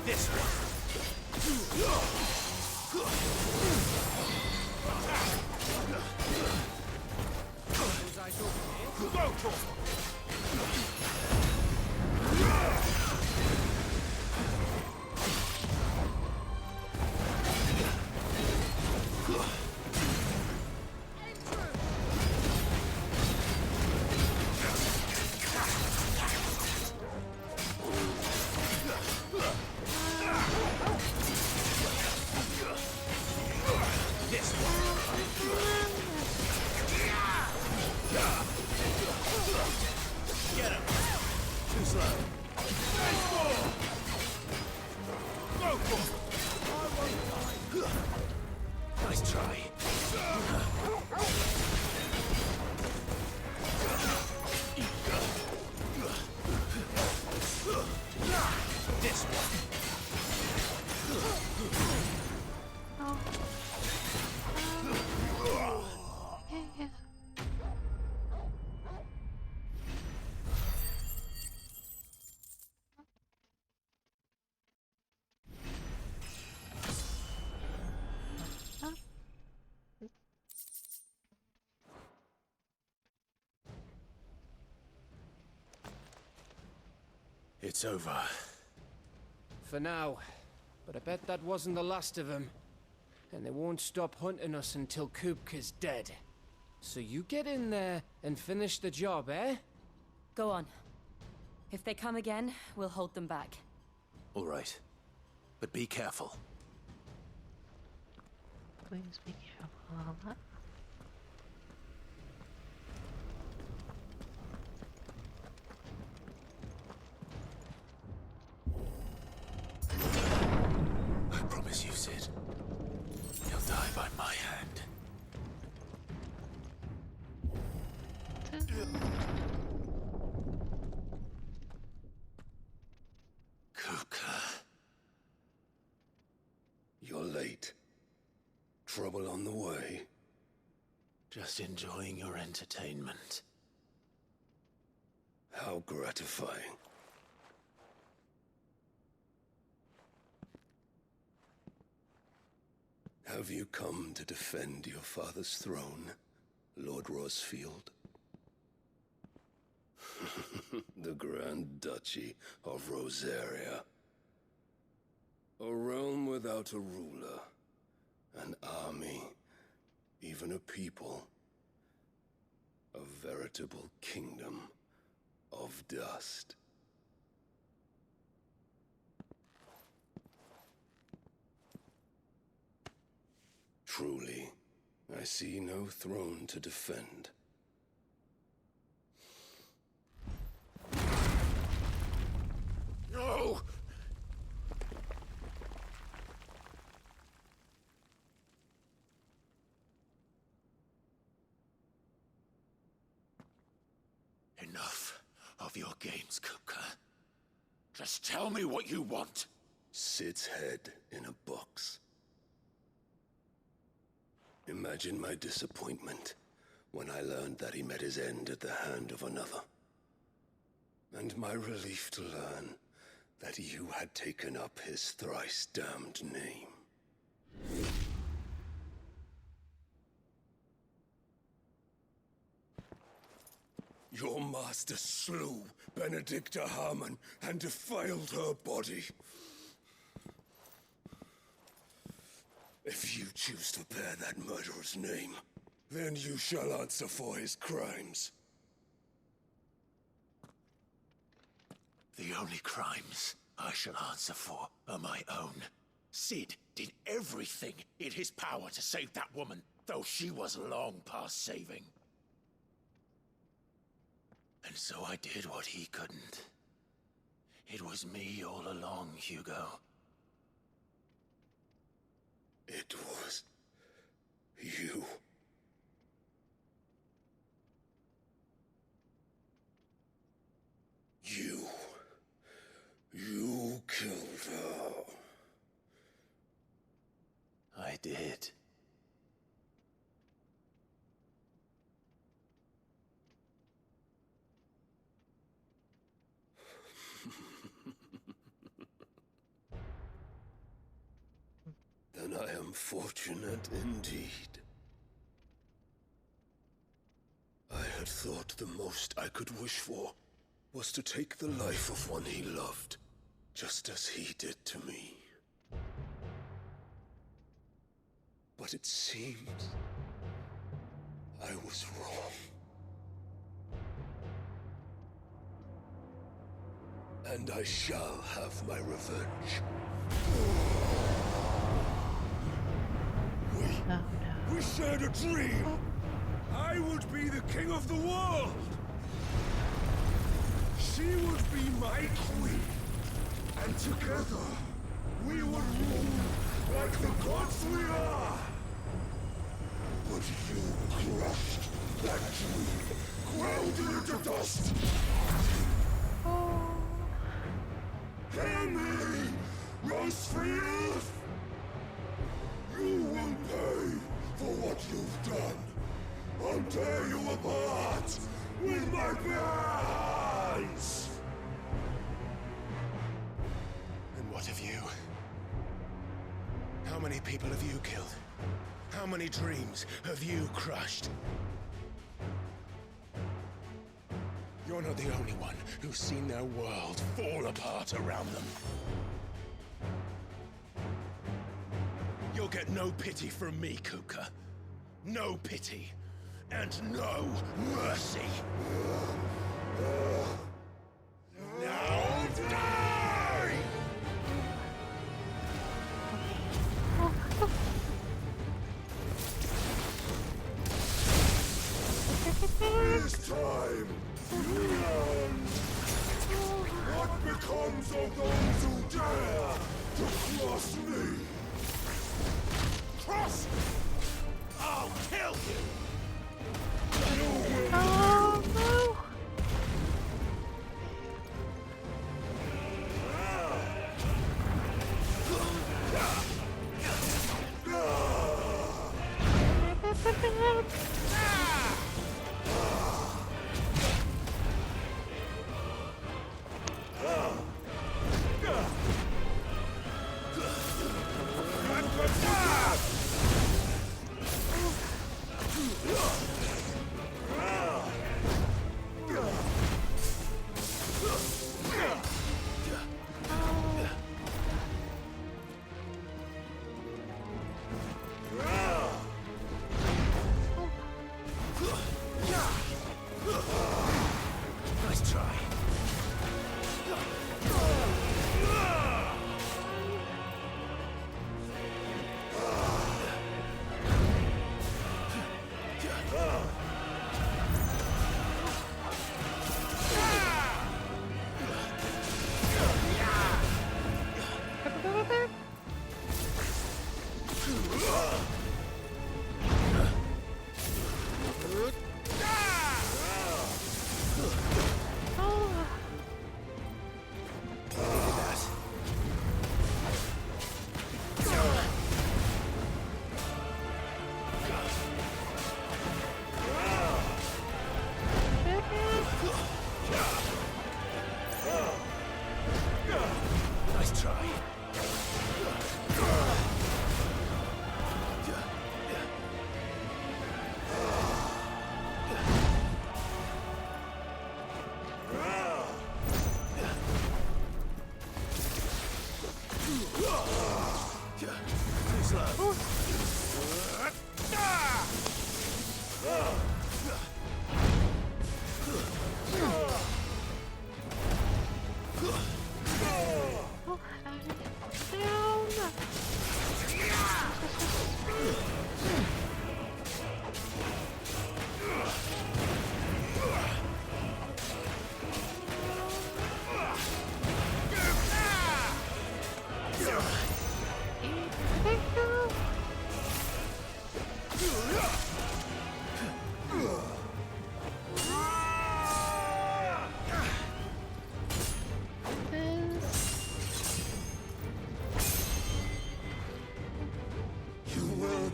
This one. This one. Get him. Too slow. Go for it. I won't die. Nice try. This one. It's over. For now. But I bet that wasn't the last of them. And they won't stop hunting us until Kupka's dead. So you get in there and finish the job, eh? Go on. If they come again, we'll hold them back. All right. But be careful. Please be careful. I promise you, Sid. He'll die by my hand. Kupka. You're late. Trouble on the way. Just enjoying your entertainment. How gratifying. Have you come to defend your father's throne, Lord Rosfield? The Grand Duchy of Rosaria. A realm without a ruler, an army, even a people. A veritable kingdom of dust. Truly, I see no throne to defend. No! Enough of your games, Kupka. Just tell me what you want. Sid's head in a box. Imagine my disappointment when I learned that he met his end at the hand of another. And my relief to learn that you had taken up his thrice-damned name. Your master slew Benedicta Harmon and defiled her body. If you choose to bear that murderer's name, then you shall answer for his crimes. The only crimes I shall answer for are my own. Sid did everything in his power to save that woman, though she was long past saving. And so I did what he couldn't. It was me all along, Hugo. It was you. You killed her. I did. Then I am fortunate indeed. I had thought the most I could wish for was to take the life of one he loved, just as he did to me. But it seems I was wrong. And I shall have my revenge. We shared a dream. I would be the king of the world. She would be my queen. And together, we would rule like the gods we are. But you crushed that dream, ground it into dust. Hear me, Rosefield! You will pay for what you've done. I'll tear you apart with my bare hands! And what of you? How many people have you killed? How many dreams have you crushed? You're not the only one who's seen their world fall apart around them. You'll get no pity from me, Kuka. No pity. And no mercy. Now die! This time, you learn what becomes of those who dare to cross me. Cross! I'll kill you! You will Oh, no!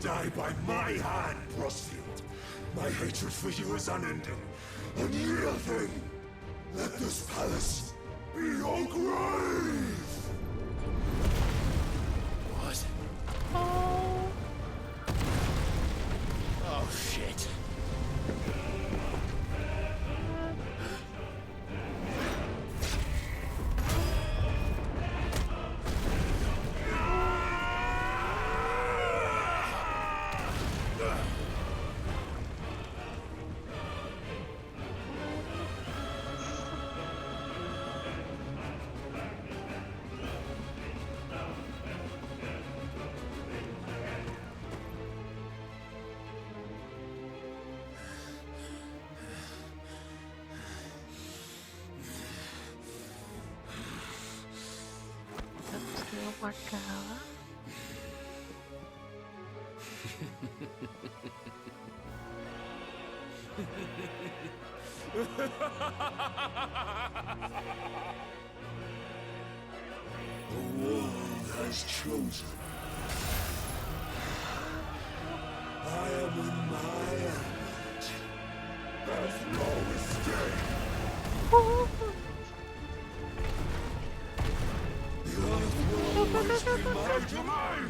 die by my hand, Rosfield. My hatred for you is unending. Unreal thing! Let this palace be your grave! What? Oh, shit. The world has chosen. I am in my element. There's no escape. The earth will always be my domain.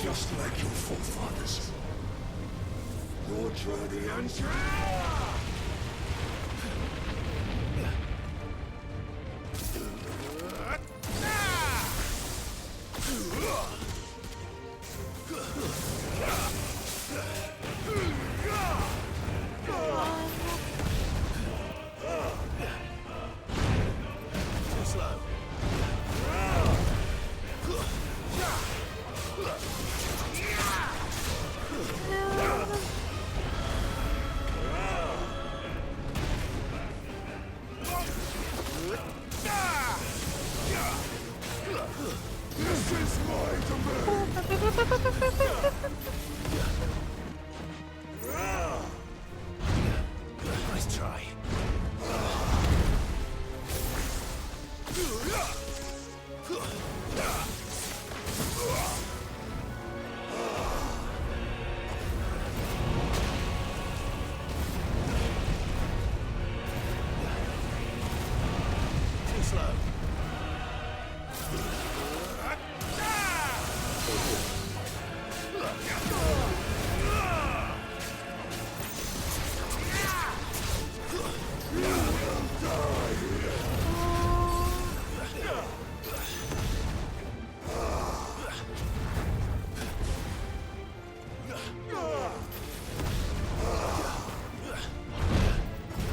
Just like your forefathers. Your journey ends. This is my domain! Nice try. Too slow.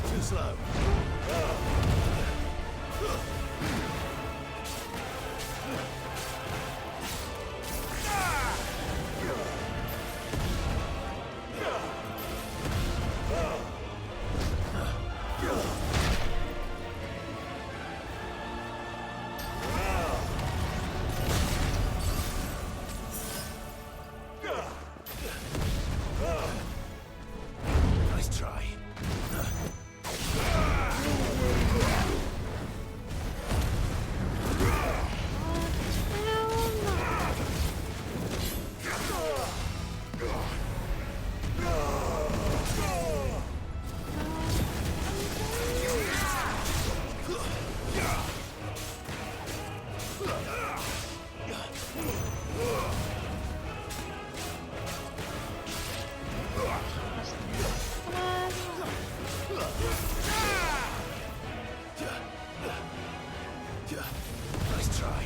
Too slow. Nice try. Nice try.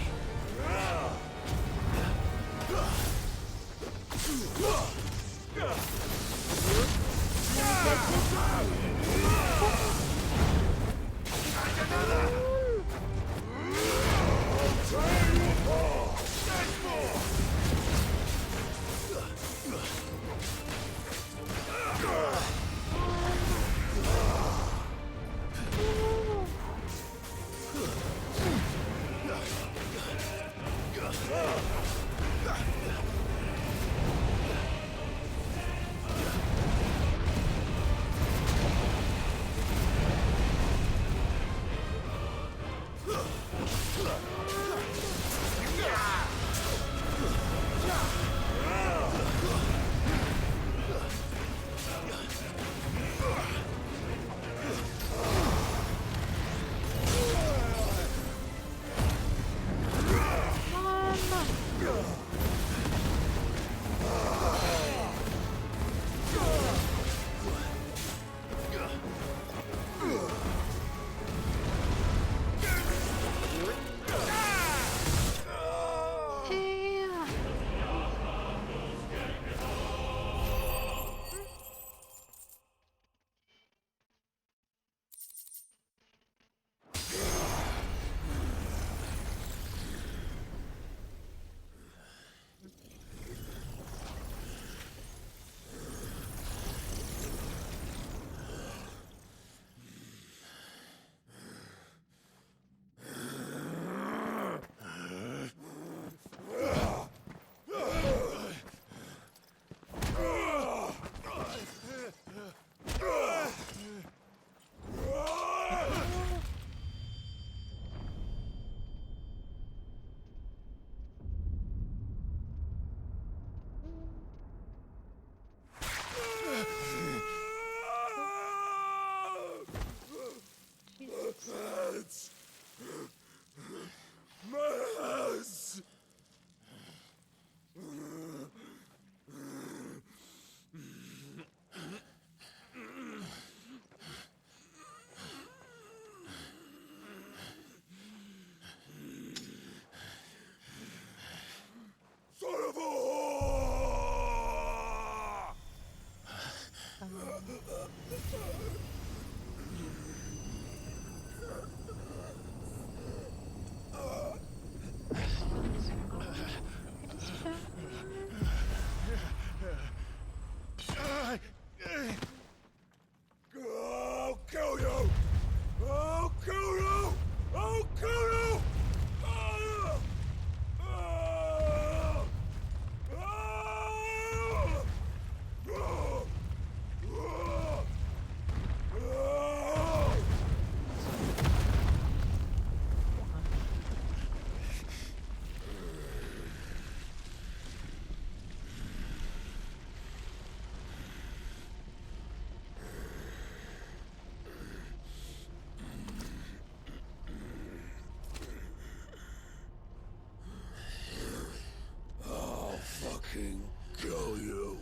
fucking kill you.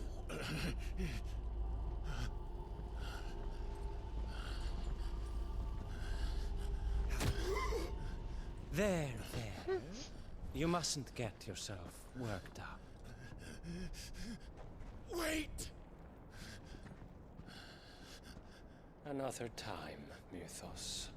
There. You mustn't get yourself worked up. Wait! Another time, Mythos.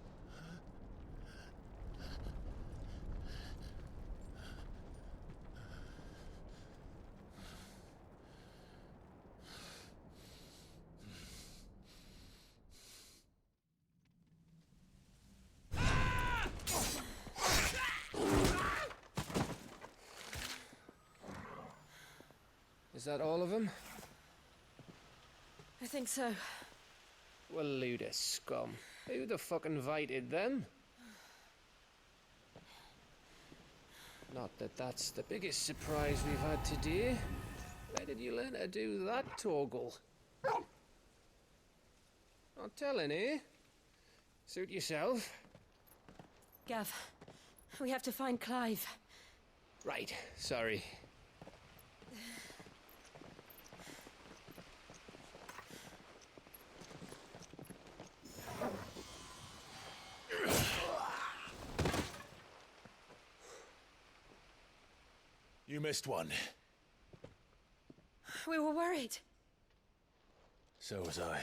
Is that all of them? I think so. Well, load of scum. Who the fuck invited them? Not that that's the biggest surprise we've had today. Where did you learn to do that, Torgal? Not telling, eh? Suit yourself. Gav, we have to find Clive. Right, sorry. You missed one. We were worried. So was I.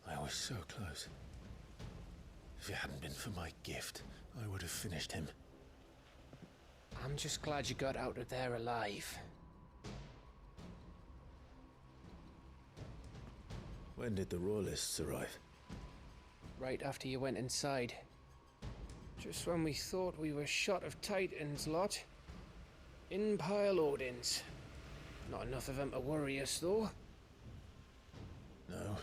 I was so close. If it hadn't been for my gift, I would have finished him. I'm just glad you got out of there alive. When did the Royalists arrive? Right after you went inside. Just when we thought we were shot of Titans, lot. In pile Odins. Not enough of them to worry us, though. No.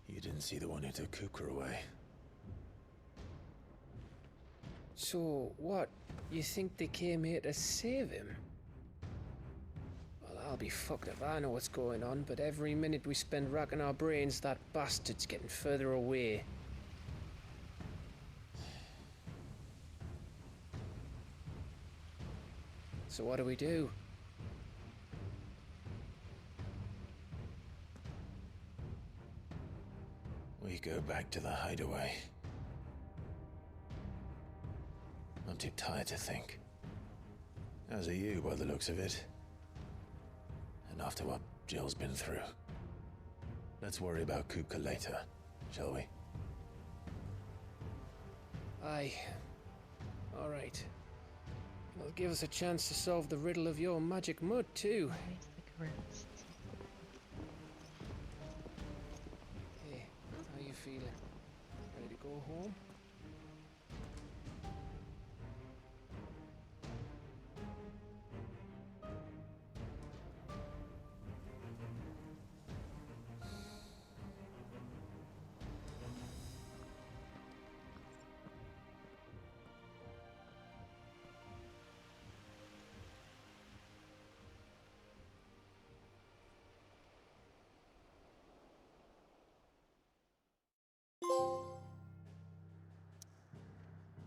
You didn't see the one who took Kukra away. So, what? You think they came here to save him? Well, I'll be fucked if I know what's going on, but every minute we spend racking our brains, that bastard's getting further away. So what do we do? We go back to the hideaway. I'm too tired to think. As are you, by the looks of it. And after what Jill's been through. Let's worry about Kupka later, shall we? Aye. All right. It'll give us a chance to solve the riddle of your magic mud, too. Hey, how you feeling? Ready to go home?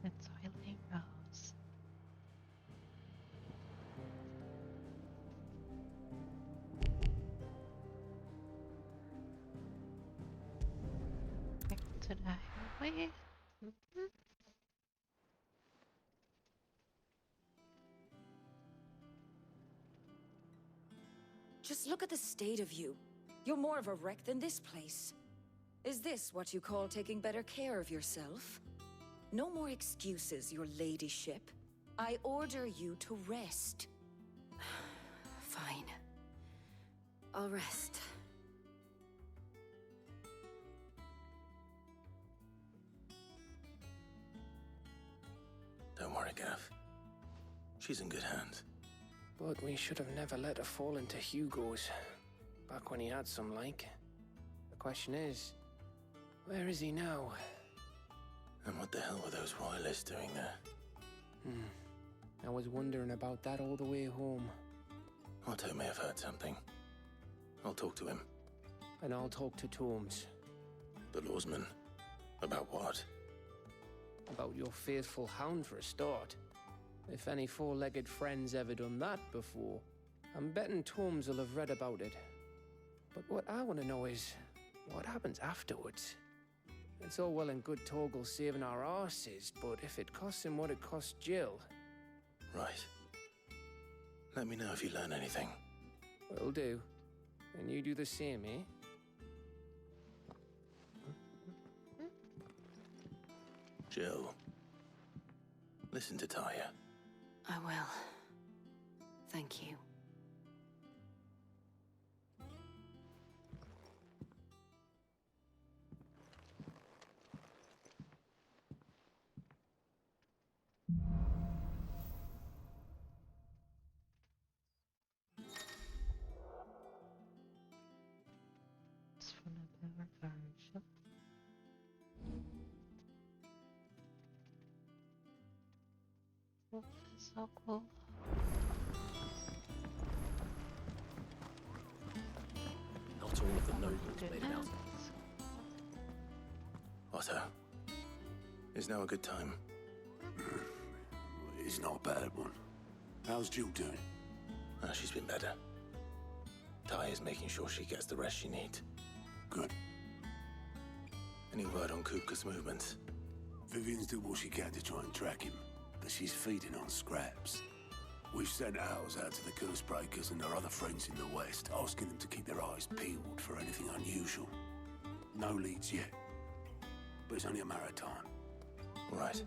The toilet rose. Back to the highway. Just look at the state of you. You're more of a wreck than this place. Is this what you call taking better care of yourself? No more excuses, your ladyship. I order you to rest. Fine. I'll rest. Don't worry, Gav. She's in good hands. But we should have never let her fall into Hugo's. Back when he had some like. The question is, where is he now? And what the hell were those royalists doing there? I was wondering about that all the way home. Otto may have heard something. I'll talk to him. And I'll talk to Torms. The lawsman? About what? About your faithful hound for a start. If any four-legged friend's ever done that before, I'm betting Torms will have read about it. But what I want to know is, what happens afterwards? It's all well and good Torgal saving our arses, but if it costs him what it cost Jill... Right. Let me know if you learn anything. Will do. And you do the same, eh? Jill, listen to Taya. I will. Thank you. It's from the version. Oh, that's so cool. Not all of the nobles made it out. Otto, is now a good time? It's not a bad one. How's Jill doing? She's been better. Taya's making sure she gets the rest she needs. Good. Any word on Kupka's movements? Vivian's did what she can to try and track him, but she's feeding on scraps. We've sent ours out to the curse breakers and their other friends in the west, asking them to keep their eyes peeled for anything unusual. No leads yet, but it's only a matter of time. Right.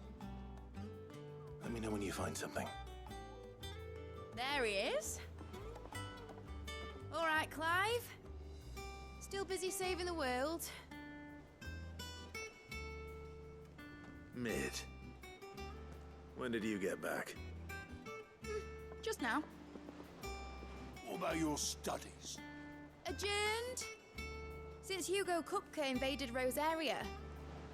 Let me know when you find something. There he is. All right, Clive. Still busy saving the world. Mid. When did you get back? Just now. What about your studies? Adjourned. Since Hugo Kupka invaded Rosaria.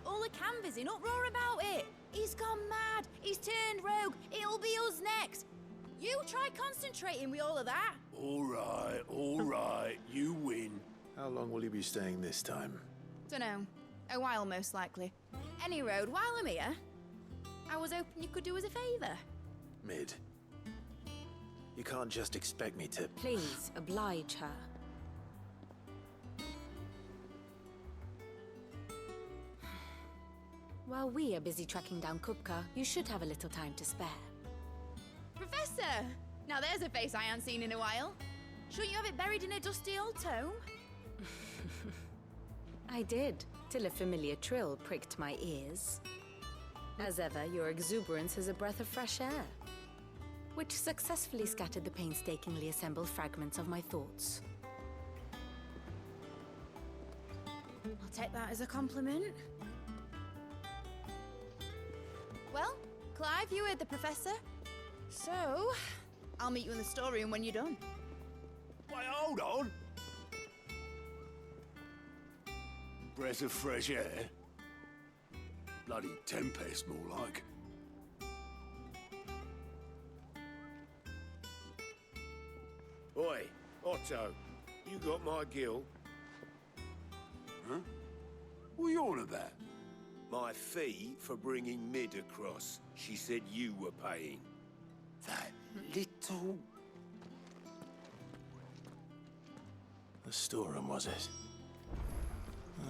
All the canvass in uproar about it. He's gone mad. He's turned rogue. It'll be us next. You try concentrating with all of that. All right, you win. How long will you be staying this time? Dunno. A while, most likely. Any road, while I'm here, I was hoping you could do us a favour. Mid. You can't just expect me to... Please, oblige her. While we are busy tracking down Kupka, you should have a little time to spare. Professor! Now there's a face I haven't seen in a while. Shouldn't you have it buried in a dusty old tome? I did, till a familiar trill pricked my ears. As ever, your exuberance is a breath of fresh air, which successfully scattered the painstakingly assembled fragments of my thoughts. I'll take that as a compliment. Well, Clive, you heard the Professor. So, I'll meet you in the storeroom when you're done. Wait, hold on. Breath of fresh air? Bloody tempest, more like. Oi, Otto, you got my gill? Huh? What are you on about? My fee for bringing Mid across. She said you were paying. That little... The storeroom, was it?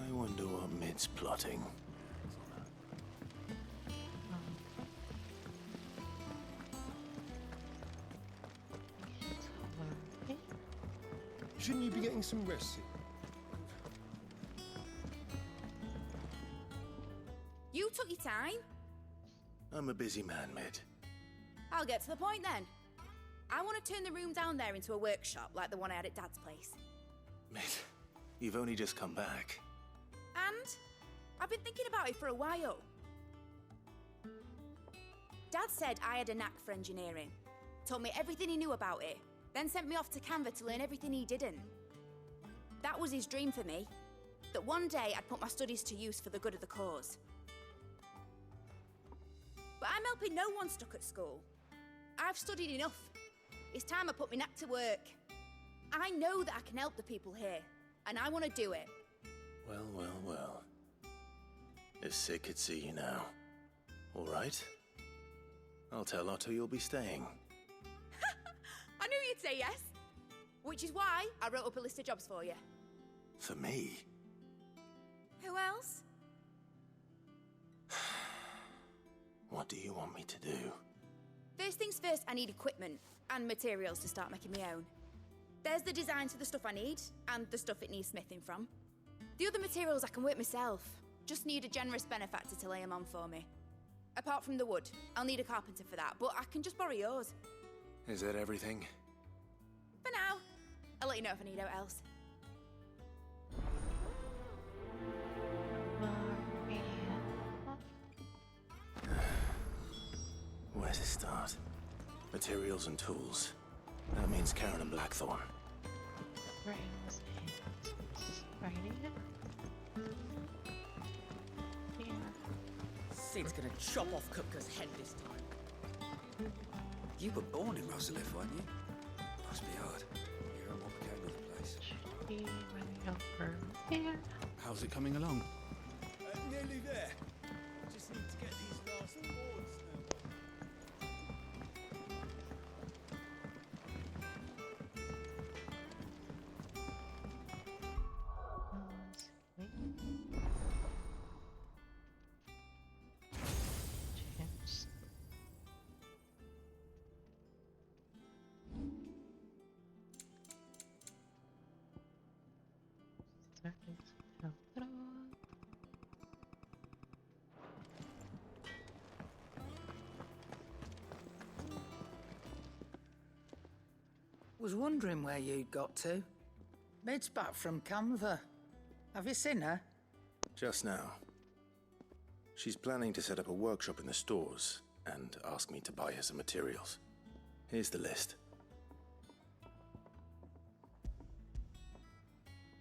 I wonder what Mid's plotting. Shouldn't you be getting some rest? You took your time. I'm a busy man, Mid. I'll get to the point then. I want to turn the room down there into a workshop like the one I had at Dad's place. Mid, you've only just come back. And I've been thinking about it for a while. Dad said I had a knack for engineering. Told me everything he knew about it. Then sent me off to Canva to learn everything he didn't. That was his dream for me. That one day I'd put my studies to use for the good of the cause. But I'm helping no one stuck at school. I've studied enough. It's time I put my knack to work. I know that I can help the people here, and I want to do it. Well, well, well. If Sid could see you now. All right. I'll tell Otto you'll be staying. I knew you'd say yes. Which is why I wrote up a list of jobs for you. For me? Who else? What do you want me to do? First things first, I need equipment and materials to start making my own. There's the designs for the stuff I need, and the stuff it needs smithing from. The other materials I can work myself. Just need a generous benefactor to lay them on for me. Apart from the wood, I'll need a carpenter for that, but I can just borrow yours. Is that everything? For now. I'll let you know if I need out else. Where to start? Materials and tools. That means Karen and Blackthorn. Rings and writing. Here. Sid's gonna chop off Kupka's head this time. You were born in Rosalith, weren't you? Must be hard. Hearing what became of the place. Be running over here. How's it coming along? Nearly there. Just need to get these last boards now. Chips. Starting to help it all. Was wondering where you'd got to. Mid's back from Canva. Have you seen her? Just now. She's planning to set up a workshop in the stores and ask me to buy her some materials. Here's the list.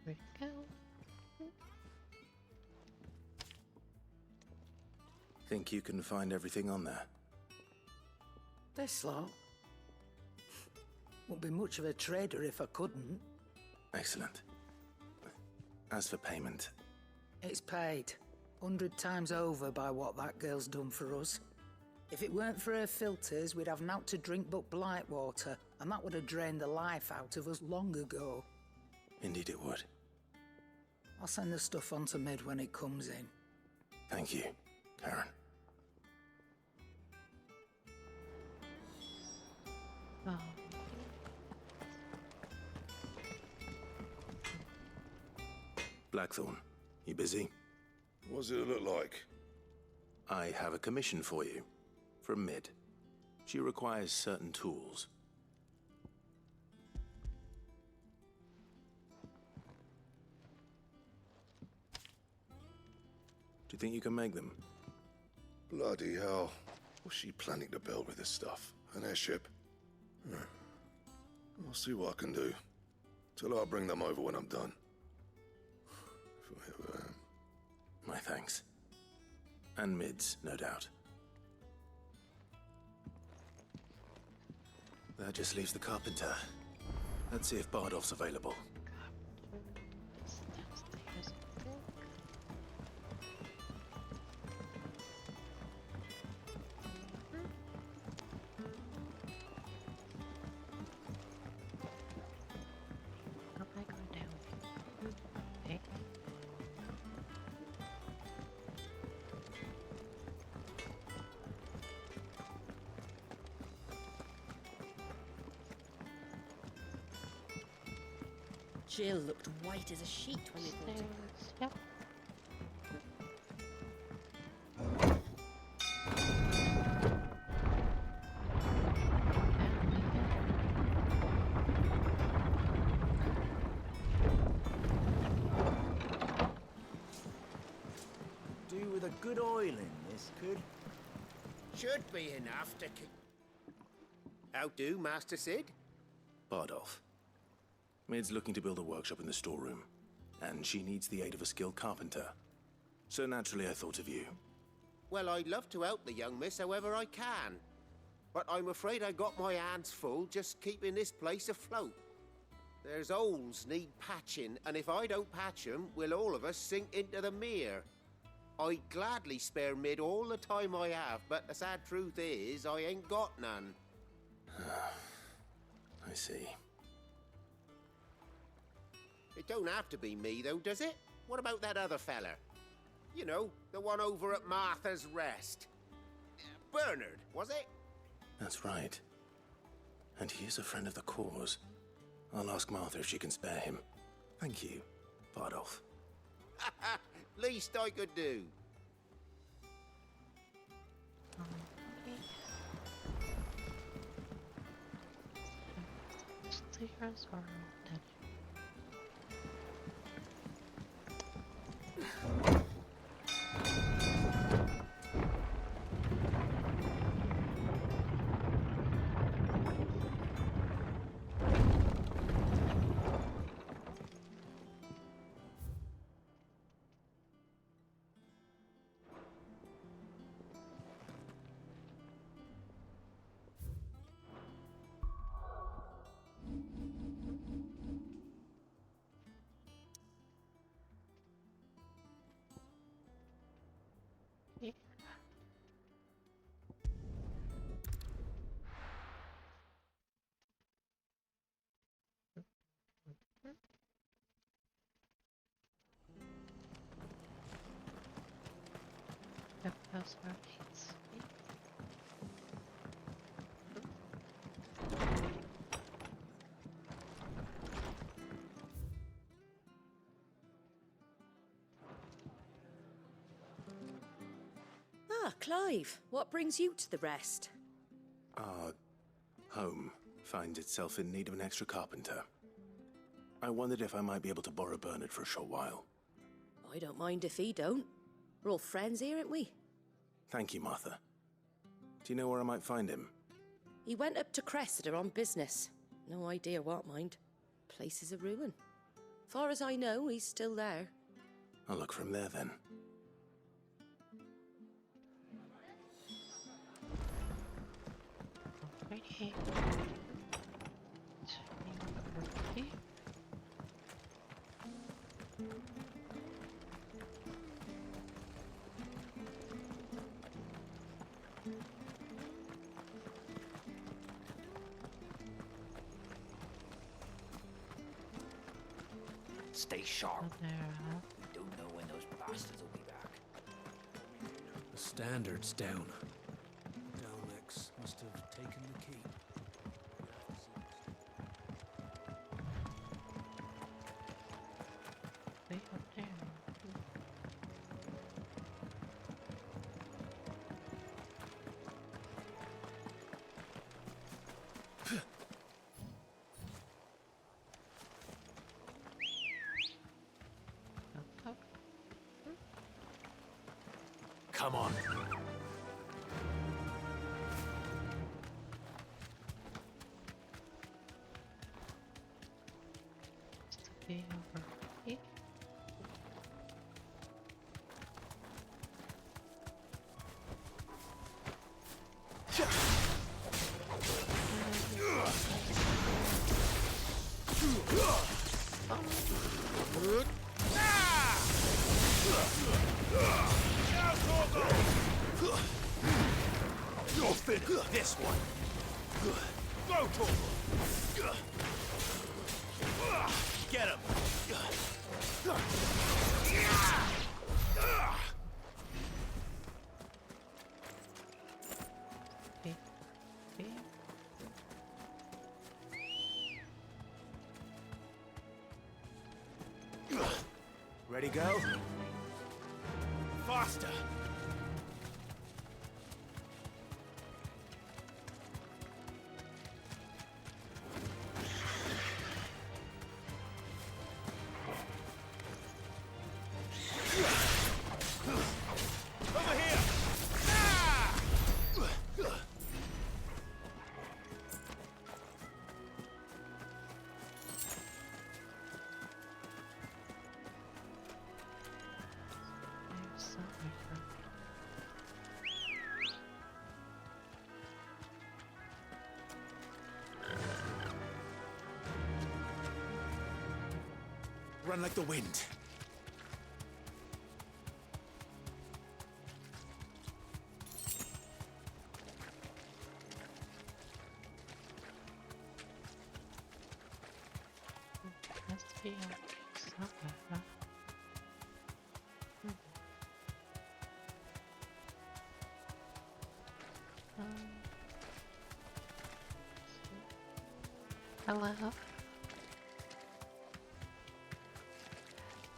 Here we go. Think you can find everything on there? This lot. Wouldn't be much of a trader if I couldn't. Excellent. As for payment... It's paid. 100 times over by what that girl's done for us. If it weren't for her filters, we'd have naught to drink but blight water, and that would have drained the life out of us long ago. Indeed it would. I'll send the stuff on to Mid when it comes in. Thank you, Karen. Oh. Blackthorn, you busy? What does it look like? I have a commission for you. From Mid. She requires certain tools. Do you think you can make them? Bloody hell. What's she planning to build with this stuff? An airship? I'll see what I can do. Till I'll bring them over when I'm done. If I ever am. My thanks. And Mid's, no doubt. That just leaves the carpenter. Let's see if Bardolph's available. How am I going down? Okay. Jill looked white as a sheet when we brought her. Yep. Do with a good oil in this, could? Should be enough to keep... How do, Master Sid? Bardolph. Mid's looking to build a workshop in the storeroom, and she needs the aid of a skilled carpenter. So naturally I thought of you. Well, I'd love to help the young miss however I can. But I'm afraid I got my hands full just keeping this place afloat. There's holes need patching, and if I don't patch them, we'll all of us sink into the mere. I'd gladly spare Mid all the time I have, but the sad truth is, I ain't got none. I see. It don't have to be me, though, does it? What about that other fella? You know, the one over at Martha's Rest. Bernard, was it? That's right. And he is a friend of the cause. I'll ask Martha if she can spare him. Thank you, Bardolph. Least I could do. Stairs or dead? Yeah. Yep, that's where it's. Ah, Clive, what brings you to the Rest? Our home finds itself in need of an extra carpenter. I wondered if I might be able to borrow Bernard for a short while. I don't mind if he don't. We're all friends here, aren't we? Thank you, Martha. Do you know where I might find him? He went up to Cressida on business. No idea what, mind. Place is a ruin. Far as I know, he's still there. I'll look for him there then. Alrighty. Alrighty. Stay sharp. There. Don't know when those bastards will be back. The standard's down. Dalmex must have taken the key. Way up there. Come on. Stay over here. You'll finish this one. Go, Torval. Get him. Ready, go? Faster. Over here. There's something. Run like the wind. Has to be somewhere, huh?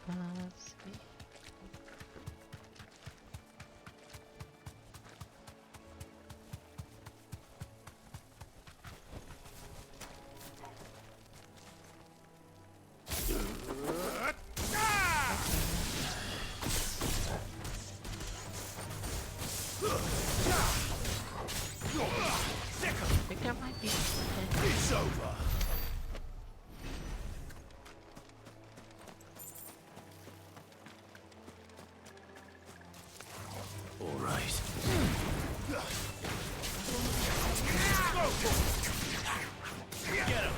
Hello. Let's see. I think there might be something. It's over. All right. Get him.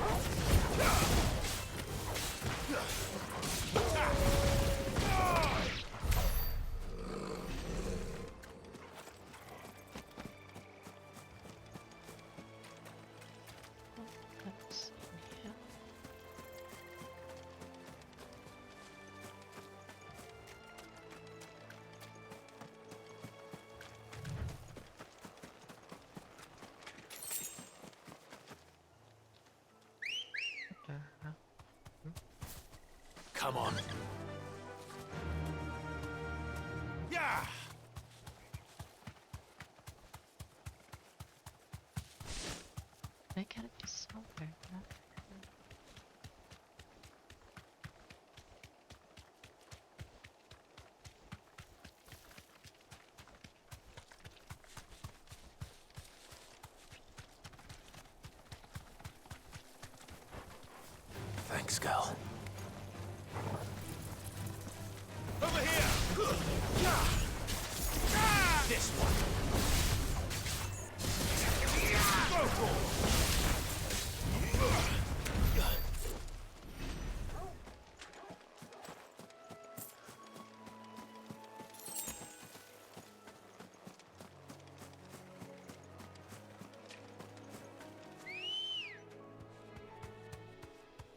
Let's see here. Come on. Yeah. I gotta be somewhere, huh? Thanks, girl. Over here! This one! Go for it!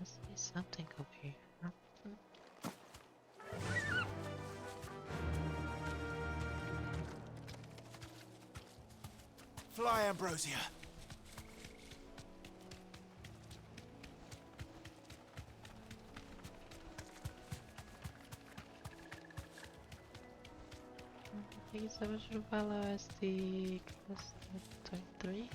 Must be something over here. Fly, Ambrosia. I guess I should follow as the cluster 23.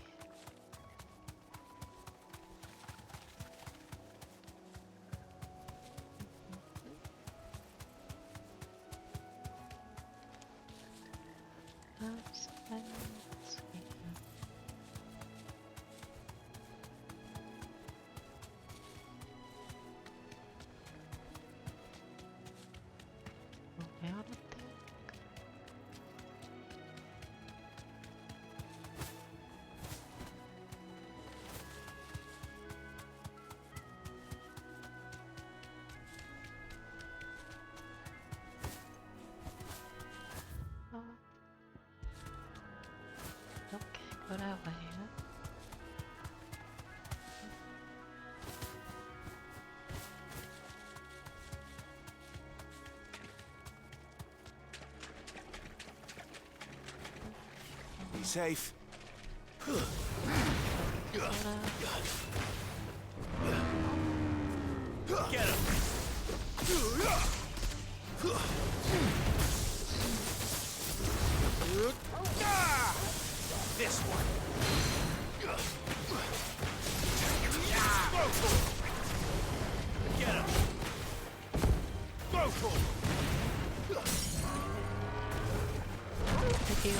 Let's see. Okay, out of there. Oh. Okay, go that way, huh? Be safe. Get him! This one! Go for it! Get him! Go for it! Thank you.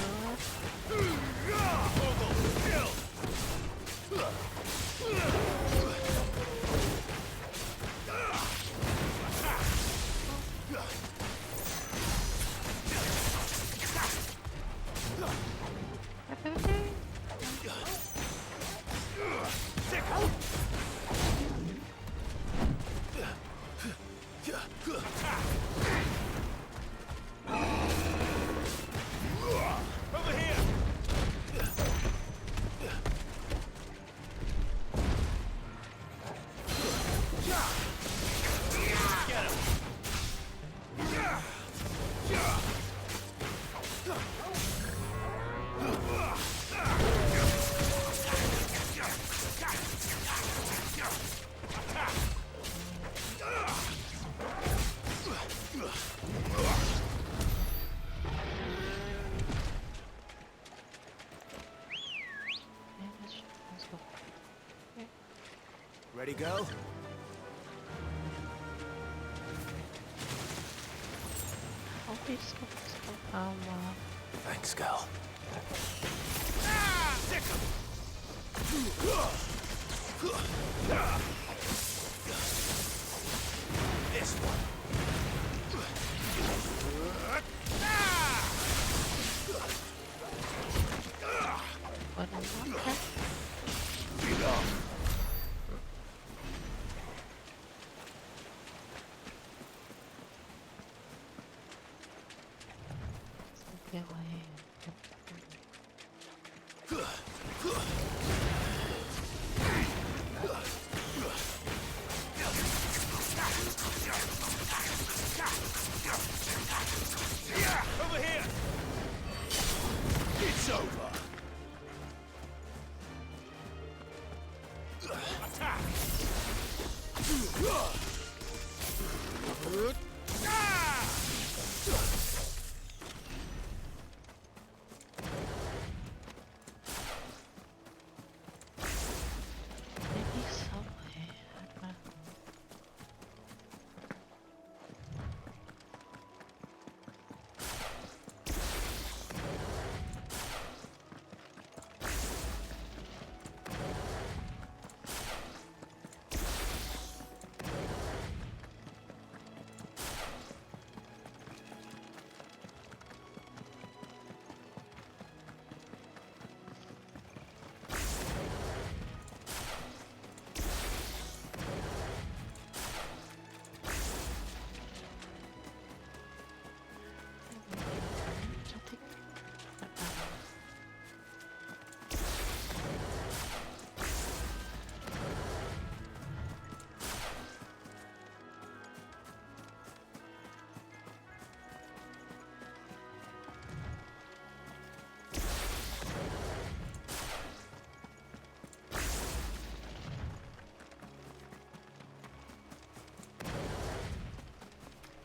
Ready, go? Thanks, girl. This one. Get off. Get away. Over here! It's over! Attack! Maybe somewhere.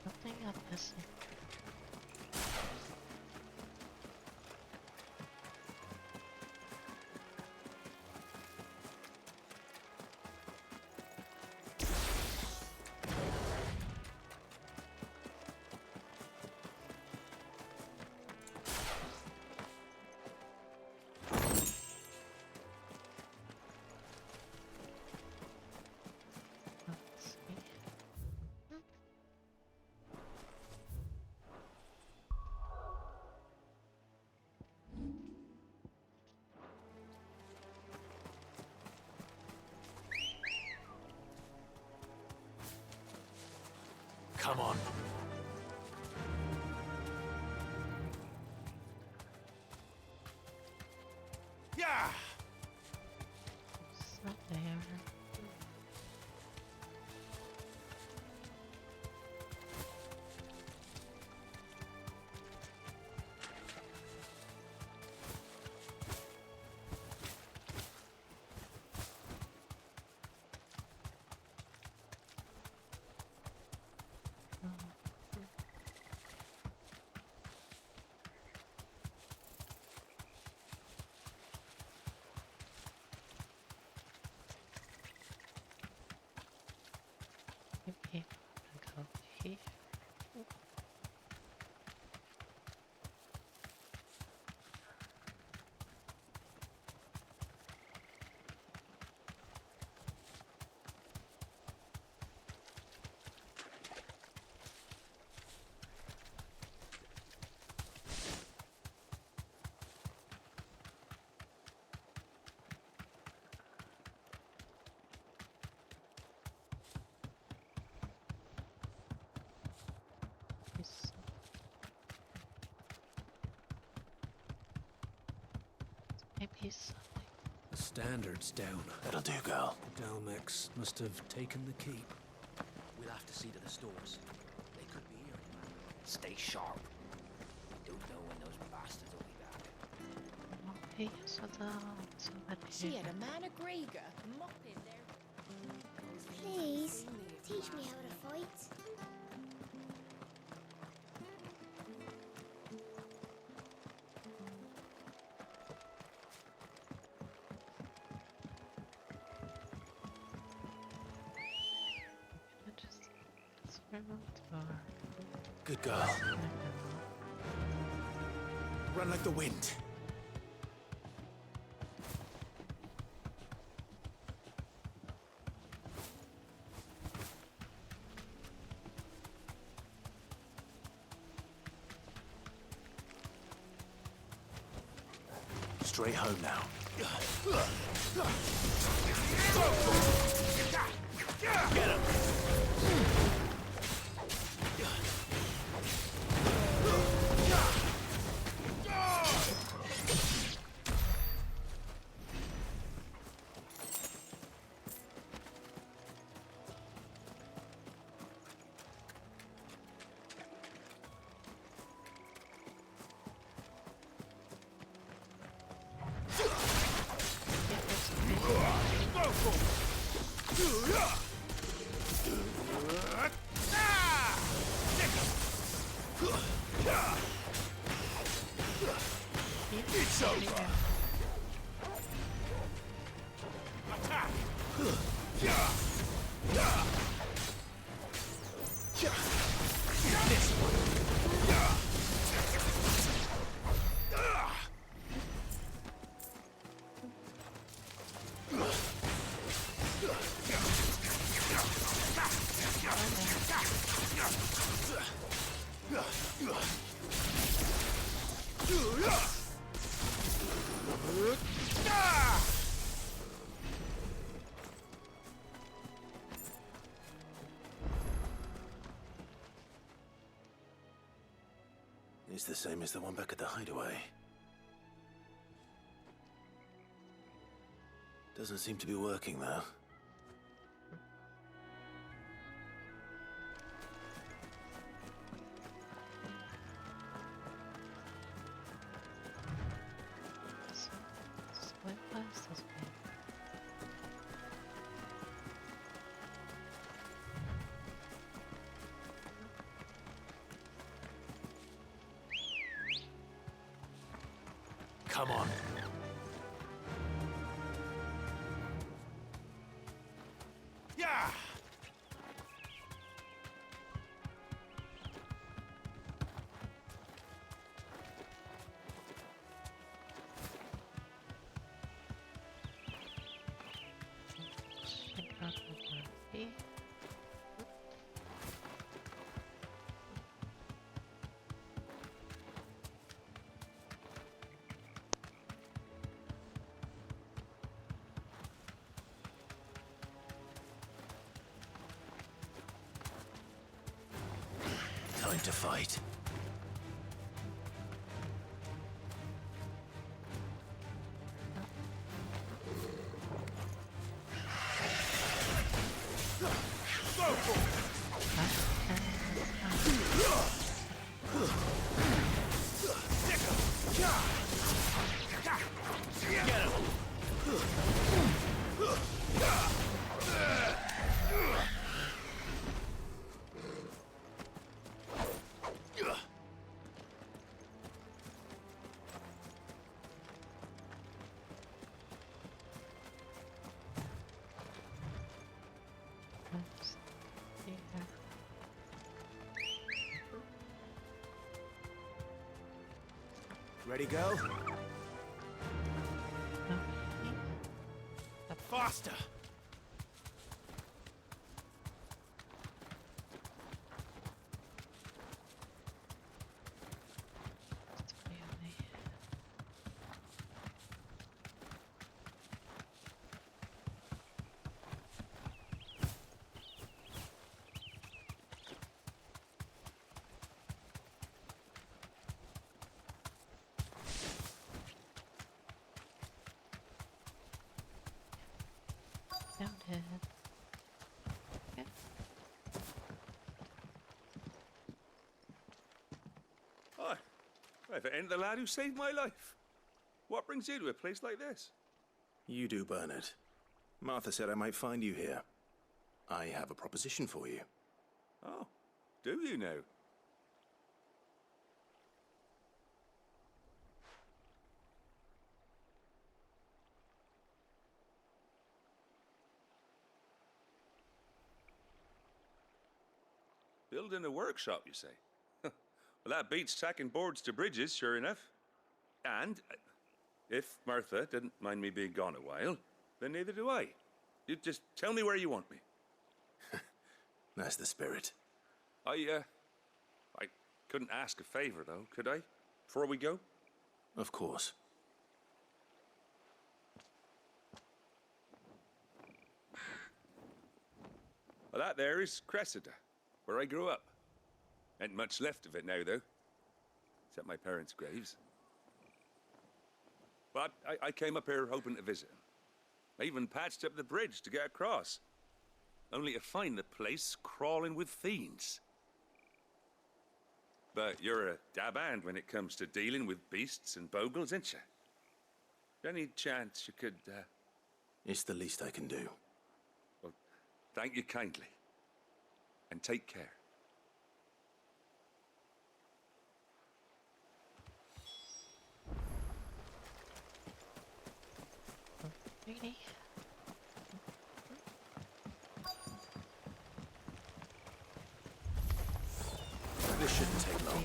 Something I'm missing. Let's see. Come on. Yeah! It's not there. Maybe I'll go here. Yes. Maybe something. The standard's down. That'll do, girl. The Dalmex must have taken the keep. We'll have to see to the stores. They could be here any minute. Stay sharp. We don't know when those bastards will be back. Okay, so the She had a man of Grieger mopping there. Please. teach me how to fight? Good girl. Run like the wind. Straight home now. Get him! It's over. Attack. This one. It's the same as the one back at the hideaway. Doesn't seem to be working, though. Split past this way. Come on. Yeah. Check out the movie. Time to fight. Ready, go? Faster! Found it. Okay. Hi. If it ain't the lad who saved my life. What brings you to a place like this? You do, Bernard. Martha said I might find you here. I have a proposition for you. Oh, do you now? Building a workshop, you say? Well, that beats tacking boards to bridges, sure enough. And if Martha didn't mind me being gone a while, then neither do I. You just tell me where you want me. That's the spirit. I couldn't ask a favor, though, could I? Before we go? Of course. Well, that there is Cressida, where I grew up. Ain't much left of it now, though. Except my parents' graves. But I came up here hoping to visit him. I even patched up the bridge to get across. Only to find the place crawling with fiends. But you're a dab hand when it comes to dealing with beasts and bogles, ain't you? Any chance you could, It's the least I can do. Well, thank you kindly. And take care. Really? This shouldn't take long.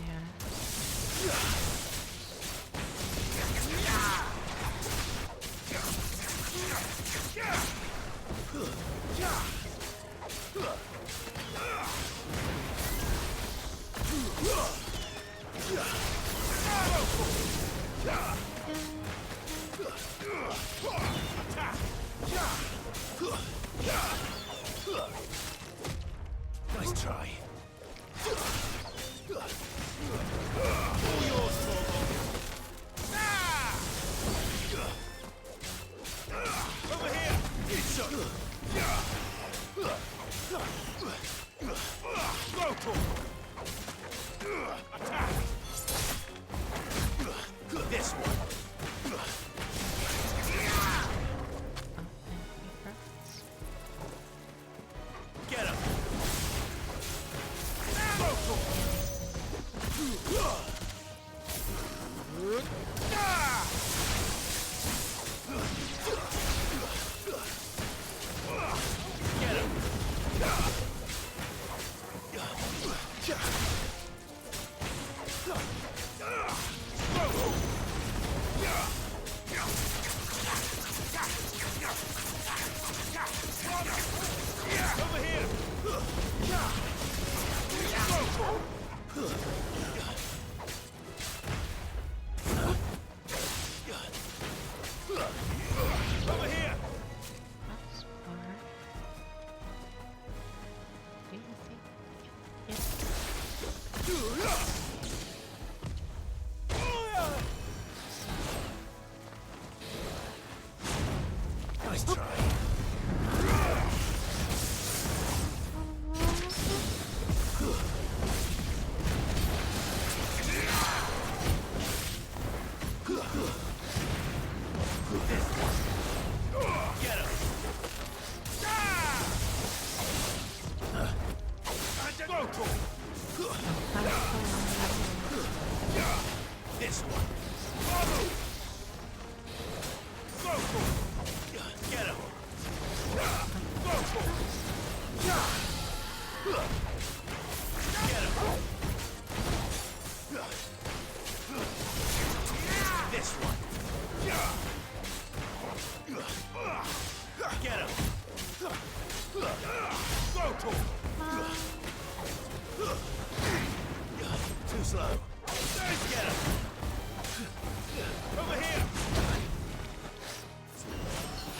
Nice try. Over here! It's up! Go for it! Attack! This one. Get him! Go for it! Get him! Over here! Go for it! Over here! That's far. Do you think? Nice try. Get him! Go for it! This one. Go for it! Get him! Go for it! Get him! This one. Get him! Go for it! Too slow. Get him! Over here!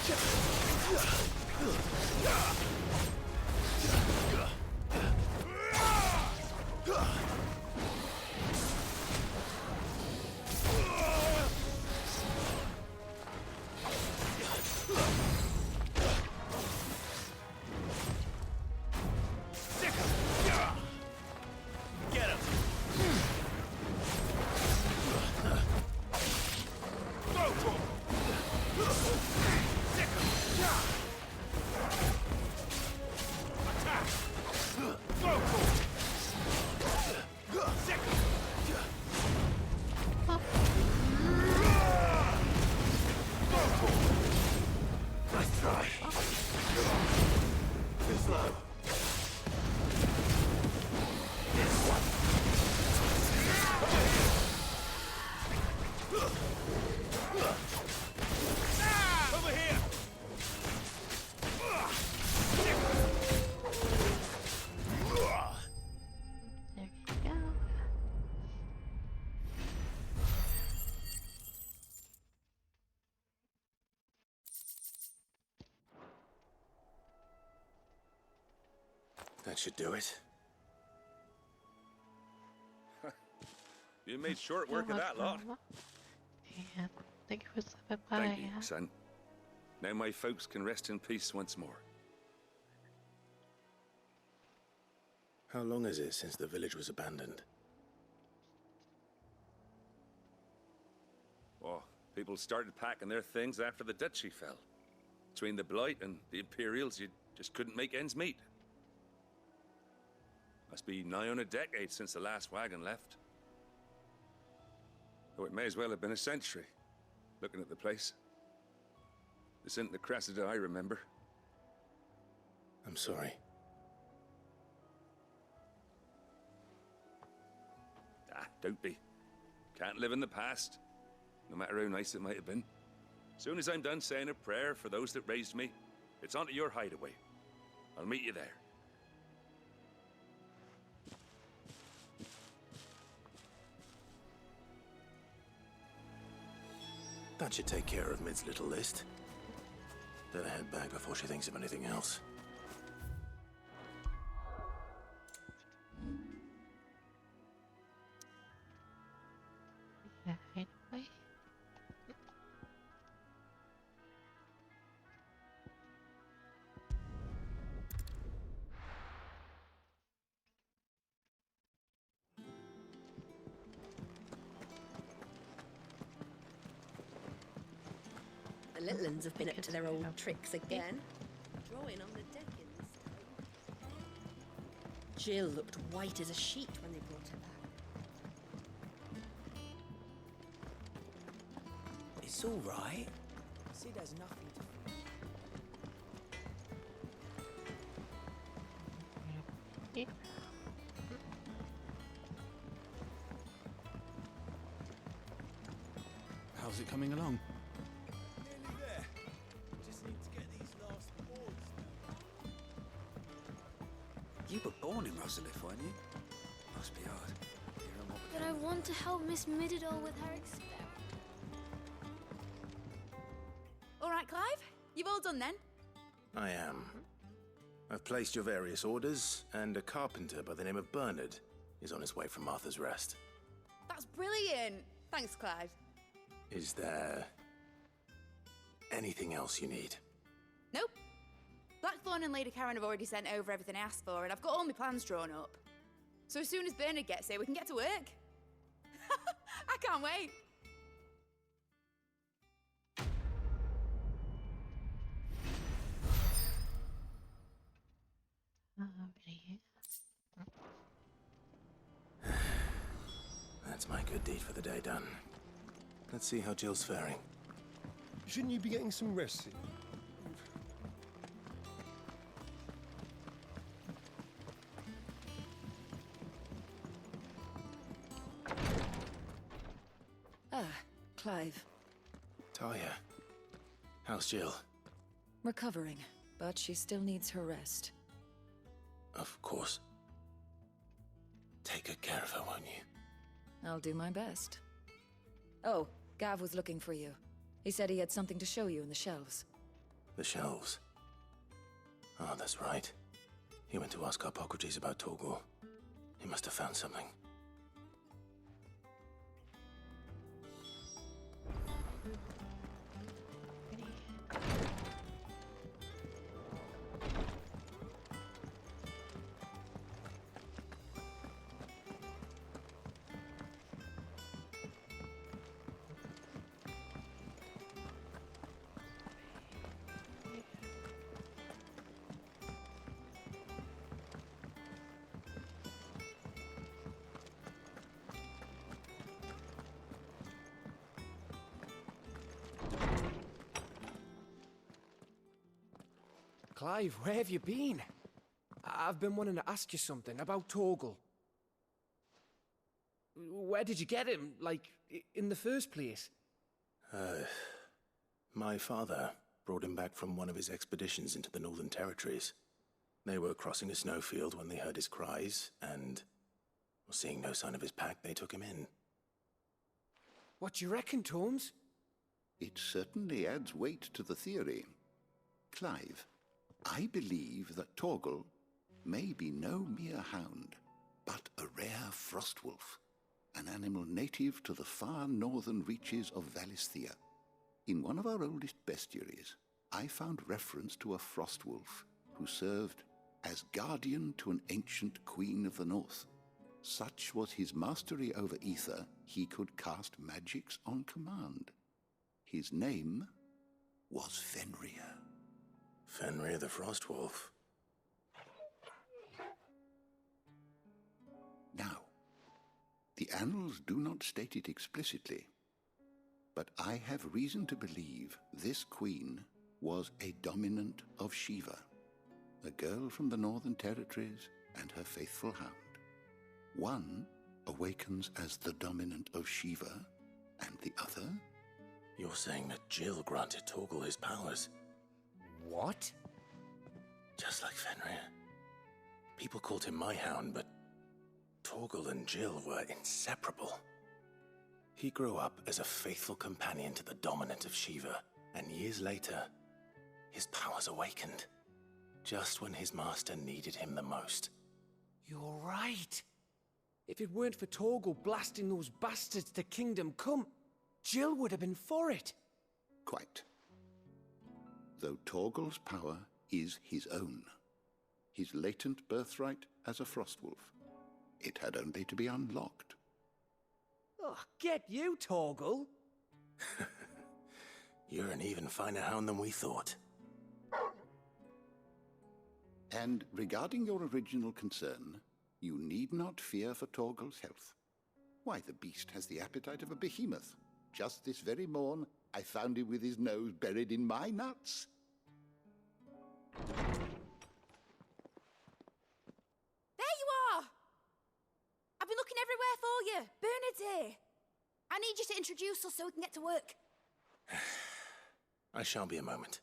Get him! That should do it. You made short work of that lot. Yeah, thank you for stopping by. Thank you, son. Now my folks can rest in peace once more. How long is it since the village was abandoned? Oh, people started packing their things after the duchy fell. Between the Blight and the Imperials, you just couldn't make ends meet. Must be nigh on a decade since the last wagon left. Oh, it may as well have been a century, looking at the place. This isn't the Cressida I remember. I'm sorry. Ah, don't be. Can't live in the past, no matter how nice it might have been. Soon as I'm done saying a prayer for those that raised me, it's onto your hideaway. I'll meet you there. That should take care of Mid's little list. Better head back before she thinks of anything else. Yeah, anyway. The little ones have been up to their old tricks again. Drawing on the deck in the sky. Jill looked white as a sheet when they brought her back. It's all right. Sid has nothing to fear. Yeah. How's it coming along? Nearly there. Just need to get these last boards down. You were born in Rosalith, weren't you? Must be hard. But I want to help Miss Mididol with her experiment. All right, Clive, you've all done then? I am. I've placed your various orders, and a carpenter by the name of Bernard is on his way from Martha's Rest. That's brilliant. Thanks, Clive. Is there anything else you need? Nope. Blackthorn and Lady Karen have already sent over everything I asked for, and I've got all my plans drawn up. So as soon as Bernard gets here, we can get to work. I can't wait. That's my good deed for the day done. Let's see how Jill's faring. Shouldn't you be getting some rest soon? Ah, Clive. Talia, how's Jill? Recovering, but she still needs her rest. Of course. Take good care of her, won't you? I'll do my best. Oh, Gav was looking for you. He said he had something to show you in the shelves. The shelves. Oh, that's right. He went to ask Hippocrates about Torgor. He must have found something. Clive, where have you been? I've been wanting to ask you something about Torgal. Where did you get him, like, in the first place? My father brought him back from one of his expeditions into the Northern Territories. They were crossing a snowfield when they heard his cries, and seeing no sign of his pack, they took him in. What do you reckon, Tomes? It certainly adds weight to the theory. Clive, I believe that Torgal may be no mere hound, but a rare frostwolf, an animal native to the far northern reaches of Valisthea. In one of our oldest bestiaries, I found reference to a frostwolf who served as guardian to an ancient queen of the north. Such was his mastery over ether, he could cast magics on command. His name was Fenrir. Fenrir the Frostwolf. Now, the annals do not state it explicitly, but I have reason to believe this queen was a dominant of Shiva, a girl from the Northern Territories and her faithful hound. One awakens as the dominant of Shiva, and the other? You're saying that Jill granted Torgal his powers? What? Just like Fenrir. People called him my hound, but Torgal and Jill were inseparable. He grew up as a faithful companion to the dominant of Shiva, and years later, his powers awakened, just when his master needed him the most. You're right. If it weren't for Torgal blasting those bastards to Kingdom Come, Jill would have been for it. Quite. Though Torgal's power is his own, his latent birthright as a Frostwolf, it had only to be unlocked. Oh, get you, Torgal. You're an even finer hound than we thought. And regarding your original concern, you need not fear for Torgal's health. Why, the beast has the appetite of a behemoth. Just this very morn, I found him with his nose buried in my nuts. There you are! I've been looking everywhere for you. Bernard's here. I need you to introduce us so we can get to work. I shall be a moment.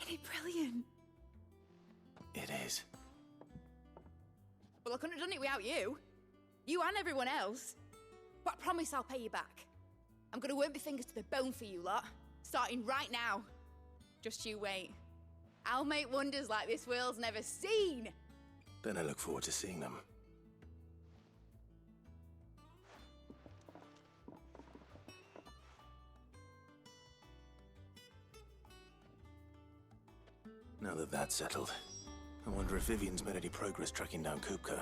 Isn't it brilliant? It is. Well, I couldn't have done it without you. You and everyone else. But I promise I'll pay you back. I'm gonna work my fingers to the bone for you lot, starting right now. Just you wait. I'll make wonders like this world's never seen. Then I look forward to seeing them. Now that that's settled, I wonder if Vivian's made any progress tracking down Kupka.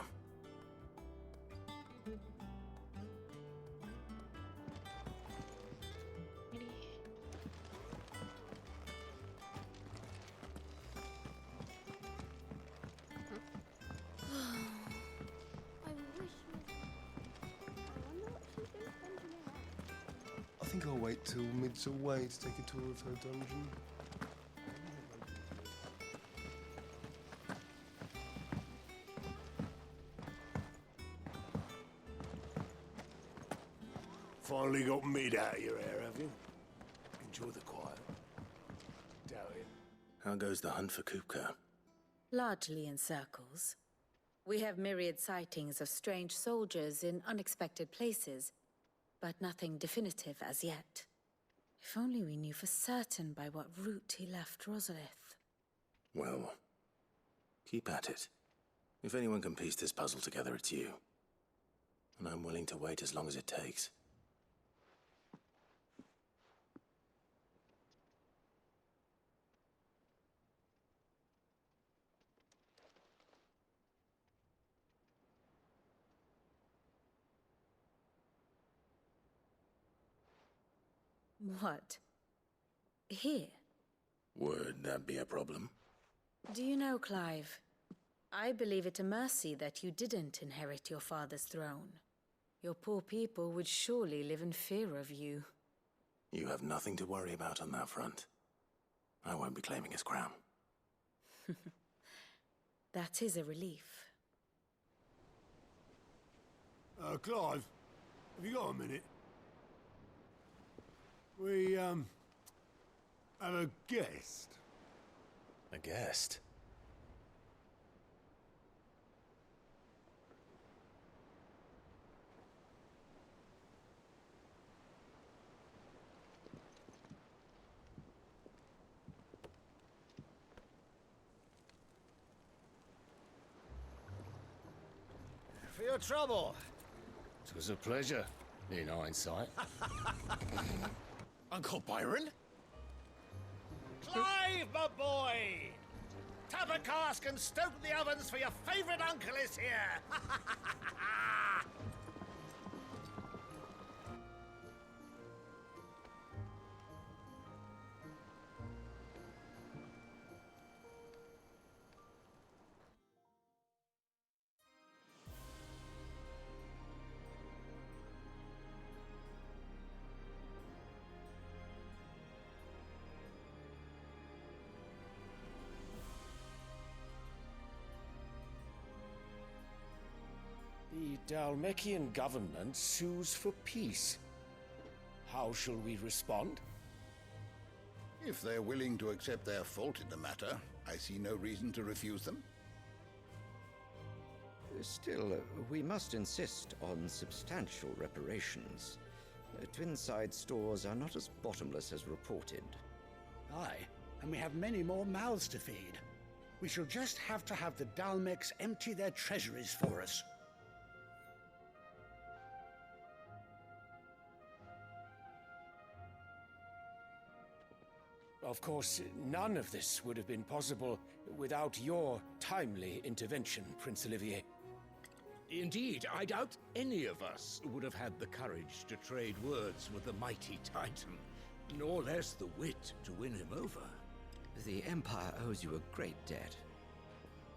I think I'll wait till Mid's away to take a tour of her dungeon. Finally got Mid out of your hair, have you? Enjoy the quiet. Doubt it. How goes the hunt for Kupka? Largely in circles. We have myriad sightings of strange soldiers in unexpected places, but nothing definitive as yet. If only we knew for certain by what route he left Rosalith. Well, keep at it. If anyone can piece this puzzle together, it's you. And I'm willing to wait as long as it takes. What? Here? Would that be a problem? Do you know, Clive? I believe it a mercy that you didn't inherit your father's throne. Your poor people would surely live in fear of you. You have nothing to worry about on that front. I won't be claiming his crown. That is a relief. Clive, have you got a minute? We, have a guest. A guest? For your trouble. It was a pleasure, in hindsight. Uncle Byron? Clive, my boy! Tap a cask and stoke the ovens, for your favourite uncle is here! The Dalmekian government sues for peace. How shall we respond? If they're willing to accept their fault in the matter, I see no reason to refuse them. Still, we must insist on substantial reparations. Twinside stores are not as bottomless as reported. Aye, and we have many more mouths to feed. We shall just have to have the Dalmecs empty their treasuries for us. Of course, none of this would have been possible without your timely intervention, Prince Olivier. Indeed, I doubt any of us would have had the courage to trade words with the mighty Titan, nor less the wit to win him over. The Empire owes you a great debt.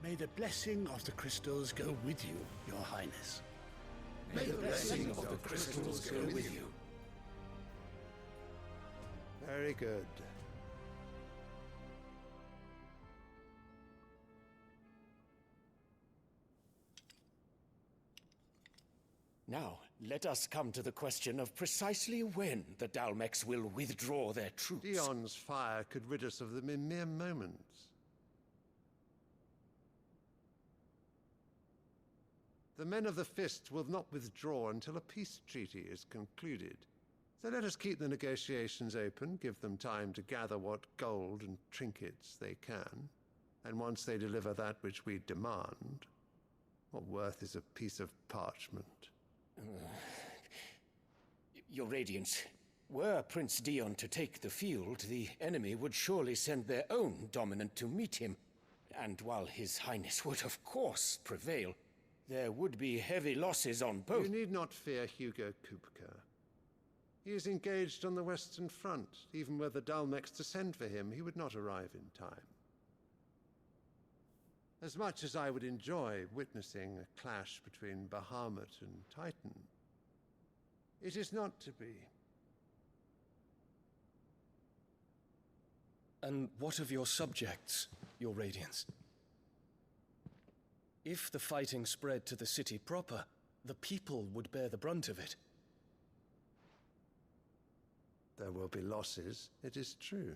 May the blessing of the crystals go with you, Your Highness. May the blessing of the crystals go with you. Very good. Now, let us come to the question of precisely when the Dalmecs will withdraw their troops. Dion's fire could rid us of them in mere moments. The men of the Fist will not withdraw until a peace treaty is concluded. So let us keep the negotiations open, give them time to gather what gold and trinkets they can, and once they deliver that which we demand, what worth is a piece of parchment? Your Radiance, were Prince Dion to take the field, the enemy would surely send their own dominant to meet him. And while His Highness would of course prevail, there would be heavy losses on both. You need not fear Hugo Kupka. He is engaged on the Western Front. Even were the Dalmecs to send for him, he would not arrive in time. As much as I would enjoy witnessing a clash between Bahamut and Titan, it is not to be. And what of your subjects, Your Radiance? If the fighting spread to the city proper, the people would bear the brunt of it. There will be losses, it is true.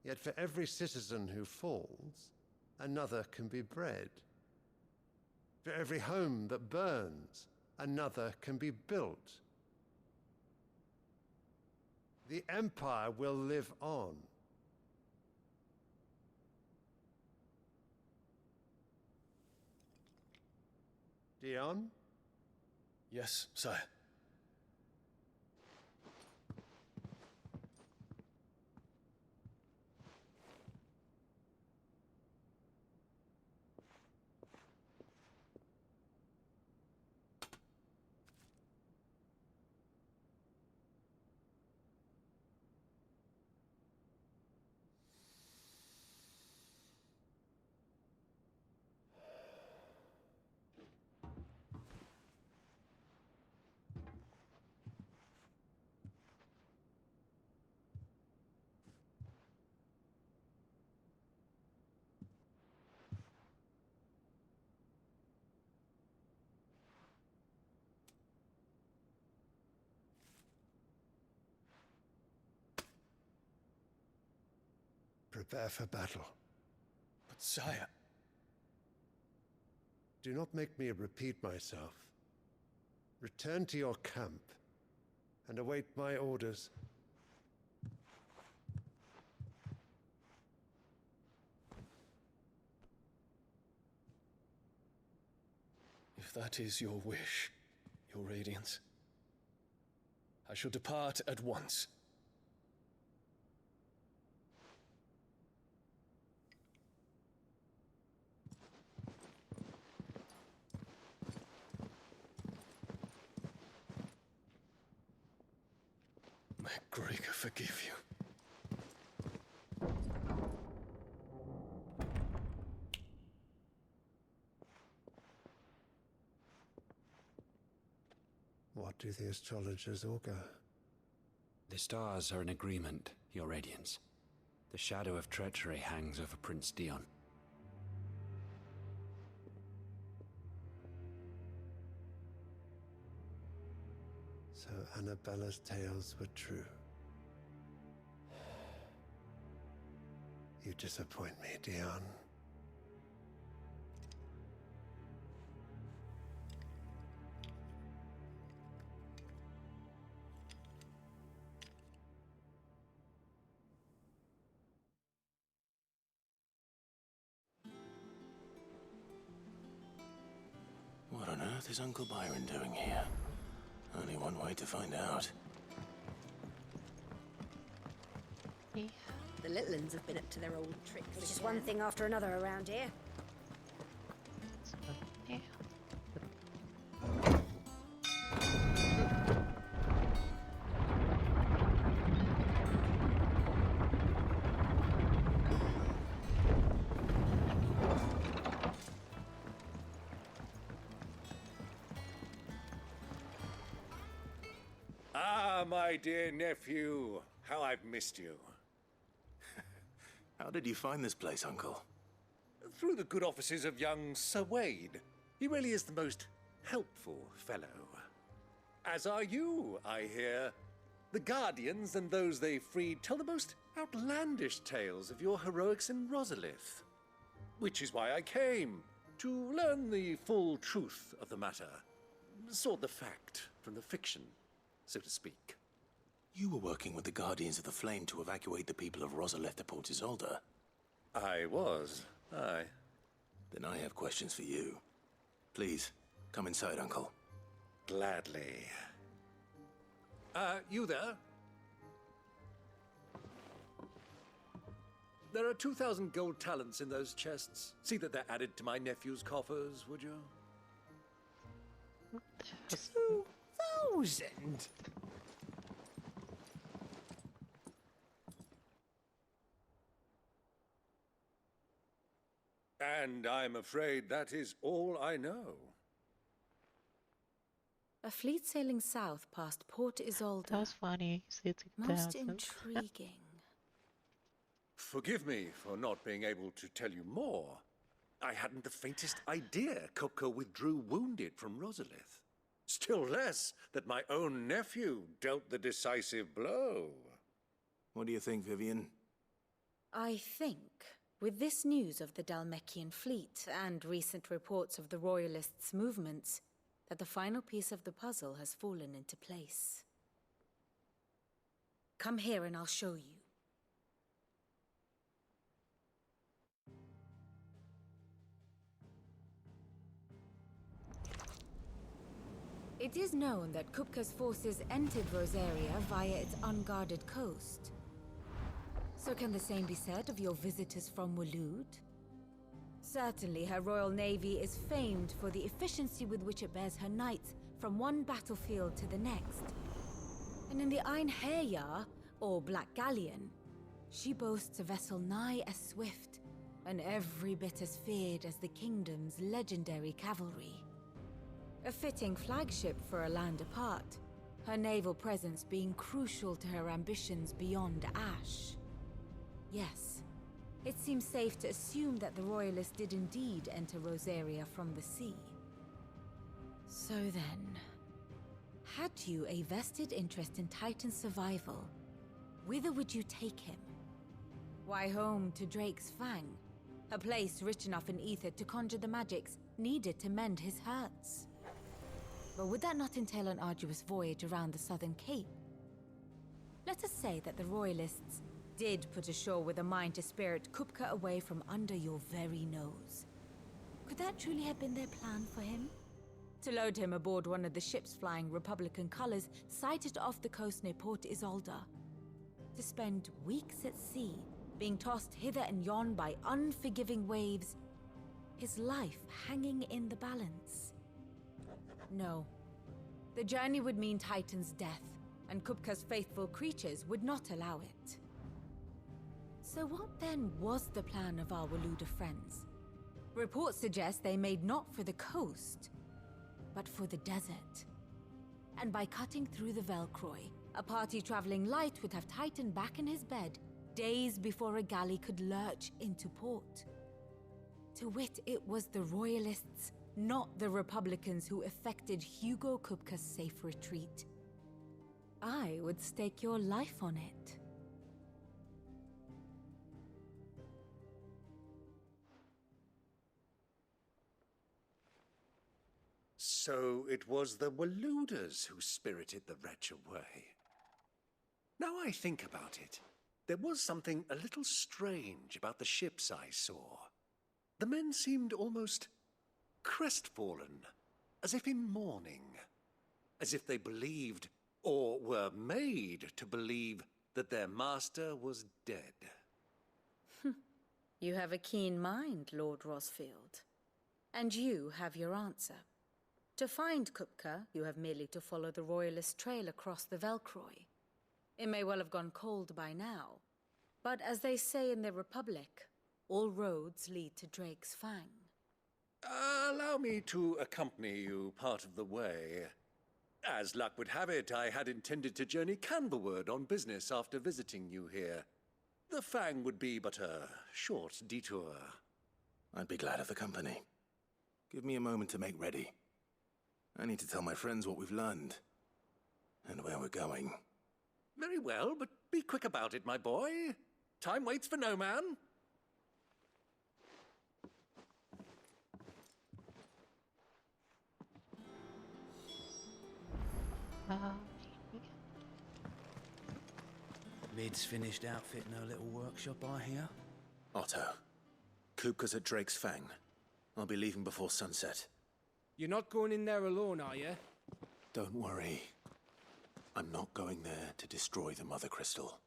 Yet for every citizen who falls, another can be bred. For every home that burns, another can be built. The Empire will live on. Dion? Yes, sire. Prepare for battle. But sire... Do not make me repeat myself. Return to your camp and await my orders. If that is your wish, your Radiance, I shall depart at once. May Gregor forgive you. What do the astrologers augur? The stars are in agreement, Your Radiance. The shadow of treachery hangs over Prince Dion. So Annabella's tales were true. You disappoint me, Dion. What on earth is Uncle Byron doing here? Only one way to find out. The little uns have been up to their old tricks. It's just one thing after another around here. Yeah. Ah, my dear nephew. How I've missed you. How did you find this place, Uncle? Through the good offices of young Sir Wade. He really is the most helpful fellow. As are you, I hear. The Guardians and those they freed tell the most outlandish tales of your heroics in Rosalith. Which is why I came, to learn the full truth of the matter. Sort the fact from the fiction, so to speak. You were working with the Guardians of the Flame to evacuate the people of Rosalith to Port Isolde. I was, aye. Then I have questions for you. Please, come inside, Uncle. Gladly. You there? There are 2,000 gold talents in those chests. See that they're added to my nephew's coffers, would you? 2,000? And I'm afraid that is all I know. A fleet sailing south past Port Isolde. That was funny. Most intriguing. Forgive me for not being able to tell you more. I hadn't the faintest idea Kopko withdrew wounded from Rosalith. Still less that my own nephew dealt the decisive blow. What do you think, Vivian? I think, with this news of the Dalmekian fleet and recent reports of the Royalists' movements, that the final piece of the puzzle has fallen into place. Come here and I'll show you. It is known that Kupka's forces entered Rosaria via its unguarded coast. So can the same be said of your visitors from Waloed? Certainly her Royal Navy is famed for the efficiency with which it bears her knights from one battlefield to the next. And in the Hiya, or Black Galleon, she boasts a vessel nigh as swift and every bit as feared as the kingdom's legendary cavalry. A fitting flagship for a land apart, her naval presence being crucial to her ambitions beyond Ash. Yes, it seems safe to assume that the Royalists did indeed enter Rosaria from the sea. So then, had you a vested interest in Titan's survival, whither would you take him? Why, home to Drake's Fang, a place rich enough in ether to conjure the magics needed to mend his hurts. But would that not entail an arduous voyage around the southern cape? Let us say that the Royalists did put ashore with a mind to spirit Kupka away from under your very nose. Could that truly have been their plan for him? To load him aboard one of the ships flying Republican colors sighted off the coast near Port Isolde. To spend weeks at sea, being tossed hither and yon by unforgiving waves, his life hanging in the balance. No. The journey would mean Titan's death, and Kupka's faithful creatures would not allow it. So what then was the plan of our Waluda friends? Reports suggest they made not for the coast, but for the desert. And by cutting through the Velcroy, a party traveling light would have Titan back in his bed days before a galley could lurch into port. To wit, it was the Royalists, not the Republicans, who effected Hugo Kupka's safe retreat. I would stake your life on it. So it was the Waludas who spirited the wretch away. Now I think about it, there was something a little strange about the ships I saw. The men seemed almost crestfallen, as if in mourning, as if they believed, or were made to believe, that their master was dead. You have a keen mind, Lord Rosfield. And you have your answer. To find Kupka, you have merely to follow the Royalist trail across the Velcroy. It may well have gone cold by now, but as they say in the Republic, all roads lead to Drake's Fang. Allow me to accompany you part of the way. As luck would have it, I had intended to journey Canberward on business after visiting you here. The Fang would be but a short detour. I'd be glad of the company. Give me a moment to make ready. I need to tell my friends what we've learned, and where we're going. Very well, but be quick about it, my boy. Time waits for no man. Lid's finished outfitting her little workshop, I hear. Otto, Kupka's at Drake's Fang. I'll be leaving before sunset. You're not going in there alone, are you? Don't worry. I'm not going there to destroy the Mother Crystal.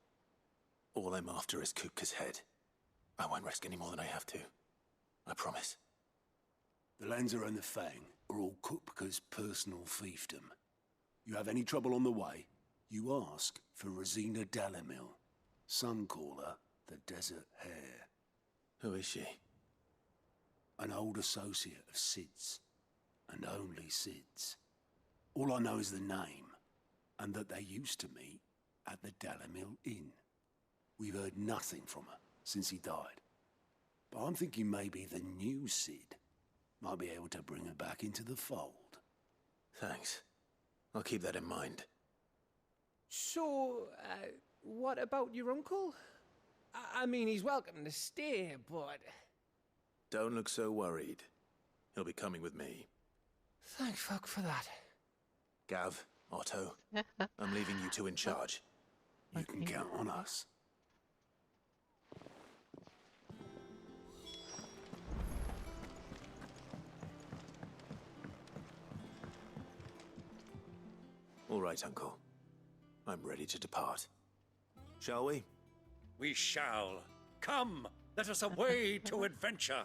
All I'm after is Kupka's head. I won't risk any more than I have to. I promise. The Lanza and the Fang are all Kupka's personal fiefdom. You have any trouble on the way, you ask for Rosina Dalamil. Some call her the Desert Hare. Who is she? An old associate of Sid's, and only Sid's. All I know is the name, and that they used to meet at the Dalamil Inn. We've heard nothing from her since he died. But I'm thinking maybe the new Sid might be able to bring her back into the fold. Thanks. I'll keep that in mind. So, what about your uncle? I mean, he's welcome to stay, but... Don't look so worried. He'll be coming with me. Thank fuck for that. Gav, Otto, I'm leaving you two in charge. You can count on us. All right, Uncle. I'm ready to depart. Shall we? We shall. Come, let us away to adventure.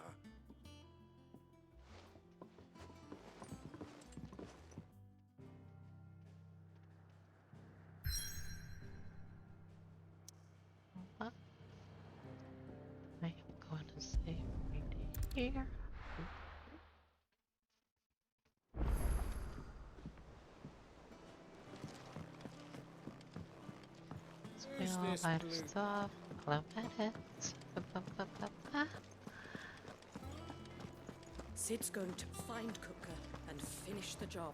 I am going to save right here. Spill all that stuff. Clements. Sid's going to find Kupka and finish the job.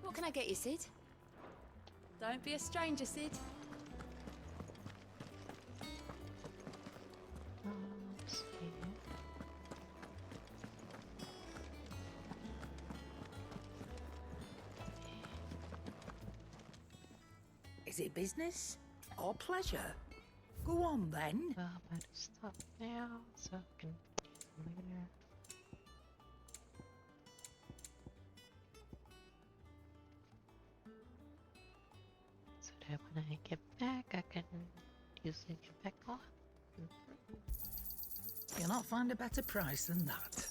What can I get you, Sid? Don't be a stranger, Sid. it business or pleasure? Go on then. Well, I better stop now so I can use it later. So that when I get back, I can use it get back on. You'll not find a better price than that.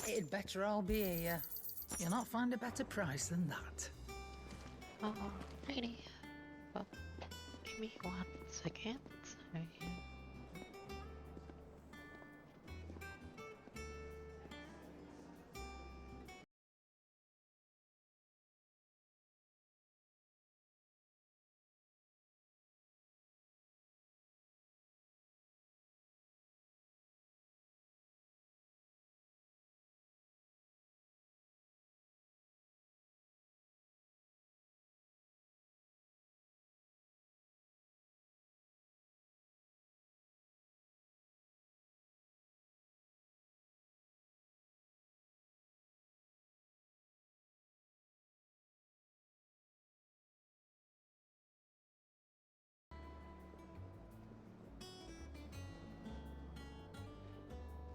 It'd better all be here. You'll not find a better price than that. Alrighty. Well, give me 1 second. Sorry.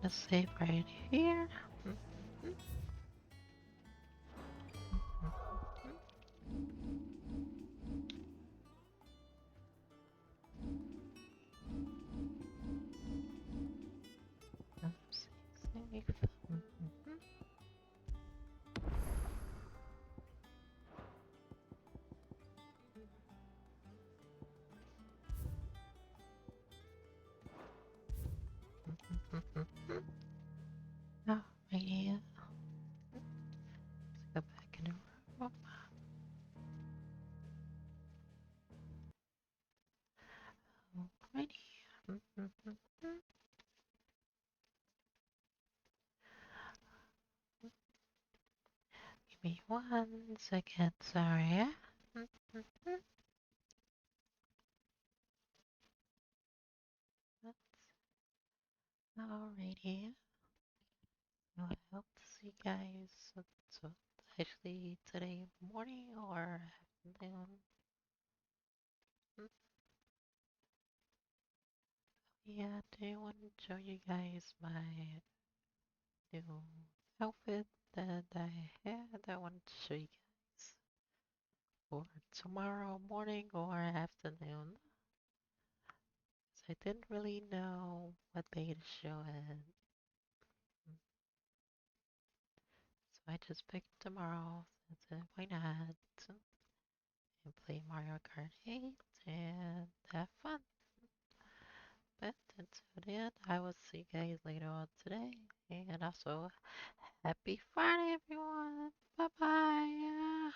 Let's save right here. Save. Oh, right here. Let's go back in the room. Alrighty. Give me 1 second, sorry. Alrighty. Well, I hope to see you guys. So actually today morning or afternoon. Yeah, I want to show you guys my new outfit that I had. I want to show you guys for tomorrow morning or afternoon. So I didn't really know what day to show it. So I just picked tomorrow. So I said, why not? And play Mario Kart 8 and have fun. But until then, I will see you guys later on today. And also, happy Friday, everyone. Bye bye.